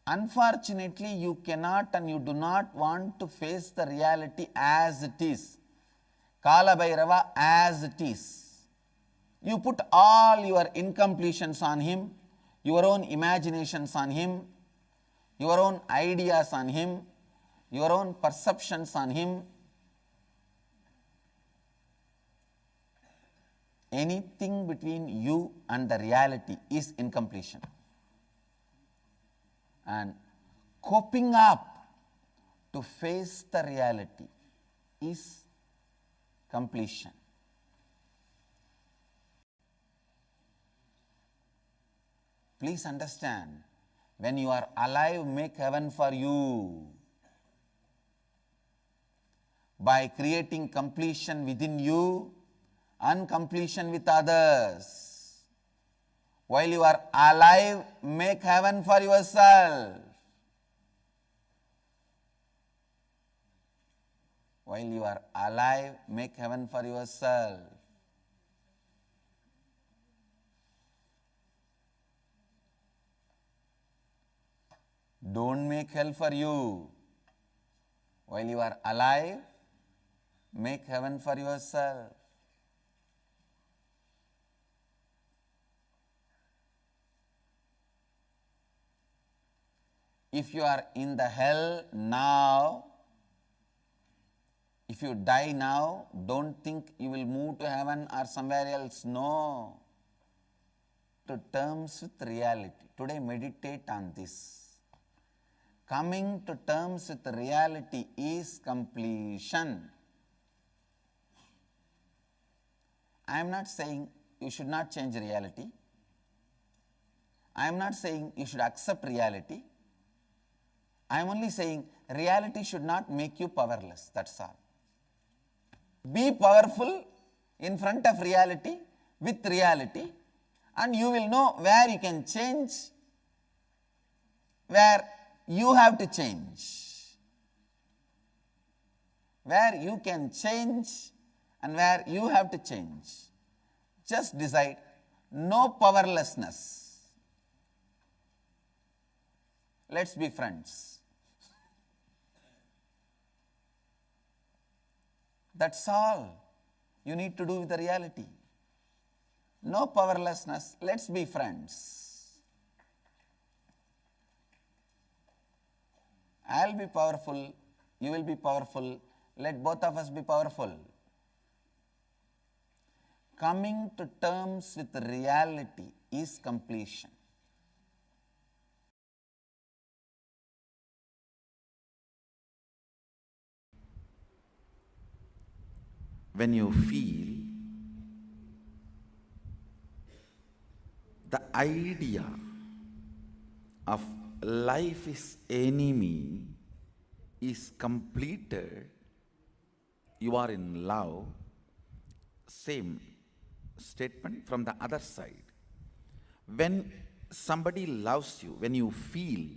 Unfortunately, you cannot and you do not want to face the reality as it is. Kala Bhairava as it is. You put all your incompletions on him, your own imaginations on him, your own ideas on him, your own perceptions on him. Anything between you and the reality is incompletion. And coping up to face the reality is completion. Please understand, when you are alive, make heaven for you. By creating completion within you, uncompletion with others. While you are alive, make heaven for yourself. While you are alive, make heaven for yourself. Don't make hell for you. While you are alive, make heaven for yourself. If you are in the hell now, if you die now, don't think you will move to heaven or somewhere else. No. To terms with reality. Today meditate on this. Coming to terms with reality is completion. I am not saying you should not change reality. I am not saying you should accept reality. I am only saying reality should not make you powerless, that's all. Be powerful in front of reality, with reality, and you will know where you can change, where you have to change. Where you can change and where you have to change. Just decide, no powerlessness. Let's be friends. That's all you need to do with the reality. No powerlessness, let's be friends. I'll be powerful, you will be powerful, let both of us be powerful. Coming to terms with reality is completion. When you feel the idea of life is enemy is completed, you are in love, same statement from the other side. When somebody loves you, when you feel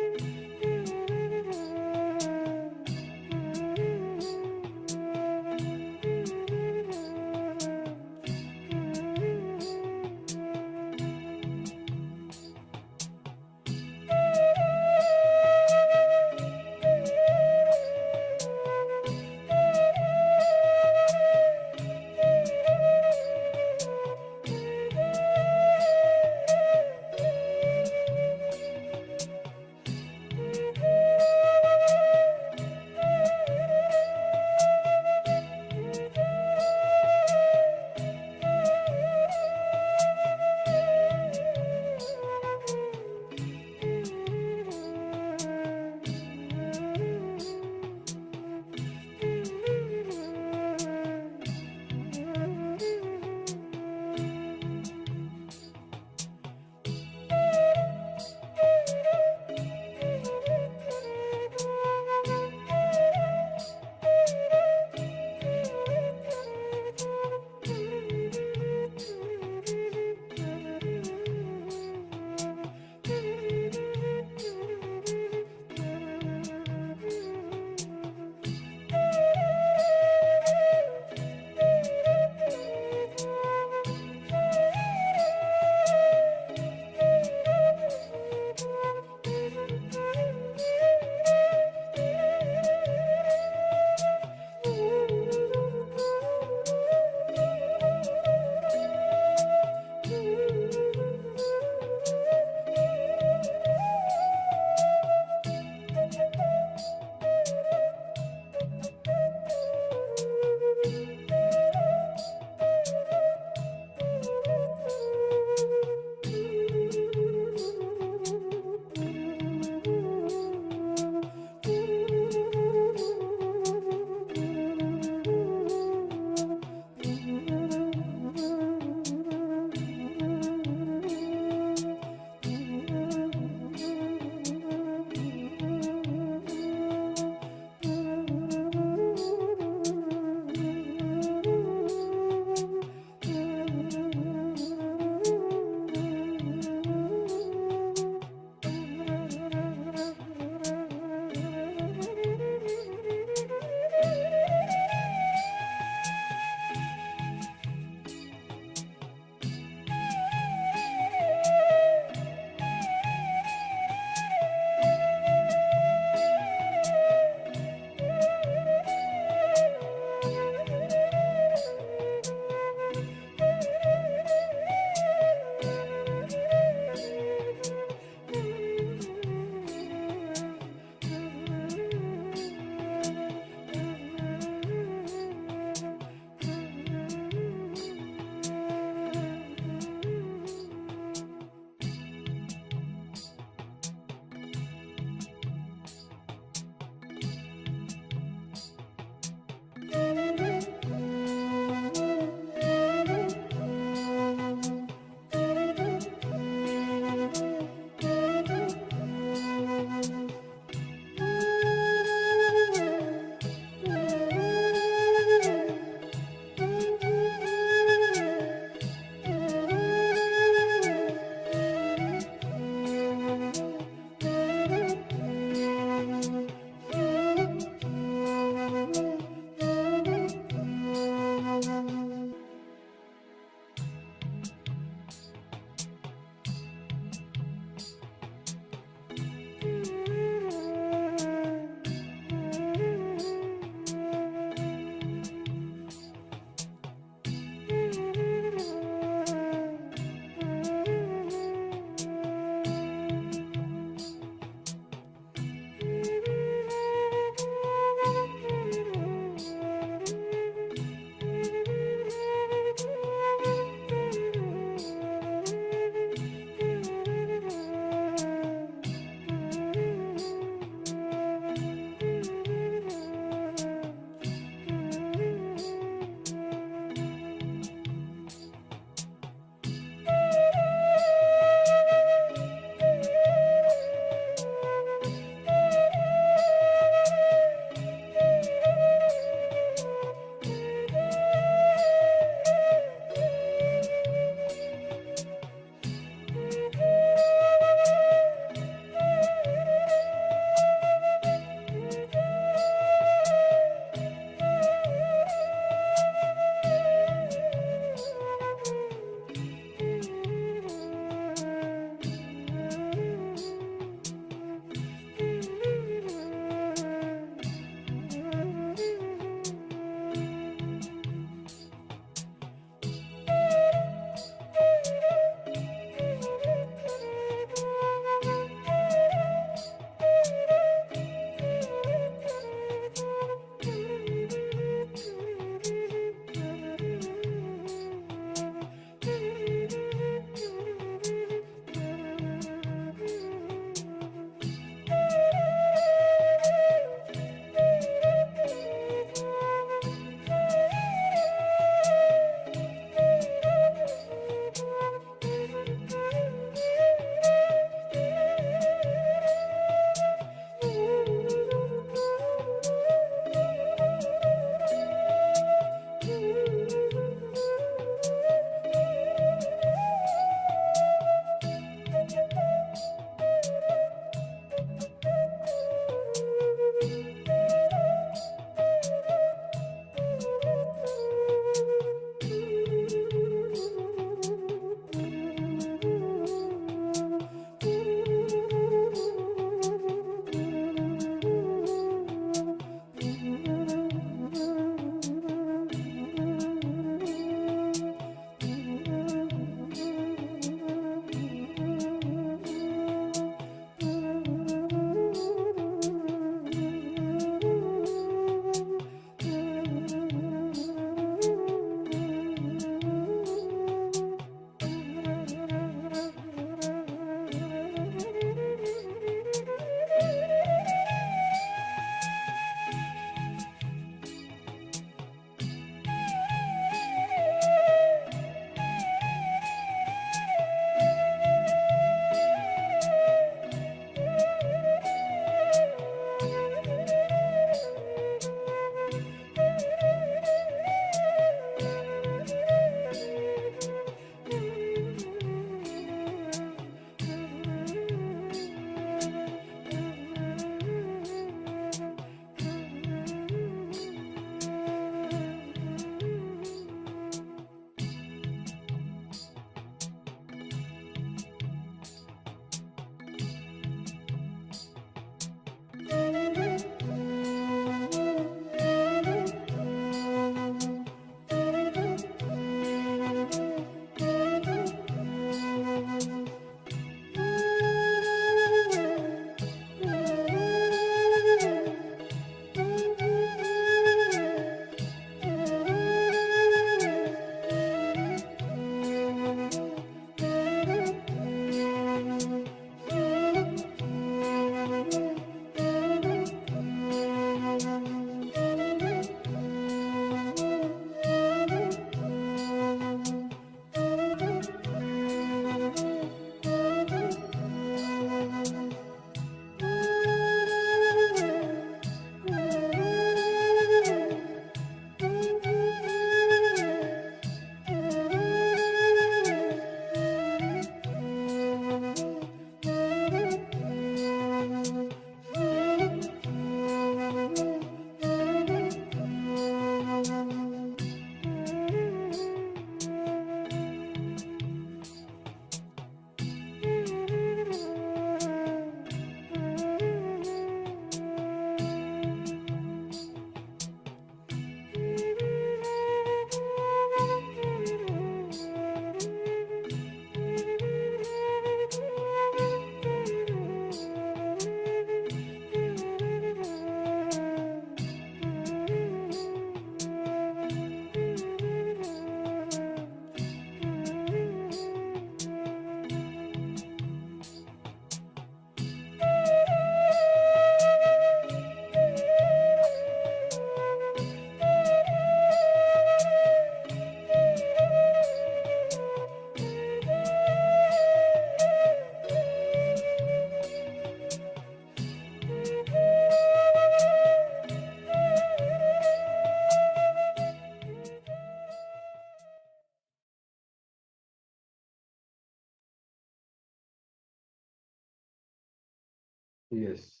Yes.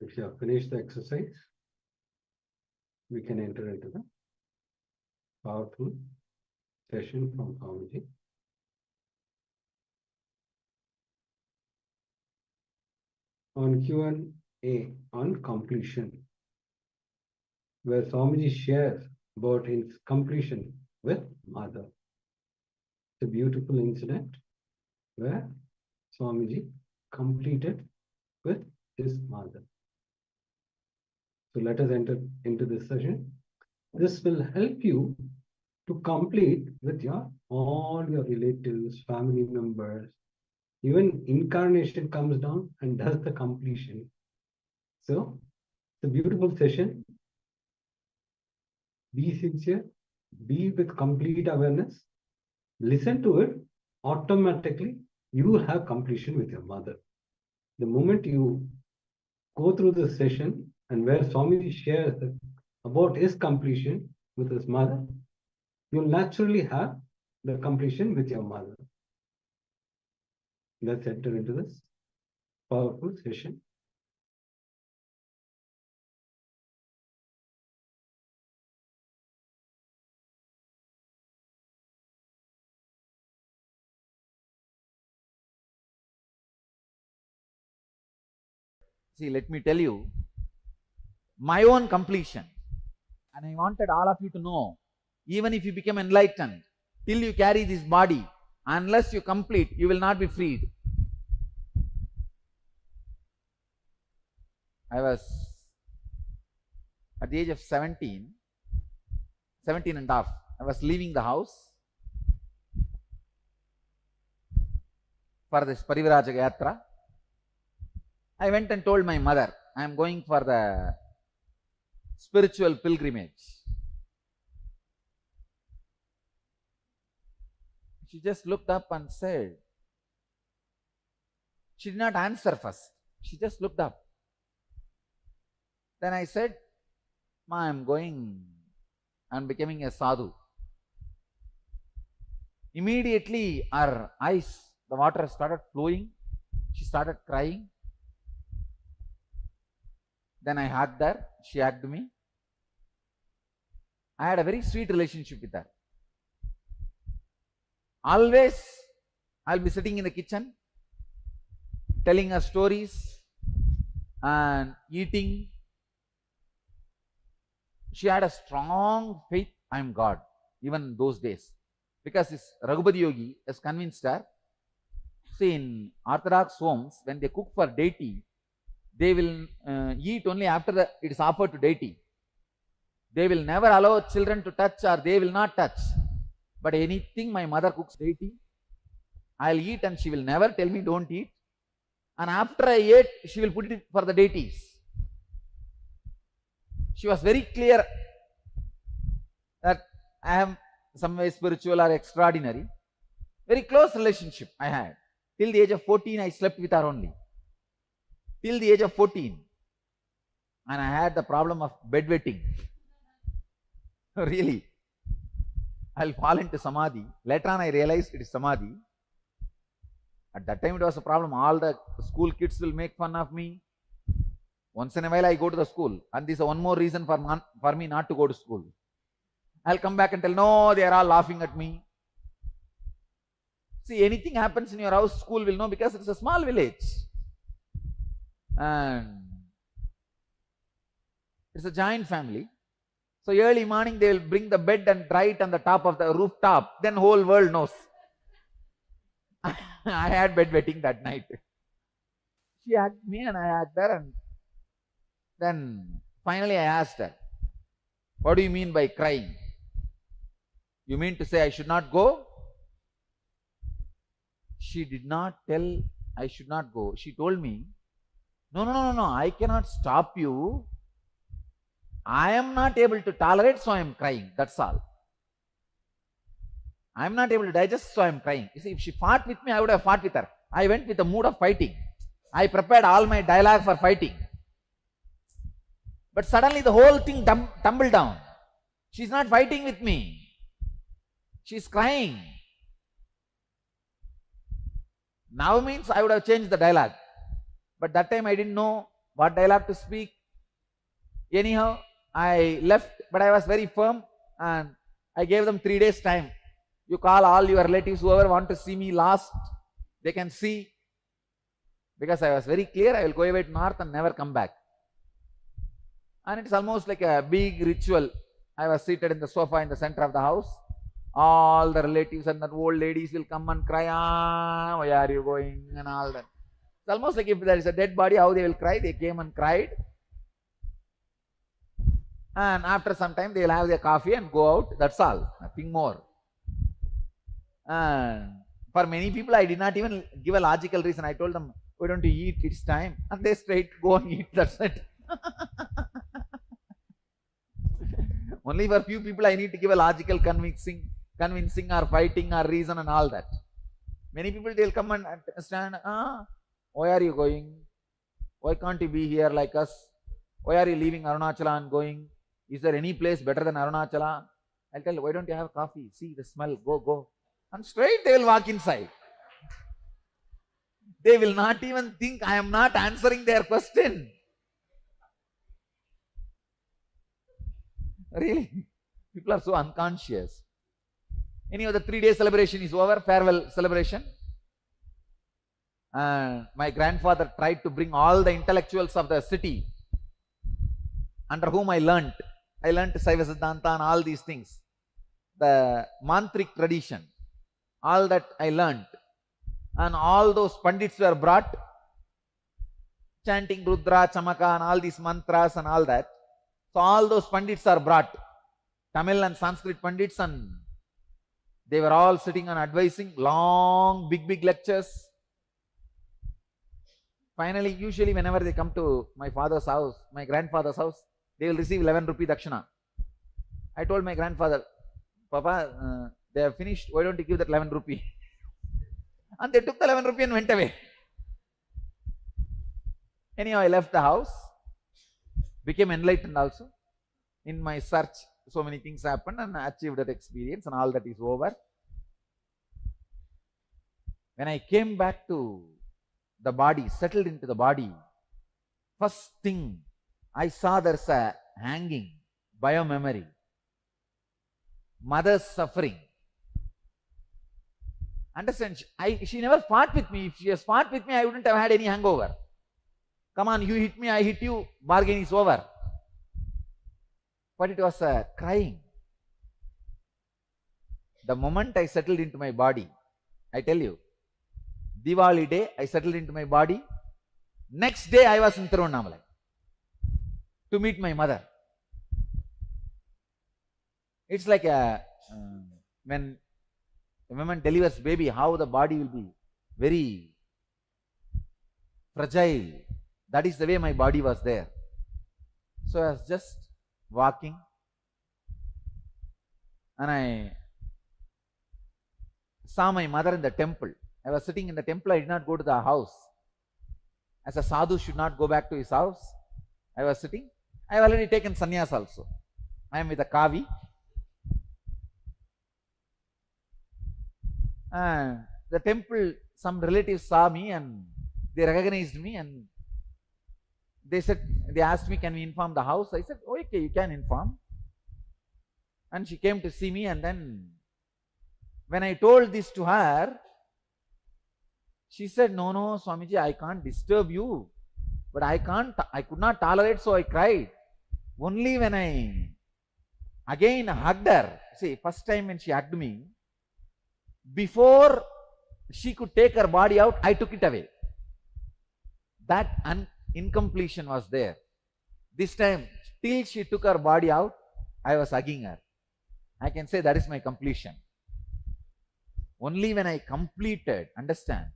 If you have finished the exercise, we can enter into the powerful session from Swamiji. On Q&A on completion, where Swamiji shares about his completion with Mother. It's a beautiful incident where Swamiji completed with his mother. So let us enter into this session. This will help you to complete with all your relatives, family members. Even incarnation comes down and does the completion. So it's a beautiful session. Be sincere, be with complete awareness. Listen to it. Automatically, you will have completion with your mother. The moment you go through the session and where Swamiji shares about his completion with his mother, you'll naturally have the completion with your mother. Let's enter into this powerful session. See, let me tell you my own completion. And I wanted all of you to know, even if you become enlightened, till you carry this body, unless you complete, you will not be freed. I was at the age of 17 and a half. I was leaving the house for this Parivaraja Yatra. I went and told my mother, I am going for the spiritual pilgrimage. She just looked up and said, she did not answer first. She just looked up. Then I said, Ma, I am going and becoming a sadhu. Immediately her eyes, the water started flowing. She started crying. Then I hugged her. She hugged me. I had a very sweet relationship with her. Always I'll be sitting in the kitchen, telling her stories and eating. She had a strong faith, I am God, even in those days. Because this Raghupati Yogi has convinced her. See, in Orthodox homes, when they cook for deity, they will eat only after it is offered to deity. They will never allow children to touch, or they will not touch. But anything my mother cooks deity, I'll eat, and she will never tell me don't eat. And after I ate, she will put it for the deities. She was very clear that I am some way spiritual or extraordinary. Very close relationship I had. Till the age of 14, I slept with her only. Till the age of 14. And I had the problem of bedwetting. Really. I'll fall into samadhi. Later on I realized it is samadhi. At that time it was a problem. All the school kids will make fun of me. Once in a while I go to the school. And this is one more reason for me not to go to school. I'll come back and tell, no, they are all laughing at me. See, anything happens in your house, school will know, because it's a small village. And it's a giant family. So early morning they will bring the bed and dry it on the top of the rooftop. Then whole world knows. I had bedwetting that night. She hugged me and I hugged her, and then finally I asked her, what do you mean by crying? You mean to say I should not go? She did not tell I should not go. She told me, no, I cannot stop you. I am not able to tolerate, so I am crying. That's all. I am not able to digest, so I am crying. You see, if she fought with me, I would have fought with her. I went with a mood of fighting. I prepared all my dialogue for fighting. But suddenly the whole thing tumbled down. She's not fighting with me. She's crying. Now means I would have changed the dialogue. But that time I didn't know what dialogue to speak. Anyhow, I left, but I was very firm and I gave them 3 days time. You call all your relatives, whoever want to see me last, they can see. Because I was very clear, I will go away to north and never come back. And it's almost like a big ritual. I was seated in the sofa in the center of the house. All the relatives and the old ladies will come and cry, why are you going, and all that. It's almost like if there is a dead body, how they will cry. They came and cried. And after some time, they will have their coffee and go out. That's all, nothing more. And for many people, I did not even give a logical reason. I told them, why don't you eat? It's time. And they straight go and eat. That's it. Only for few people, I need to give a logical convincing or fighting or reason and all that. Many people, they'll come and stand, why are you going? Why can't you be here like us? Why are you leaving Arunachala and going? Is there any place better than Arunachala? I'll tell you, why don't you have coffee? See the smell, go. And straight they will walk inside. They will not even think I am not answering their question. Really? People are so unconscious. Anyhow, the 3-day celebration is over, farewell celebration. My grandfather tried to bring all the intellectuals of the city under whom I learnt. I learnt Saiva Siddhanta and all these things. The mantric tradition, all that I learnt. And all those pandits were brought, chanting Rudra, Chamaka and all these mantras and all that. So all those pandits are brought, Tamil and Sanskrit pandits, and they were all sitting and advising, long, big lectures. Finally, usually whenever they come to my father's house, my grandfather's house, they will receive 11 rupee dakshina. I told my grandfather, Papa, they have finished, why don't you give that 11 rupee? And they took the 11 rupee and went away. Anyhow, I left the house, became enlightened also. In my search, so many things happened and I achieved that experience and all that is over. When I came back to the body, settled into the body, first thing I saw, there's a hanging, biomemory, mother's suffering. Understand, she never fought with me. If she has fought with me, I wouldn't have had any hangover. Come on, you hit me, I hit you, bargain is over. But it was crying. The moment I settled into my body, I tell you, Diwali day, I settled into my body. Next day, I was in Tiruvannamalai to meet my mother. It's like when a woman delivers baby, how the body will be very fragile. That is the way my body was there. So I was just walking and I saw my mother in the temple. I was sitting in the temple, I did not go to the house. As a sadhu should not go back to his house, I was sitting. I have already taken sannyas also. I am with a kavi. The temple, some relatives saw me and they recognized me and they asked me, can we inform the house? I said, oh, okay, you can inform. And she came to see me, and then when I told this to her, she said, no, Swamiji, I can't disturb you, but I could not tolerate, so I cried. Only when I again hugged her, see, first time when she hugged me, before she could take her body out, I took it away. That incompletion was there. This time, till she took her body out, I was hugging her. I can say that is my completion. Only when I completed, understand,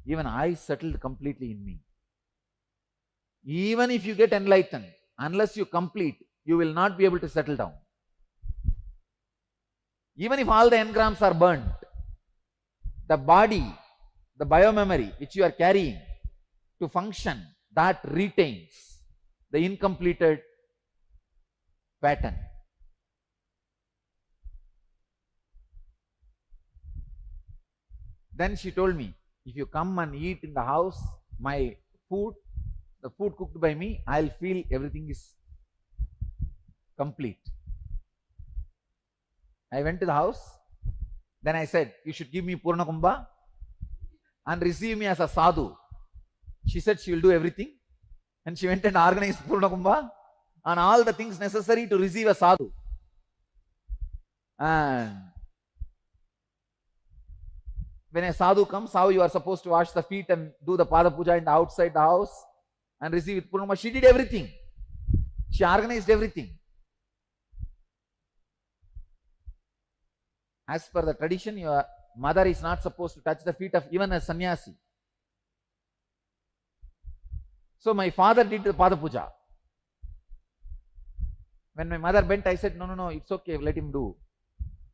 even I settled completely in me. Even if you get enlightened, unless you complete, you will not be able to settle down. Even if all the engrams are burnt, the body, the biomemory which you are carrying to function, that retains the incompleted pattern. Then she told me, if you come and eat in the house, my food, the food cooked by me, I'll feel everything is complete. I went to the house, then I said, you should give me Purna Kumbha and receive me as a sadhu. She said she will do everything, and she went and organized Purna Kumbha and all the things necessary to receive a sadhu. And when a sadhu comes, how you are supposed to wash the feet and do the pada puja in the outside the house and receive it Purna Kumbha. She did everything. She organized everything. As per the tradition, your mother is not supposed to touch the feet of even a sannyasi. So my father did the pada puja. When my mother bent, I said, no, it's okay, let him do.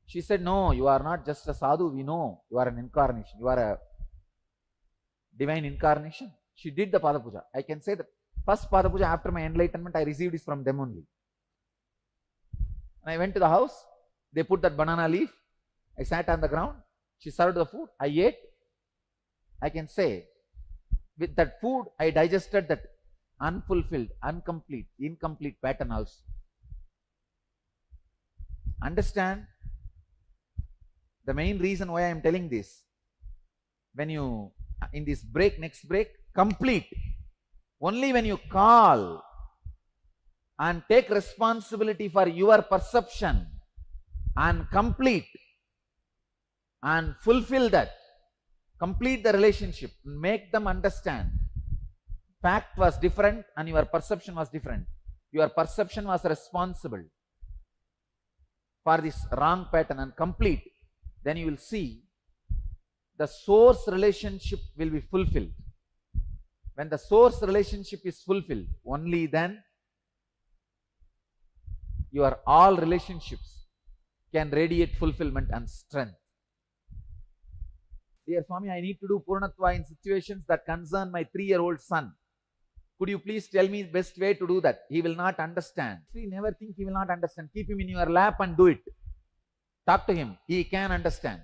She said, no, you are not just a sadhu, we know. You are an incarnation. You are a divine incarnation. She did the pada puja. I can say that first pada puja after my enlightenment, I received it from them only. And I went to the house. They put that banana leaf. I sat on the ground. She served the food. I ate. I can say, with that food, I digested that unfulfilled, incomplete pattern also. Understand the main reason why I am telling this. When you, in this break, next break, complete. Only when you call and take responsibility for your perception and complete and fulfill that, complete the relationship, make them understand. Fact was different and your perception was different. Your perception was responsible for this wrong pattern and complete. Then you will see the source relationship will be fulfilled. When the source relationship is fulfilled, only then your all relationships can radiate fulfillment and strength. Dear Swami, I need to do Purnatva in situations that concern my 3-year-old son. Could you please tell me the best way to do that? He will not understand. See, never think he will not understand. Keep him in your lap and do it. Talk to him. He can understand.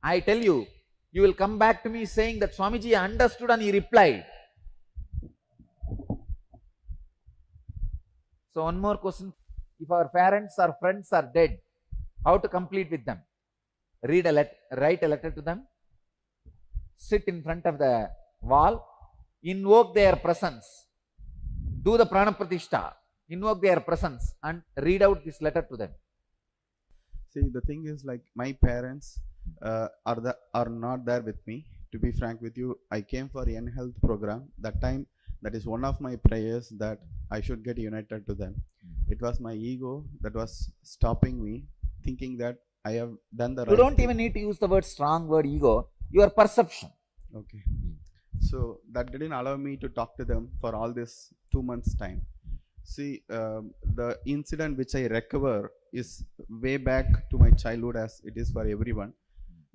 I tell you, you will come back to me saying that Swamiji understood and he replied. So one more question. If our parents or friends are dead, how to complete with them? Write a letter to them. Sit in front of the wall. Invoke their presence. Do the prana pratishta. Invoke their presence and read out this letter to them. See, the thing is, like, my parents are not there with me. To be frank with you, I came for N Health program. That time, that is one of my prayers that I should get united to them. It was my ego that was stopping me, thinking that I have done the right You don't thing. even need to use the word strong word ego. Your perception. Okay. So that didn't allow me to talk to them for all this 2 months time. See, the incident which I recover is way back to my childhood, as it is for everyone.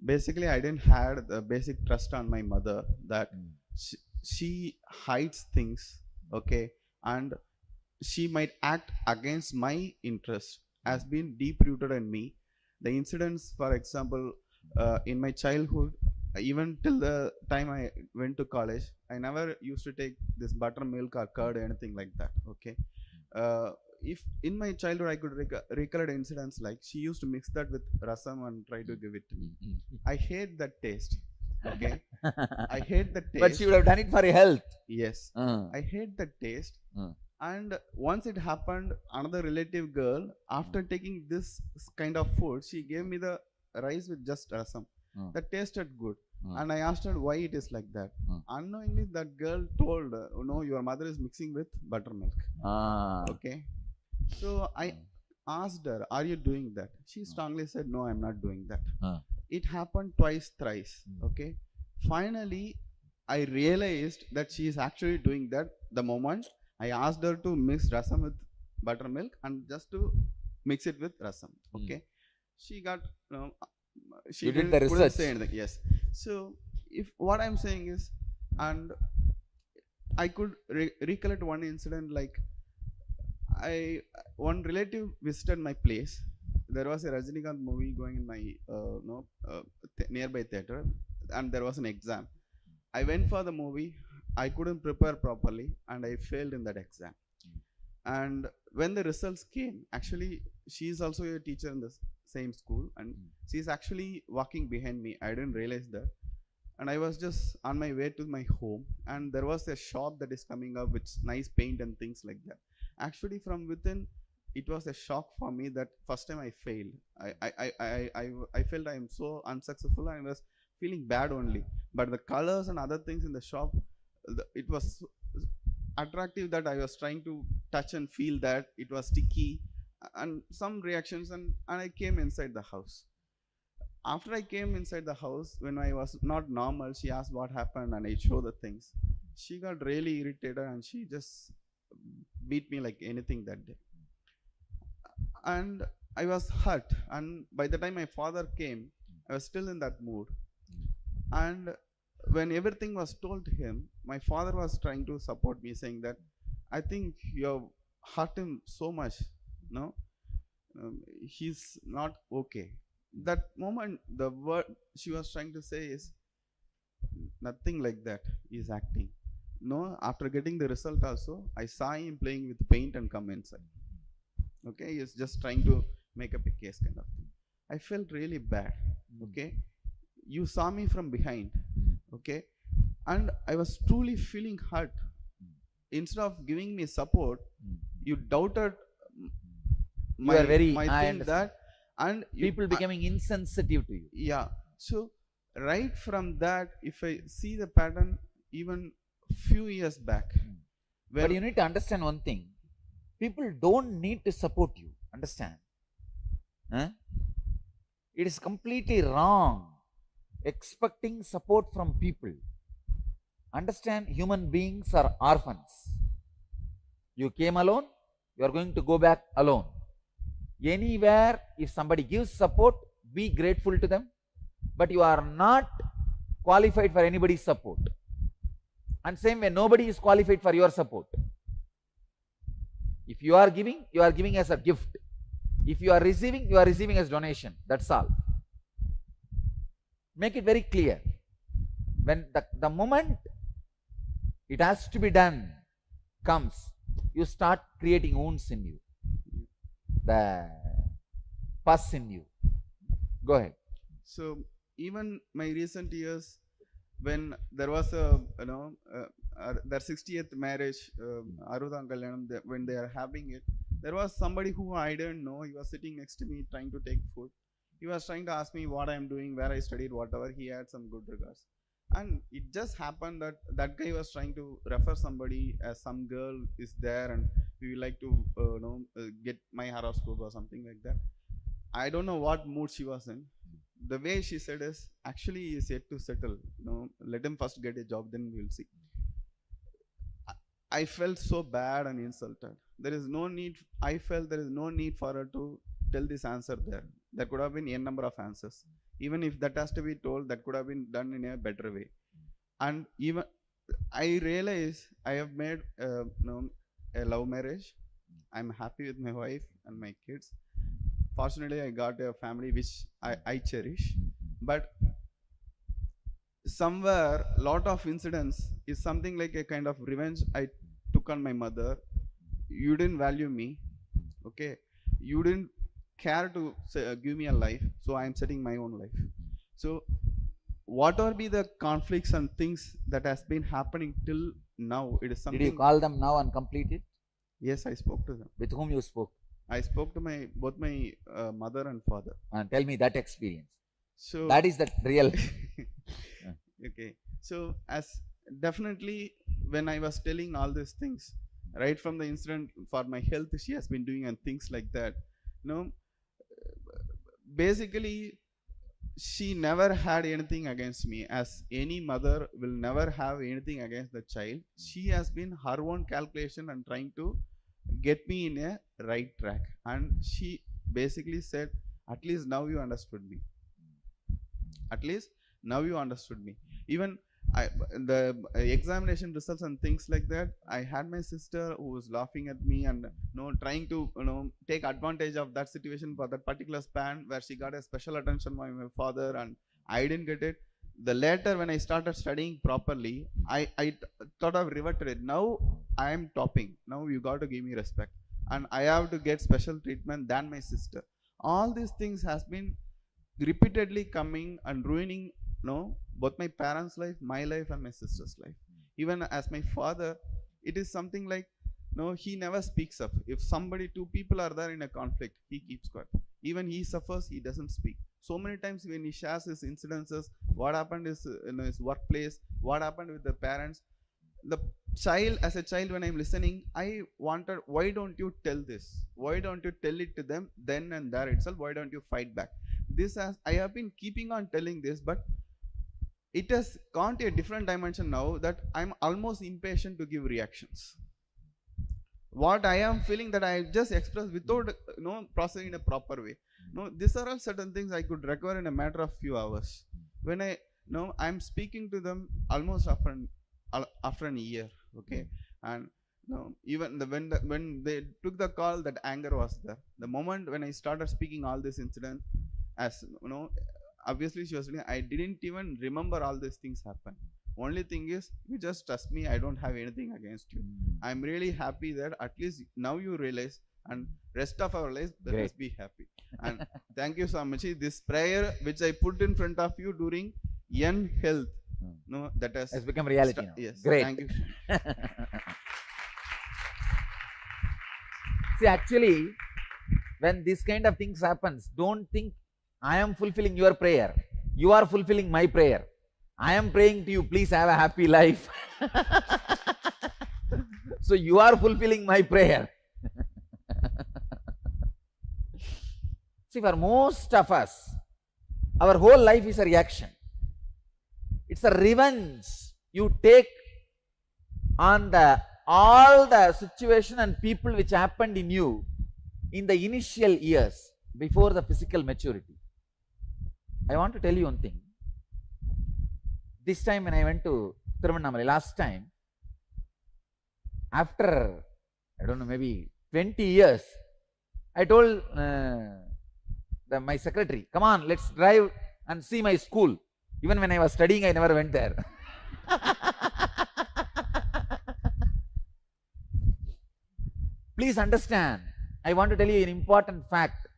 Basically, I didn't have the basic trust on my mother that she hides things, okay, and she might act against my interest, has been deep rooted in me. The incidents, for example, in my childhood, even till the time I went to college, I never used to take this buttermilk or curd or anything like that, okay. If in my childhood I could recollect incidents like she used to mix that with rasam and try to give it to me. I hate that taste, okay. I hate the taste. But she would have done it for your health. Yes. I hate the taste. And once it happened, another relative girl, after taking this kind of food, she gave me the rice with just rasam. That tasted good. And I asked her why it is like that. Unknowingly, that girl told, no, your mother is mixing with buttermilk. Okay. So I asked her, are you doing that? She strongly said, no, I'm not doing that. It happened twice, thrice. Okay. Finally, I realized that she is actually doing that the moment I asked her to mix rasam with buttermilk and just to mix it with rasam. Okay. She got, she You did the couldn't research. say anything. Yes. So if what I'm saying is, and I could recollect one incident, like one relative visited my place. There was a Rajinikanth movie going in my nearby theater, and there was an exam. I went for the movie. I couldn't prepare properly and I failed in that exam. And when the results came, actually she is also a teacher in the same school, and she is actually walking behind me. I didn't realize that. And I was just on my way to my home, and there was a shop that is coming up with nice paint and things like that. Actually, from within, it was a shock for me that first time I failed. I felt I am so unsuccessful, and I was feeling bad only. But the colors and other things in the shop, it was so attractive that I was trying to touch and feel that it was sticky and some reactions, and I came inside the house. After I came inside the house, when I was not normal, she asked what happened and I showed the things. She got really irritated and she just beat me like anything that day. And I was hurt, and by the time my father came, I was still in that mood. And when everything was told to him, my father was trying to support me, saying that I think you have hurt him so much, no? He's not okay. That moment, the word she was trying to say is nothing like that. He's acting. No, after getting the result also, I saw him playing with paint and come inside. Okay, he's just trying to make up a case kind of thing. I felt really bad. Okay, you saw me from behind. Okay, and I was truly feeling hurt. Instead of giving me support, you doubted You are very, my I thing understand. that, and People becoming insensitive to you. yeah. So right from that, if I see the pattern, even few years back, But you need to understand one thing. People don't need to support you. Understand? Huh? It is completely wrong expecting support from people. Understand, human beings are orphans. You came alone, you are going to go back alone. Anywhere, if somebody gives support, be grateful to them. But you are not qualified for anybody's support. And same way, nobody is qualified for your support. If you are giving as a gift. If you are receiving as donation. That's all. Make it very clear. When the moment it has to be done comes, you start creating wounds in you. The pus in you. Go ahead. So even my recent years, when there was a their 60th marriage, Arudam Kalyanam, when they are having it, there was somebody who I didn't know. He was sitting next to me trying to take food. He was trying to ask me what I am doing, where I studied, whatever. He had some good regards. And it just happened that that guy was trying to refer somebody as some girl is there and we would like to get my horoscope or something like that. I don't know what mood she was in. The way she said is, actually he is yet to settle. Let him first get a job, then we'll see. I felt so bad and insulted. There is no need. I felt there is no need for her to tell this answer there. There could have been n number of answers. Even if that has to be told, that could have been done in a better way. And even I realize I have made a love marriage. I'm happy with my wife and my kids. Fortunately, I got a family which I cherish. But somewhere, lot of incidents is something like a kind of revenge I took on my mother. You didn't value me. Okay. You didn't care to give me a life. So I am setting my own life. So whatever be the conflicts and things that has been happening till now, it is something. Did you call them now and complete it? Yes, I spoke to them. With whom you spoke? I spoke to both my mother and father. And tell me that experience. So that is the real. Okay. So as definitely when I was telling all these things, right from the incident for my health she has been doing and things like that. Basically she never had anything against me, as any mother will never have anything against the child. She has been her own calculation and trying to get me in a right track. And she basically said, at least now you understood me. At least now you understood me. Even the examination results and things like that, I had my sister who was laughing at me and trying to take advantage of that situation for that particular span where she got a special attention by my father and I didn't get it. the later when I started studying properly, I thought of reverted it. Now I am topping. Now you got to give me respect, and I have to get special treatment than my sister. All these things has been repeatedly coming and ruining, both my parents' life, my life, and my sister's life. Even as my father, it is something like, he never speaks up. If somebody, two people are there in a conflict, he keeps quiet. Even he suffers, he doesn't speak. So many times when he shares his incidences, what happened is in his workplace, what happened with the parents, the child, as a child, when I'm listening, I wanted, why don't you tell this? Why don't you tell it to them then and there itself? Why don't you fight back? This has, I have been keeping on telling this, but it has gone to a different dimension now that I'm almost impatient to give reactions. What I am feeling that I just express without processing in a proper way. These are all certain things I could recover in a matter of few hours. When I'm speaking to them almost after an year, okay, and even when they took the call, that anger was there. The moment when I started speaking all this incident, as obviously she was saying, I didn't even remember all these things happen. Only thing is, you just trust me, I don't have anything against you. I'm really happy that at least now you realize, and rest of our lives, let us be happy. And thank you so much. This prayer which I put in front of you during N health, that has become reality now. Yes. Great. Thank you. See, actually, when this kind of things happens, don't think I am fulfilling your prayer. You are fulfilling my prayer. I am praying to you, please have a happy life. So you are fulfilling my prayer. See, for most of us, our whole life is a reaction. It's a revenge you take on all the situation and people which happened in you in the initial years before the physical maturity. I want to tell you one thing. This time when I went to Tiruvannamalai last time, after, I don't know, maybe 20 years, I told my secretary, come on, let's drive and see my school. Even when I was studying, I never went there. Please understand, I want to tell you an important fact.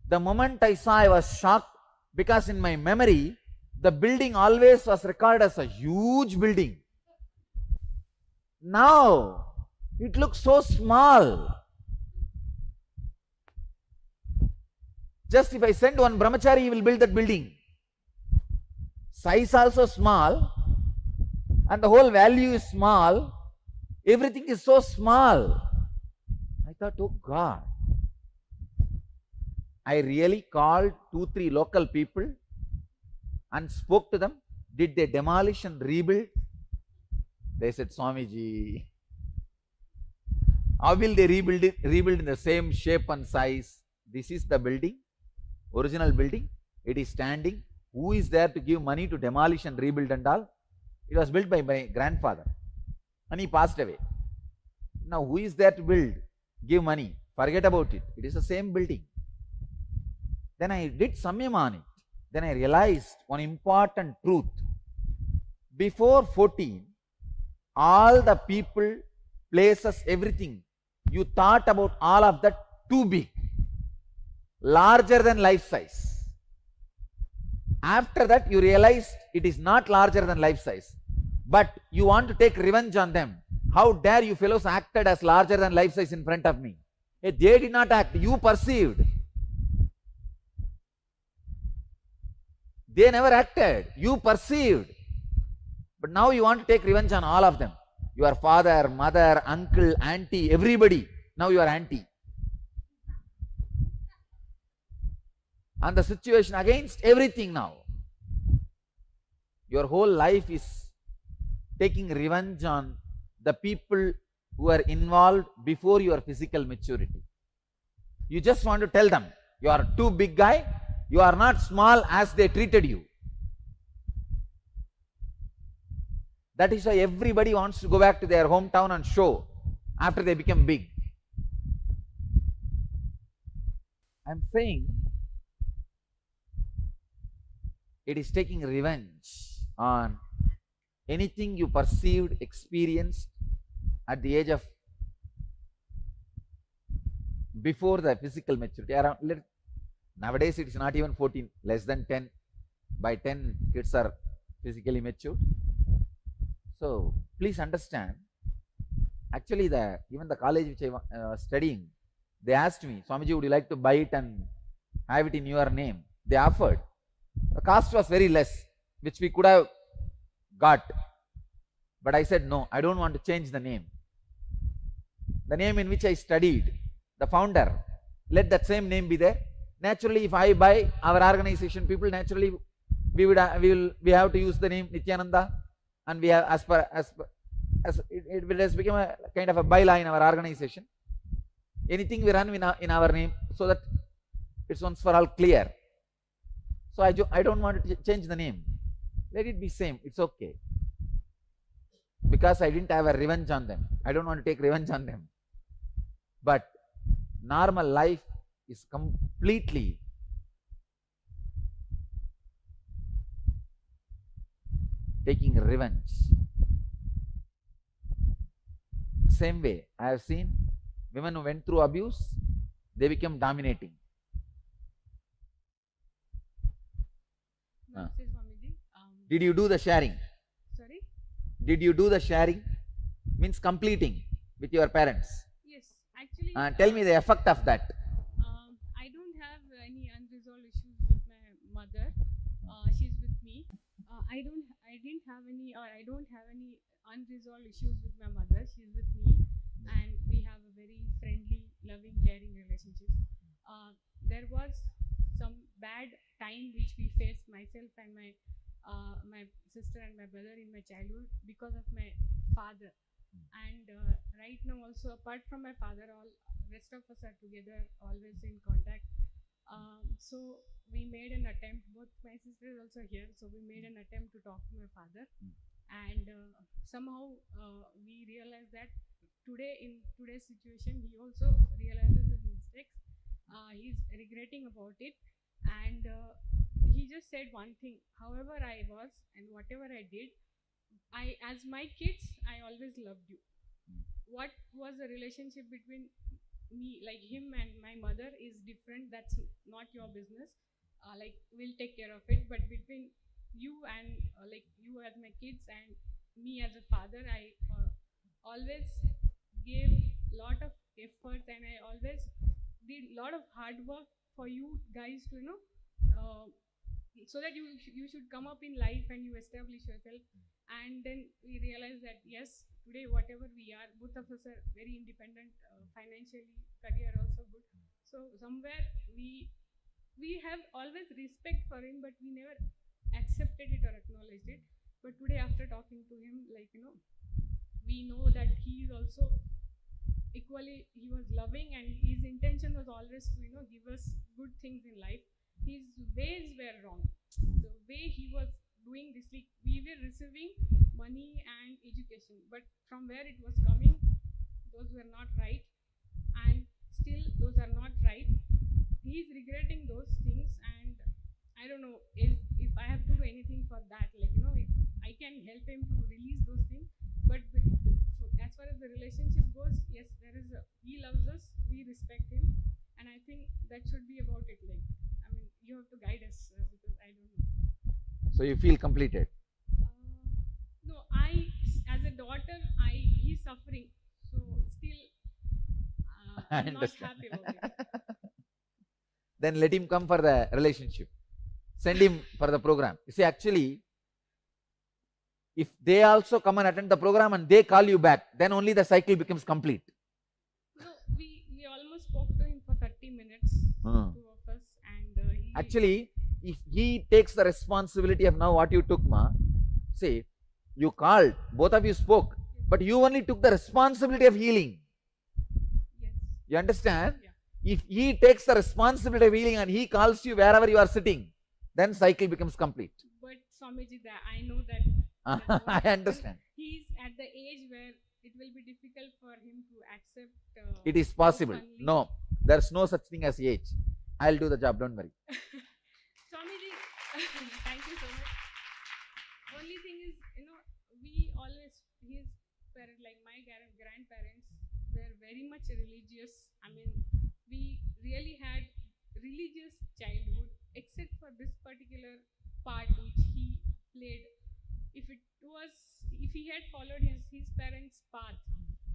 The moment I saw, I was shocked, because in my memory, the building always was recorded as a huge building. Now, it looks so small. Just if I send one brahmachari, he will build that building. Size also small, and the whole value is small. Everything is so small. I thought, oh God. I really called 2-3 local people and spoke to them. Did they demolish and rebuild? They said, Swamiji, how will they rebuild in the same shape and size? This is the building, original building. It is standing. Who is there to give money to demolish and rebuild and all? It was built by my grandfather, and he passed away. Now who is there to build, give money? Forget about it. It is the same building. Then I did samyam on it. Then I realized one important truth. Before 14, all the people, places, everything, you thought about all of that too big, larger than life size. After that, you realized it is not larger than life size, but you want to take revenge on them. How dare you fellows acted as larger than life size in front of me? They did not act, you perceived. They never acted, you perceived. But now you want to take revenge on all of them. Your father, mother, uncle, auntie, everybody. Now you are anti. And the situation against everything now. Your whole life is taking revenge on the people who are involved before your physical maturity. You just want to tell them, you are too big guy, you are not small as they treated you. That is why everybody wants to go back to their hometown and show after they become big. I am saying, It is taking revenge on anything you perceived, experienced at the age of before the physical maturity. Nowadays it is not even 14, less than 10. By 10 kids are physically mature. So please understand, actually even the college which I was studying, they asked me, Swamiji, would you like to buy it and have it in your name? They offered. The cost was very less, which we could have got. But I said, no, I don't want to change the name. The name in which I studied, the founder, let that same name be there. Naturally, if I buy our organization, people naturally we have to use the name Nityananda, and we have as it has become a kind of a byline in our organization. Anything we run in our name, so that it's once for all clear. So I don't want to change the name. Let it be same. It's okay. Because I didn't have a revenge on them. I don't want to take revenge on them. But normal life is completely taking revenge. Same way, I have seen women who went through abuse, they become dominating. Did you do the sharing? Sorry? Did you do the sharing? Means completing with your parents. Yes, actually. Tell me the effect of that. I don't have any unresolved issues with my mother. She's with me. I don't have any unresolved issues with my mother. She's with me, and we have a very friendly, loving, caring relationship. There was some bad time which we faced, myself and my sister and my brother, in my childhood because of my father. And right now also, apart from my father, all rest of us are together, always in contact. So we made an attempt, both my sister is also here, so we made an attempt to talk to my father. And somehow we realized that in today's situation, he also realizes his mistakes. He's regretting about it. And he just said one thing: however I was and whatever I did, as my kids, I always loved you. What was the relationship between me, like him and my mother, is different. That's not your business. Like, we'll take care of it. But between you and like you as my kids and me as a father, I always gave a lot of effort, and I always did a lot of hard work for you guys to, so that you should come up in life and you establish yourself. And then we realized that yes, today whatever we are, both of us are very independent, financially, career also good. So somewhere we have always respect for him, but we never accepted it or acknowledged it. But today, after talking to him, like, we know that he is also equally, he was loving, and his intention was always to, give us good things in life. His ways were wrong. The way he was doing this, like, we were receiving money and education, but from where it was coming, those were not right, and still those are not right. He's regretting those things, and I don't know if I have to do anything for that, like, if I can help him to release those things. But so as far as the relationship goes, yes, he loves us, we respect him, and I think that should be about it. Like, I mean, you have to guide us, because I don't know. So you feel completed? No, as a daughter, he's suffering, so still I'm not happy about it. Then let him come for the relationship. Send him for the program. You see, actually, if they also come and attend the program and they call you back, then only the cycle becomes complete. No, we almost spoke to him for 30 minutes, two of us, and actually, if he takes the responsibility of now what you took, see, you called, both of you spoke, but you only took the responsibility of healing. Yes. You understand? Yeah. If he takes the responsibility of healing and he calls you wherever you are sitting, then cycle becomes complete. But Swamiji, I know that I understand. He's at the age where it will be difficult for him to accept. It is possible. No, there's no such thing as age. I'll do the job, don't worry. Swamiji, thank you so very much religious. I mean, we really had religious childhood, except for this particular part which he played. If he had followed his parents' path,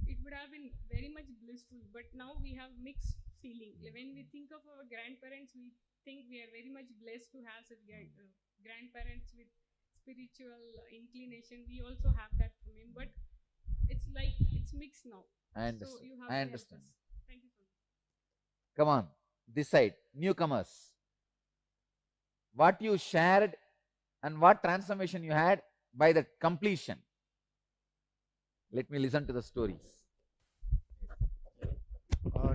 it would have been very much blissful. But now we have mixed feeling. When we think of our grandparents, we think we are very much blessed to have such grandparents with spiritual inclination. We also have that from him, but it's like it's mixed now. I So understand. you have I to help understand. us. Thank you so much. Come on, this side, newcomers. What you shared and what transformation you had by the completion. Let me listen to the stories.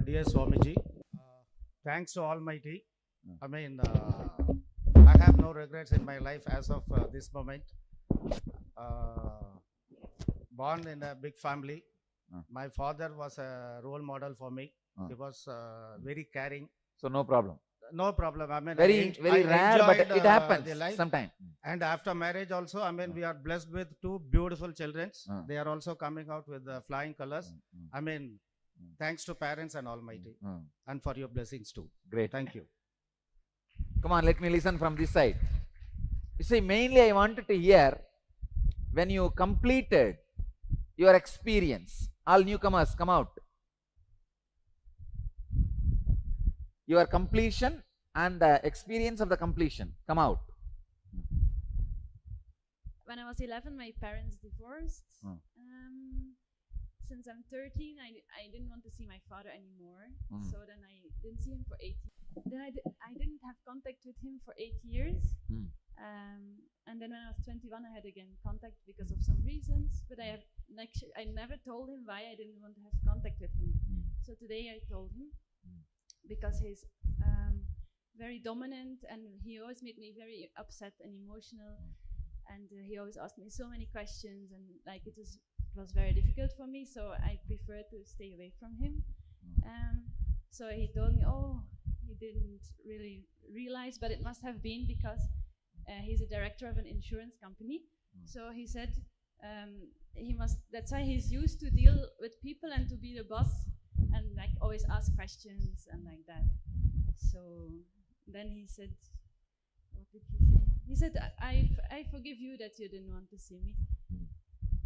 Dear Swamiji, thanks to Almighty. I mean, I have no regrets in my life as of this moment. Born in a big family. My father was a role model for me. He was very caring. So no problem. No problem. I mean, Very rare, but it happens sometime. And after marriage also, I mean, we are blessed with two beautiful children. They are also coming out with flying colors. I mean, thanks to parents and Almighty, and for your blessings too. Great. Thank you. Come on, let me listen from this side. You see, mainly I wanted to hear when you completed your experience. All newcomers, come out. Your completion and the experience of the completion. Come out. When I was 11, my parents divorced. Since I'm 13, I didn't want to see my father anymore. So then I didn't see him for 8 years. Then I didn't have contact with him for 8 years. And then when I was 21, I had again contact because of some reasons. But I never told him why I didn't want to have contact with him. So today I told him because he's very dominant and he always made me very upset and emotional. And he always asked me so many questions, and like it was very difficult for me, so I preferred to stay away from him. So he told me, oh, he didn't really realize, but it must have been because he's a director of an insurance company. So he said that's why he's used to deal with people and to be the boss and like always ask questions and like that. So then he said, what did he say? He said, I forgive you that you didn't want to see me.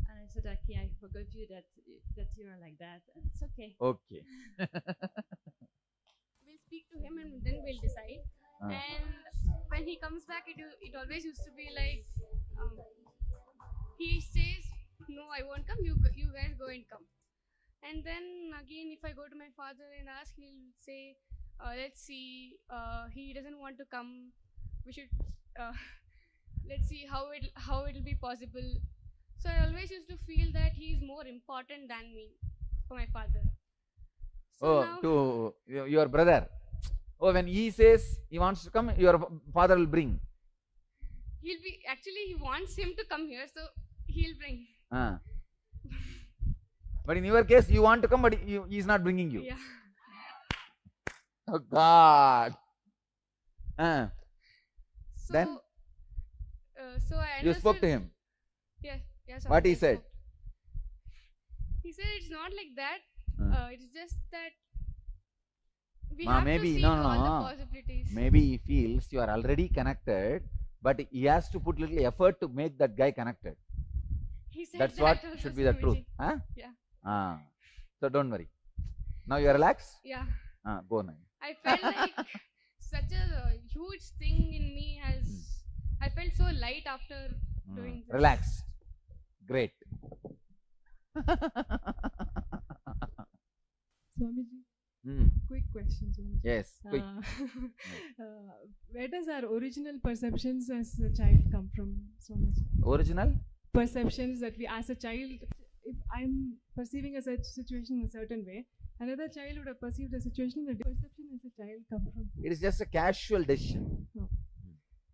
And I said, okay, I forgive you that you're like that. And it's okay. Okay. We'll speak to him and then we'll decide. And when he comes back, it always used to be like, he says, no, I won't come, you guys go and come. And then again, if I go to my father and ask, he'll say, let's see, he doesn't want to come. We should, let's see how it'll be possible. So I always used to feel that he is more important than me for my father. So to your brother. Oh, when he says he wants to come, your father will bring. Actually he wants him to come here, so he'll bring. But in your case, you want to come, but he is not bringing you. Yeah. Oh God. So, then? So I You spoke to him? Yes. What he said? He said it's not like that. It's just that we have maybe, to see all the possibilities. Maybe he feels you are already connected, but he has to put little effort to make that guy connected. He said That's that what also, should be the truth. Yeah. So don't worry. Now you are relaxed? Yeah. Go now. I felt like such a huge thing in me I felt so light after doing this. Relaxed. Great. Swamiji, quick question, Swamiji. Yes, quick. Where does our original perceptions as a child come from, Swamiji? Original? Perceptions that we as a child, if I'm perceiving a situation in a certain way, another child would have perceived a situation in a different perception as a child come from. It is just a casual decision. No.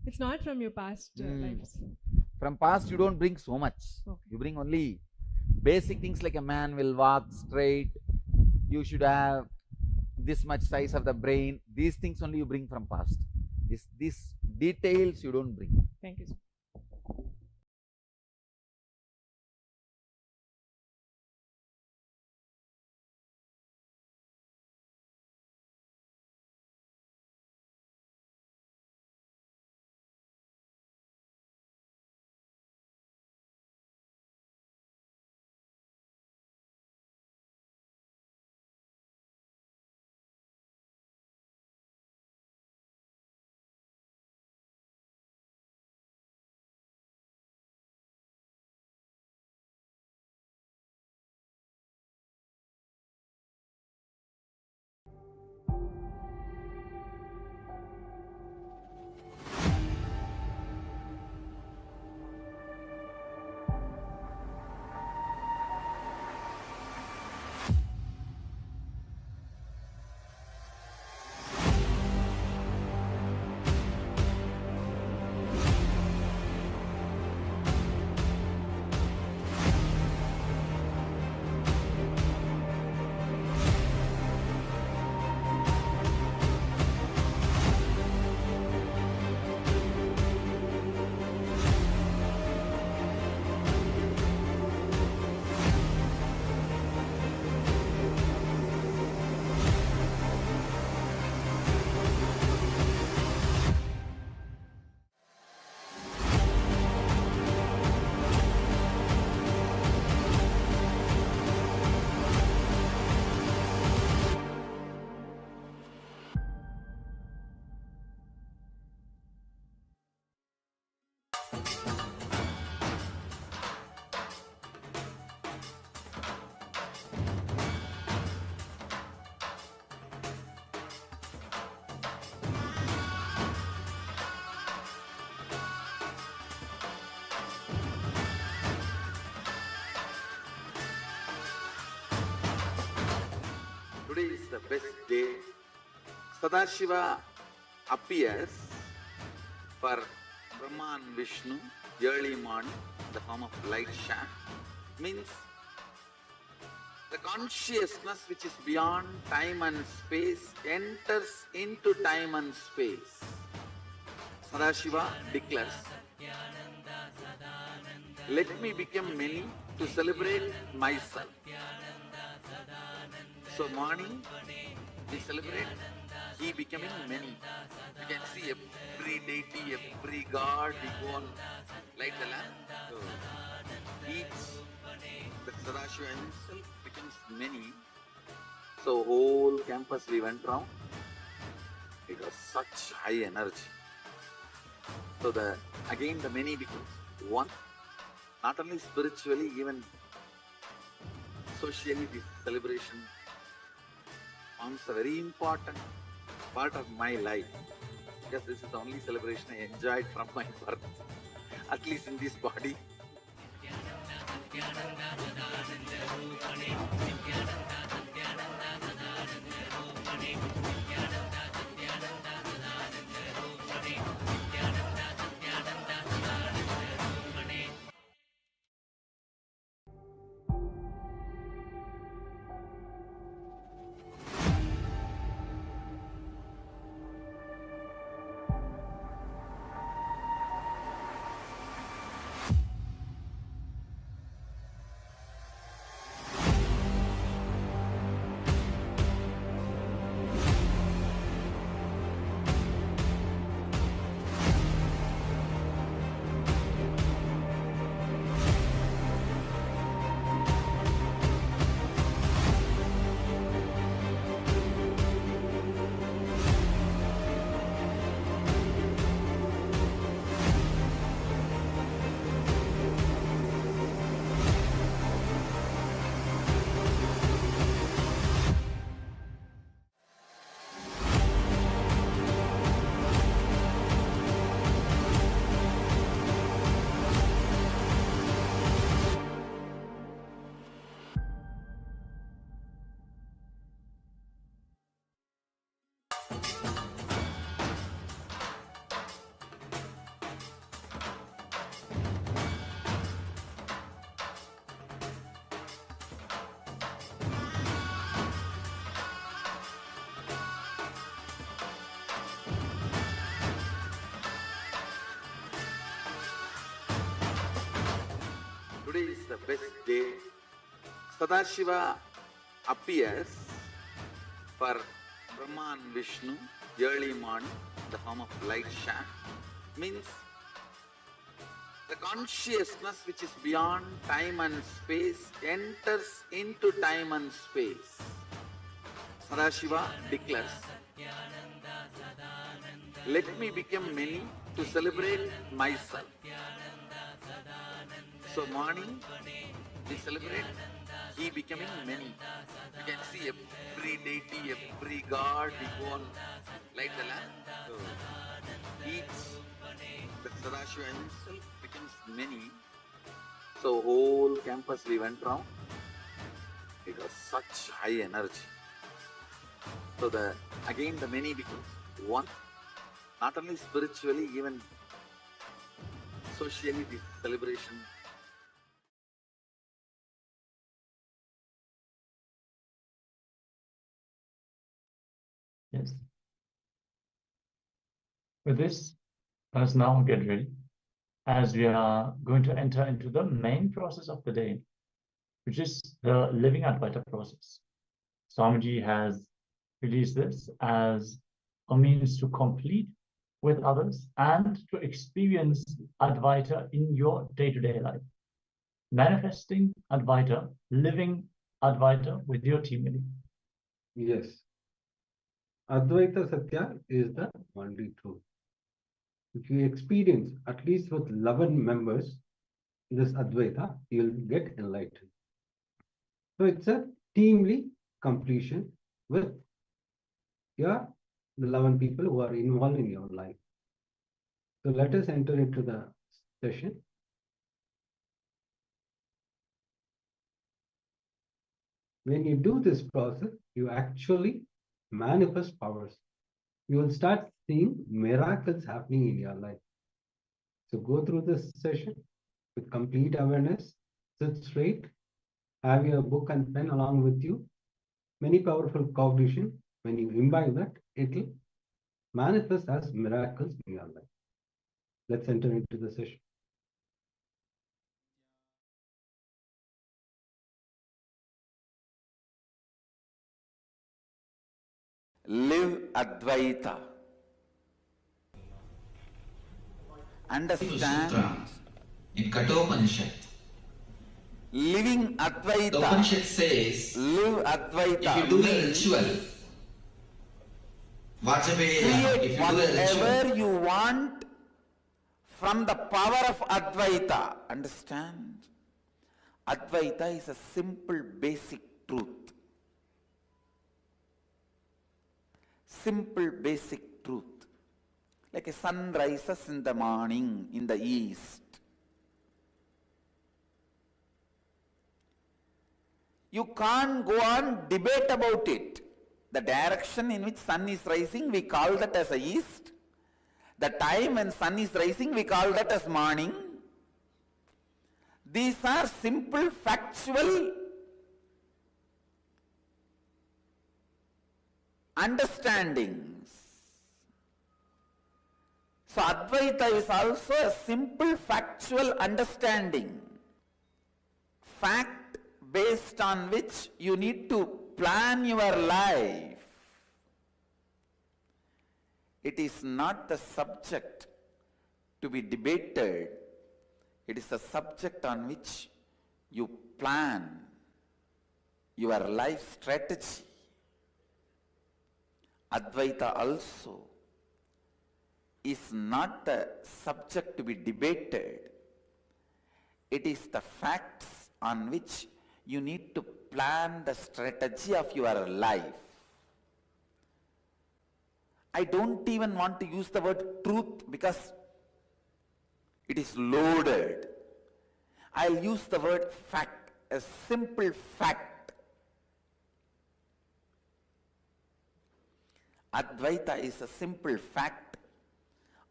It's not from your past lives. From past you don't bring so much. Okay. You bring only basic things like a man will walk straight. You should have this much size of the brain. These things only you bring from past. These details you don't bring. Thank you, sir. Today is the best day. Sadashiva appears for Brahma and Vishnu early morning in the form of light shaft. Means the consciousness which is beyond time and space enters into time and space. Sadashiva declares, let me become many to celebrate myself. So morning we celebrate he becoming many. You can see every deity, every god, we go and light the lamp. So each, the Sadashiva himself becomes many. So whole campus we went round. It was such high energy. So again the many becomes one. Not only spiritually, even socially, this celebration forms a very important part of my life, because this is the only celebration I enjoyed from my birth, at least in this body. Today is the best day. Sadashiva appears for Brahma and Vishnu early morning in the form of light shaft. Means the consciousness which is beyond time and space enters into time and space. Sadashiva declares, let me become many to celebrate myself. So morning we celebrate he becoming many. You can see every deity, every god, we go and light the lamp. So each, the Sadashiva himself becomes many. So whole campus we went round. It was such high energy. So again the many becomes one. Not only spiritually, even socially, this celebration Yes. With this, let us now get ready, as we are going to enter into the main process of the day, which is the living Advaita process. Swamiji has released this as a means to complete with others and to experience Advaita in your day-to-day life. Manifesting Advaita, living Advaita with your team. Yes. Advaita Satya is the only truth. If you experience at least with 11 members this Advaita, you'll get enlightened. So it's a teamly completion with the 11 people who are involved in your life. So let us enter into the session. When you do this process, you actually manifest powers. You will start seeing miracles happening in your life. So go through this session with complete awareness, sit straight, have your book and pen along with you. Many powerful cognition. When you imbibe that, it will manifest as miracles in your life. Let's enter into the session. Live Advaita. Understand. In Kathopanishad, Living the Advaita. Upanishad says, Live Advaita. if you do a means ritual, Vajapeya, create if you do a ritual, whatever you want from the power of Advaita. Understand? Advaita is a simple basic truth. Simple basic truth. Like a sun rises in the morning in the east. You can't go on debate about it. The direction in which sun is rising, we call that as a east. The time when sun is rising, we call that as morning. These are simple factual understandings. So Advaita is also a simple factual understanding. Fact based on which you need to plan your life. It is not the subject to be debated. It is a subject on which you plan your life strategy. Advaita also is not the subject to be debated. It is the facts on which you need to plan the strategy of your life. I don't even want to use the word truth because it is loaded. I'll use the word fact, a simple fact. Advaita is a simple fact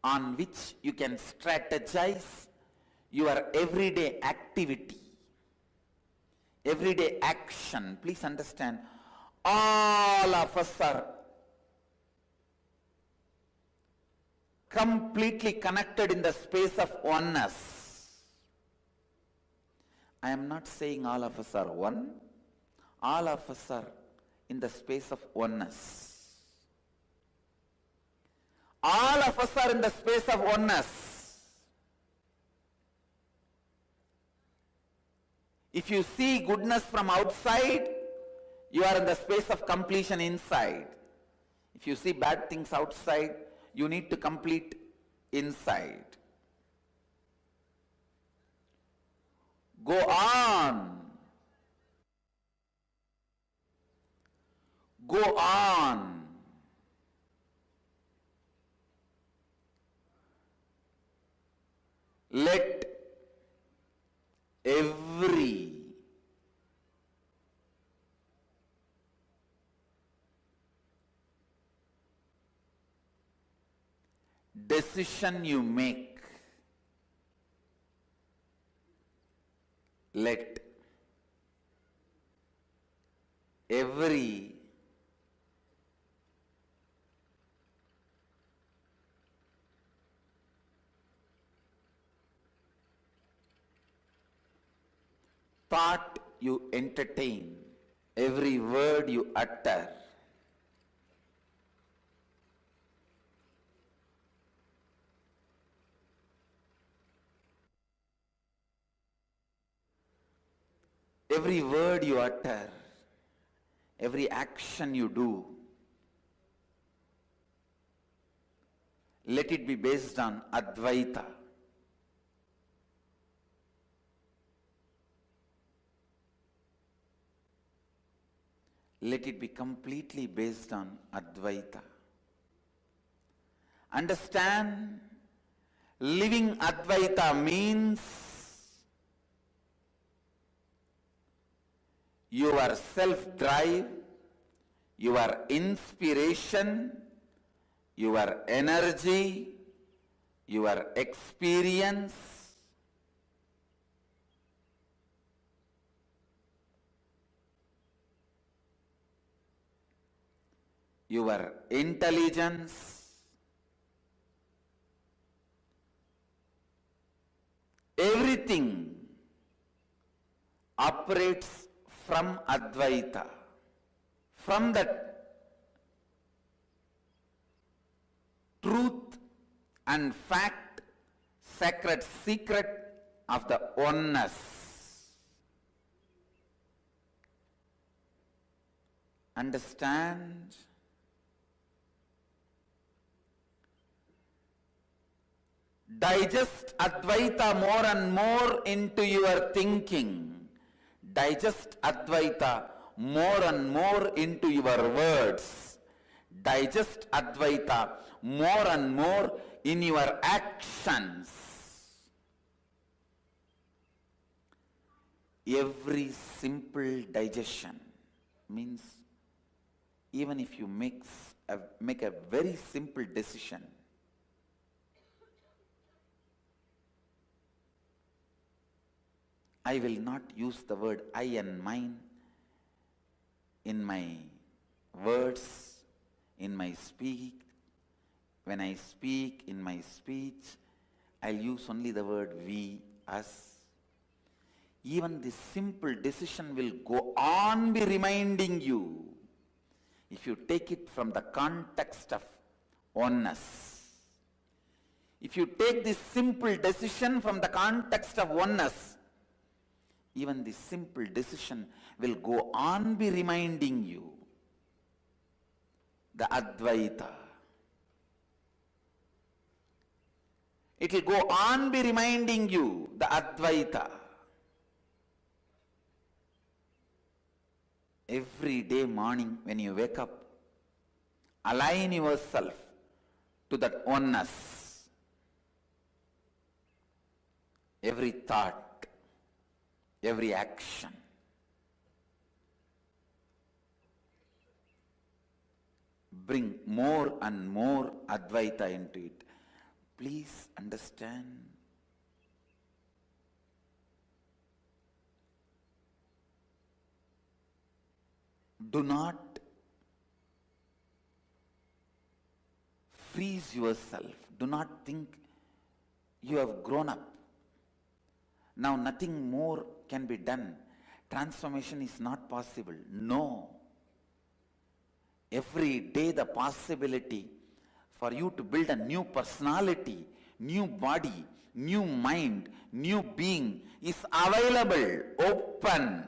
on which you can strategize your everyday activity, everyday action. Please understand, all of us are completely connected in the space of oneness. I am not saying all of us are one. All of us are in the space of oneness. All of us are in the space of oneness. If you see goodness from outside, you are in the space of completion inside. If you see bad things outside, you need to complete inside. Go on. Go on. Let every decision you make, let every thought you entertain, every word you utter, every word you utter, every action you do, let it be based on Advaita. Let it be completely based on Advaita. Understand? Living Advaita means your self-drive, your inspiration, your energy, your experience, your intelligence, everything operates from Advaita, from that truth and fact, sacred secret of the oneness. Understand? Digest Advaita more and more into your thinking. Digest Advaita more and more into your words. Digest Advaita more and more in your actions. Every simple digestion means even if you make a very simple decision, I will not use the word I and mine in my words, in my speech. When I speak in my speech, I'll use only the word we, us. Even this simple decision will go on be reminding you, if you take it from the context of oneness. If you take this simple decision from the context of oneness, even this simple decision will go on be reminding you the Advaita. It will go on be reminding you the Advaita. Every day morning when you wake up, align yourself to that oneness. Every thought, every action. Bring more and more Advaita into it. Please understand. Do not freeze yourself. Do not think you have grown up. Now nothing more can be done. Transformation is not possible. No. Every day the possibility for you to build a new personality, new body, new mind, new being is available, open.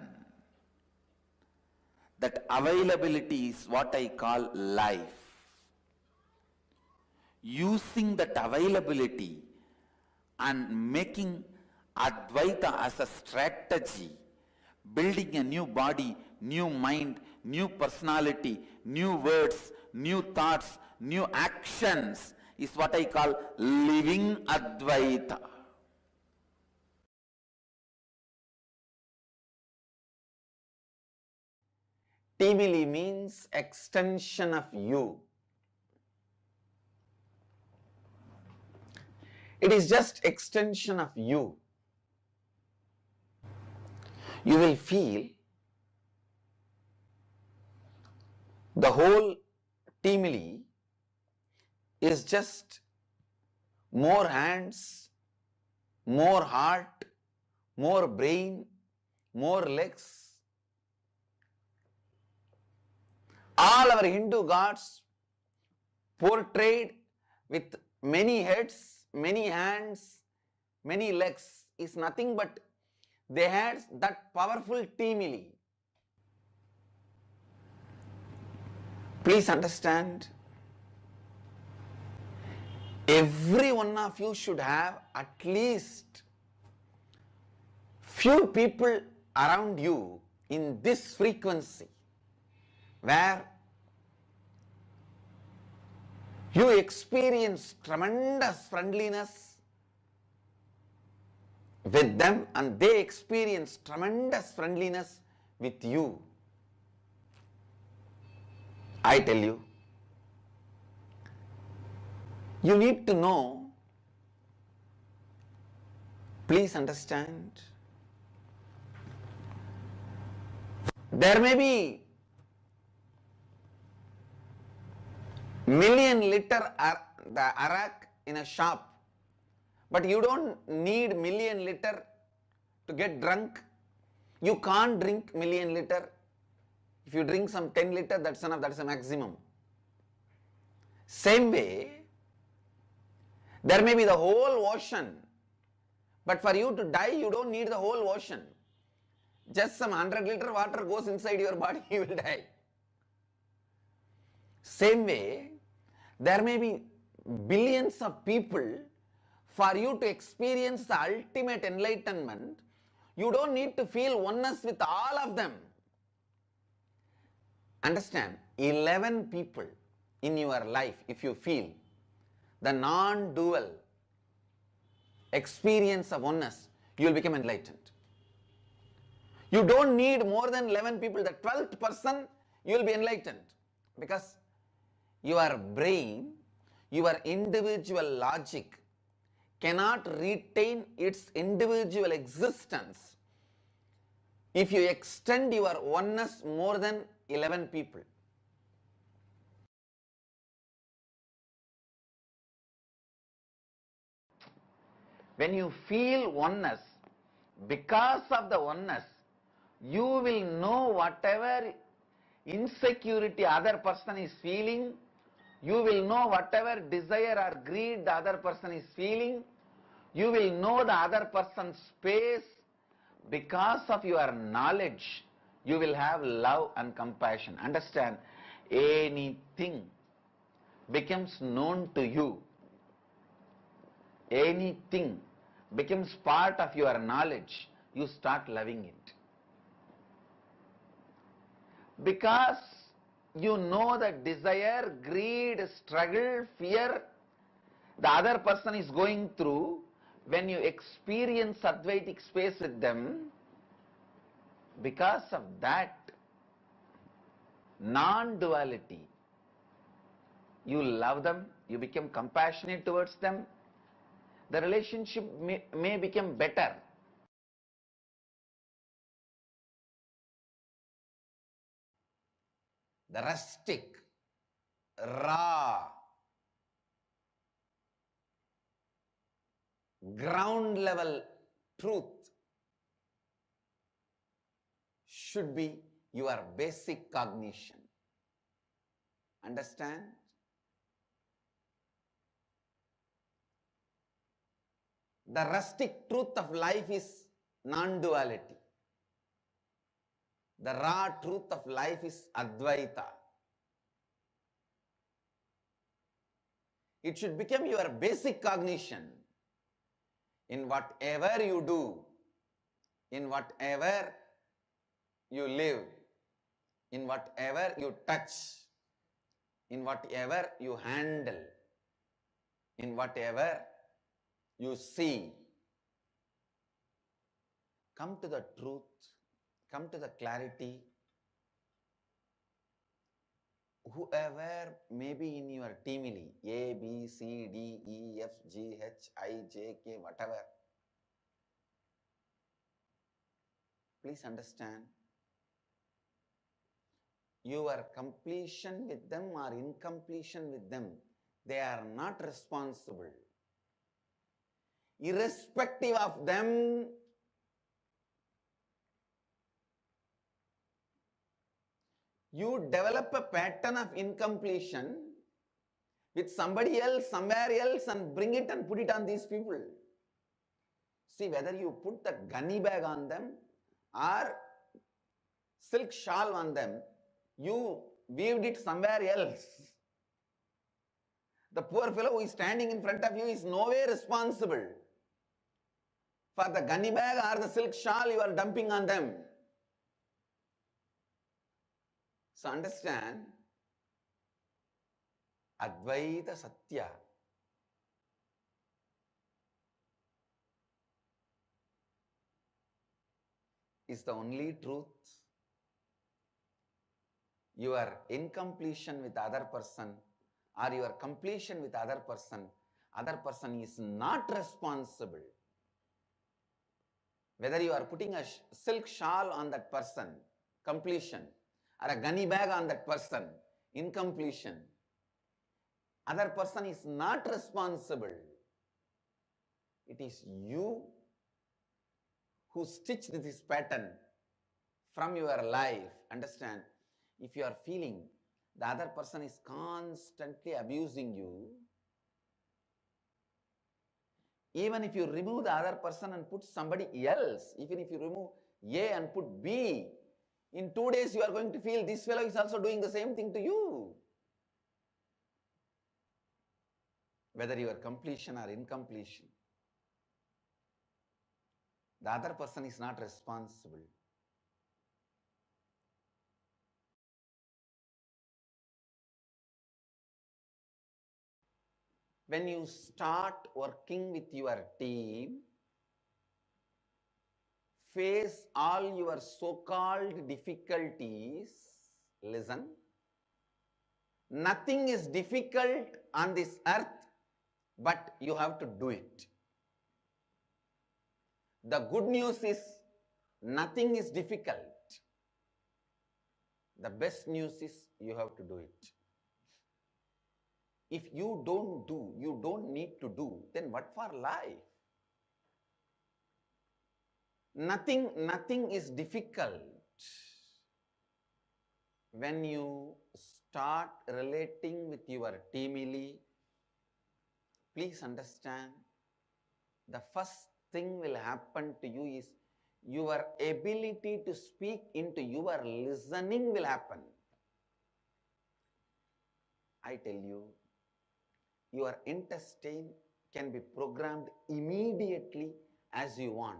That availability is what I call life. Using that availability and making Advaita as a strategy, building a new body, new mind, new personality, new words, new thoughts, new actions is what I call living Advaita. Timili means extension of you. It is just extension of you. You will feel the whole Timili is just more hands, more heart, more brain, more legs. All our Hindu gods portrayed with many heads, many hands, many legs is nothing but they had that powerful Timili. Please understand, every one of you should have at least few people around you in this frequency where you experience tremendous friendliness with them and they experience tremendous friendliness with you, I tell you, you need to know, please understand, there may be million-liter the arak in a shop, but you don't need million-liter to get drunk. You can't drink million-liter. If you drink some 10-liter, that's enough, that's a maximum. Same way, there may be the whole ocean, but for you to die, you don't need the whole ocean. Just some 100-liter water goes inside your body, you will die. Same way, there may be billions of people. For you to experience the ultimate enlightenment, you don't need to feel oneness with all of them. Understand, 11 people in your life, if you feel the non-dual experience of oneness, you will become enlightened. You don't need more than 11 people. The 12th person, you will be enlightened. Because your brain, your individual logic cannot retain its individual existence if you extend your oneness more than 11 people. When you feel oneness, because of the oneness, you will know whatever insecurity other person is feeling, you will know whatever desire or greed the other person is feeling, you will know the other person's space. Because of your knowledge, you will have love and compassion. Understand, anything becomes known to you, anything becomes part of your knowledge, you start loving it. Because you know the desire, greed, struggle, fear the other person is going through, when you experience Advaitic space with them, because of that non-duality, you love them, you become compassionate towards them, the relationship may become better. The rustic, raw, ground level truth should be your basic cognition. Understand? The rustic truth of life is non-duality. The raw truth of life is Advaita. It should become your basic cognition. In whatever you do, in whatever you live, in whatever you touch, in whatever you handle, in whatever you see, come to the truth, come to the clarity. Whoever may be in your teamily, A, B, C, D, E, F, G, H, I, J, K, whatever, please understand, your completion with them or incompletion with them, they are not responsible. Irrespective of them, you develop a pattern of incompletion with somebody else, somewhere else, and bring it and put it on these people. See, whether you put the gunny bag on them or silk shawl on them, you weaved it somewhere else. The poor fellow who is standing in front of you is no way responsible for the gunny bag or the silk shawl you are dumping on them. So understand, Advaita Satya is the only truth your incompletion with other person or your completion with other person is not responsible. Whether you are putting a silk shawl on that person, completion, or a gunny bag on that person, incompletion, other person is not responsible. It is you who stitched this pattern from your life. Understand? If you are feeling the other person is constantly abusing you, even if you remove the other person and put somebody else, even if you remove A and put B, in 2 days you are going to feel this fellow is also doing the same thing to you. Whether you are completion or incompletion, the other person is not responsible. When you start working with your team, face all your so-called difficulties, listen. Nothing is difficult on this earth, but you have to do it. The good news is nothing is difficult. The best news is you have to do it. If you don't do, you don't need to do, then what for life? Nothing is difficult. When you start relating with your teamily, please understand, the first thing will happen to you is your ability to speak into your listening will happen. I tell you, your intestine can be programmed immediately as you want.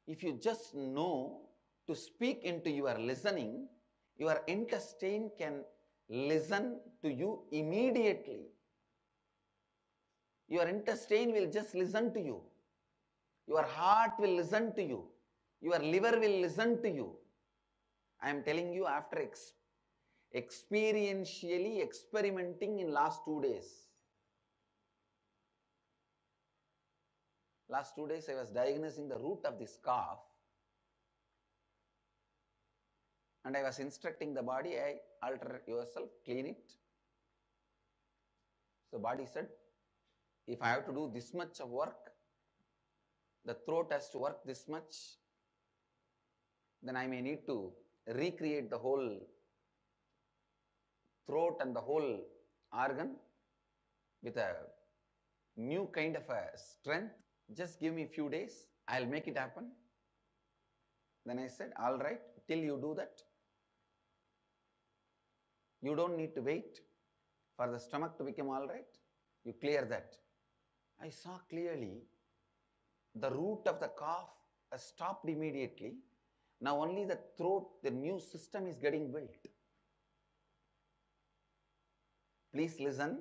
If you just know to speak into your listening, your intestine can listen to you immediately. Your intestine will just listen to you. Your heart will listen to you. Your liver will listen to you. I am telling you, after experientially experimenting in last 2 days. Last 2 days I was diagnosing the root of this cough. And I was instructing the body, hey, alter yourself, clean it. So body said, if I have to do this much of work, the throat has to work this much, then I may need to recreate the whole throat and the whole organ with a new kind of a strength. Just give me a few days, I'll make it happen. Then I said, all right, till you do that, you don't need to wait for the stomach to become all right. You clear that. I saw clearly the root of the cough has stopped immediately. Now only the throat, the new system is getting built. Please listen.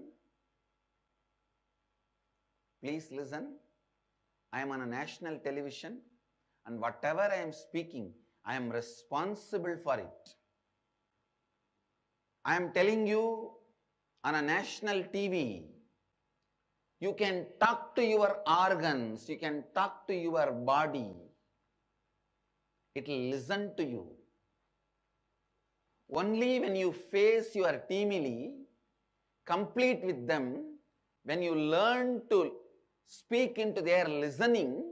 Please listen. I am on a national television, and whatever I am speaking, I am responsible for it. I am telling you on a national TV, you can talk to your organs, you can talk to your body. It will listen to you. Only when you face your teamily, complete with them, when you learn to speak into their listening,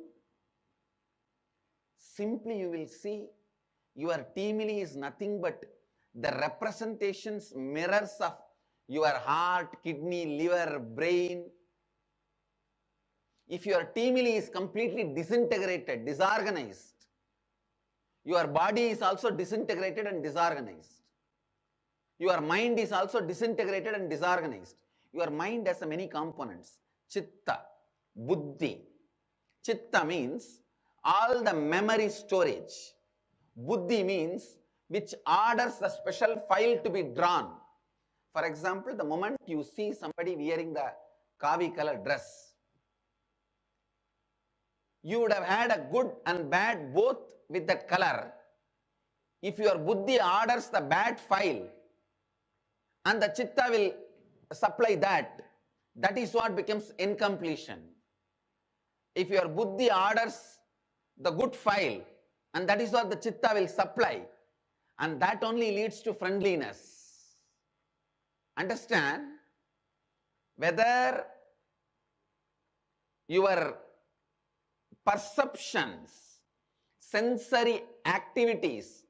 simply you will see your teamily is nothing but the representations, mirrors of your heart, kidney, liver, brain. If your teamily is completely disintegrated, disorganized, your body is also disintegrated and disorganized. Your mind is also disintegrated and disorganized. Your mind has many components. Chitta, buddhi. Chitta means all the memory storage. Buddhi means which orders the special file to be drawn. For example, the moment you see somebody wearing the kavi color dress, you would have had a good and bad both with that color. If your buddhi orders the bad file and the chitta will supply that, that is what becomes incompletion. If your buddhi orders the good file and that is what the chitta will supply, and that only leads to friendliness. Understand? Whether your perceptions, sensory activities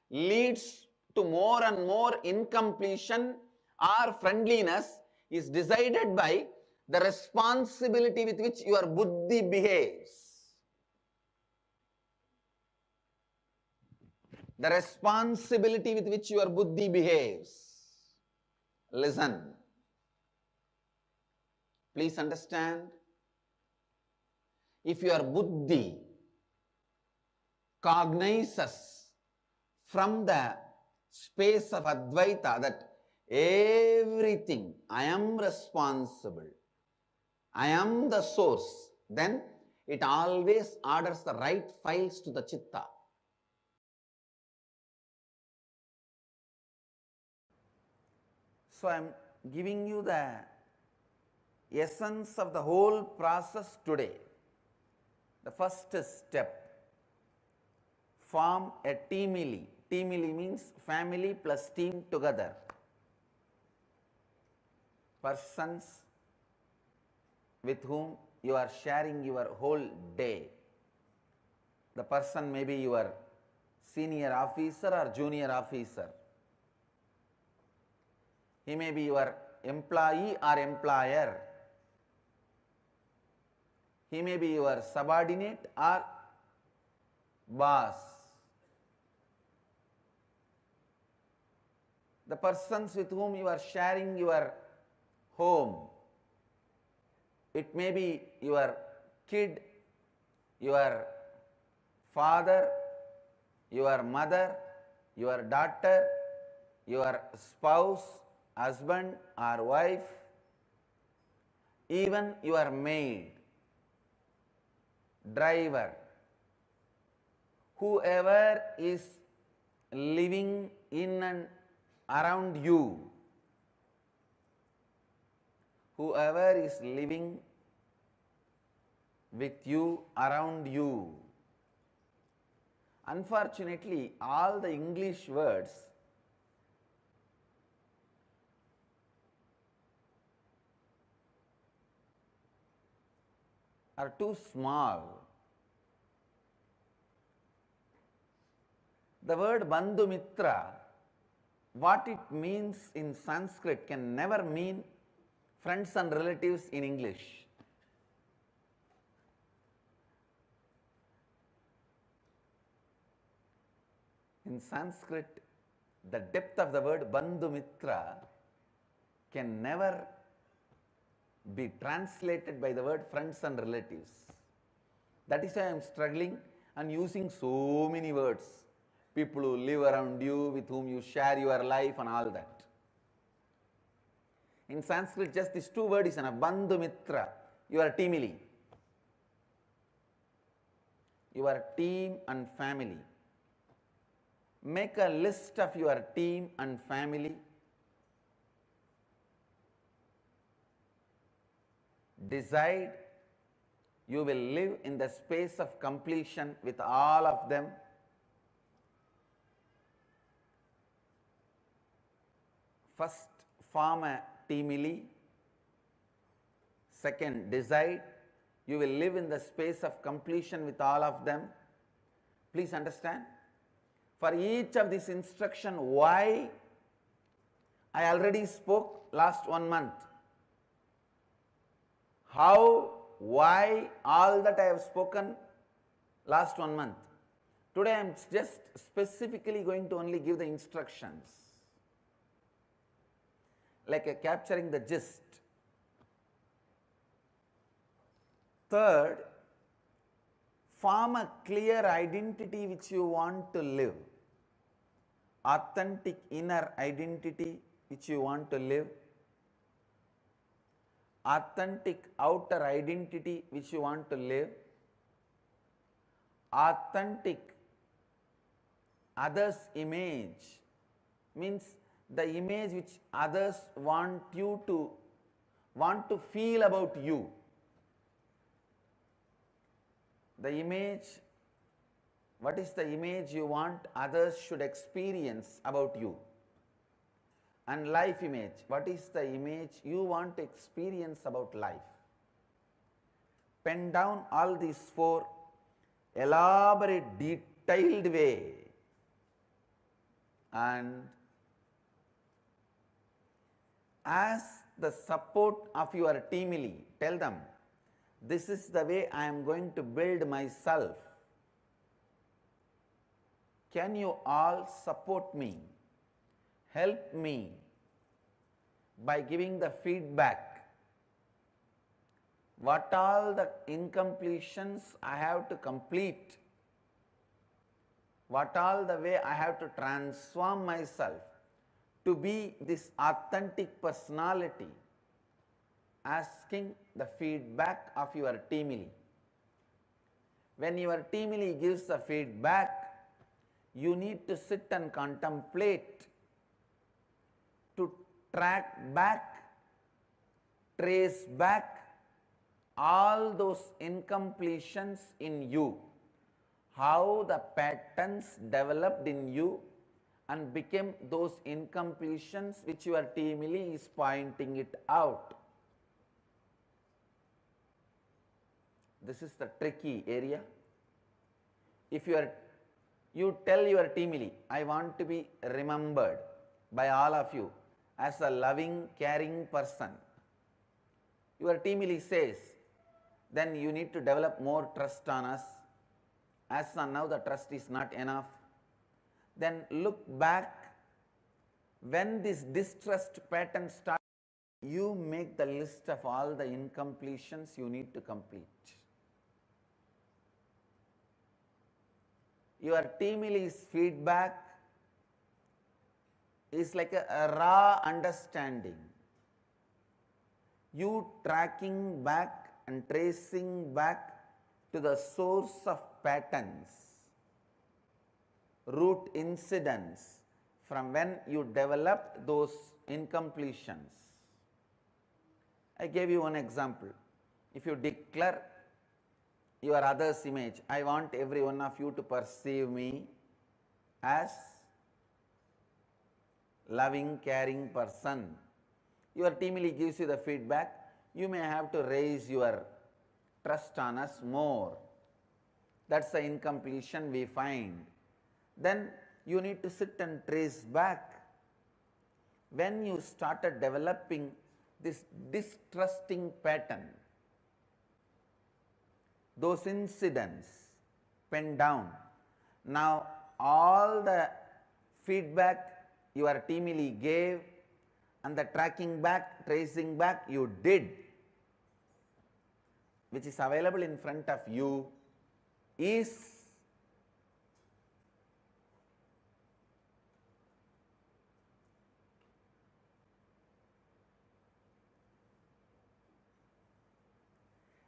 leads to more and more incompletion or friendliness is decided by the responsibility with which your buddhi behaves. The responsibility with which your buddhi behaves. Listen. Please understand. If your buddhi cognizes from the space of Advaita that everything, I am responsible, I am the source, then it always orders the right files to the chitta. So I am giving you the essence of the whole process today. The first step, form a teamily. Teamily means family plus team together. Persons with whom you are sharing your whole day. The person may be your senior officer or junior officer. He may be your employee or employer. He may be your subordinate or boss. The persons with whom you are sharing your home. It may be your kid, your father, your mother, your daughter, your spouse, husband or wife, even your maid, driver, whoever is living in and around you, whoever is living with you, around you. Unfortunately, all the English words are too small. The word Bandhu Mitra, what it means in Sanskrit can never mean friends and relatives in English. In Sanskrit, the depth of the word Bandhu Mitra can never be translated by the word friends and relatives. That is why I am struggling and using so many words. People who live around you, with whom you share your life and all that. In Sanskrit, just these two words is enough. Bandhu Mitra, your teamily. Your team and family. Make a list of your team and family. Decide you will live in the space of completion with all of them. First, form a teamily. Second, decide you will live in the space of completion with all of them. Please understand. For each of these instruction, why I already spoke last 1 month. How, why, all that I have spoken last 1 month. Today I am just specifically going to only give the instructions. Like capturing the gist. Third, form a clear identity which you want to live. Authentic inner identity which you want to live. Authentic outer identity which you want to live. Authentic others' image means the image which others want to feel about you. The image, what is the image you want others should experience about you? And life image, what is the image you want to experience about life? Pen down all these four, elaborate, detailed way, and as the support of your teamily, tell them, this is the way I am going to build myself. Can you all support me? Help me by giving the feedback. What all the incompletions I have to complete? What all the way I have to transform myself to be this authentic personality? Asking the feedback of your teamily. When your teamily gives the feedback, you need to sit and contemplate, to track back, trace back all those incompletions in you, how the patterns developed in you and became those incompletions which your teamily is pointing it out. This is the tricky area. If you tell your teamily, I want to be remembered by all of you as a loving, caring person. Your teamily says, then you need to develop more trust on us. As on now, the trust is not enough. Then look back, when this distrust pattern starts, you make the list of all the incompletions you need to complete. Your teamily's feedback is like a raw understanding. You tracking back and tracing back to the source of patterns, root incidents from when you developed those incompletions. I gave you one example. If you declare your other's image, I want every one of you to perceive me as loving, caring person. Your teamily gives you the feedback. You may have to raise your trust on us more. That's the incompletion we find. Then you need to sit and trace back. When you started developing this distrusting pattern, those incidents, pen down. Now all the feedback your teamily gave and the tracking back, tracing back you did, which is available in front of you, is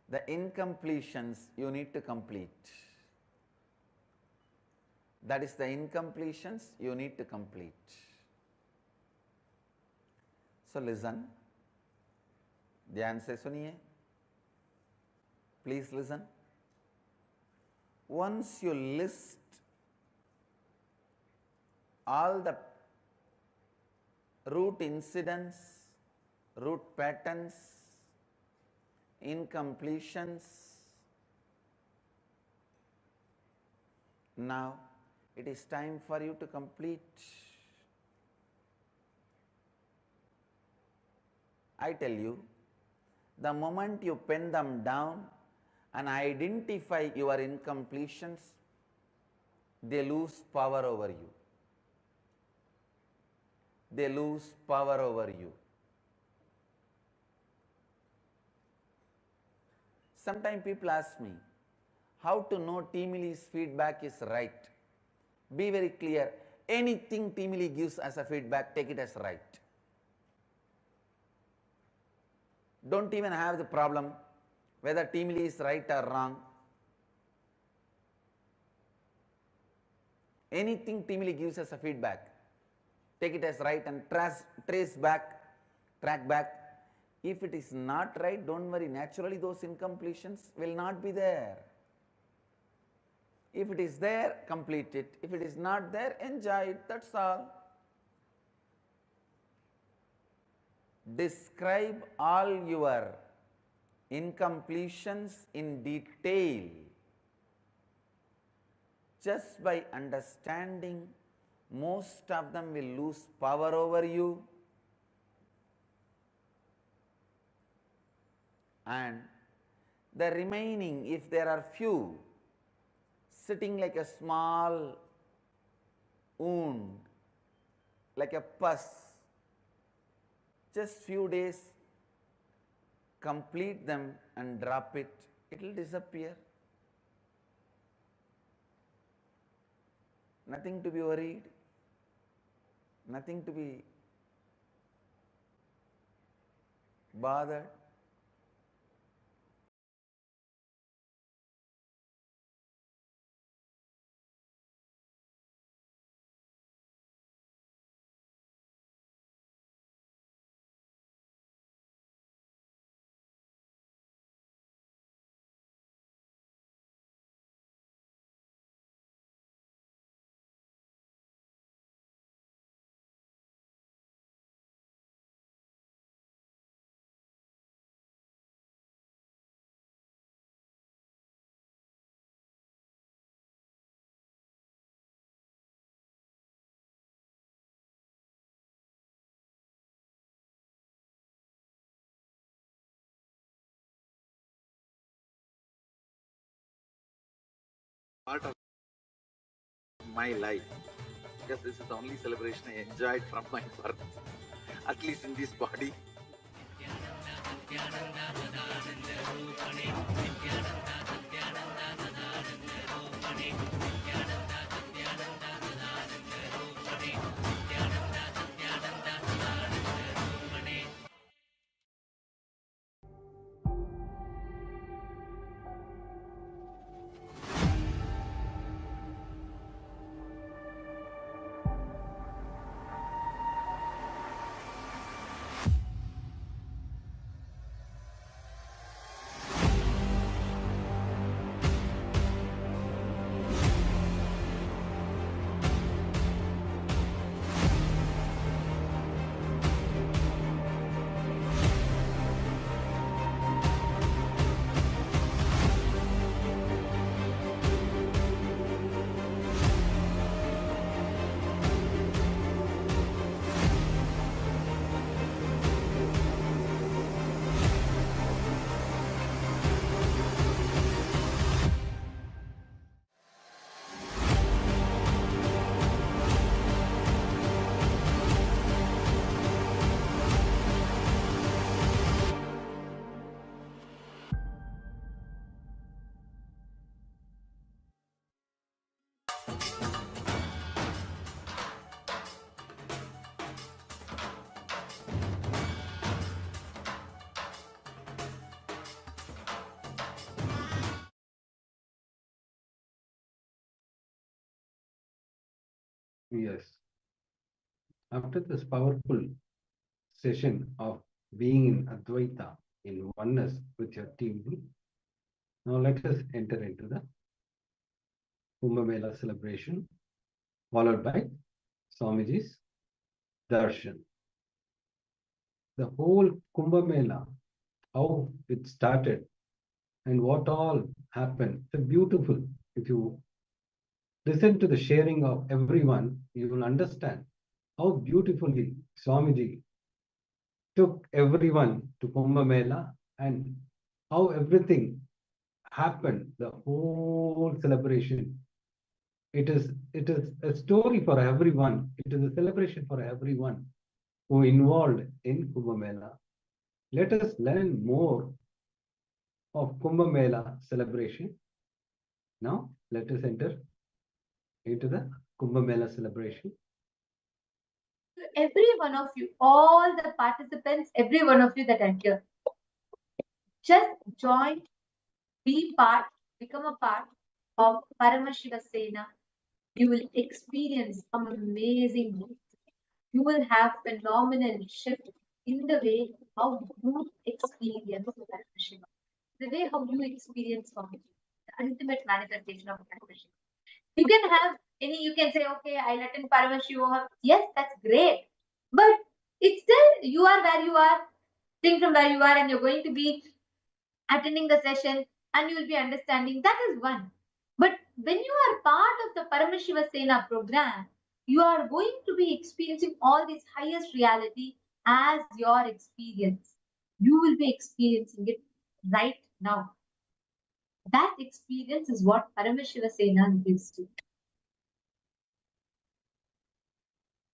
the incompletions you need to complete. That is the incompletions you need to complete. So listen, ध्यान से सुनिए, please listen. Once you list all the root incidents, root patterns, incompletions, now it is time for you to complete. I tell you, the moment you pen them down and identify your incompletions, they lose power over you. They lose power over you. Sometimes people ask me, how to know teamily's feedback is right? Be very clear. Anything teamily gives as a feedback, take it as right. Don't even have the problem whether teamily is right or wrong. Anything teamily gives us a feedback. Take it as right and trace back, track back. If it is not right, don't worry, naturally those incompletions will not be there. If it is there, complete it. If it is not there, enjoy it, that's all. Describe all your incompletions in detail. Just by understanding, most of them will lose power over you, and the remaining, if there are few, sitting like a small wound, like a pus, just few days, complete them and drop it, it will disappear. Nothing to be worried, nothing to be bothered. Part of my life, because this is the only celebration I enjoyed from my birth, at least in this body. Yes. After this powerful session of being in Advaita, in oneness with your team, now let us enter into the Kumbh Mela celebration, followed by Swamiji's darshan. The whole Kumbh Mela, how it started and what all happened. It's beautiful. If you listen to the sharing of everyone, you will understand how beautifully Swamiji took everyone to Kumbh Mela and how everything happened, the whole celebration. It is a story for everyone. It is a celebration for everyone who involved in Kumbh Mela. Let us learn more of Kumbh Mela celebration. Now, let us enter into the Kumbh Mela celebration. Every one of you, all the participants, every one of you that are here, just join, be part, become a part of Paramashivoham Level You will experience some amazing moments. You will have phenomenal shift in the way how you experience Paramashiva, the way how you experience Swami, the ultimate manifestation of Paramashiva. You can have any, you can say, okay, I'll attend Paramashivoham. Yes, that's great. But it's still, you are where you are, think from where you are, and you're going to be attending the session and you will be understanding. That is one. But when you are part of the Paramashiva Sena program, you are going to be experiencing all this highest reality as your experience. You will be experiencing it right now. That experience is what Paramashiva Sena gives to you.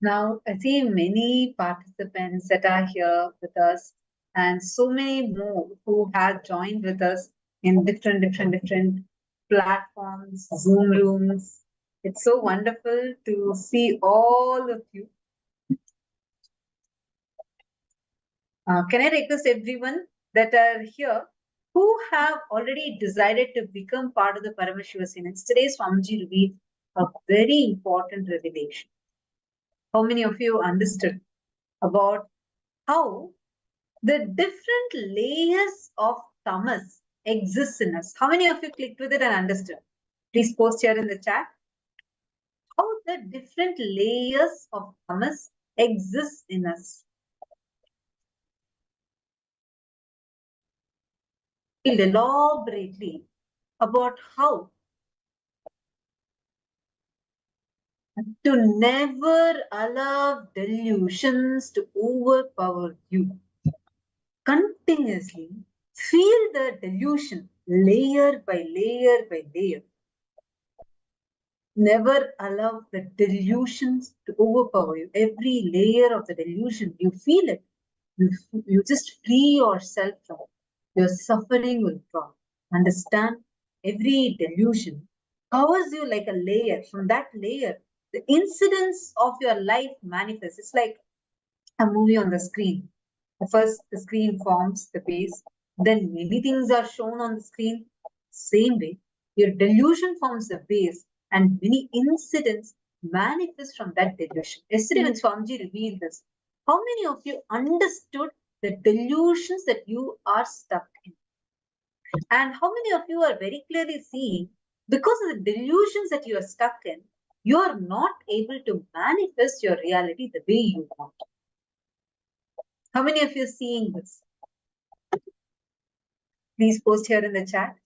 Now, I see many participants that are here with us, and so many more who have joined with us in different platforms, Zoom rooms. It's so wonderful to see all of you. Can I request everyone that are here who have already decided to become part of the Paramashiva Sena? Today's Swamiji revealed a very important revelation. How many of you understood about how the different layers of tamas exist in us? How many of you clicked with it and understood? Please post here in the chat. How the different layers of tamas exist in us. Elaborately about how to never allow delusions to overpower you. Continuously feel the delusion layer by layer by layer. Never allow the delusions to overpower you. Every layer of the delusion, you feel it. You just free yourself from it. Your suffering will drop. Understand? Every delusion covers you like a layer. From that layer, the incidents of your life manifest. It's like a movie on the screen. First, the screen forms the base. Then many things are shown on the screen. Same way, your delusion forms the base, and many incidents manifest from that delusion. Yesterday, when Swamiji revealed this, how many of you understood the delusions that you are stuck in? And how many of you are very clearly seeing, because of the delusions that you are stuck in, you are not able to manifest your reality the way you want? How many of you are seeing this? Please post here in the chat.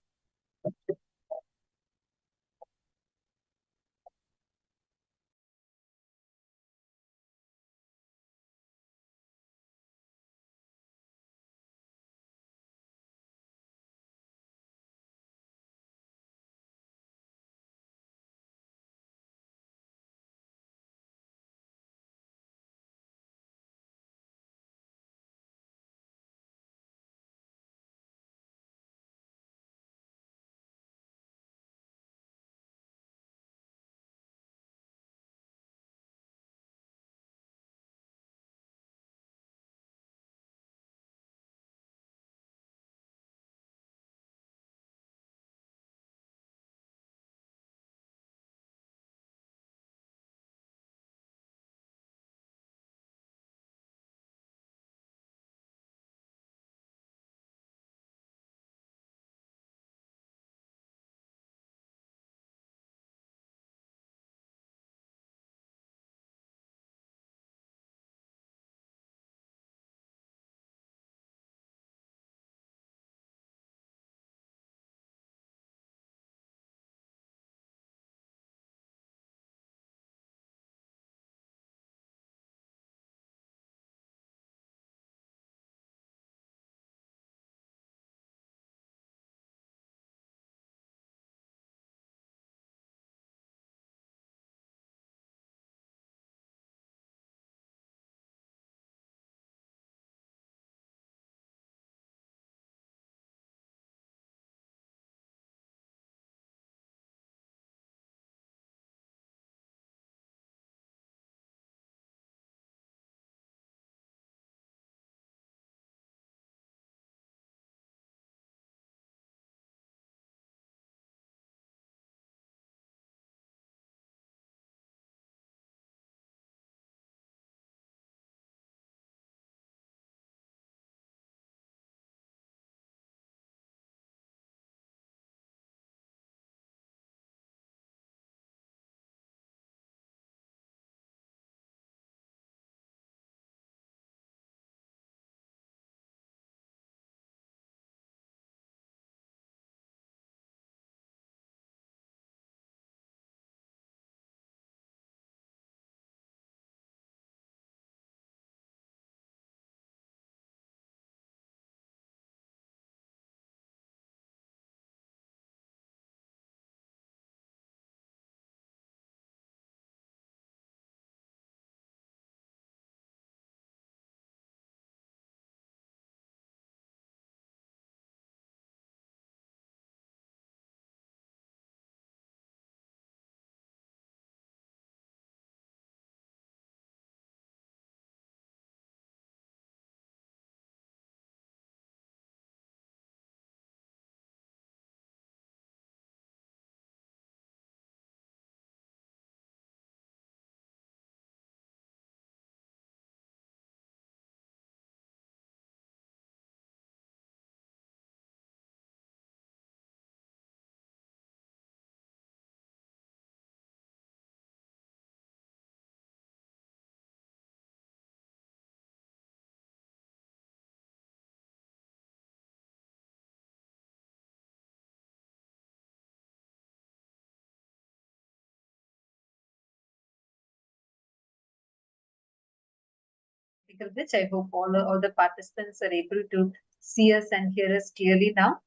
technical glitch. I hope all the participants are able to see us and hear us clearly now.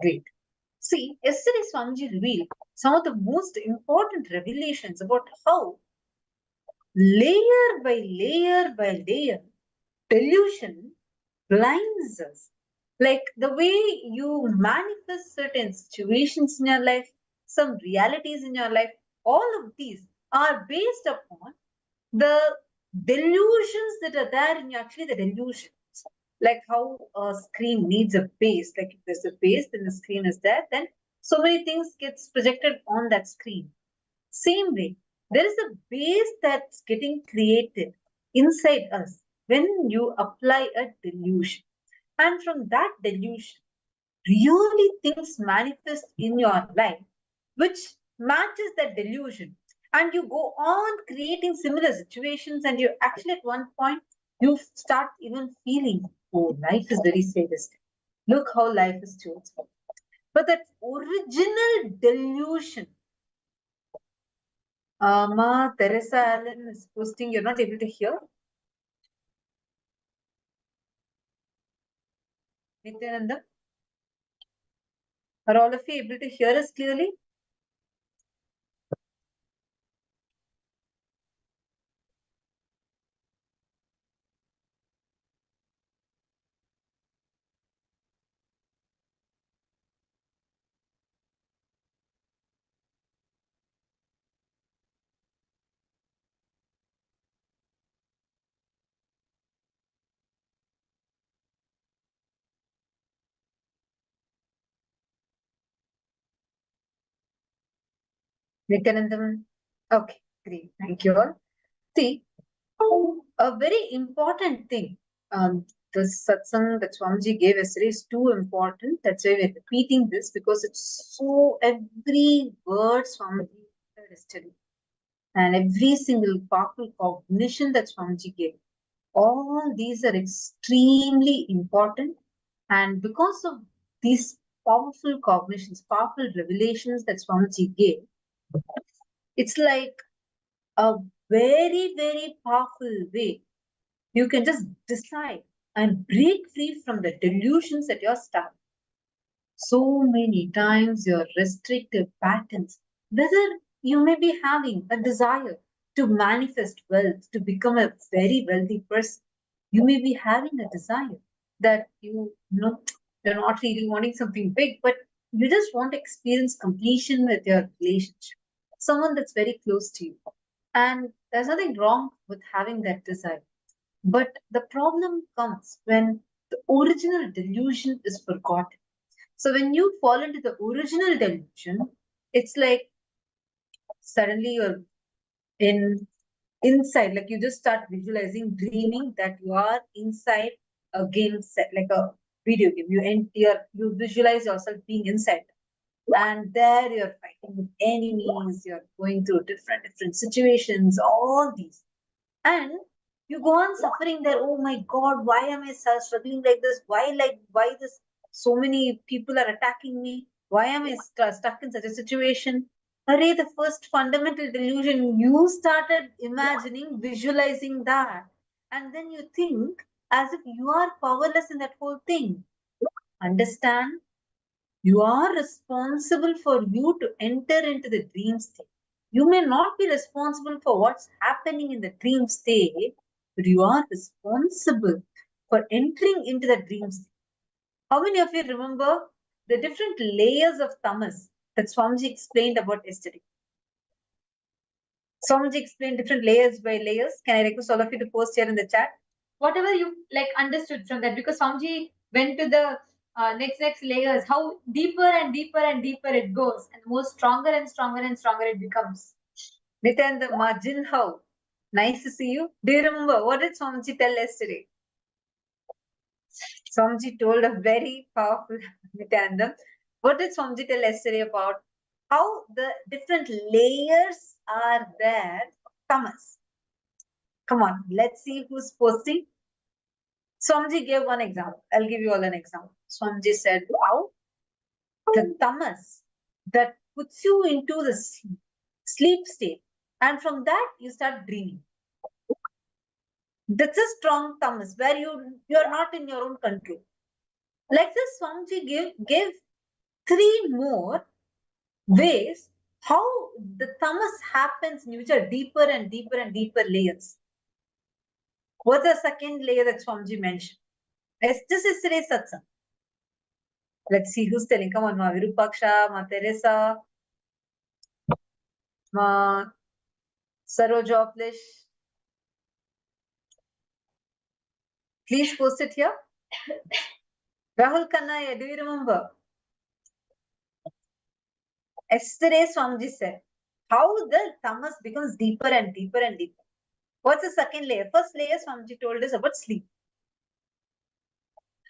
Great. See, yesterday Swamiji revealed some of the most important revelations about how layer by layer, delusion blinds us. Like the way you manifest certain situations in your life, some realities in your life, all of these are based upon the delusions that are there in actually the delusions. Like how a screen needs a base. Like if there's a base, then the screen is there, then so many things gets projected on that screen. Same way, there is a base that's getting created inside us when you apply a delusion. And from that delusion, really things manifest in your life which matches that delusion. And you go on creating similar situations, and you actually at one point you start even feeling, oh, life is very sadistic. Look how life is chosen. But that original delusion, Ma Teresa Allen is posting, you're not able to hear? Nityananda? Are all of you able to hear us clearly? Nityanandam? Okay, great. Thank you all. See, a very important thing. The satsang that Swamiji gave yesterday is too important. That's why we're repeating this, because it's so every word Swamiji said yesterday and every single powerful cognition that Swamiji gave. All these are extremely important, and because of these powerful cognitions, powerful revelations that Swamiji gave, it's like a very, very powerful way. You can just decide and break free from the delusions that you're stuck. So many times your restrictive patterns, whether you may be having a desire to manifest wealth, to become a very wealthy person, you may be having a desire that you're not really wanting something big, but you just want to experience completion with your relationship, someone that's very close to you. And there's nothing wrong with having that desire. But the problem comes when the original delusion is forgotten. So when you fall into the original delusion, it's like suddenly you're inside, like you just start visualizing, dreaming that you are inside a game set, like a video game. You visualize yourself being inside. And there you're fighting with enemies, you're going through different situations, all these. And you go on suffering there. Oh my God, why am I struggling like this? Why this? So many people are attacking me. Why am I stuck in such a situation? Hooray, the first fundamental delusion, you started imagining, visualizing that. And then you think as if you are powerless in that whole thing. Understand? You are responsible for you to enter into the dream state. You may not be responsible for what's happening in the dream state, but you are responsible for entering into the dream state. How many of you remember the different layers of tamas that Swamiji explained about yesterday? Swamiji explained different layers by layers. Can I request all of you to post here in the chat? Whatever you understood from that, because Swamiji went to the next layers, how deeper and deeper and deeper it goes, and more stronger and stronger and stronger it becomes. Nityananda, Margin, how? Nice to see you. Do you remember what did Swamiji tell yesterday? Swamiji told a very powerful Nityananda. What did Swamiji tell yesterday about how the different layers are there? Tamas. Come on, let's see who's posting. Swamiji gave one example. I'll give you all an example. Swamiji said, how the tamas that puts you into the sleep state, and from that you start dreaming. That's a strong tamas where you are not in your own control. Like this, Swamiji gave 3 more ways how the tamas happens, which are deeper and deeper and deeper layers. What's the second layer that Swamiji mentioned? It's just yesterday's satsang. Let's see who's telling. Come on, Ma Virupaksha, Ma Teresa, Ma Sarojoplish. Please post it here. Rahul Kannaya, do you remember? Yesterday, Swamiji said how the tamas becomes deeper and deeper and deeper. What's the second layer? First layer, Swamiji told us about sleep.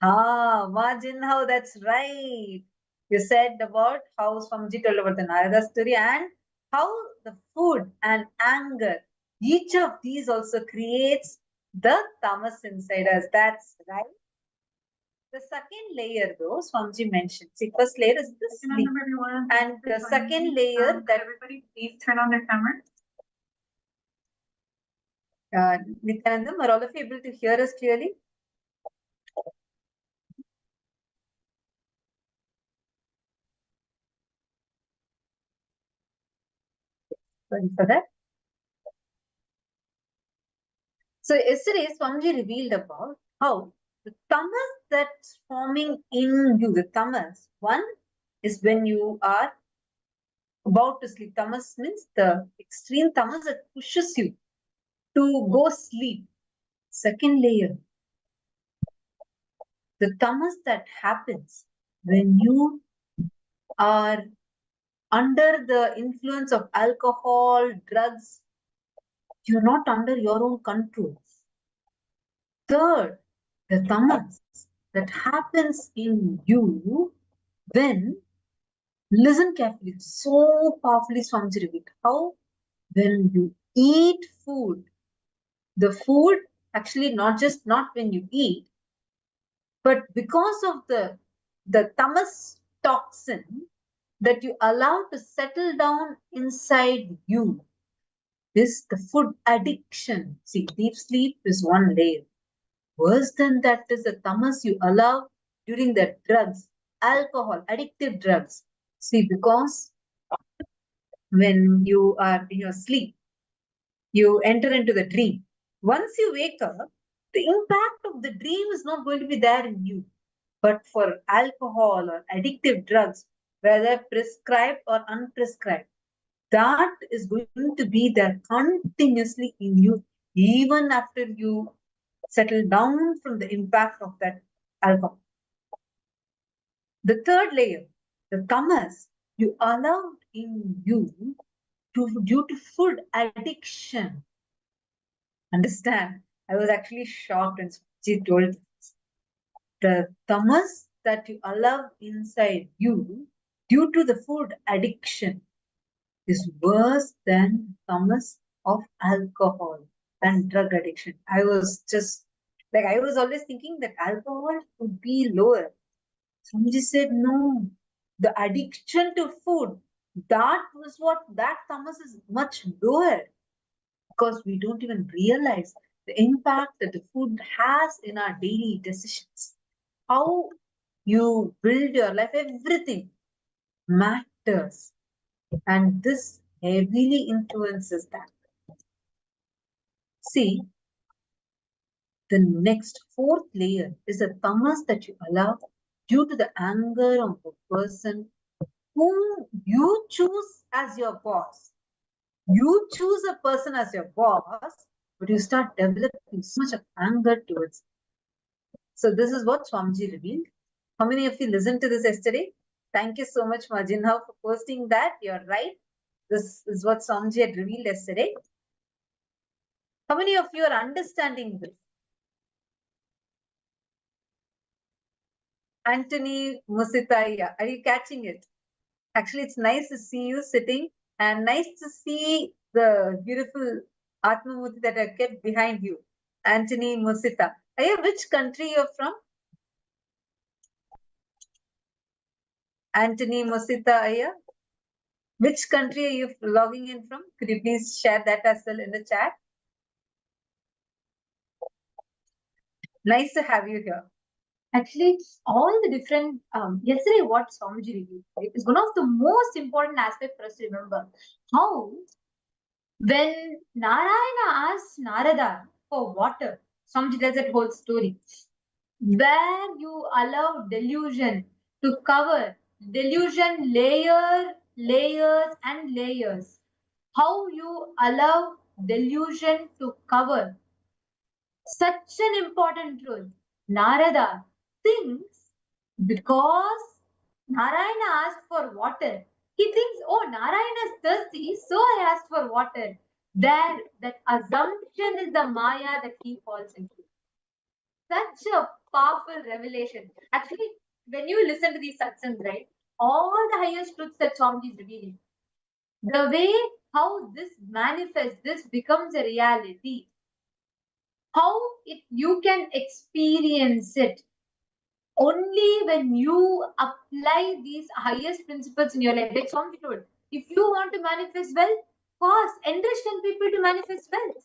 Margin, how that's right. You said about how Swamiji told about the Narada story and how the food and anger, each of these also creates the tamas inside us. That's right. The second layer, though, Swamiji mentioned. See, first layer is the sleep. And the second layer that everybody please turn on their camera. Nityanandam, are all of you able to hear us clearly? Sorry for that. So yesterday, Swamiji revealed about how the tamas that's forming in you, the tamas, one is when you are about to sleep. Tamas means the extreme tamas that pushes you to go sleep. Second layer, the tamas that happens when you are under the influence of alcohol, drugs, you're not under your own control. Third, the tamas that happens in you when, listen carefully, so powerfully Swamiji revealed how when you eat food, the food actually not when you eat, but because of the tamas toxin that you allow to settle down inside you is the food addiction. See, deep sleep is one layer. Worse than that is the tamas you allow during the drugs, alcohol, addictive drugs. See, because when you are in your sleep, you enter into the dream. Once you wake up, the impact of the dream is not going to be there in you. But for alcohol or addictive drugs, whether prescribed or unprescribed, that is going to be there continuously in you, even after you settle down from the impact of that alcohol. The third layer, the tamas, you allowed in you due to food addiction. Understand? I was actually shocked when she told this. The tamas that you allow inside you due to the food addiction is worse than tamas of alcohol and drug addiction. I was just like, I was always thinking that alcohol would be lower. Swamiji said, no, the addiction to food, that tamas is much lower because we don't even realize the impact that the food has in our daily decisions. How you build your life, everything matters. And this heavily influences that. See, the next fourth layer is the tamas that you allow due to the anger of the person whom you choose as your boss. You choose a person as your boss, but you start developing so much of anger towards him. So this is what Swamiji revealed. How many of you listened to this yesterday? Thank you so much, Majinha, for posting that. You're right. This is what Swamiji had revealed yesterday. How many of you are understanding this? Anthony Musitaya, are you catching it? Actually, it's nice to see you sitting and nice to see the beautiful Atmamurti that I kept behind you. Anthony Musita. Aya, which country you're from? Anthony Musita, Aya. Which country are you logging in from? Could you please share that as well in the chat? Nice to have you here. Actually, all the different, yesterday what Swamiji reviewed, right, is one of the most important aspects for us to remember. How, when Narayana asked Narada for water, Swamiji tells that whole story, where you allow delusion to cover, delusion layers and layers. How you allow delusion to cover such an important truth. Narada thinks because Narayana asked for water, he thinks, oh, Narayana is thirsty, so I asked for water. There, that assumption is the Maya that he falls into. Such a powerful revelation. Actually, when you listen to these satsangs, right, all the highest truths that Swamiji is revealing, the way how this manifests, this becomes a reality, how you can experience it only when you apply these highest principles in your life. Like Swami told, if you want to manifest wealth, cause enrich 10 people to manifest wealth.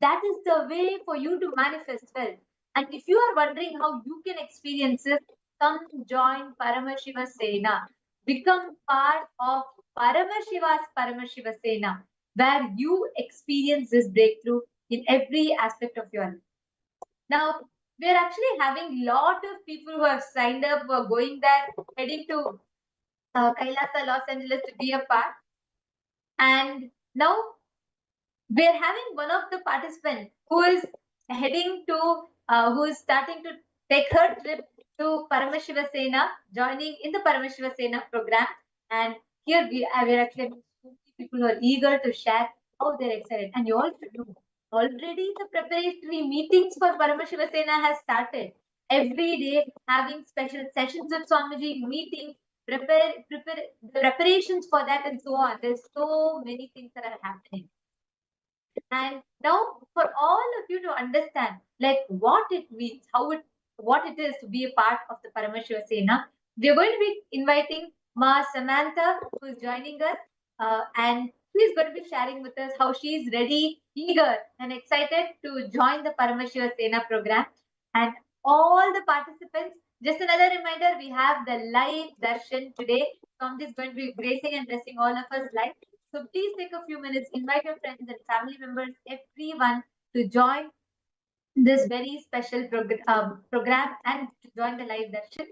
That is the way for you to manifest wealth. And if you are wondering how you can experience it, come join Paramashiva Sena. Become part of Paramashiva's Paramashiva Sena, where you experience this breakthrough in every aspect of your life. Now, we're actually having a lot of people who have signed up, who are going there, heading to KAILASA, Los Angeles to be a part. And now we're having one of the participants who is heading to, who is starting to take her trip to Paramashiva Sena, joining in the Paramashiva Sena program. And here we're actually having so many people who are eager to share how they're excited. And you all should know, already the preparatory meetings for Paramashiva Sena has started. Every day having special sessions with Swamiji, meetings, prepare the preparations for that and so on. There's so many things that are happening. And now for all of you to understand like what it means, what it is to be a part of the Paramashiva Sena, we are going to be inviting Ma Samantha, who is joining us, and she's going to be sharing with us how she is ready, eager, and excited to join the Paramashiva Sena program. And all the participants, just another reminder, we have the live darshan today. Swamiji is going to be gracing and blessing all of us live. So please take a few minutes, invite your friends and family members, everyone to join this very special program and to join the live darshan.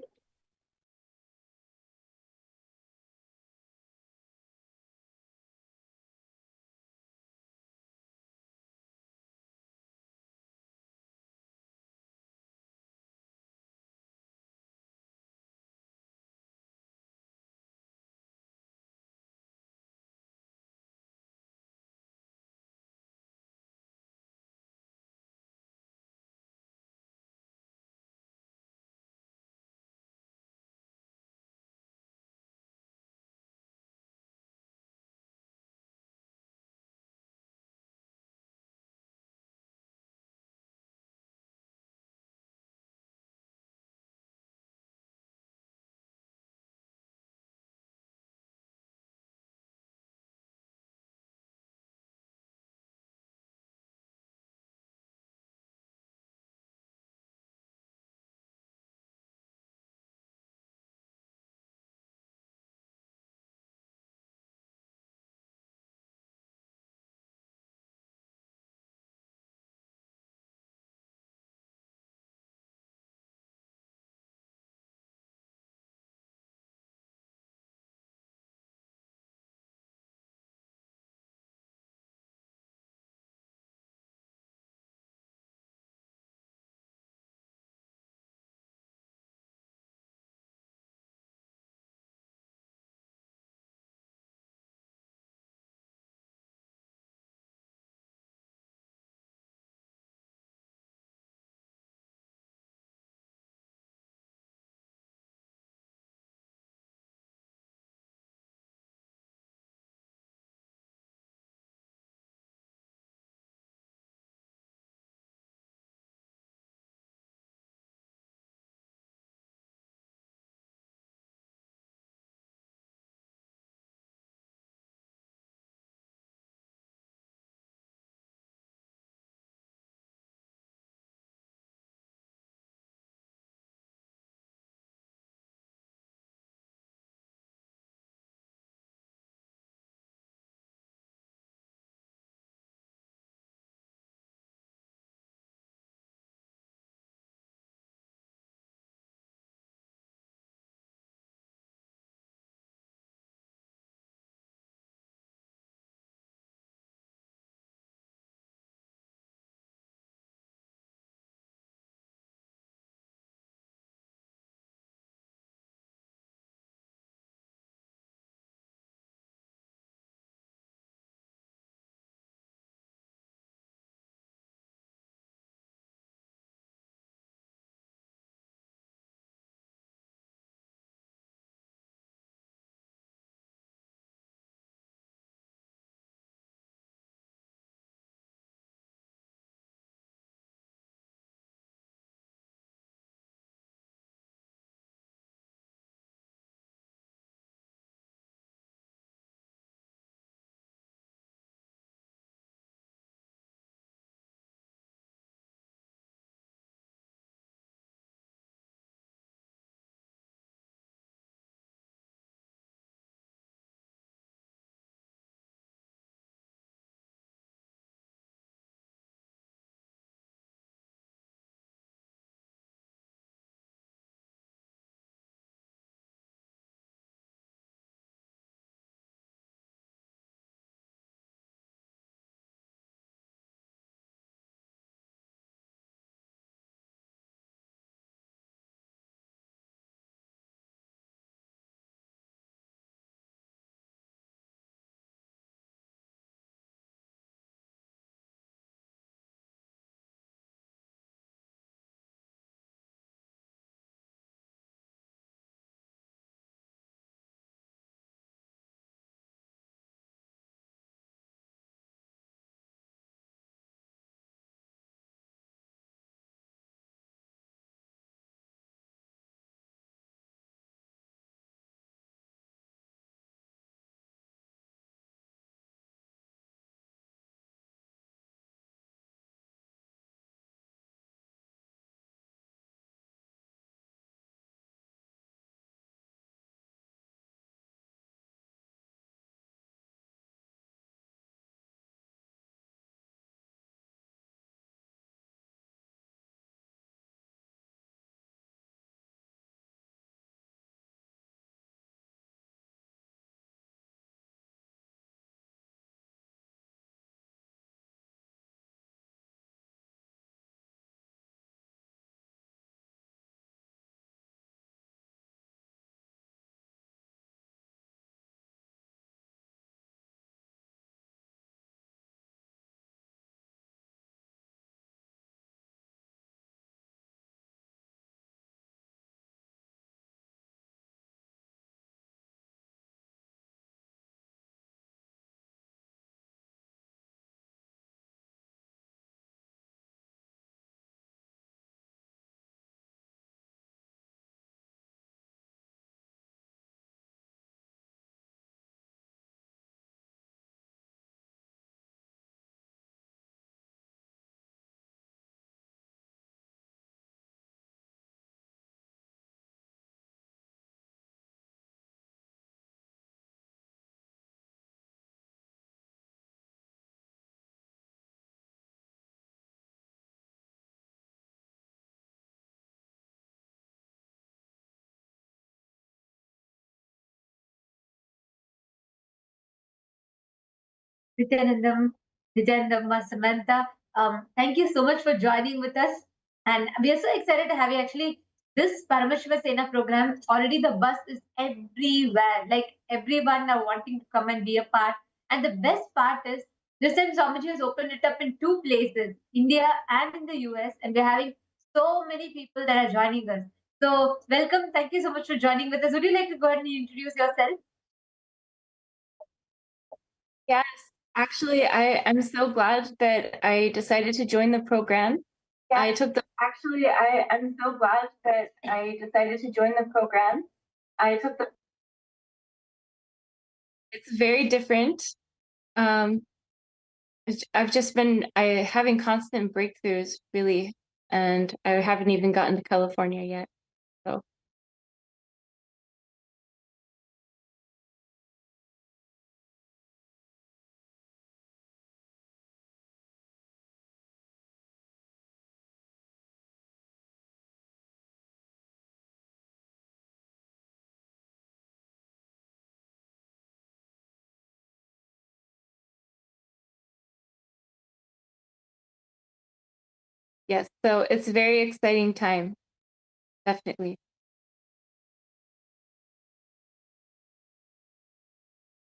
Nityanandam, Samantha. Thank you so much for joining with us. And we are so excited to have you. Actually, this Paramashiva Sena program, already the buzz is everywhere. Like everyone are wanting to come and be a part. And the best part is, this time Swamiji has opened it up in 2 places, India and in the US. And we're having so many people that are joining us. So welcome. Thank you so much for joining with us. Would you like to go ahead and introduce yourself? Yes, actually, I am so glad that I decided to join the program. I took the Actually, I am so glad that I decided to join the program. I took the It's very different. I've just been having constant breakthroughs, really, and I haven't even gotten to California yet. So yes, so it's a very exciting time, definitely.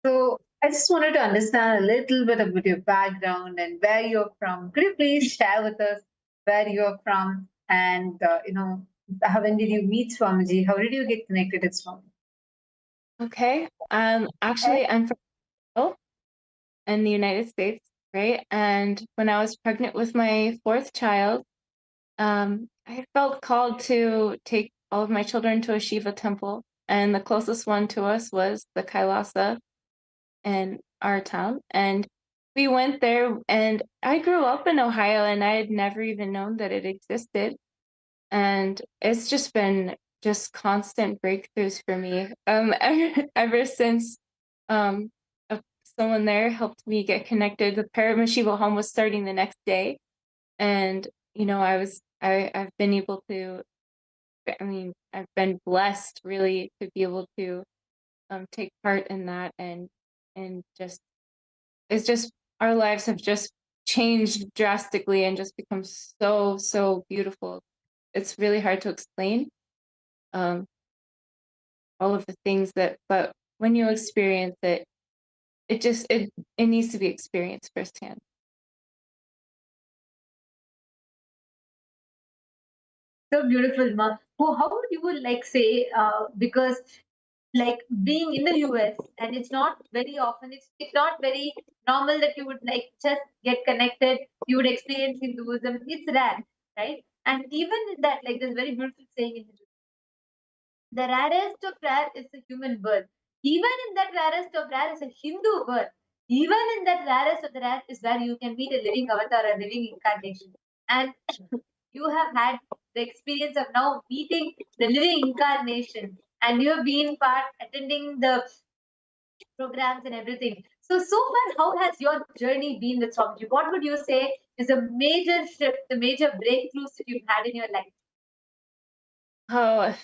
So I just wanted to understand a little bit about your background and where you're from. Could you please share with us where you're from and when did you meet Swamiji? How did you get connected with Swamiji? Okay. Actually, I'm from Brazil in the United States, right? And when I was pregnant with my 4th child, I felt called to take all of my children to a Shiva temple, and the closest one to us was the KAILASA in our town. And we went there, and I grew up in Ohio, and I had never even known that it existed. And it's just been just constant breakthroughs for me. Ever since um, someone there helped me get connected. The Paramashivoham was starting the next day, and I've been able to. I mean, I've been blessed really to be able to take part in that, and just it's just our lives have just changed drastically and just become so beautiful. It's really hard to explain all of the things but when you experience it, it needs to be experienced firsthand. So beautiful, Ma. How would you say, because like being in the US, and it's not very often, it's not very normal that you would like just get connected, you would experience Hinduism. It's rare, right? And even in that, like there's very beautiful saying in Hinduism, the rarest of rare is a human birth. Even in that rarest of rare is a Hindu birth. Even in that rarest of the rare is where you can meet a living avatar, a living incarnation. And you have had the experience of now meeting the living incarnation, and you have been part attending the programs and everything. So far, how has your journey been with Swamiji? What would you say is a major shift, the major breakthroughs that you've had in your life? Oh,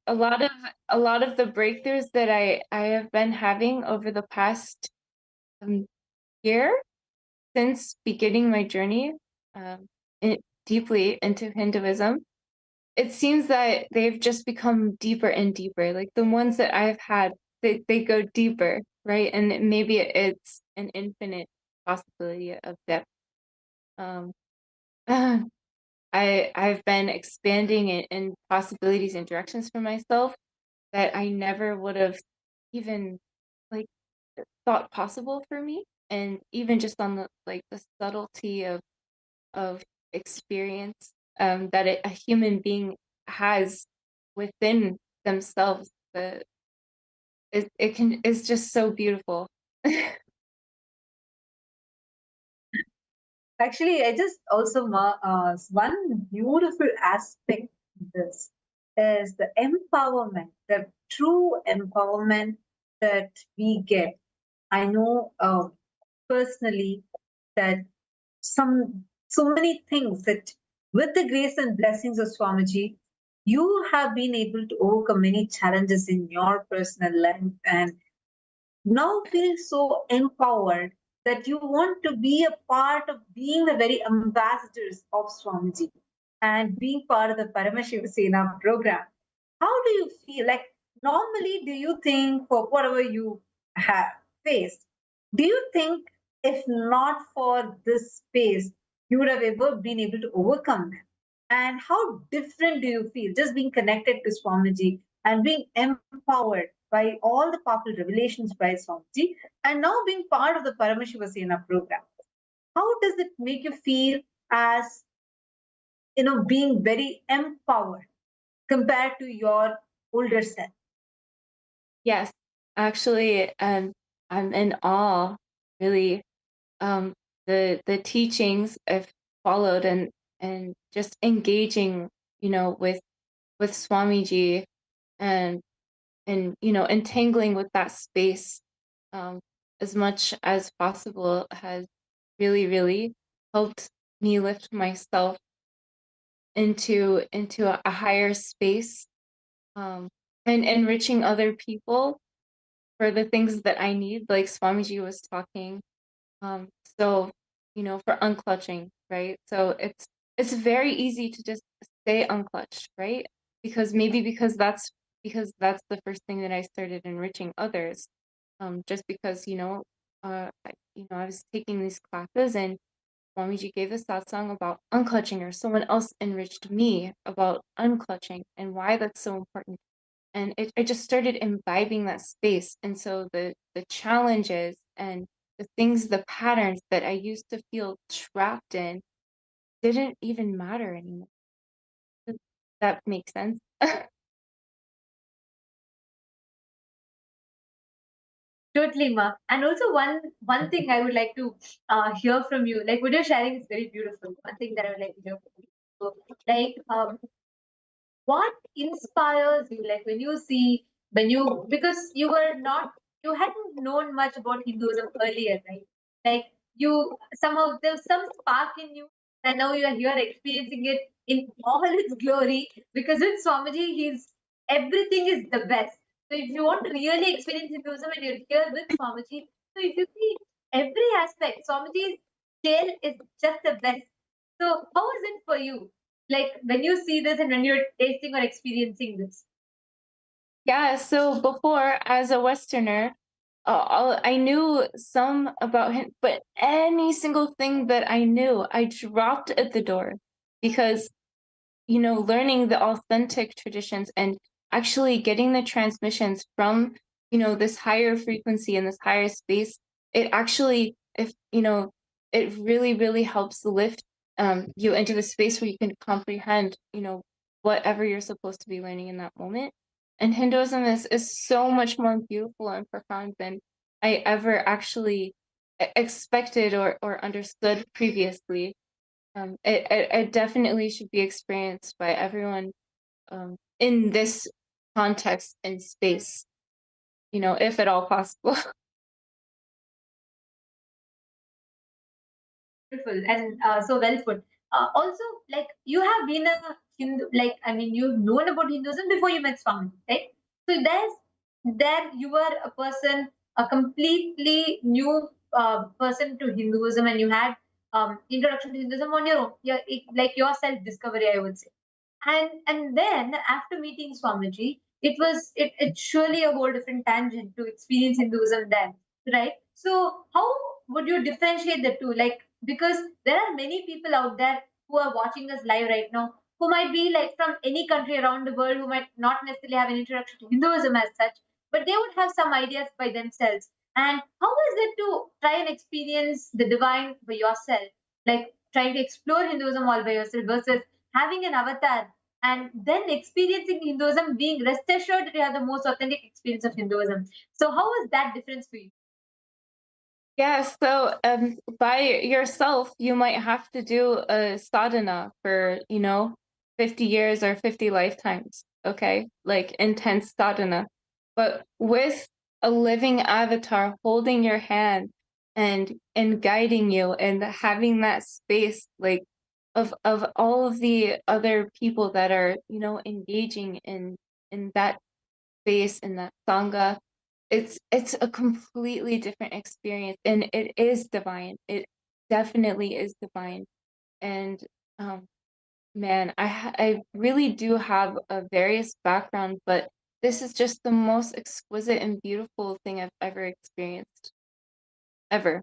a lot of the breakthroughs that I have been having over the past year since beginning my journey deeply into Hinduism, it seems that they've just become deeper and deeper. Like the ones that I've had, they go deeper, right? And maybe it's an infinite possibility of depth. I've been expanding in possibilities and directions for myself that I never would have even like thought possible for me. And even just on the subtlety of experience that a human being has within themselves, it's just so beautiful. Actually, I just also one beautiful aspect of this is the empowerment, the true empowerment that we get. I know personally that so many things that with the grace and blessings of Swamiji, you have been able to overcome many challenges in your personal life, and now feel so empowered that you want to be a part of being the very ambassadors of Swamiji and being part of the Paramashivoham program. How do you feel? Like, normally, do you think for whatever you have faced, do you think if not for this space, you would have ever been able to overcome them? And how different do you feel just being connected to Swamiji and being empowered by all the powerful revelations by Swamiji and now being part of the Paramashivoham program? How does it make you feel as, being very empowered compared to your older self? Yes, actually, I'm in awe, really. Um, the teachings I've followed and just engaging, with Swamiji and entangling with that space um, as much as possible has really, really helped me lift myself into a higher space and enriching other people for the things that I need, like Swamiji was talking. Um, so, for unclutching, right? So it's very easy to just stay unclutched, right? Because that's the first thing that I started enriching others. Just because, I was taking these classes and Swamiji gave us that song about unclutching, or someone else enriched me about unclutching and why that's so important. And I just started imbibing that space. And so the challenges and the patterns that I used to feel trapped in didn't even matter anymore. Does that makes sense? Totally, Ma. And also one thing I would like to hear from you, like what you're sharing is very beautiful. One thing that I would like to hear from you. So, like, what inspires you? Like because you hadn't known much about Hinduism earlier, right? Like you somehow there's some spark in you, and now you are here experiencing it in all its glory. Because with Swamiji, everything is the best. So if you want to really experience Hinduism and you're here with Swamiji, so if you see every aspect, Swamiji's tale is just the best. So how is it for you? Like when you see this and when you're tasting or experiencing this? Yeah, so before, as a Westerner, I knew some about him, but any single thing that I knew, I dropped at the door because, learning the authentic traditions and actually getting the transmissions from, this higher frequency and this higher space, it actually, if, it really, really helps lift you into the space where you can comprehend, whatever you're supposed to be learning in that moment. And Hinduism is so much more beautiful and profound than I ever actually expected or understood previously. It definitely should be experienced by everyone in this context and space, if at all possible. Beautiful and so well put. Also, like you have been a Hindu, like I mean, you've known about Hinduism before you met Swami, right? So there you were a person, a completely new person to Hinduism, and you had introduction to Hinduism on your own, like your self discovery, I would say. And then after meeting Swamiji, it's surely a whole different tangent to experience Hinduism then, right? So how would you differentiate the two? Like because there are many people out there who are watching us live right now who might be like from any country around the world who might not necessarily have an introduction to Hinduism as such, but they would have some ideas by themselves. And how is it to try and experience the divine by yourself? Like trying to explore Hinduism all by yourself versus having an avatar and then experiencing Hinduism, being rest assured that you have the most authentic experience of Hinduism. So, how is that difference for you? Yeah, so by yourself, you might have to do a sadhana for, 50 years or 50 lifetimes, okay? Like intense sadhana. But with a living avatar holding your hand and guiding you and having that space like of all of the other people that are, engaging in that space in that sangha, it's a completely different experience, and it is divine. It definitely is divine. And man, I really do have a various background, but this is just the most exquisite and beautiful thing I've ever experienced. Ever.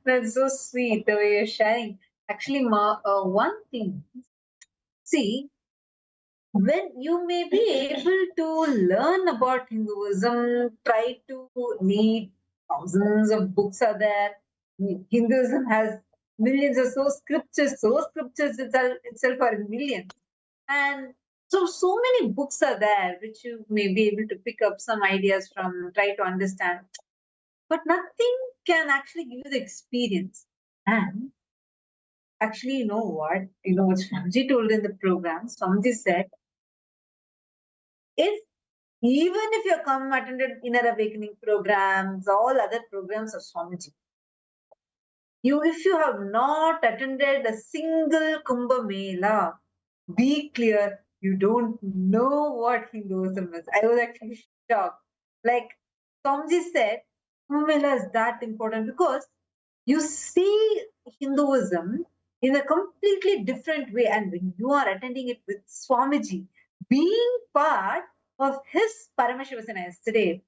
That's so sweet the way you're sharing. Actually, one thing. See, when you may be able to learn about Hinduism, try to read thousands of books are there. Hinduism has millions of so scriptures itself are in millions. And so many books are there which you may be able to pick up some ideas from, try to understand. But nothing can actually give you the experience. And actually, you know what? You know what Swamiji told in the program? Swamiji said, even if you come attended inner awakening programs, all other programs of Swamiji, if you have not attended a single Kumbh Mela, be clear, you don't know what Hinduism is. I was actually shocked. Like Swamiji said, Kumbh Mela is that important because you see Hinduism in a completely different way. And when you are attending it with Swamiji, being part of his Paramashivoham yesterday,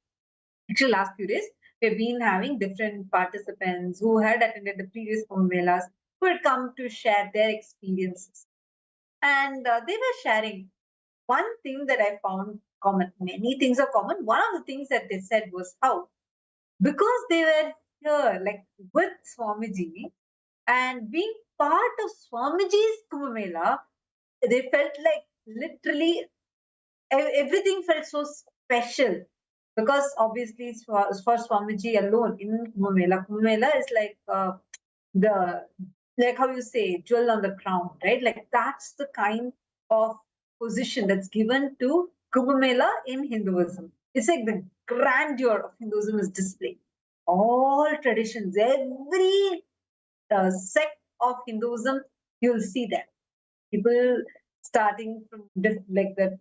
actually last few days, we've been having different participants who had attended the previous Kumbh Melas who had come to share their experiences. And they were sharing one thing that I found common. Many things are common. One of the things that they said was how, because they were here, like with Swamiji and being part of Swamiji's Kumbh Mela, they felt like literally everything felt so special because obviously it's for Swamiji alone in Kumbh Mela. Kumbh Mela is like like how you say, jewel on the crown, right? Like that's the kind of position that's given to Kumbh Mela in Hinduism. It's like the grandeur of Hinduism is displayed. All traditions, every sect of Hinduism, you'll see that. People starting from like the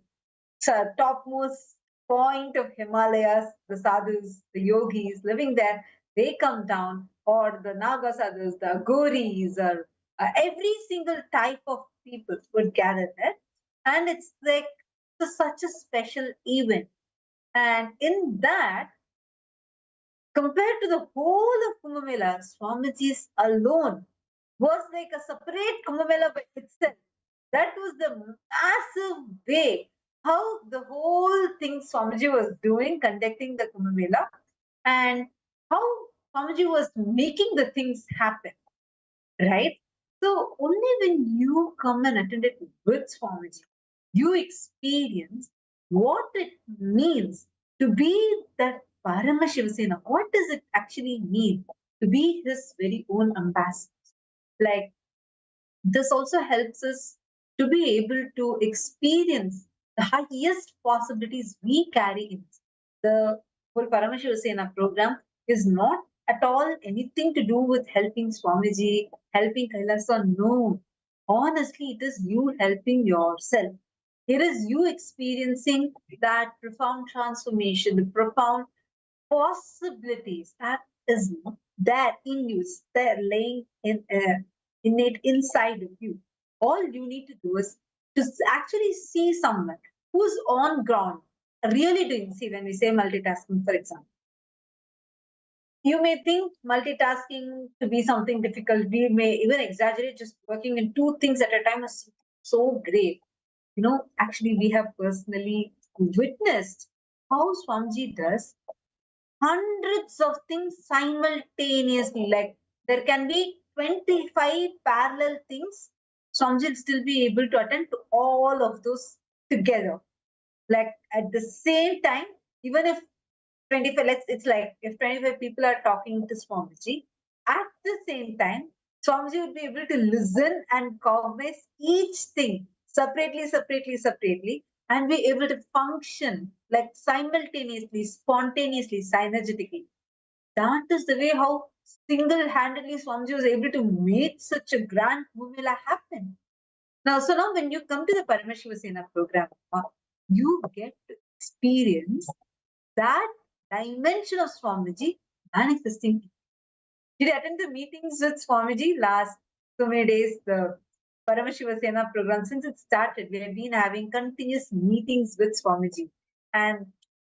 topmost point of Himalayas, the sadhus, the yogis living there, they come down, or the Naga sadhus, the Goris, or every single type of people would gather there. And it's like such a special event. And in that, compared to the whole of Kumbh Mela, Swamiji's alone was like a separate Kumbh Mela by itself. That was the massive way how the whole thing Swamiji was doing, conducting the Kumbh Mela, and how Swamiji was making the things happen, right? So only when you come and attend it with Swamiji, you experience what it means to be that Paramashivasena. What does it actually mean to be his very own ambassador? Like, this also helps us to be able to experience the highest possibilities we carry in us. The whole Paramashivasena program is not at all anything to do with helping Swamiji, helping Kailasa. No. Honestly, it is you helping yourself. It is you experiencing that profound transformation, the profound possibilities that is there in you, is there laying innate inside of you. All you need to do is to actually see someone who's on ground, really doing. See, when we say multitasking, for example, you may think multitasking to be something difficult. We may even exaggerate just working in two things at a time is so great. You know, actually, we have personally witnessed how Swamiji does hundreds of things simultaneously. Like there can be 25 parallel things. Swamiji will still be able to attend to all of those together. Like at the same time, even if 25, it's like if 25 people are talking to Swamiji, at the same time, Swamiji would be able to listen and cognize each thing separately, and be able to function like simultaneously, spontaneously, synergetically. That is the way how single-handedly Swamiji was able to make such a grand Kumbh Mela happen. Now, so now when you come to the Paramashivasena program, you get to experience that dimension of Swamiji manifesting. Did you attend the meetings with Swamiji last so many days? The Paramashivoham program, since it started, we have been having continuous meetings with Swamiji. And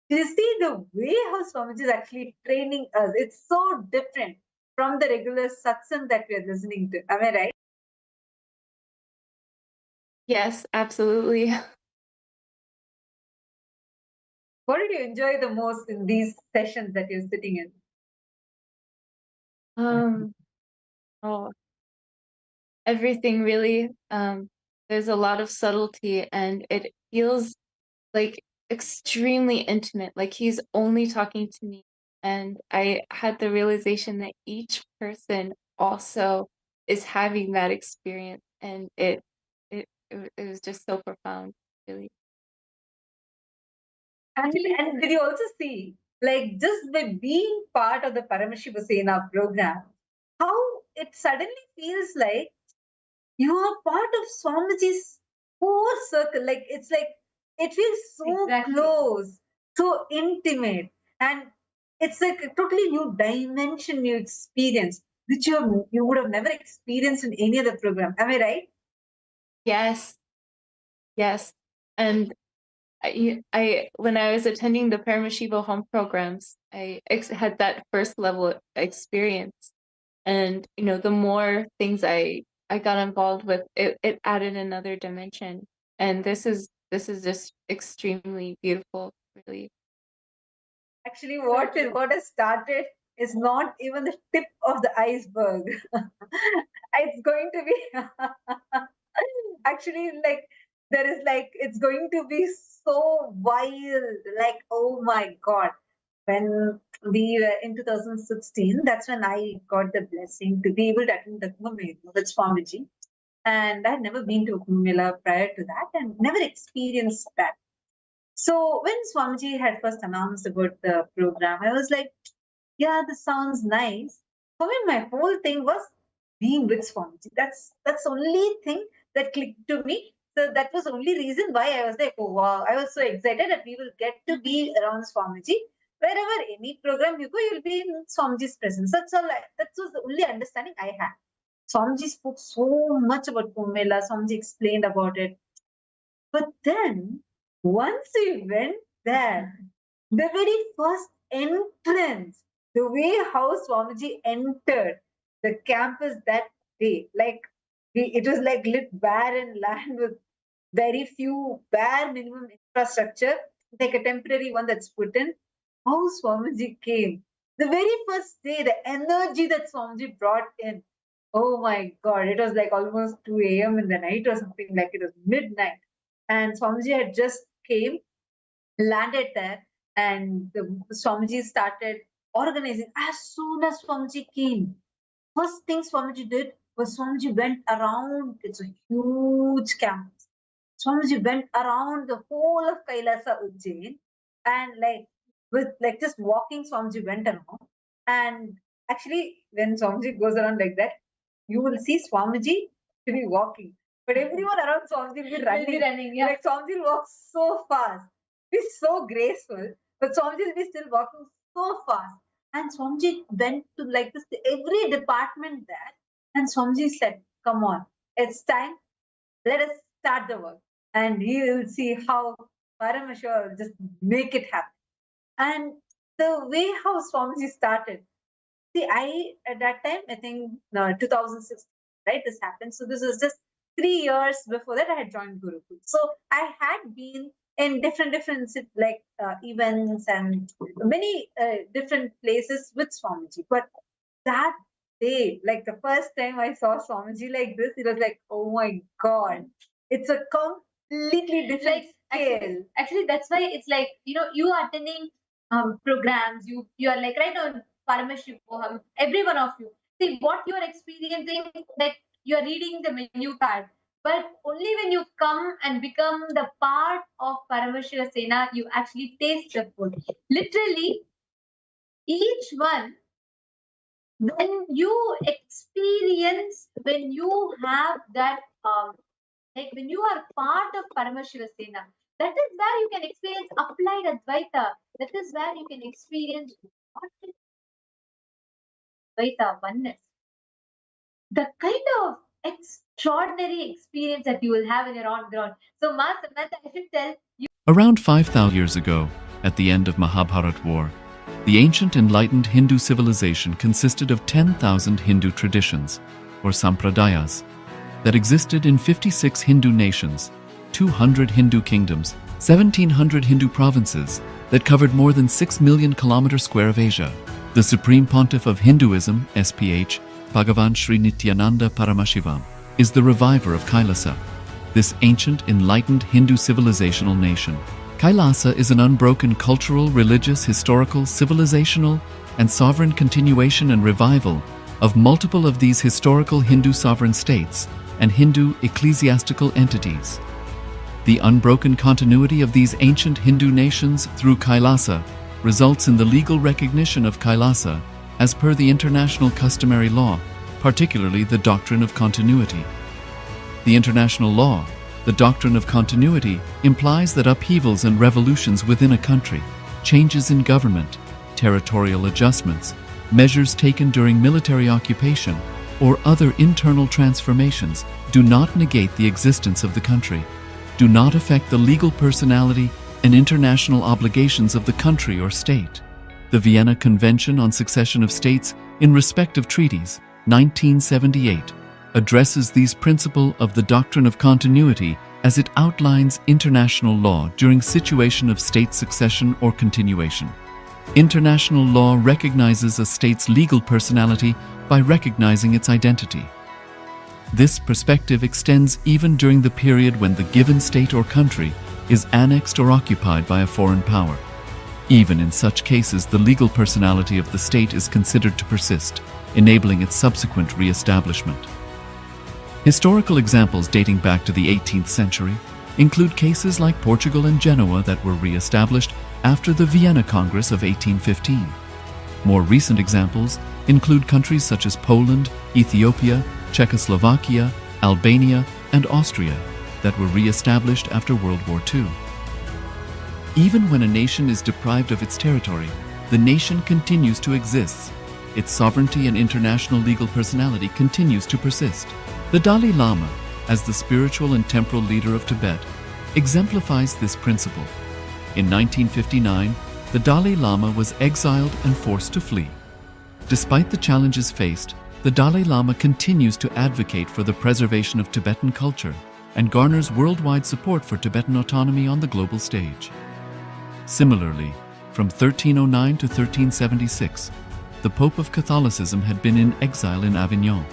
you see the way how Swamiji is actually training us. It's so different from the regular satsang that we are listening to. Am I right? Yes, absolutely. What did you enjoy the most in these sessions that you're sitting in? Oh, everything really. There's a lot of subtlety and it feels like extremely intimate, like he's only talking to me. And I had the realization that each person also is having that experience, and it was just so profound, really. Actually, and did you also see, like, just by being part of the Paramashivoham program, how it suddenly feels like you are part of Swamiji's core circle. Like, it's like, it feels so close, so intimate, and it's like a totally new dimension, new experience, which you would have never experienced in any other program. Am I right? Yes, yes. And I when I was attending the Paramashivoham programs, I had that first level experience, and the more things I got involved with, it added another dimension, and this is just extremely beautiful, really. Actually, what has started is not even the tip of the iceberg. It's going to be actually like there is like it's going to be so wild. Like, oh my god. When we were in 2016, that's when I got the blessing to be able to attend the Kumbh Mela with Swamiji. And I had never been to a Kumbh Mela prior to that and never experienced that. So when Swamiji had first announced about the program, I was like, yeah, this sounds nice. For me, my whole thing was being with Swamiji. That's the only thing that clicked to me. So that was the only reason why I was like, oh wow, I was so excited that we will get to be around Swamiji. Wherever any program you go, you'll be in Swamiji's presence. That's all. That was the only understanding I had. Swamiji spoke so much about Kumbh Mela. Swamiji explained about it. But then, once we went there, the very first entrance, the way how Swamiji entered the campus that day, like it was like lit barren land with very few bare minimum infrastructure, like a temporary one that's put in. How Swamiji came. The very first day, the energy that Swamiji brought in. Oh my God, it was like almost 2 a.m. in the night or something, like it was midnight. And Swamiji had just came, landed there, and the Swamiji started organizing. As soon as Swamiji came, first thing Swamiji did was Swamiji went around. It's a huge campus. Swamiji went around the whole of Kailasa Ujjain, and like with like just walking, Swamiji went around. And actually, when Swamiji goes around like that, you will see Swamiji to be walking, but everyone around Swamiji will be running. Yeah. Like Swamiji walks so fast, he's so graceful, but Swamiji will be still walking so fast. And Swamiji went to like this every department there, and Swamiji said, "Come on, it's time. Let us start the work." And he will see how Paramashiva will just make it happen. And the way how Swamiji started, see, I at that time, I think 2006, right? This happened. So this was just 3 years before that I had joined Gurukul. So I had been in different like events and many different places with Swamiji. But that day, like the first time I saw Swamiji like this, it was like, oh my God, it's a completely different scale. Actually, that's why it's like, you are attending programs, you are like right on Paramashivoham, every one of you. See what you are experiencing, like you are reading the menu card. But only when you come and become the part of Paramashiva Sena, you actually taste the food. Literally, each one, when you experience, when you have that, like when you are part of Paramashiva Sena, That is where you can experience applied Advaita. That is where you can experience Advaita, oneness. The kind of extraordinary experience that you will have in your on ground. So, Ma Samantha, I should tell you. Around 5,000 years ago, at the end of Mahabharat War, the ancient enlightened Hindu civilization consisted of 10,000 Hindu traditions, or sampradayas, that existed in 56 Hindu nations, 200 Hindu kingdoms, 1,700 Hindu provinces that covered more than 6 million kilometers square of Asia. The Supreme Pontiff of Hinduism, SPH, Bhagavan Sri Nityananda Paramashivoham, is the reviver of KAILASA, this ancient enlightened Hindu civilizational nation. KAILASA is an unbroken cultural, religious, historical, civilizational, and sovereign continuation and revival of multiple of these historical Hindu sovereign states and Hindu ecclesiastical entities. The unbroken continuity of these ancient Hindu nations through KAILASA results in the legal recognition of KAILASA as per the international customary law, particularly the doctrine of continuity. The international law, the doctrine of continuity, implies that upheavals and revolutions within a country, changes in government, territorial adjustments, measures taken during military occupation, or other internal transformations do not negate the existence of the country, do not affect the legal personality and international obligations of the country or state. The Vienna Convention on Succession of States in respect of treaties, 1978, addresses these principles of the doctrine of continuity as it outlines international law during situation of state succession or continuation. International law recognizes a state's legal personality by recognizing its identity. This perspective extends even during the period when the given state or country is annexed or occupied by a foreign power. Even in such cases, the legal personality of the state is considered to persist, enabling its subsequent re-establishment. Historical examples dating back to the 18th century include cases like Portugal and Genoa that were re-established after the Vienna Congress of 1815. More recent examples include countries such as Poland, Ethiopia, Czechoslovakia, Albania, and Austria that were re-established after World War II. Even when a nation is deprived of its territory, the nation continues to exist. Its sovereignty and international legal personality continues to persist. The Dalai Lama, as the spiritual and temporal leader of Tibet, exemplifies this principle. In 1959, the Dalai Lama was exiled and forced to flee. Despite the challenges faced, the Dalai Lama continues to advocate for the preservation of Tibetan culture and garners worldwide support for Tibetan autonomy on the global stage. Similarly, from 1309 to 1376, the Pope of Catholicism had been in exile in Avignon.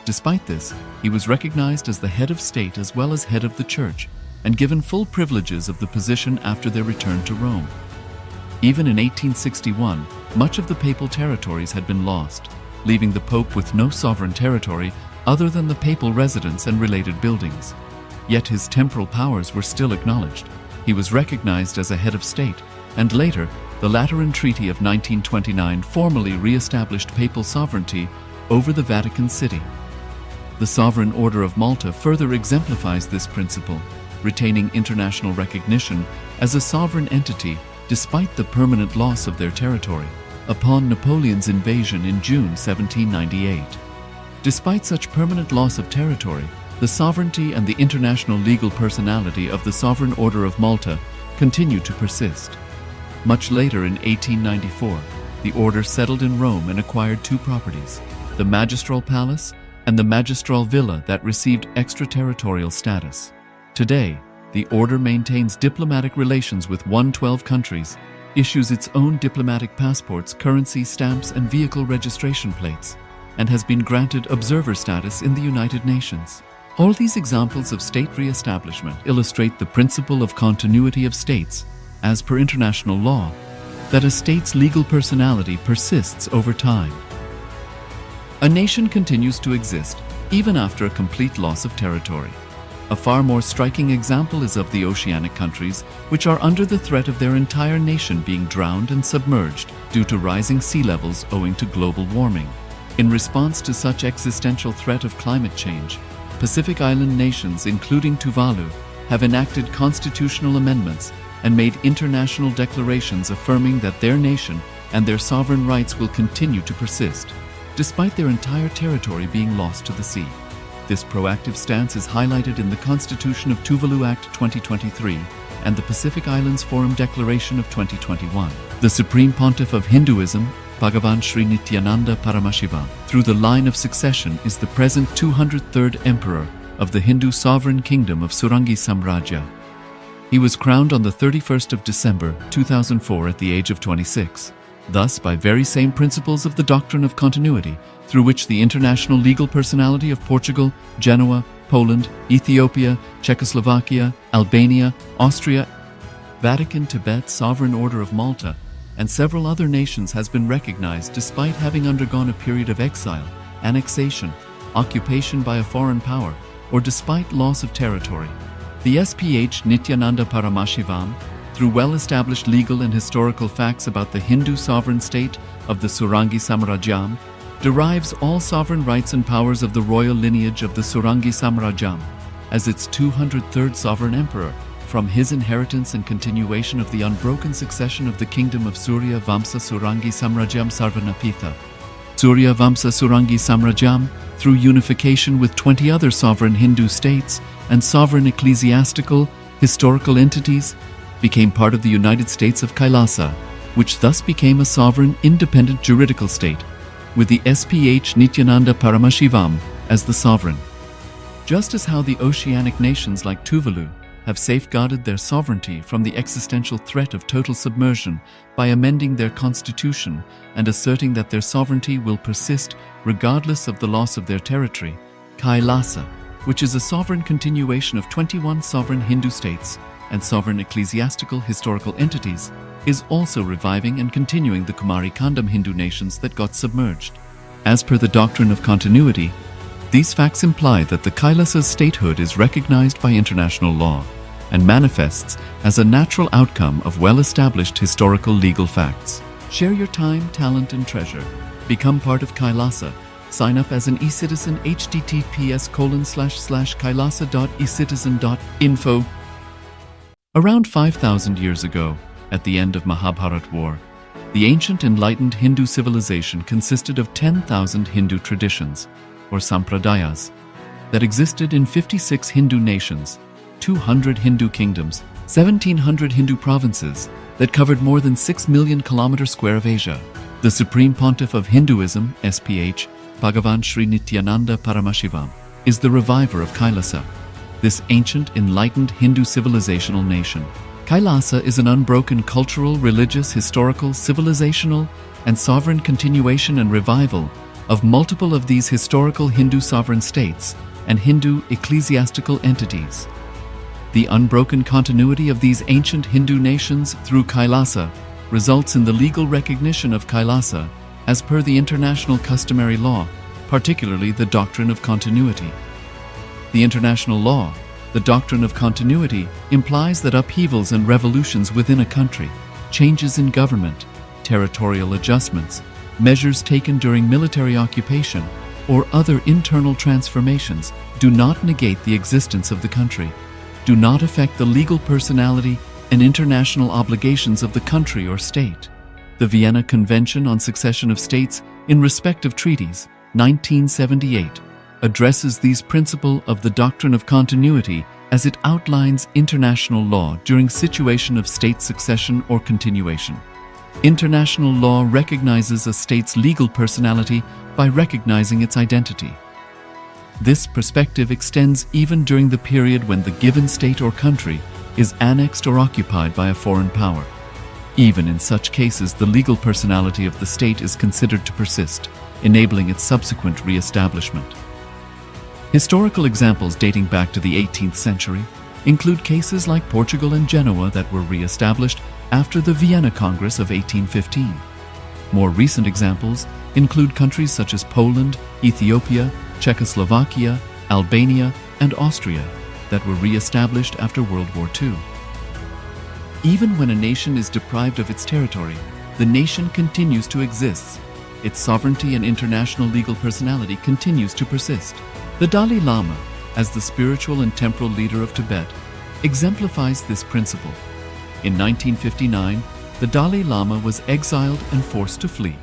Despite this, he was recognized as the head of state as well as head of the church and given full privileges of the position after their return to Rome. Even in 1861, much of the papal territories had been lost, leaving the Pope with no sovereign territory other than the papal residence and related buildings. Yet his temporal powers were still acknowledged. He was recognized as a head of state, and later, the Lateran Treaty of 1929 formally re-established papal sovereignty over the Vatican City. The Sovereign Order of Malta further exemplifies this principle, retaining international recognition as a sovereign entity despite the permanent loss of their territory upon Napoleon's invasion in June 1798. Despite such permanent loss of territory, the sovereignty and the international legal personality of the Sovereign Order of Malta continue to persist. Much later in 1894, the order settled in Rome and acquired two properties, the Magistral Palace and the Magistral Villa that received extraterritorial status. Today, the order maintains diplomatic relations with 112 countries, issues its own diplomatic passports, currency stamps, and vehicle registration plates, and has been granted observer status in the United Nations. All these examples of state re-establishment illustrate the principle of continuity of states, as per international law, that a state's legal personality persists over time. A nation continues to exist even after a complete loss of territory. A far more striking example is of the oceanic countries, which are under the threat of their entire nation being drowned and submerged due to rising sea levels owing to global warming. In response to such existential threat of climate change, Pacific Island nations, including Tuvalu, have enacted constitutional amendments and made international declarations affirming that their nation and their sovereign rights will continue to persist, despite their entire territory being lost to the sea. This proactive stance is highlighted in the Constitution of Tuvalu Act 2023 and the Pacific Islands Forum Declaration of 2021. The Supreme Pontiff of Hinduism, Bhagavan Sri Nityananda Paramashivoham, through the line of succession is the present 203rd Emperor of the Hindu Sovereign Kingdom of Surangi Samrajya. He was crowned on the 31st of December 2004 at the age of 26. Thus, by very same principles of the doctrine of continuity, through which the international legal personality of Portugal, Genoa, Poland, Ethiopia, Czechoslovakia, Albania, Austria, Vatican, Tibet, Sovereign Order of Malta, and several other nations has been recognized despite having undergone a period of exile, annexation, occupation by a foreign power, or despite loss of territory. The SPH Nityananda Paramashivoham, through well-established legal and historical facts about the Hindu sovereign state of the Surangi Samrajyam, derives all sovereign rights and powers of the royal lineage of the Surangi Samrajyam as its 203rd sovereign emperor, from his inheritance and continuation of the unbroken succession of the kingdom of Surya Vamsa Surangi Samrajyam Sarvanapitha. Surya Vamsa Surangi Samrajyam, through unification with 20 other sovereign Hindu states and sovereign ecclesiastical, historical entities, became part of the United States of KAILASA, which thus became a sovereign, independent juridical state, with the SPH Nityananda Paramashivoham as the sovereign. Just as how the oceanic nations like Tuvalu have safeguarded their sovereignty from the existential threat of total submersion by amending their constitution and asserting that their sovereignty will persist regardless of the loss of their territory, KAILASA, which is a sovereign continuation of 21 sovereign Hindu states and sovereign ecclesiastical historical entities, is also reviving and continuing the Kumari Kandam Hindu nations that got submerged. As per the doctrine of continuity, these facts imply that the Kailasa's statehood is recognized by international law and manifests as a natural outcome of well-established historical legal facts. Share your time, talent, and treasure. Become part of KAILASA. Sign up as an eCitizen https://kailasa.ecitizen.info. Around 5,000 years ago, at the end of Mahabharat War, the ancient enlightened Hindu civilization consisted of 10,000 Hindu traditions, or sampradayas, that existed in 56 Hindu nations, 200 Hindu kingdoms, 1,700 Hindu provinces that covered more than 6 million kilometers square of Asia. The Supreme Pontiff of Hinduism, SPH, Bhagavan Sri Nityananda Paramashivoham, is the reviver of KAILASA, this ancient enlightened Hindu civilizational nation. KAILASA is an unbroken cultural, religious, historical, civilizational, and sovereign continuation and revival of multiple of these historical Hindu sovereign states and Hindu ecclesiastical entities. The unbroken continuity of these ancient Hindu nations through KAILASA results in the legal recognition of KAILASA as per the international customary law, particularly the doctrine of continuity. The international law, the doctrine of continuity, implies that upheavals and revolutions within a country, changes in government, territorial adjustments, measures taken during military occupation, or other internal transformations do not negate the existence of the country, do not affect the legal personality and international obligations of the country or state. The Vienna Convention on Succession of States in respect of treaties, 1978, addresses these principles of the doctrine of continuity as it outlines international law during situation of state succession or continuation. International law recognizes a state's legal personality by recognizing its identity. This perspective extends even during the period when the given state or country is annexed or occupied by a foreign power. Even in such cases, the legal personality of the state is considered to persist, enabling its subsequent re-establishment. Historical examples dating back to the 18th century include cases like Portugal and Genoa that were re-established after the Vienna Congress of 1815. More recent examples include countries such as Poland, Ethiopia, Czechoslovakia, Albania, and Austria that were re-established after World War II. Even when a nation is deprived of its territory, the nation continues to exist. Its sovereignty and international legal personality continues to persist. The Dalai Lama, as the spiritual and temporal leader of Tibet, exemplifies this principle. In 1959, the Dalai Lama was exiled and forced to flee.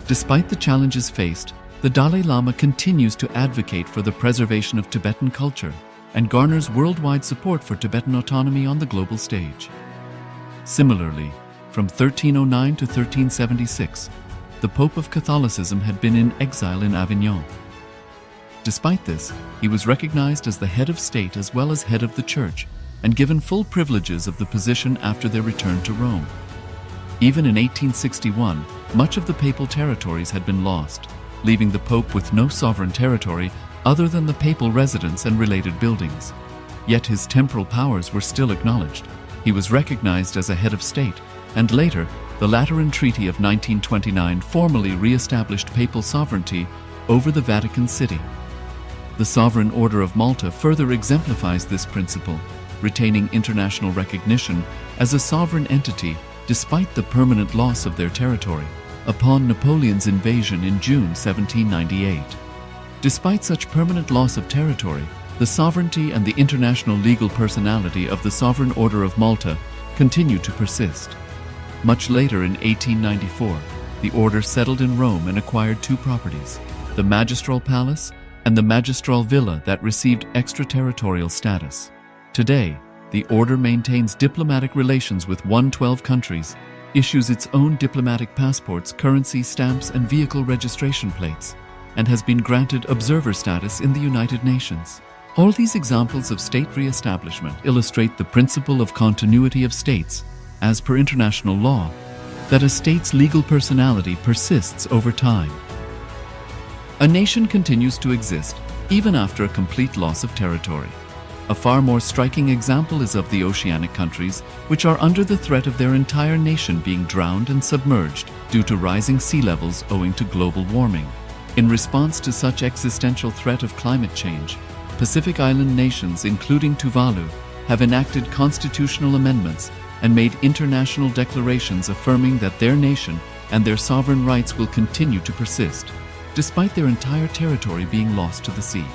Despite the challenges faced, the Dalai Lama continues to advocate for the preservation of Tibetan culture and garners worldwide support for Tibetan autonomy on the global stage. Similarly, from 1309 to 1376, the Pope of Catholicism had been in exile in Avignon. Despite this, he was recognized as the head of state as well as head of the church and given full privileges of the position after their return to Rome. Even in 1861, much of the papal territories had been lost, leaving the Pope with no sovereign territory other than the papal residence and related buildings. Yet his temporal powers were still acknowledged. He was recognized as a head of state, and later, the Lateran Treaty of 1929 formally re-established papal sovereignty over the Vatican City. The Sovereign Order of Malta further exemplifies this principle, retaining international recognition as a sovereign entity despite the permanent loss of their territory upon Napoleon's invasion in June 1798. Despite such permanent loss of territory, the sovereignty and the international legal personality of the Sovereign Order of Malta continued to persist. Much later in 1894, the order settled in Rome and acquired two properties, the Magistral Palace and the Magistral Villa that received extraterritorial status. Today, the order maintains diplomatic relations with 112 countries, issues its own diplomatic passports, currency, stamps, and vehicle registration plates, and has been granted observer status in the United Nations. All these examples of state re-establishment illustrate the principle of continuity of states, as per international law, that a state's legal personality persists over time. A nation continues to exist even after a complete loss of territory. A far more striking example is of the oceanic countries, which are under the threat of their entire nation being drowned and submerged due to rising sea levels owing to global warming. In response to such existential threat of climate change, Pacific Island nations, including Tuvalu, have enacted constitutional amendments and made international declarations affirming that their nation and their sovereign rights will continue to persist, despite their entire territory being lost to the sea.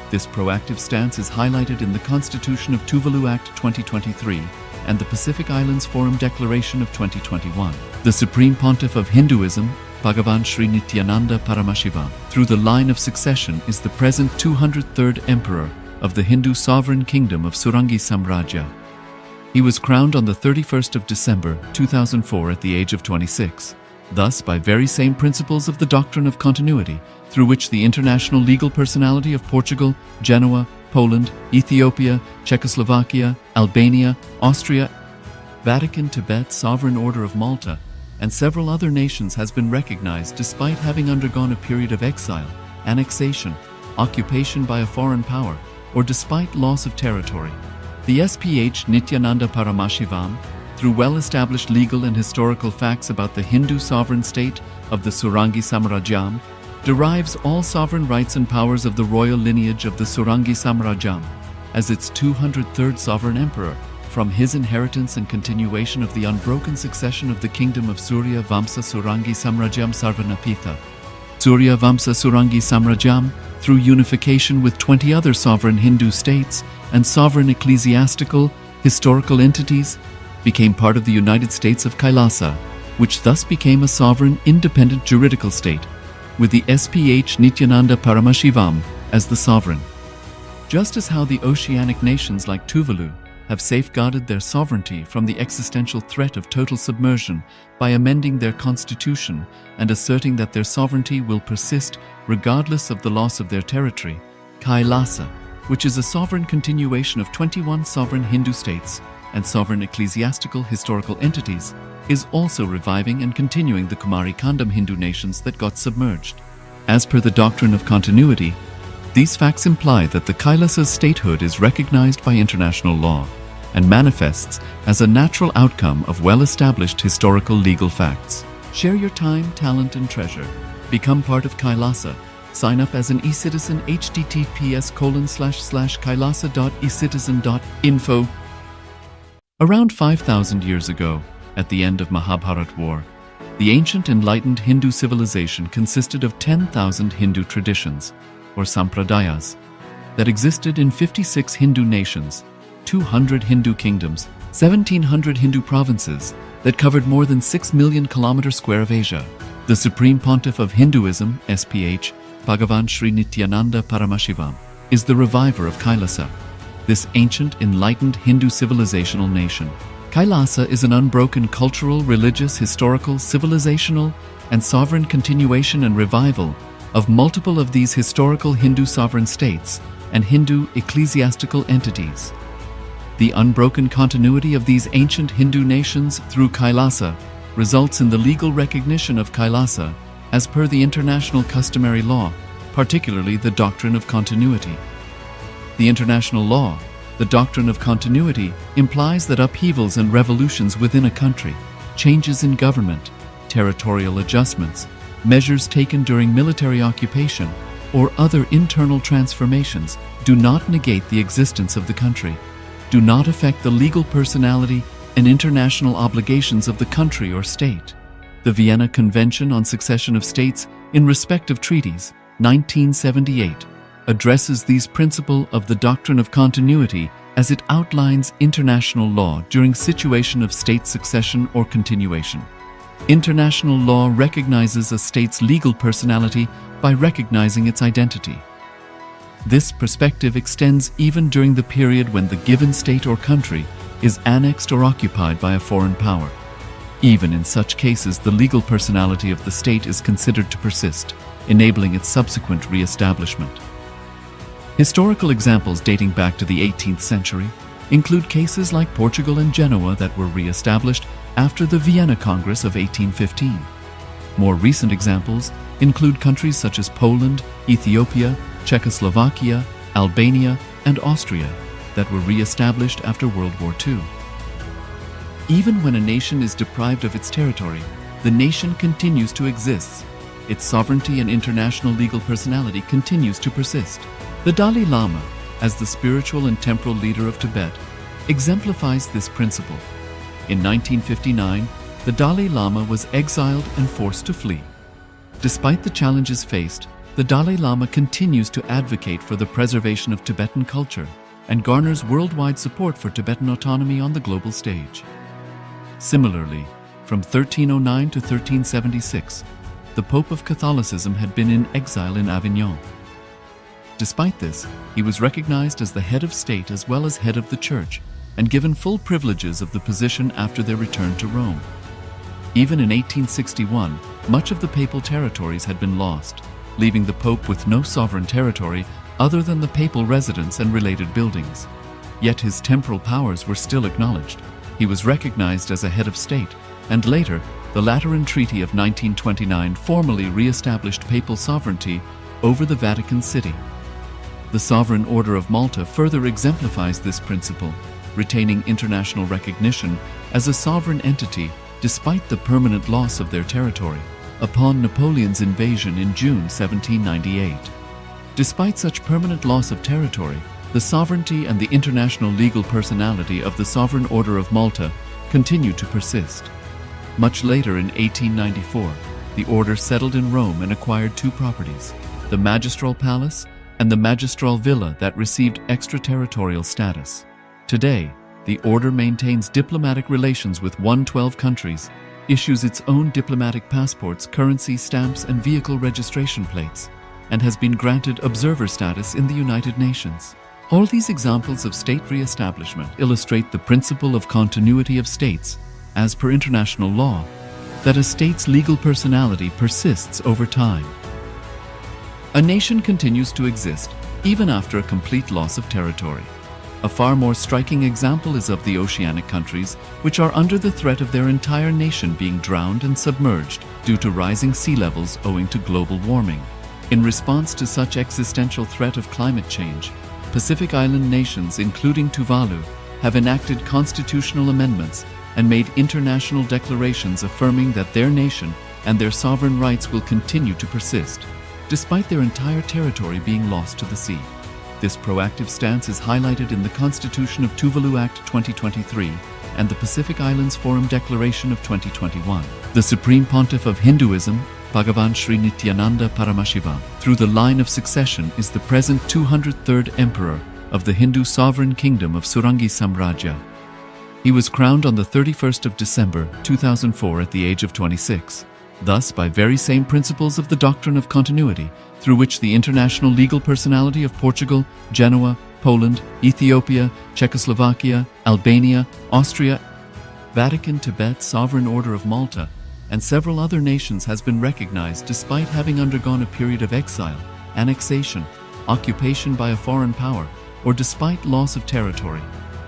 This proactive stance is highlighted in the Constitution of Tuvalu Act 2023 and the Pacific Islands Forum Declaration of 2021. The Supreme Pontiff of Hinduism, Bhagavan Sri Nityananda Paramashivoham, through the line of succession is the present 203rd Emperor of the Hindu Sovereign Kingdom of Surangi Samrajya. He was crowned on the 31st of December 2004 at the age of 26. Thus, by very same principles of the doctrine of continuity, through which the international legal personality of Portugal, Genoa, Poland, Ethiopia, Czechoslovakia, Albania, Austria, Vatican, Tibet, Sovereign Order of Malta, and several other nations has been recognized despite having undergone a period of exile, annexation, occupation by a foreign power, or despite loss of territory. The SPH Nityananda Paramashivoham, through well-established legal and historical facts about the Hindu sovereign state of the Surangi Samrajyam, derives all sovereign rights and powers of the royal lineage of the Surangi Samrajyam as its 203rd sovereign emperor, from his inheritance and continuation of the unbroken succession of the kingdom of Surya Vamsa Surangi Samrajyam Sarvanapitha. Surya Vamsa Surangi Samrajyam, through unification with 20 other sovereign Hindu states and sovereign ecclesiastical, historical entities, became part of the United States of KAILASA, which thus became a sovereign, independent juridical state, with the SPH Nityananda Paramashivoham as the sovereign. Just as how the oceanic nations like Tuvalu have safeguarded their sovereignty from the existential threat of total submersion by amending their constitution and asserting that their sovereignty will persist regardless of the loss of their territory, KAILASA, which is a sovereign continuation of 21 sovereign Hindu states and sovereign ecclesiastical historical entities, is also reviving and continuing the Kumari Kandam Hindu nations that got submerged. As per the doctrine of continuity, these facts imply that the Kailasa's statehood is recognized by international law and manifests as a natural outcome of well-established historical legal facts. Share your time, talent, and treasure. Become part of Kailasa. Sign up as an eCitizen https://kailasa.ecitizen.info. Around 5,000 years ago, at the end of Mahabharat War, the ancient enlightened Hindu civilization consisted of 10,000 Hindu traditions, or sampradayas, that existed in 56 Hindu nations, 200 Hindu kingdoms, 1,700 Hindu provinces that covered more than 6 million kilometers square of Asia. The Supreme Pontiff of Hinduism, SPH, Bhagavan Sri Nityananda Paramashivoham, is the reviver of KAILASA, this ancient, enlightened Hindu civilizational nation. KAILASA is an unbroken cultural, religious, historical, civilizational, and sovereign continuation and revival of multiple of these historical Hindu sovereign states and Hindu ecclesiastical entities. The unbroken continuity of these ancient Hindu nations through KAILASA results in the legal recognition of KAILASA as per the international customary law, particularly the doctrine of continuity. The international law, the doctrine of continuity, implies that upheavals and revolutions within a country, changes in government, territorial adjustments, measures taken during military occupation, or other internal transformations do not negate the existence of the country, do not affect the legal personality and international obligations of the country or state. The Vienna Convention on Succession of States in Respect of Treaties, 1978, addresses these principles of the doctrine of continuity as it outlines international law during situation of state succession or continuation. International law recognizes a state's legal personality by recognizing its identity. This perspective extends even during the period when the given state or country is annexed or occupied by a foreign power. Even in such cases, the legal personality of the state is considered to persist, enabling its subsequent re-establishment. Historical examples dating back to the 18th century include cases like Portugal and Genoa that were re-established after the Vienna Congress of 1815. More recent examples include countries such as Poland, Ethiopia, Czechoslovakia, Albania, and Austria that were re-established after World War II. Even when a nation is deprived of its territory, the nation continues to exist. Its sovereignty and international legal personality continues to persist. The Dalai Lama, as the spiritual and temporal leader of Tibet, exemplifies this principle. In 1959, the Dalai Lama was exiled and forced to flee. Despite the challenges faced, the Dalai Lama continues to advocate for the preservation of Tibetan culture and garners worldwide support for Tibetan autonomy on the global stage. Similarly, from 1309 to 1376, the Pope of Catholicism had been in exile in Avignon. Despite this, he was recognized as the head of state as well as head of the church and given full privileges of the position after their return to Rome. Even in 1861, much of the papal territories had been lost, leaving the Pope with no sovereign territory other than the papal residence and related buildings. Yet his temporal powers were still acknowledged. He was recognized as a head of state, and later, the Lateran Treaty of 1929 formally re-established papal sovereignty over the Vatican City. The Sovereign Order of Malta further exemplifies this principle, retaining international recognition as a sovereign entity despite the permanent loss of their territory upon Napoleon's invasion in June 1798. Despite such permanent loss of territory, the sovereignty and the international legal personality of the Sovereign Order of Malta continued to persist. Much later in 1894, the order settled in Rome and acquired two properties, the Magistral Palace and the Magistral Villa that received extraterritorial status. Today, the order maintains diplomatic relations with 112 countries, issues its own diplomatic passports, currency, stamps, and vehicle registration plates, and has been granted observer status in the United Nations. All these examples of state re-establishment illustrate the principle of continuity of states, as per international law, that a state's legal personality persists over time. A nation continues to exist even after a complete loss of territory. A far more striking example is of the oceanic countries, which are under the threat of their entire nation being drowned and submerged due to rising sea levels owing to global warming. In response to such existential threat of climate change, Pacific Island nations, including Tuvalu, have enacted constitutional amendments and made international declarations affirming that their nation and their sovereign rights will continue to persist, despite their entire territory being lost to the sea. This proactive stance is highlighted in the Constitution of Tuvalu Act 2023 and the Pacific Islands Forum Declaration of 2021. The Supreme Pontiff of Hinduism, Bhagavan Sri Nityananda Paramashivoham, through the line of succession is the present 203rd Emperor of the Hindu sovereign kingdom of Surangi Samrajya. He was crowned on the 31st of December 2004 at the age of 26. Thus, by very same principles of the doctrine of continuity, through which the international legal personality of Portugal, Genoa, Poland, Ethiopia, Czechoslovakia, Albania, Austria, Vatican, Tibet, Sovereign Order of Malta, and several other nations has been recognized despite having undergone a period of exile, annexation, occupation by a foreign power, or despite loss of territory.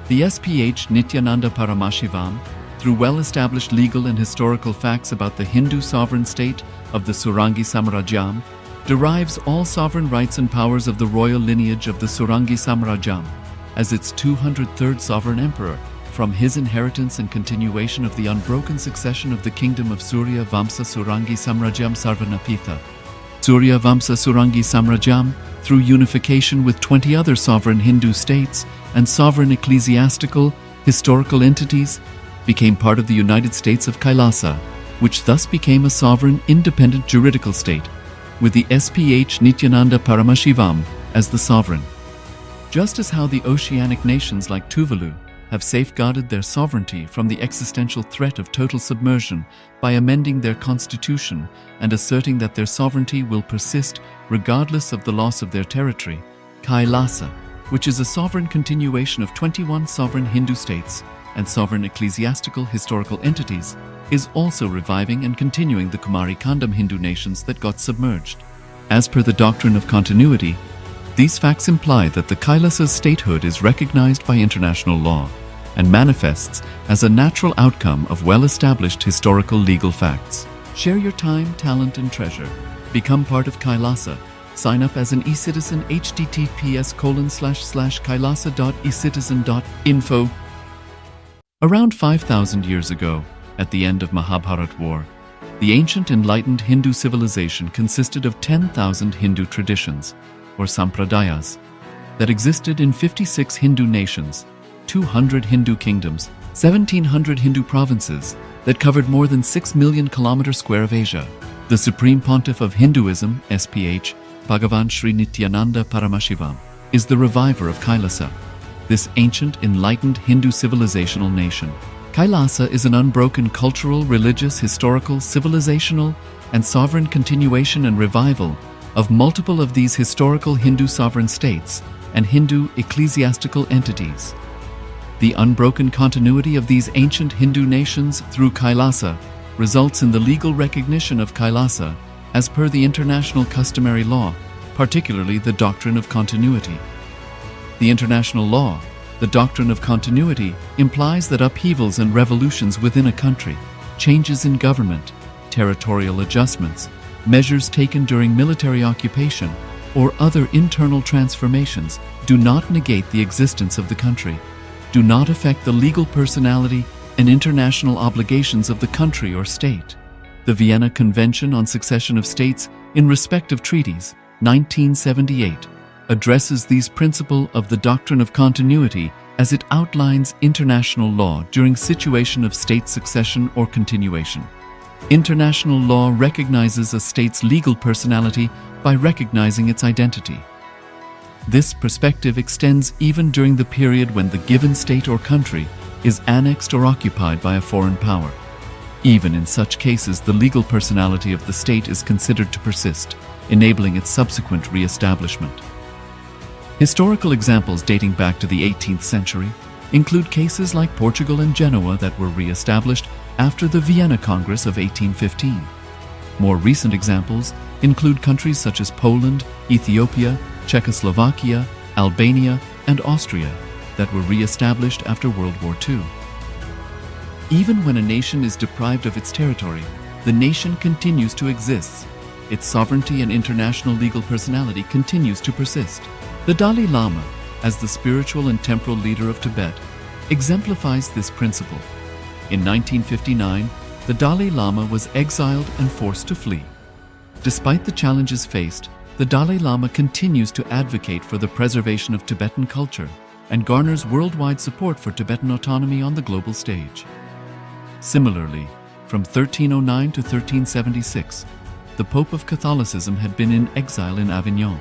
The SPH Nityananda Paramashivoham, through well-established legal and historical facts about the Hindu sovereign state of the Surangi Samrajyam, derives all sovereign rights and powers of the royal lineage of the Surangi Samrajyam as its 203rd sovereign emperor, from his inheritance and continuation of the unbroken succession of the kingdom of Surya Vamsa Surangi Samrajyam Sarvanapitha. Surya Vamsa Surangi Samrajyam, through unification with 20 other sovereign Hindu states and sovereign ecclesiastical, historical entities, became part of the United States of KAILASA, which thus became a sovereign, independent juridical state, with the SPH Nityananda Paramashivoham as the sovereign. Just as how the oceanic nations like Tuvalu have safeguarded their sovereignty from the existential threat of total submersion by amending their constitution and asserting that their sovereignty will persist regardless of the loss of their territory, KAILASA, which is a sovereign continuation of 21 sovereign Hindu states and sovereign ecclesiastical historical entities, is also reviving and continuing the Kumari Kandam Hindu nations that got submerged. As per the doctrine of continuity, these facts imply that the Kailasa's statehood is recognized by international law and manifests as a natural outcome of well-established historical legal facts. Share your time, talent, and treasure. Become part of Kailasa. Sign up as an eCitizen https://kailasa.ecitizen.info. Around 5,000 years ago, at the end of Mahabharat War, the ancient enlightened Hindu civilization consisted of 10,000 Hindu traditions, or sampradayas, that existed in 56 Hindu nations, 200 Hindu kingdoms, 1,700 Hindu provinces that covered more than 6 million kilometers square of Asia. The Supreme Pontiff of Hinduism, SPH, Bhagavan Sri Nityananda Paramashivoham, is the reviver of Kailasa, this ancient enlightened Hindu civilizational nation. Kailasa is an unbroken cultural, religious, historical, civilizational, and sovereign continuation and revival of multiple of these historical Hindu sovereign states and Hindu ecclesiastical entities. The unbroken continuity of these ancient Hindu nations through Kailasa results in the legal recognition of Kailasa as per the international customary law, particularly the doctrine of continuity. The international law, the doctrine of continuity, implies that upheavals and revolutions within a country, changes in government, territorial adjustments, measures taken during military occupation, or other internal transformations do not negate the existence of the country, do not affect the legal personality and international obligations of the country or state. The Vienna Convention on Succession of States in respect of treaties, 1978, addresses these principles of the doctrine of continuity as it outlines international law during situation of state succession or continuation. International law recognizes a state's legal personality by recognizing its identity. This perspective extends even during the period when the given state or country is annexed or occupied by a foreign power. Even in such cases, the legal personality of the state is considered to persist, enabling its subsequent re-establishment. Historical examples dating back to the 18th century include cases like Portugal and Genoa that were re-established after the Vienna Congress of 1815. More recent examples include countries such as Poland, Ethiopia, Czechoslovakia, Albania, and Austria that were re-established after World War II. Even when a nation is deprived of its territory, the nation continues to exist. Its sovereignty and international legal personality continues to persist. The Dalai Lama, as the spiritual and temporal leader of Tibet, exemplifies this principle. In 1959, the Dalai Lama was exiled and forced to flee. Despite the challenges faced, the Dalai Lama continues to advocate for the preservation of Tibetan culture and garners worldwide support for Tibetan autonomy on the global stage. Similarly, from 1309 to 1376, the Pope of Catholicism had been in exile in Avignon.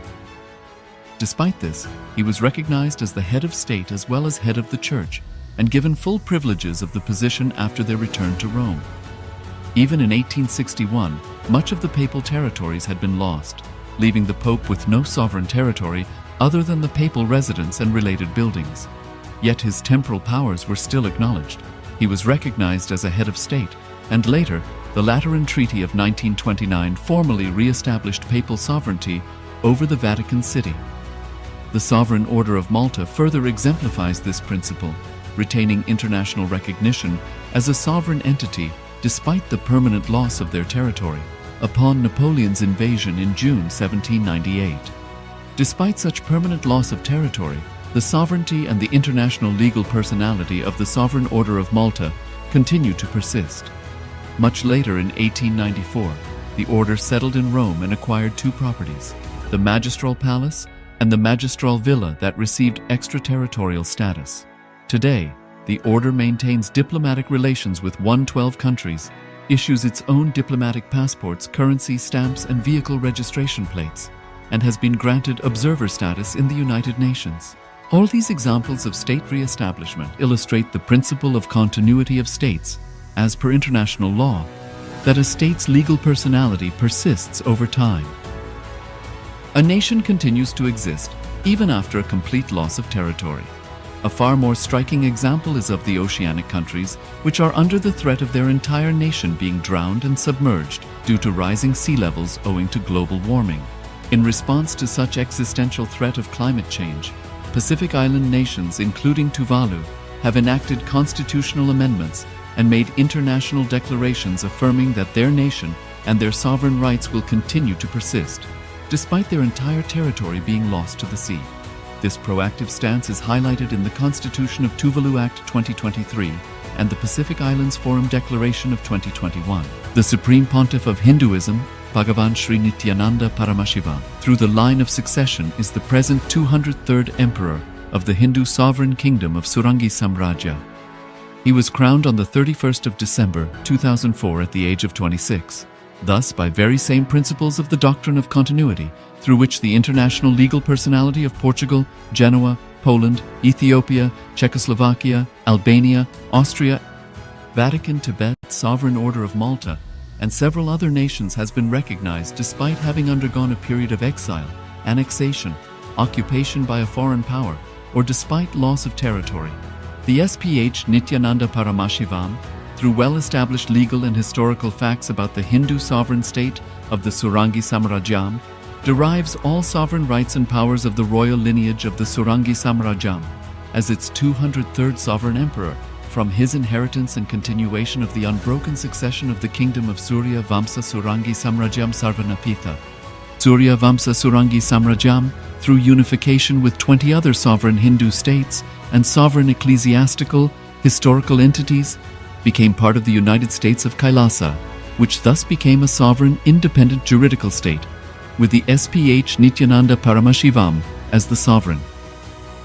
Despite this, he was recognized as the head of state as well as head of the church, and given full privileges of the position after their return to Rome. Even in 1861, much of the papal territories had been lost, leaving the Pope with no sovereign territory other than the papal residence and related buildings. Yet his temporal powers were still acknowledged. He was recognized as a head of state, and later, the Lateran Treaty of 1929 formally re-established papal sovereignty over the Vatican City. The Sovereign Order of Malta further exemplifies this principle, retaining international recognition as a sovereign entity despite the permanent loss of their territory upon Napoleon's invasion in June 1798. Despite such permanent loss of territory, the sovereignty and the international legal personality of the Sovereign Order of Malta continue to persist. Much later in 1894, the order settled in Rome and acquired two properties, the Magistral Palace and the Magistral Villa that received extraterritorial status. Today, the order maintains diplomatic relations with 112 countries, issues its own diplomatic passports, currency, stamps, and vehicle registration plates, and has been granted observer status in the United Nations. All these examples of state re-establishment illustrate the principle of continuity of states, as per international law, that a state's legal personality persists over time. A nation continues to exist even after a complete loss of territory. A far more striking example is of the oceanic countries, which are under the threat of their entire nation being drowned and submerged due to rising sea levels owing to global warming. In response to such existential threat of climate change, Pacific Island nations, including Tuvalu, have enacted constitutional amendments and made international declarations affirming that their nation and their sovereign rights will continue to persist, despite their entire territory being lost to the sea. This proactive stance is highlighted in the Constitution of Tuvalu Act 2023 and the Pacific Islands Forum Declaration of 2021. The Supreme Pontiff of Hinduism, Bhagavan Sri Nityananda Paramashiva, through the line of succession is the present 203rd Emperor of the Hindu Sovereign Kingdom of Surangi Samrajya. He was crowned on the 31st of December 2004 at the age of 26. Thus, by very same principles of the doctrine of continuity, through which the international legal personality of Portugal, Genoa, Poland, Ethiopia, Czechoslovakia, Albania, Austria, Vatican, Tibet, Sovereign Order of Malta, and several other nations has been recognized despite having undergone a period of exile, annexation, occupation by a foreign power, or despite loss of territory. The SPH Nityananda Paramashivam, through well-established legal and historical facts about the Hindu sovereign state of the Surangi Samrajyam, derives all sovereign rights and powers of the royal lineage of the Surangi Samrajyam as its 203rd sovereign emperor, from his inheritance and continuation of the unbroken succession of the kingdom of Surya Vamsa Surangi Samrajyam Sarvanapitha. Surya Vamsa Surangi Samrajyam, through unification with 20 other sovereign Hindu states and sovereign ecclesiastical, historical entities, became part of the United States of KAILASA, which thus became a sovereign, independent juridical state, with the SPH Nityananda Paramashivam as the sovereign.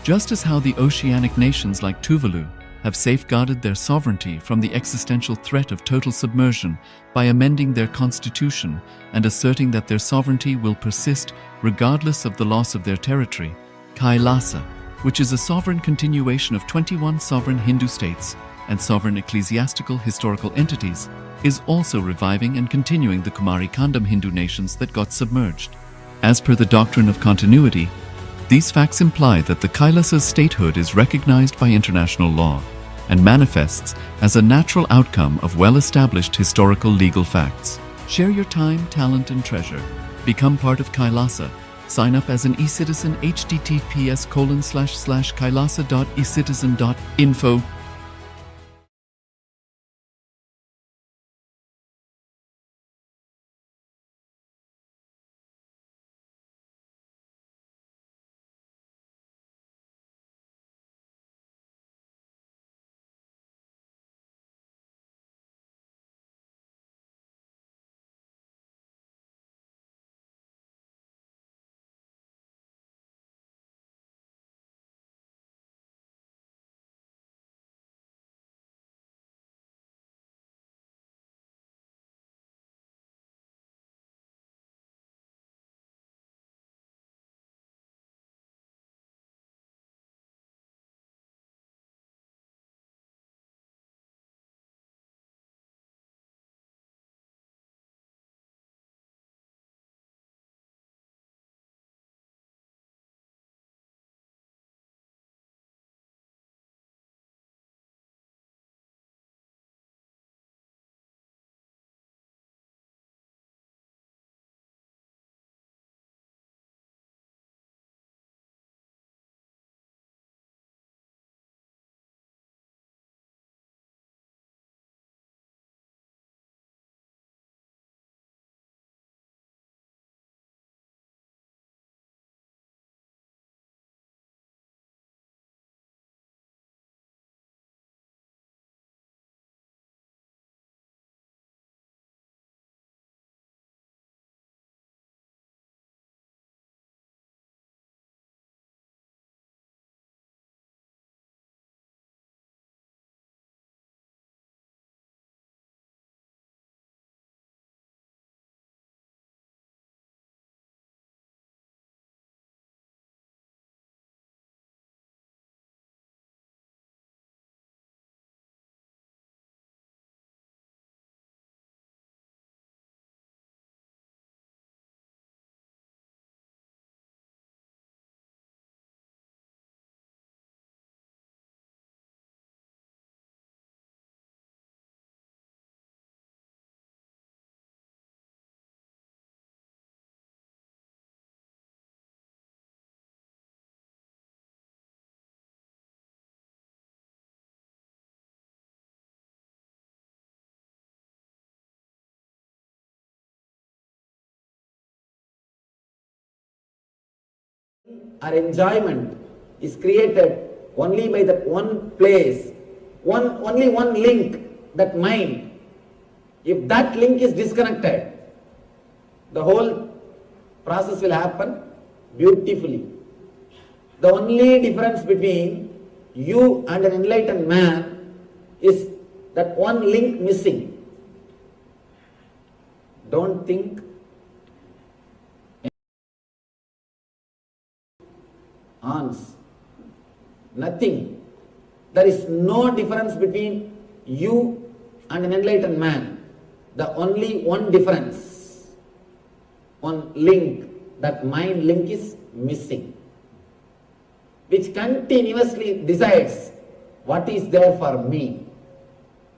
Just as how the oceanic nations like Tuvalu have safeguarded their sovereignty from the existential threat of total submersion by amending their constitution and asserting that their sovereignty will persist regardless of the loss of their territory, KAILASA, which is a sovereign continuation of 21 sovereign Hindu states and sovereign ecclesiastical historical entities, is also reviving and continuing the Kumari Kandam Hindu nations that got submerged. As per the doctrine of continuity, these facts imply that the Kailasa's statehood is recognized by international law and manifests as a natural outcome of well-established historical legal facts. Share your time, talent, and treasure. Become part of Kailasa. Sign up as an eCitizen https://kailasa.ecitizen.info or enjoyment is created only by that one place, only one link, that mind. If that link is disconnected, the whole process will happen beautifully. The only difference between you and an enlightened man is that one link missing. Don't think ons. Nothing. There is no difference between you and an enlightened man. The only one difference, one link, that mind link is missing, which continuously decides what is there for me,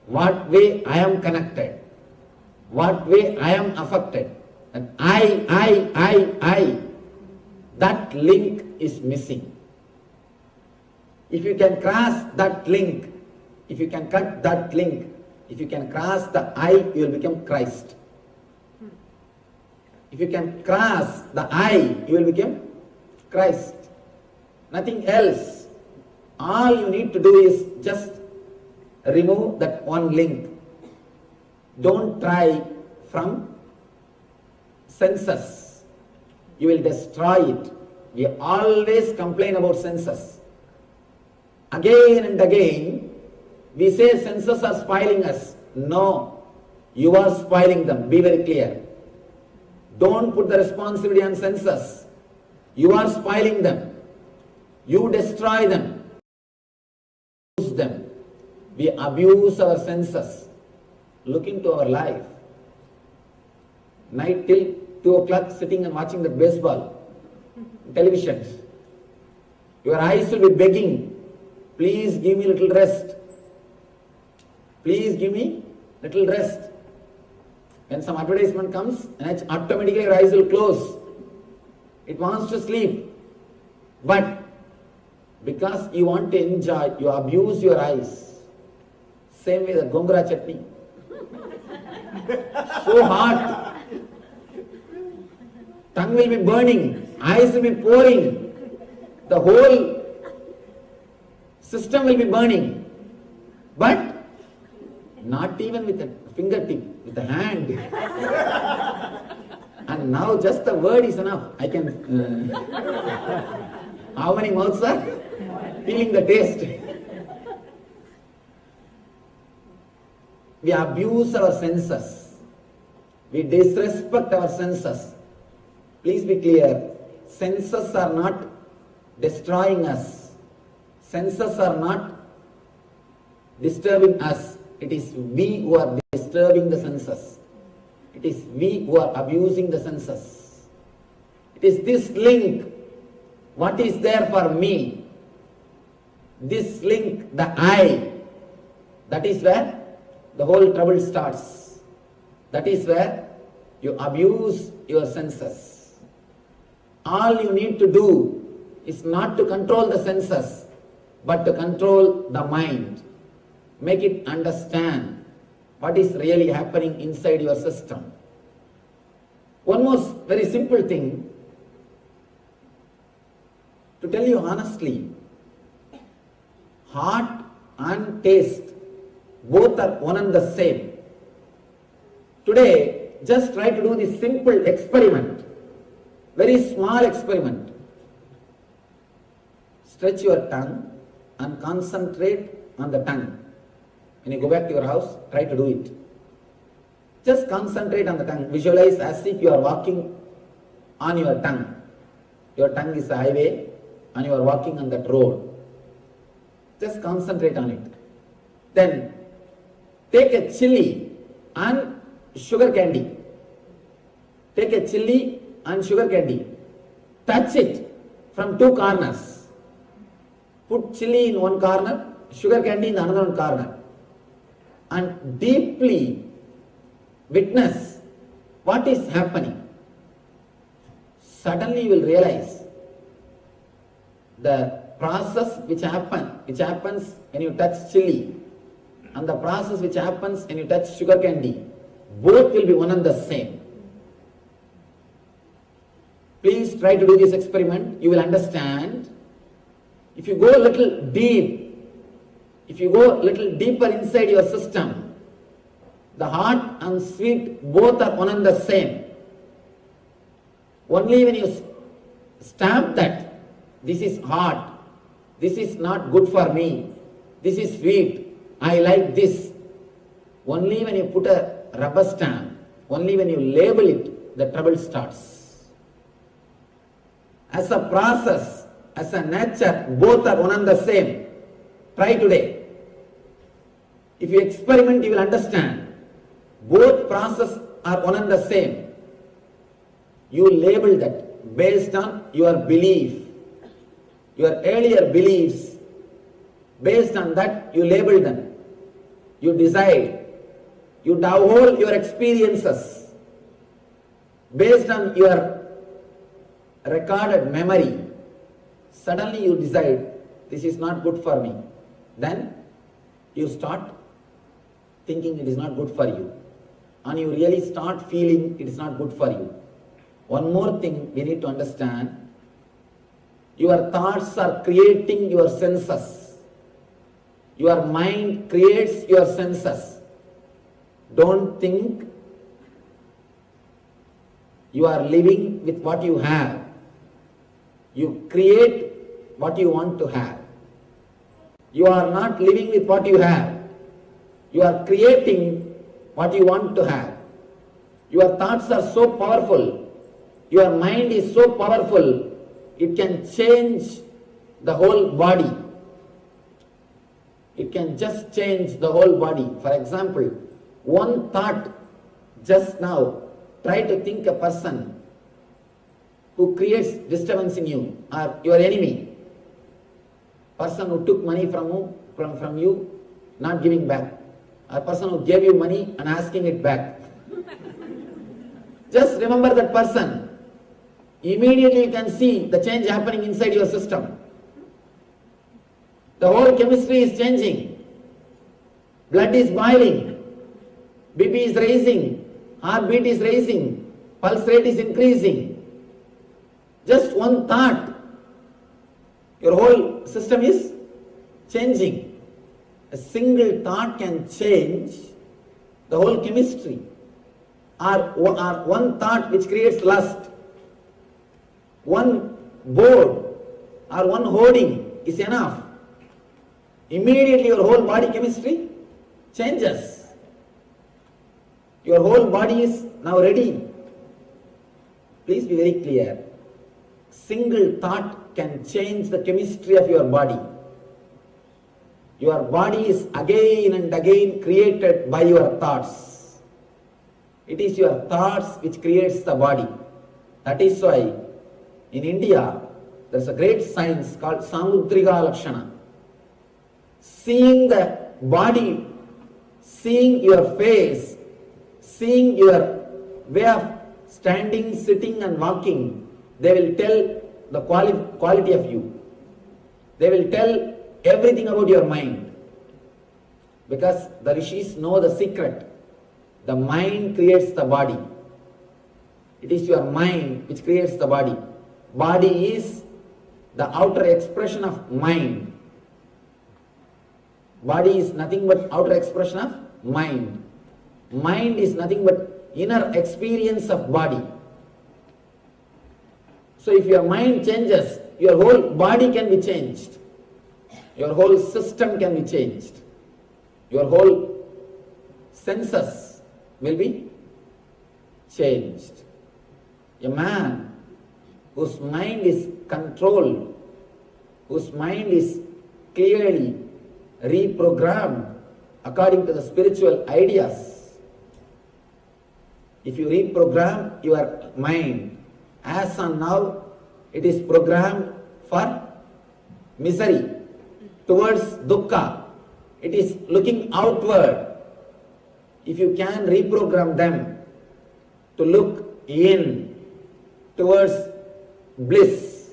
what way I am connected, what way I am affected. And I, that link is missing. If you can cross that link, if you can cut that link, if you can cross the I, you will become Christ. If you can cross the I, you will become Christ. Nothing else. All you need to do is just remove that one link. Don't try from senses. You will destroy it. We always complain about senses. Again and again, we say senses are spoiling us. No, you are spoiling them. Be very clear. Don't put the responsibility on senses. You are spoiling them. You destroy them. Use them. We abuse our senses. Look into our life. Night till 2 o'clock sitting and watching the baseball, television. Your eyes will be begging, please give me a little rest. Please give me little rest. When some advertisement comes, and automatically your eyes will close. It wants to sleep. But because you want to enjoy, you abuse your eyes. Same way the gongura chutney. So hot. Tongue will be burning. Eyes will be pouring. The whole system will be burning. But not even with a fingertip, with a hand. And now just the word is enough. I can... how many mouths are feeling the taste? We abuse our senses. We disrespect our senses. Please be clear. Senses are not destroying us. Senses are not disturbing us. It is we who are disturbing the senses. It is we who are abusing the senses. It is this link. What is there for me? This link, the I, that is where the whole trouble starts. That is where you abuse your senses. All you need to do is not to control the senses, but to control the mind. Make it understand what is really happening inside your system. One more very simple thing, to tell you honestly, heart and taste, both are one and the same. Today, just try to do this simple experiment, very small experiment. Stretch your tongue and concentrate on the tongue. When you go back to your house, try to do it. Just concentrate on the tongue. Visualize as if you are walking on your tongue. Your tongue is a highway and you are walking on that road. Just concentrate on it. Then take a chili and sugar candy. Take a chili and sugar candy. Touch it from two corners. Put chili in one corner, sugar candy in the another one corner. And deeply witness what is happening. Suddenly you will realize the process which happens when you touch chili and the process which happens when you touch sugar candy, both will be one and the same. Please try to do this experiment, you will understand. If you go a little deep, if you go a little deeper inside your system, the hot and sweet both are one and the same. Only when you stamp that, this is hot, this is not good for me, this is sweet, I like this. Only when you put a rubber stamp, only when you label it, the trouble starts. As a process, as a nature, both are one and the same. Try today. If you experiment, you will understand. Both processes are one and the same. You label that based on your belief, your earlier beliefs. Based on that, you label them. You decide. You downhole your experiences based on your recorded memory. Suddenly you decide, this is not good for me. Then you start thinking it is not good for you. And you really start feeling it is not good for you. One more thing we need to understand. Your thoughts are creating your senses. Your mind creates your senses. Don't think you are living with what you have. You create what you want to have. You are not living with what you have. You are creating what you want to have. Your thoughts are so powerful. Your mind is so powerful. It can change the whole body. It can just change the whole body. For example, one thought just now, try to think a person who creates disturbance in you, or your enemy, person who took money from you, not giving back, a person who gave you money and asking it back. Just remember that person. Immediately you can see the change happening inside your system. The whole chemistry is changing. Blood is boiling. BP is rising. Heartbeat is rising. Pulse rate is increasing. Just one thought, your whole system is changing. A single thought can change the whole chemistry. Or one thought which creates lust. One board or one hoarding is enough. Immediately your whole body chemistry changes. Your whole body is now ready. Please be very clear. Single thought can change the chemistry of your body. Your body is again and again created by your thoughts. It is your thoughts which creates the body. That is why in India there is a great science called Samudrika Lakshana. Seeing the body, seeing your face, seeing your way of standing, sitting and walking, they will tell the quality of you. They will tell everything about your mind. Because the rishis know the secret. The mind creates the body. It is your mind which creates the body. Body is the outer expression of mind. Body is nothing but outer expression of mind. Mind is nothing but inner experience of body. So if your mind changes, your whole body can be changed. Your whole system can be changed. Your whole senses will be changed. A man whose mind is controlled, whose mind is clearly reprogrammed according to the spiritual ideas. If you reprogram your mind, as on now, it is programmed for misery, towards dukkha. It is looking outward. If you can reprogram them to look in, towards bliss,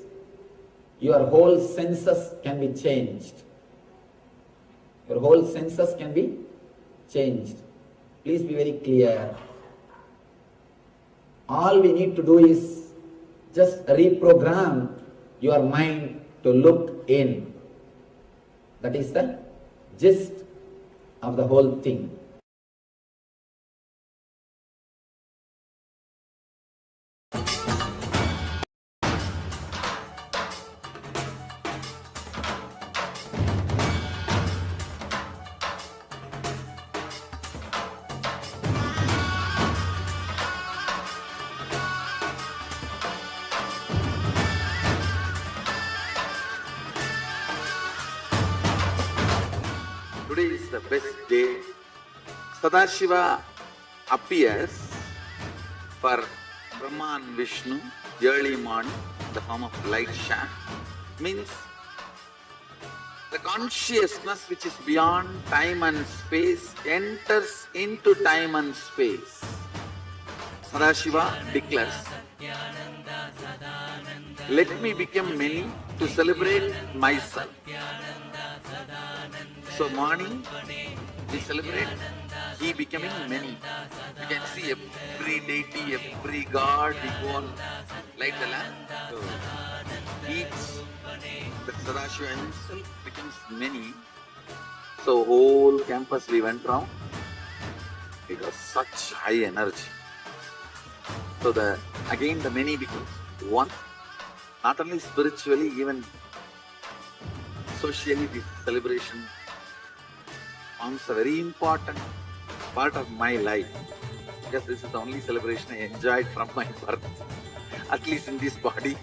your whole senses can be changed. Your whole senses can be changed. Please be very clear. All we need to do is Just reprogram your mind to look in. That is the gist of the whole thing. Today is the best day. Sadashiva appears for Brahma and Vishnu early morning in the form of light shaft. Means the consciousness which is beyond time and space enters into time and space. Sadashiva declares, "Let me become many to celebrate myself." So morning we celebrate he becoming many. You can see every deity, every god, we go and light the lamp. So each, the Sadashiva himself becomes many. So whole campus we went round. It was such high energy. So again the many becomes one. Not only spiritually, even socially this celebration forms a very important part of my life, because this is the only celebration I enjoyed from my birth, at least in this body.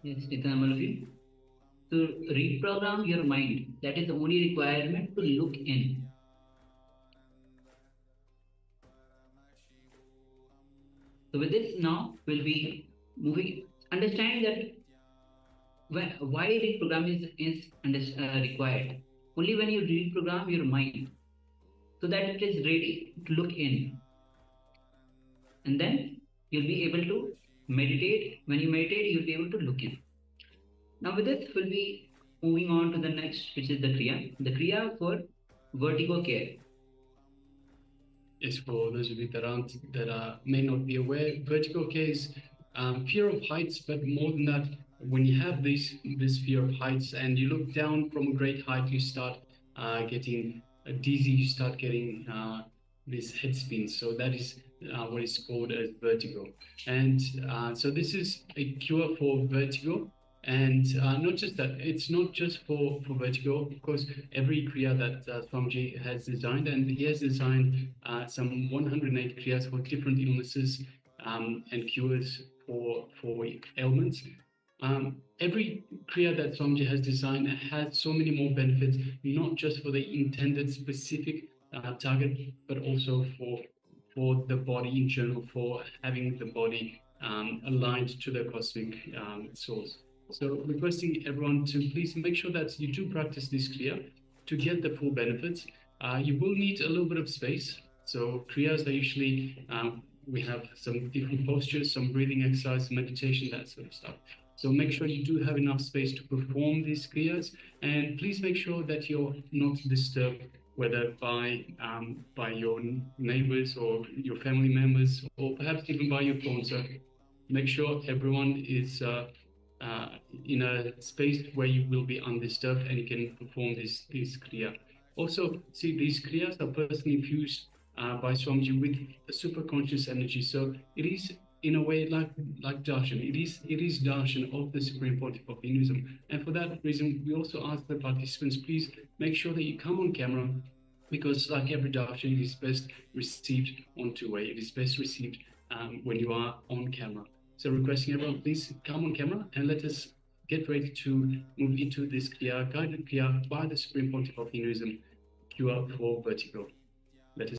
Yes, eternal of you. To reprogram your mind, that is the only requirement to look in. So with this now, we'll be moving, understanding that why reprogramming is required. Only when you reprogram your mind, so that it is ready to look in. And then you'll be able to meditate. When you meditate, you'll be able to look in. Now with this, we'll be moving on to the next, which is the Kriya. The Kriya for vertigo care. Yes, for those of you that may not be aware, vertigo care is fear of heights, but more than that, when you have this fear of heights and you look down from a great height, you start getting dizzy, you start getting this head spin. So that is what is called as vertigo. And so this is a cure for vertigo. And not just that, it's not just for vertigo. Of course, every Kriya that Swamiji has designed, and he has designed some 108 Kriyas for different illnesses and cures for ailments. Every Kriya that Swamiji has designed has so many more benefits, not just for the intended specific target, but also for the body in general, for having the body aligned to the cosmic source. So requesting everyone to please make sure that you do practice this Kriya to get the full benefits. You will need a little bit of space. So Kriyas are usually, we have some different postures, some breathing exercise, meditation, that sort of stuff. So make sure you do have enough space to perform these kriyas, and please make sure that you're not disturbed, whether by your neighbors or your family members, or perhaps even by your phone. So make sure everyone is in a space where you will be undisturbed and you can perform these kriya. Also, see, these kriyas are personally infused by Swamiji with a superconscious energy. So it is, in a way, like darshan. It is darshan of the Supreme Pontiff of Hinduism. And for that reason, we also ask the participants, please make sure that you come on camera, because like every darshan, it is best received on two-way. It is best received when you are on camera. So requesting everyone, please come on camera and let us get ready to move into this kriya, guided kriya by the Supreme Pontiff of Hinduism, cure for vertigo. Let us.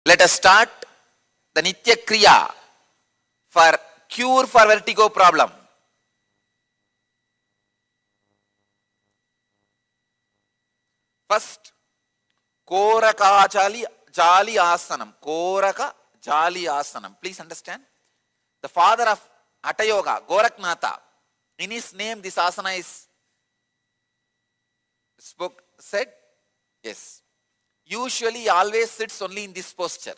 Let us start the Nitya Kriya for cure for vertigo problem. First, Koraka Jali Asanam. Koraka Jali Asanam. Please understand. The father of Hatha Yoga, Goraknatha, in his name this asana is said. Yes. Usually he always sits only in this posture.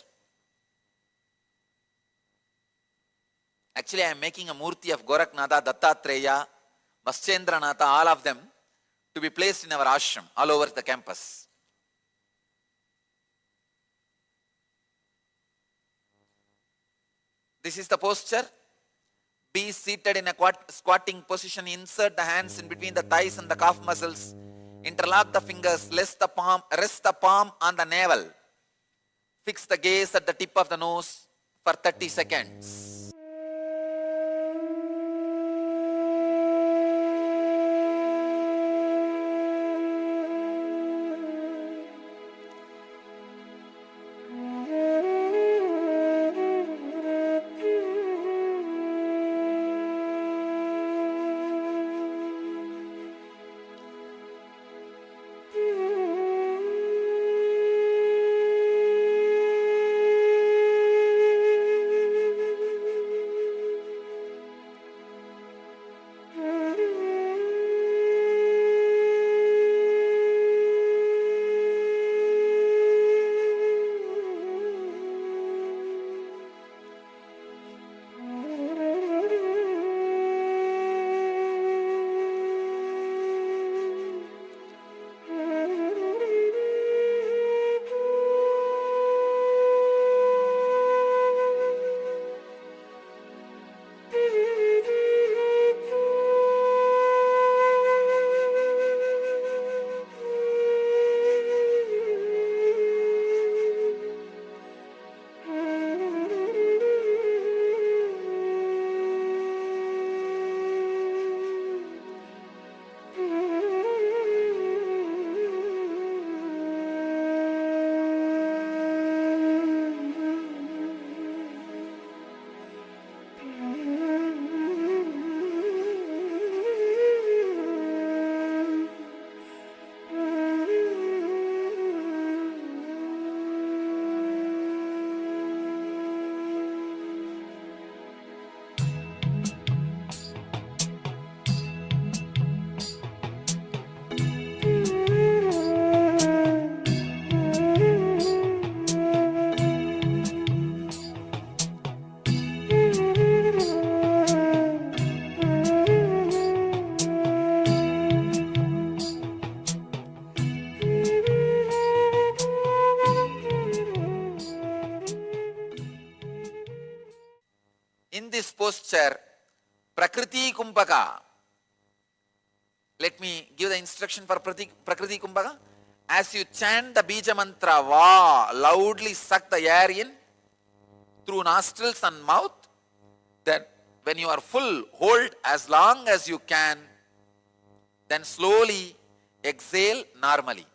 Actually, I am making a murti of Goraknatha, Dattatreya, Vaschendranatha, all of them, to be placed in our ashram all over the campus. This is the posture. Be seated in a squatting position. Insert the hands in between the thighs and the calf muscles. Interlock the fingers. Rest the palm on the navel. Fix the gaze at the tip of the nose for 30 seconds. In this posture, Prakriti Kumbhaka. Let me give the instruction for Prakriti Kumbhaka. As you chant the Bija Mantra, Va, loudly suck the air in through nostrils and mouth. Then when you are full, hold as long as you can. Then slowly exhale normally.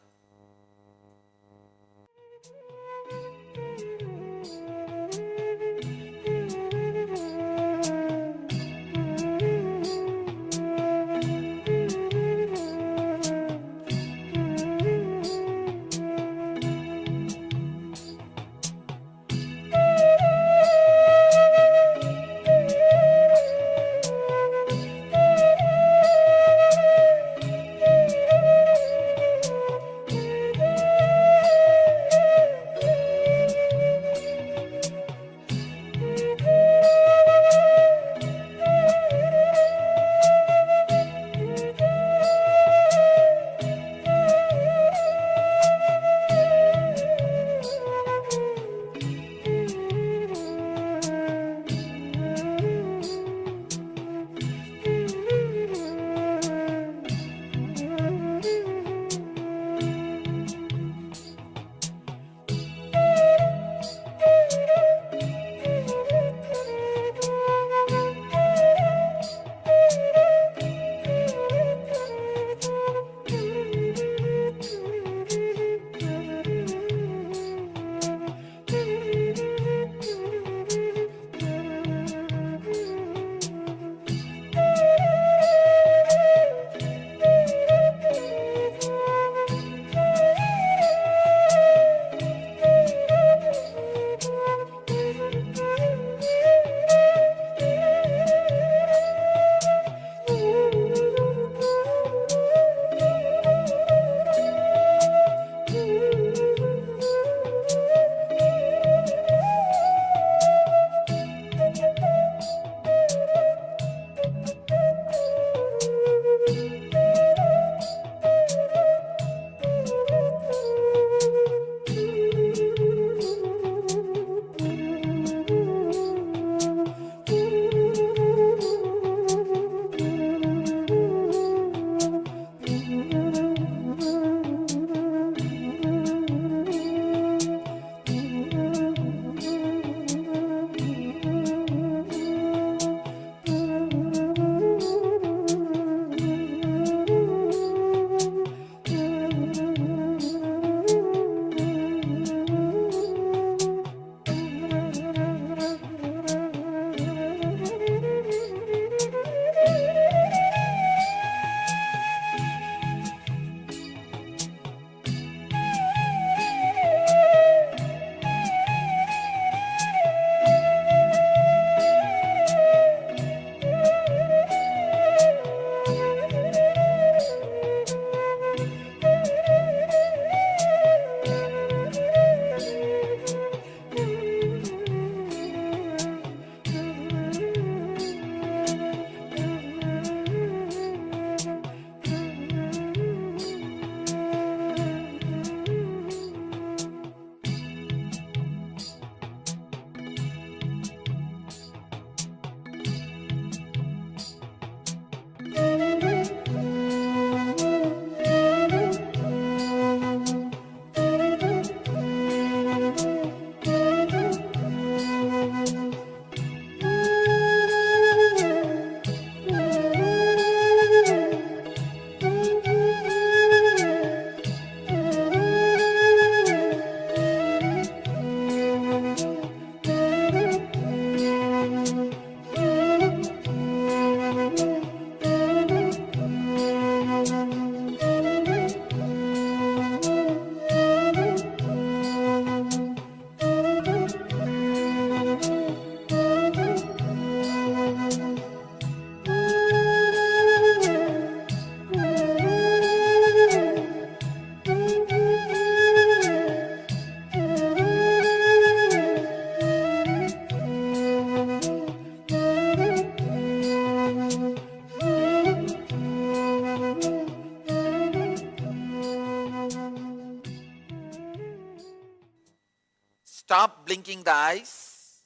Stop blinking the eyes.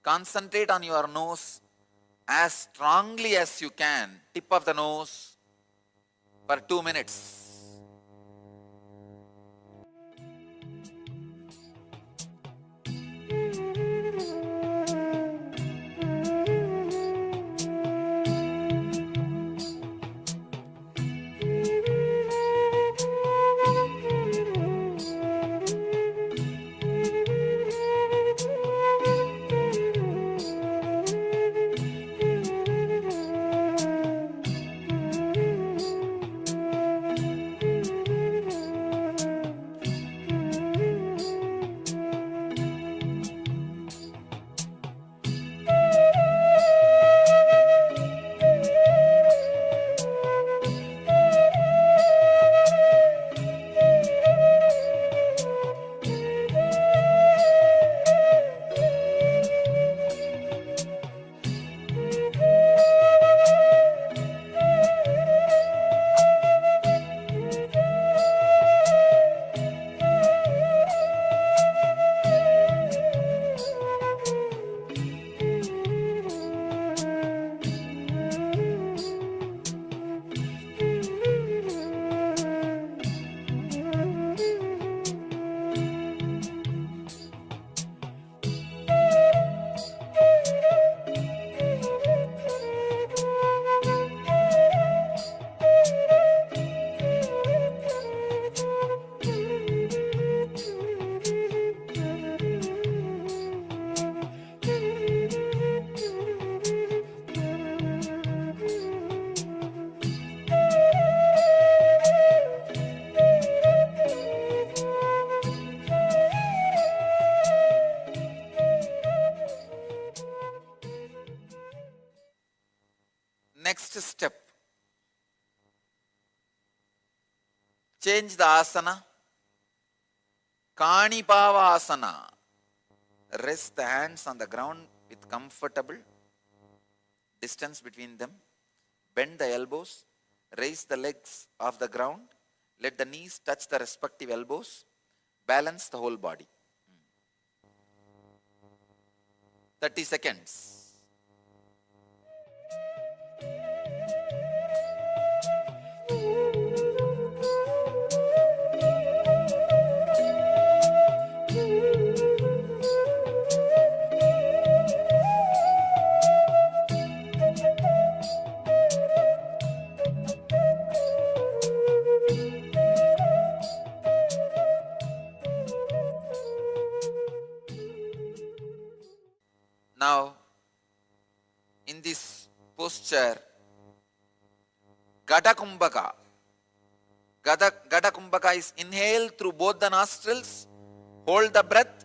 Concentrate on your nose as strongly as you can. Tip of the nose for 2 minutes. Next step, change the asana. Kanipava asana. Rest the hands on the ground with comfortable distance between them. Bend the elbows. Raise the legs off the ground. Let the knees touch the respective elbows. Balance the whole body. 30 seconds. Now, in this posture, Gada Kumbhaka. Gada Kumbhaka is inhale through both the nostrils, hold the breath,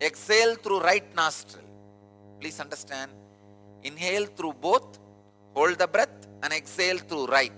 exhale through right nostril. Please understand, inhale through both, hold the breath and exhale through right.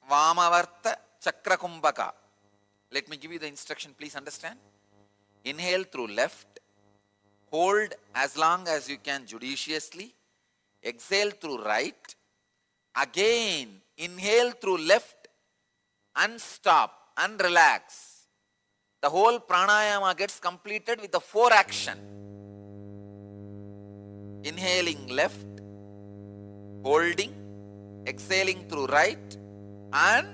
Vamavarta Chakrakumbhaka. Let me give you the instruction, please understand. Inhale through left, hold as long as you can judiciously, exhale through right, again inhale through left and stop and relax. The whole pranayama gets completed with the 4 action. Inhaling left, holding, exhaling through right, and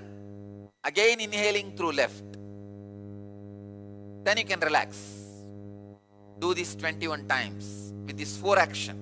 again inhaling through left. Then you can relax. Do this 21 times with this 4 action.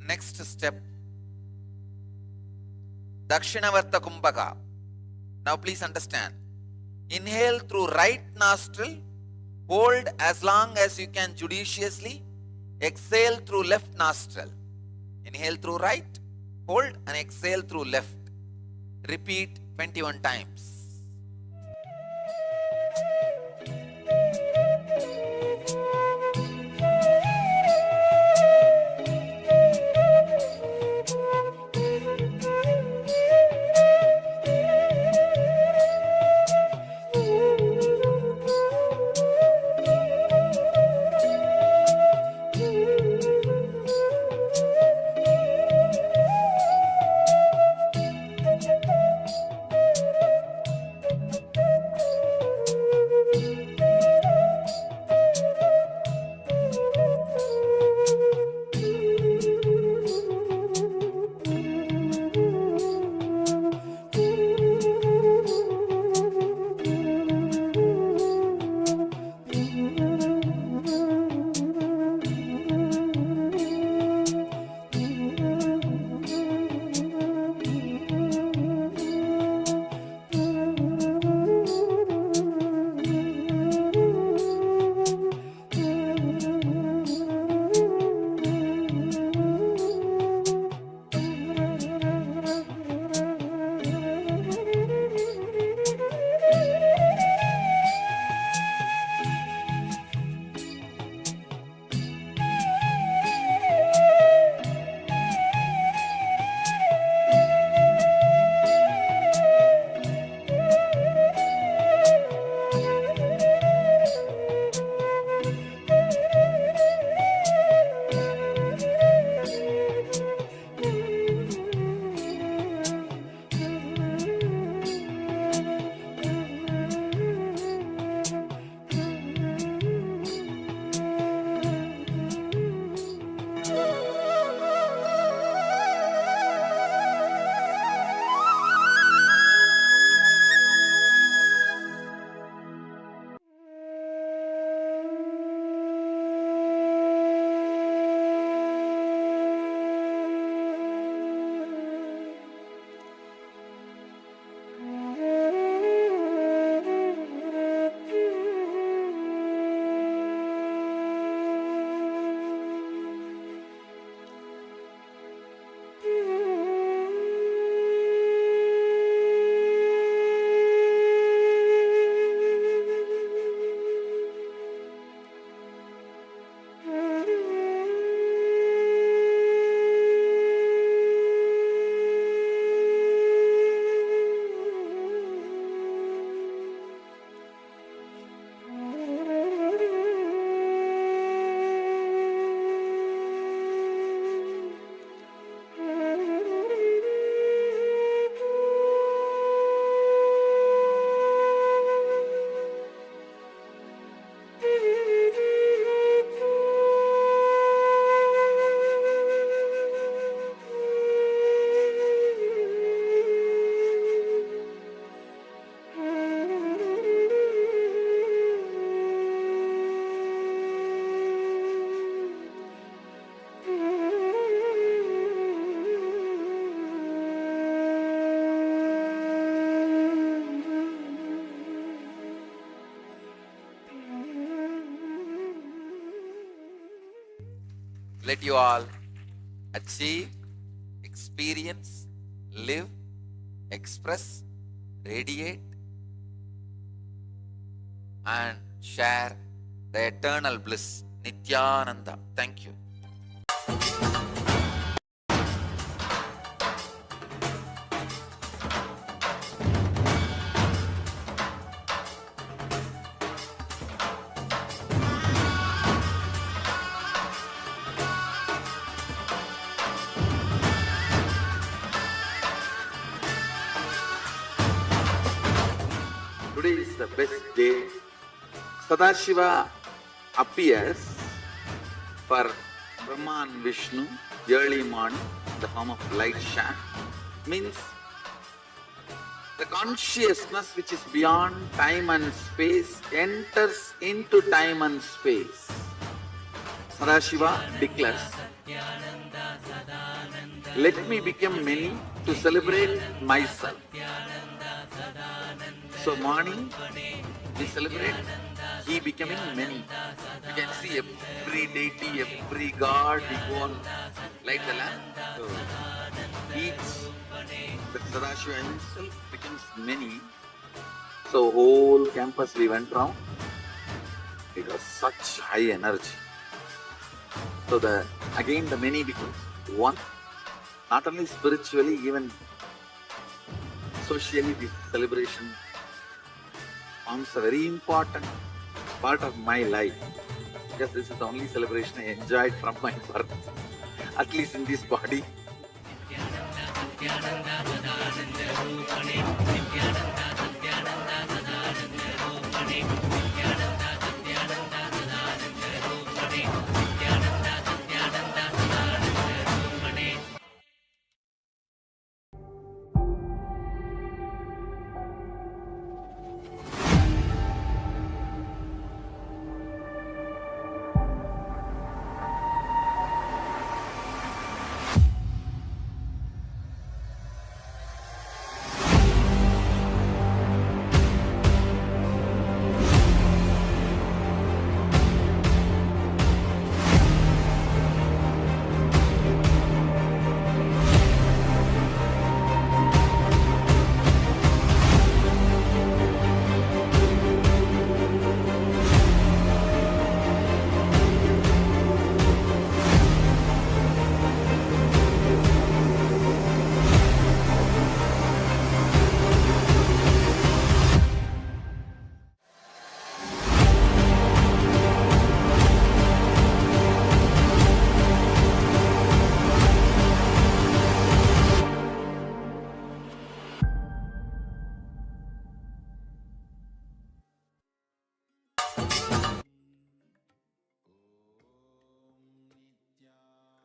Next step, Dakshinavarta Kumbhaka. Now please understand, Inhale through right nostril. Hold as long as you can judiciously. Exhale through left nostril. Inhale through right. Hold and exhale through left. Repeat 21 times. Let you all achieve, experience, live, express, radiate, and share the eternal bliss. Nityananda. Thank you. Today is the best day. Sadashiva appears for Brahma and Vishnu early morning in the form of light shaft. Means the consciousness which is beyond time and space enters into time and space. Sadashiva declares, "Let me become many to celebrate myself." So morning, we celebrate He becoming many. You can see every deity, every god, we go on light the lamp. So each, the Sadashiva himself becomes many. So whole campus we went round. It was such high energy. So again the many becomes one. Not only spiritually, even socially, this celebration forms a very important part of my life. Because this is the only celebration I enjoyed from my birth, at least in this body.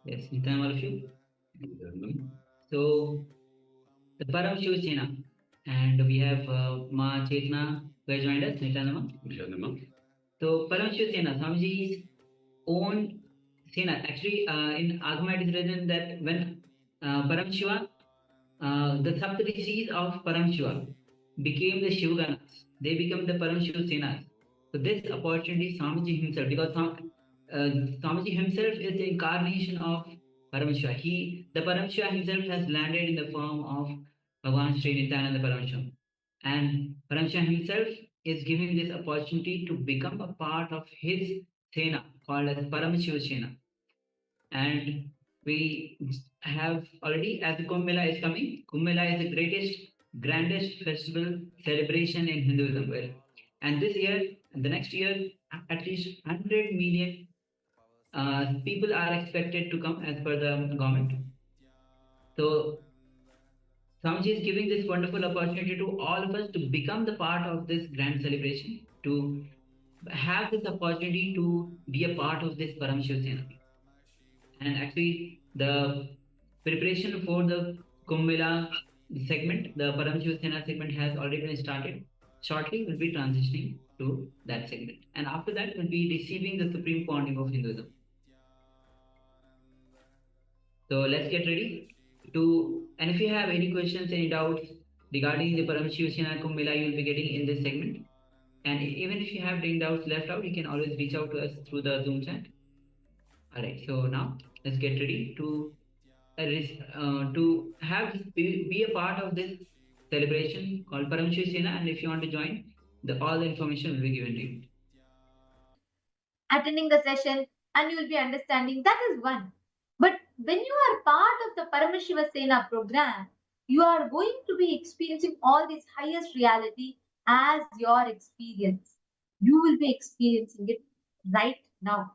Yes, Nitan, all of you. So, the Paramashivoham Sena, and we have Ma Chetna who has joined us. Nitanama. So, Paramashivoham Sena, Swamiji's own Sena. Actually, in Agama it is written that when Paramashiva, the Saptarishis of Paramashiva became the Shivaganas, they become the Paramashiva Senas. So this opportunity Swamiji himself, because Swamiji himself is the incarnation of Paramashiva. The Paramashiva himself has landed in the form of Bhagavan Sri Nityananda Paramashiva. And Paramashiva himself is giving this opportunity to become a part of his Sena called as Paramashiva Sena. And we have already, as the Kumbh Mela is coming, Kumbh Mela is the greatest, grandest festival celebration in Hinduism. And this year, and the next year, at least 100 million people are expected to come as per the government. So, Swamiji is giving this wonderful opportunity to all of us to become the part of this grand celebration, to have this opportunity to be a part of this Paramashiva Sena. And actually, the preparation for the Kumbh Mela segment, the Paramashiva Sena segment has already been started. Shortly, we'll be transitioning to that segment. And after that, we'll be receiving the Supreme Pontiff of Hinduism. So let's get ready to, and if you have any questions, any doubts regarding the Paramashiva Sena Kumbh Mela, you'll be getting in this segment. And even if you have any doubts left out, you can always reach out to us through the Zoom chat. Alright, so now let's get ready to have be a part of this celebration called Paramashiva Sena, and if you want to join, all the information will be given to you. Attending the session and you will be understanding, that is one. But when you are part of the Paramashiva Sena program, you are going to be experiencing all this highest reality as your experience. You will be experiencing it right now.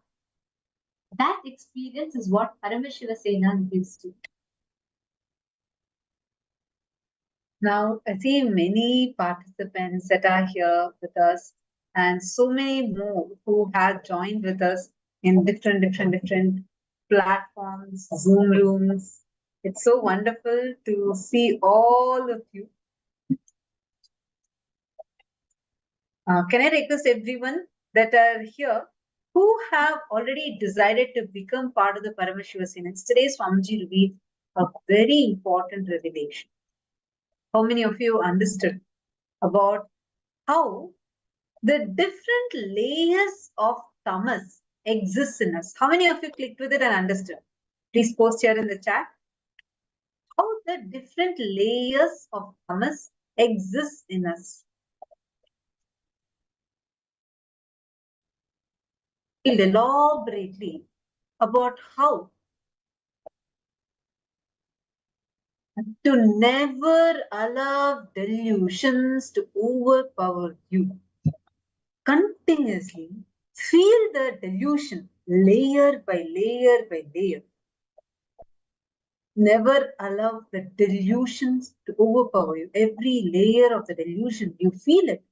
That experience is what Paramashiva Sena gives to you. Now, I see many participants that are here with us and so many more who have joined with us in different platforms, Zoom rooms. It's so wonderful to see all of you. Can I request everyone that are here who have already decided to become part of the Paramashiva Sena? Today, Swamiji revealed a very important revelation. How many of you understood about how the different layers of tamas exist in us. How many of you clicked with it and understood? Please post here in the chat. How the different layers of tamas exist in us. Elaborately about how to never allow delusions to overpower you. Continuously feel the delusion layer by layer by layer. Never allow the delusions to overpower you. Every layer of the delusion, you feel it.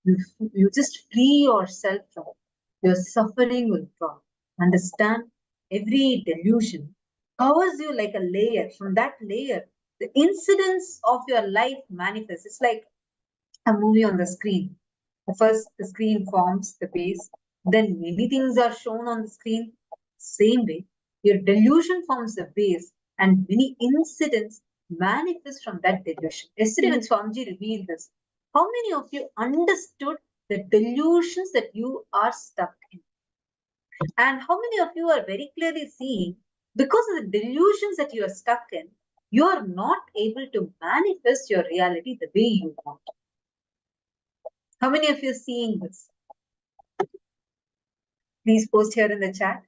You just free yourself from it. Your suffering will drop. Understand? Every delusion covers you like a layer. From that layer, the incidents of your life manifest. It's like a movie on the screen. First, the screen forms the base, then many things are shown on the screen. Same way, your delusion forms the base, and many incidents manifest from that delusion. Yesterday, when Swamiji revealed this, how many of you understood the delusions that you are stuck in? And how many of you are very clearly seeing because of the delusions that you are stuck in, you are not able to manifest your reality the way you want? How many of you are seeing this? Please post here in the chat.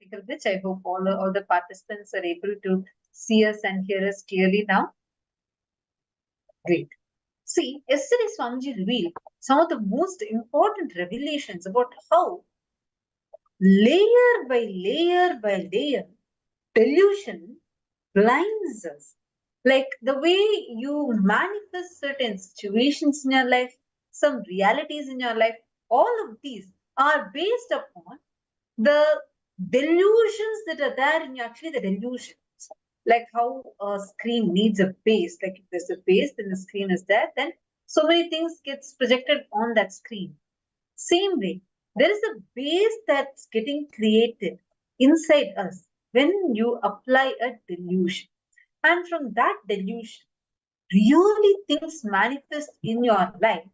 technical glitch. I hope all the participants are able to see us and hear us clearly now. Great. See, yesterday Swamiji revealed some of the most important revelations about how layer by layer, delusion blinds us. Like the way you manifest certain situations in your life, some realities in your life, all of these are based upon the delusions that are there in you, actually the delusions. Like how a screen needs a base. Like if there's a base, then the screen is there, then so many things gets projected on that screen. Same way, there is a base that's getting created inside us when you apply a delusion. And from that delusion, really things manifest in your life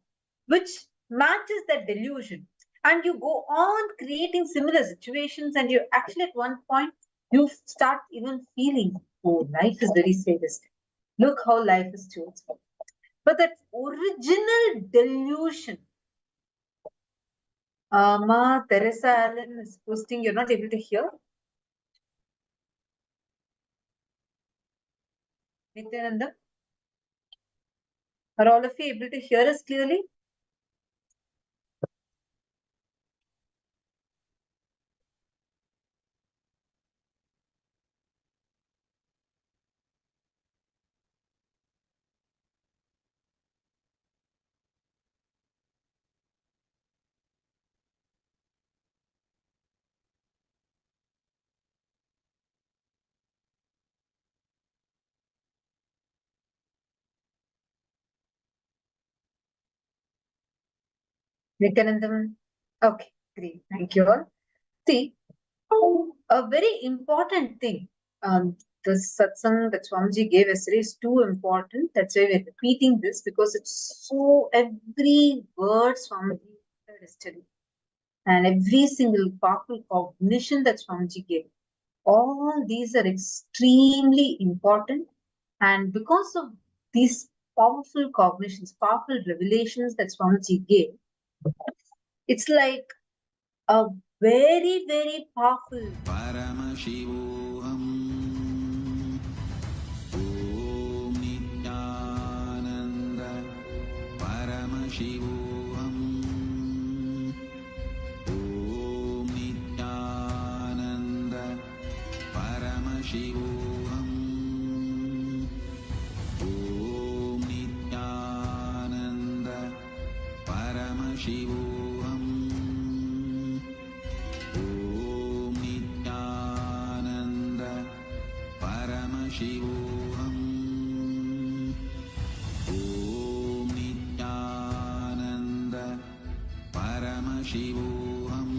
which matches that delusion. And you go on creating similar situations, and you actually at one point you start even feeling, oh, life is very sadistic. Look how life is towards me. But that original delusion, Ma Teresa Allen is posting, you're not able to hear. Nityananda, are all of you able to hear us clearly? Nityanandam. Okay, great. Thank you all. See, a very important thing. The satsang that Swamiji gave yesterday is too important. That's why we're repeating this, because it's so every word Swamiji said yesterday and every single powerful cognition that Swamiji gave. All these are extremely important, and because of these powerful cognitions, powerful revelations that Swamiji gave, it's like a very, very powerful. Paramashivoham Om Nityananda Paramashivoham Om Nityananda Paramashivoham Om Nityananda Paramashivoham Paramashivoham Om Nityananda Paramashivoham Om Nityananda Paramashivoham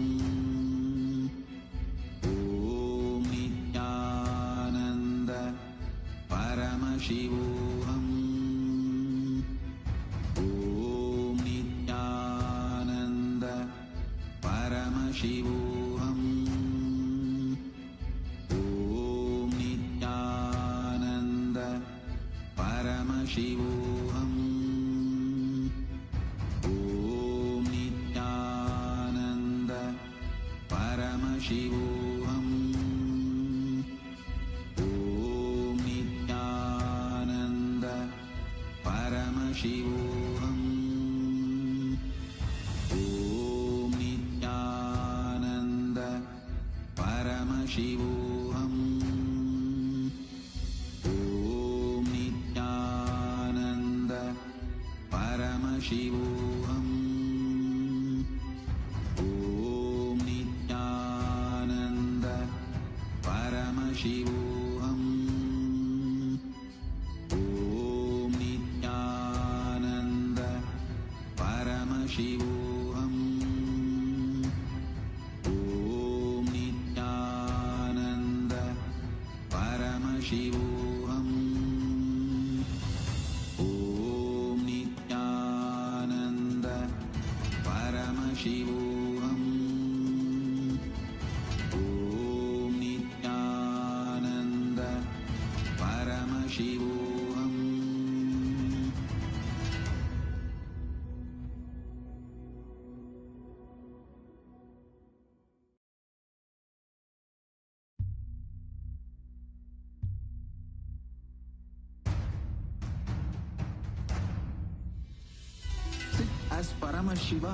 Om Nityananda Paramashivoham Paramashivoham Om Nityananda Paramashivoham Om Nityananda Paramashivoham Om Nityananda Paramashivoham Paramashivoham Om Nityananda Paramashivoham Om Nityananda Paramashivoham Om Nityananda Paramashivoham Paramashivoham Om Nityananda Paramashiva,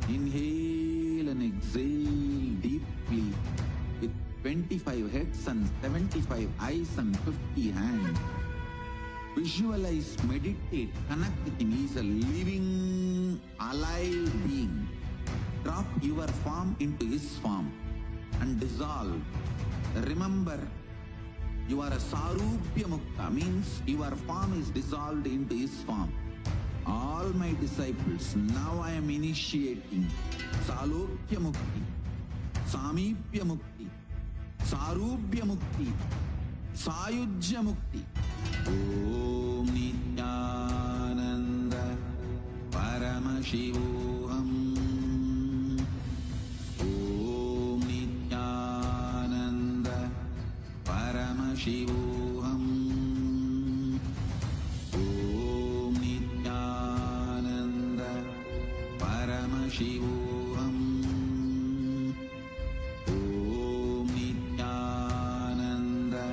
inhale and exhale deeply with 25 heads and 75 eyes and 50 hands. Visualize, meditate, connect with him. He is a living, alive being. Drop your form into his form and dissolve. Remember, you are a Sarupya Mukta, means your form is dissolved into his form. All my disciples, now I am initiating Salokya Mukti, Samipya Mukti, Sarupya Mukti, Sayujya Mukti. Om Nityananda Paramashivoham. Om Nityananda Paramashivoham. Om Nityananda Paramashivoham. Om Nityananda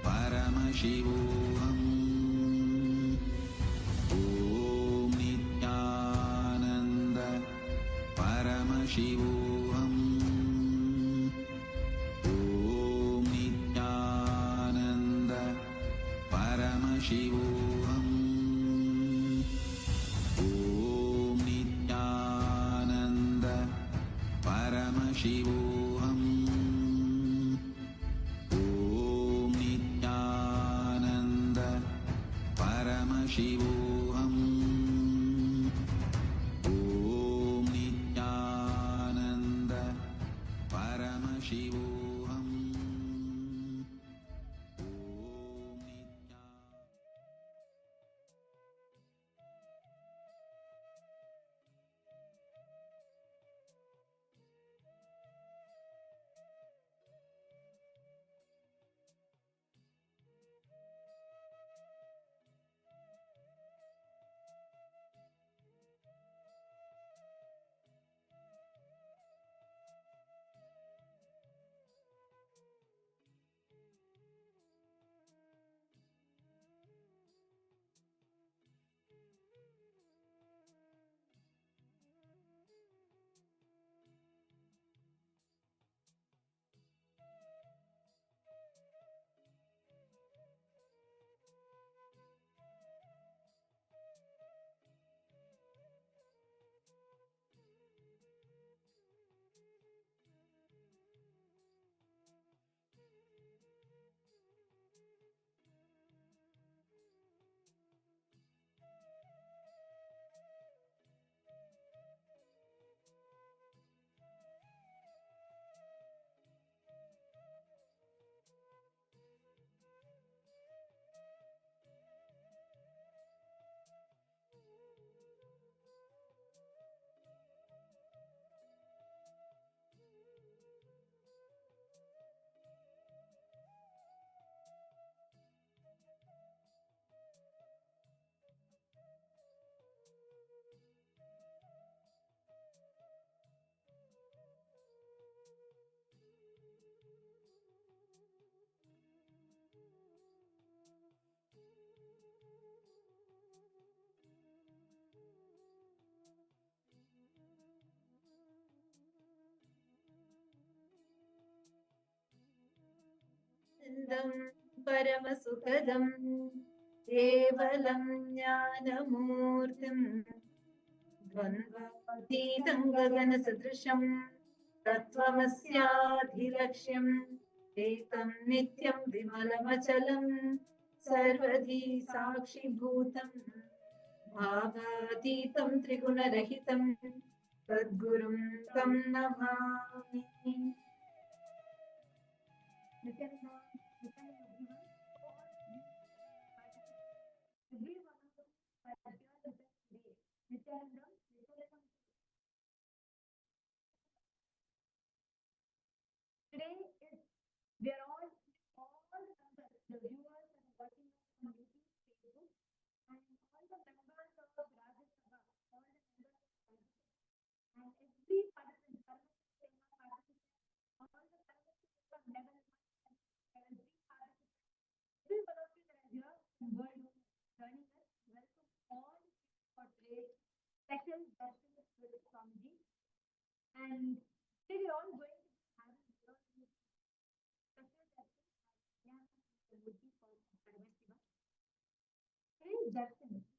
Paramashivoham. Om Nityananda Paramashivoham. Om Nityananda Paramashivoham. Om Nityananda Paramashivoham. Om Nityananda Paramashivoham. Om Nityananda Paramashivoham. परमसुखदं केवलं ज्ञानमूर्तिं द्वन्द्वातीतं गगनसदृशं तत्त्वमस्याधिलक्ष्यम् एकं नित्यं विमलमचलं सर्वधी साक्षिभूतं भावातीतं त्रिगुणरहितं तद्गुरुं तं Namami. Today is we are all members, the viewers and watching us on YouTube, Facebook, and all the members of Rajya Sabha, all the members of Rajya Sabha, and every participant, all the participants from level 1 and level 3 participants, every one of you that are here in world joining us, welcome all for today Second, destiny spirit from the, and they were all going to have a real special destiny would be for Paramashiva. There is destiny.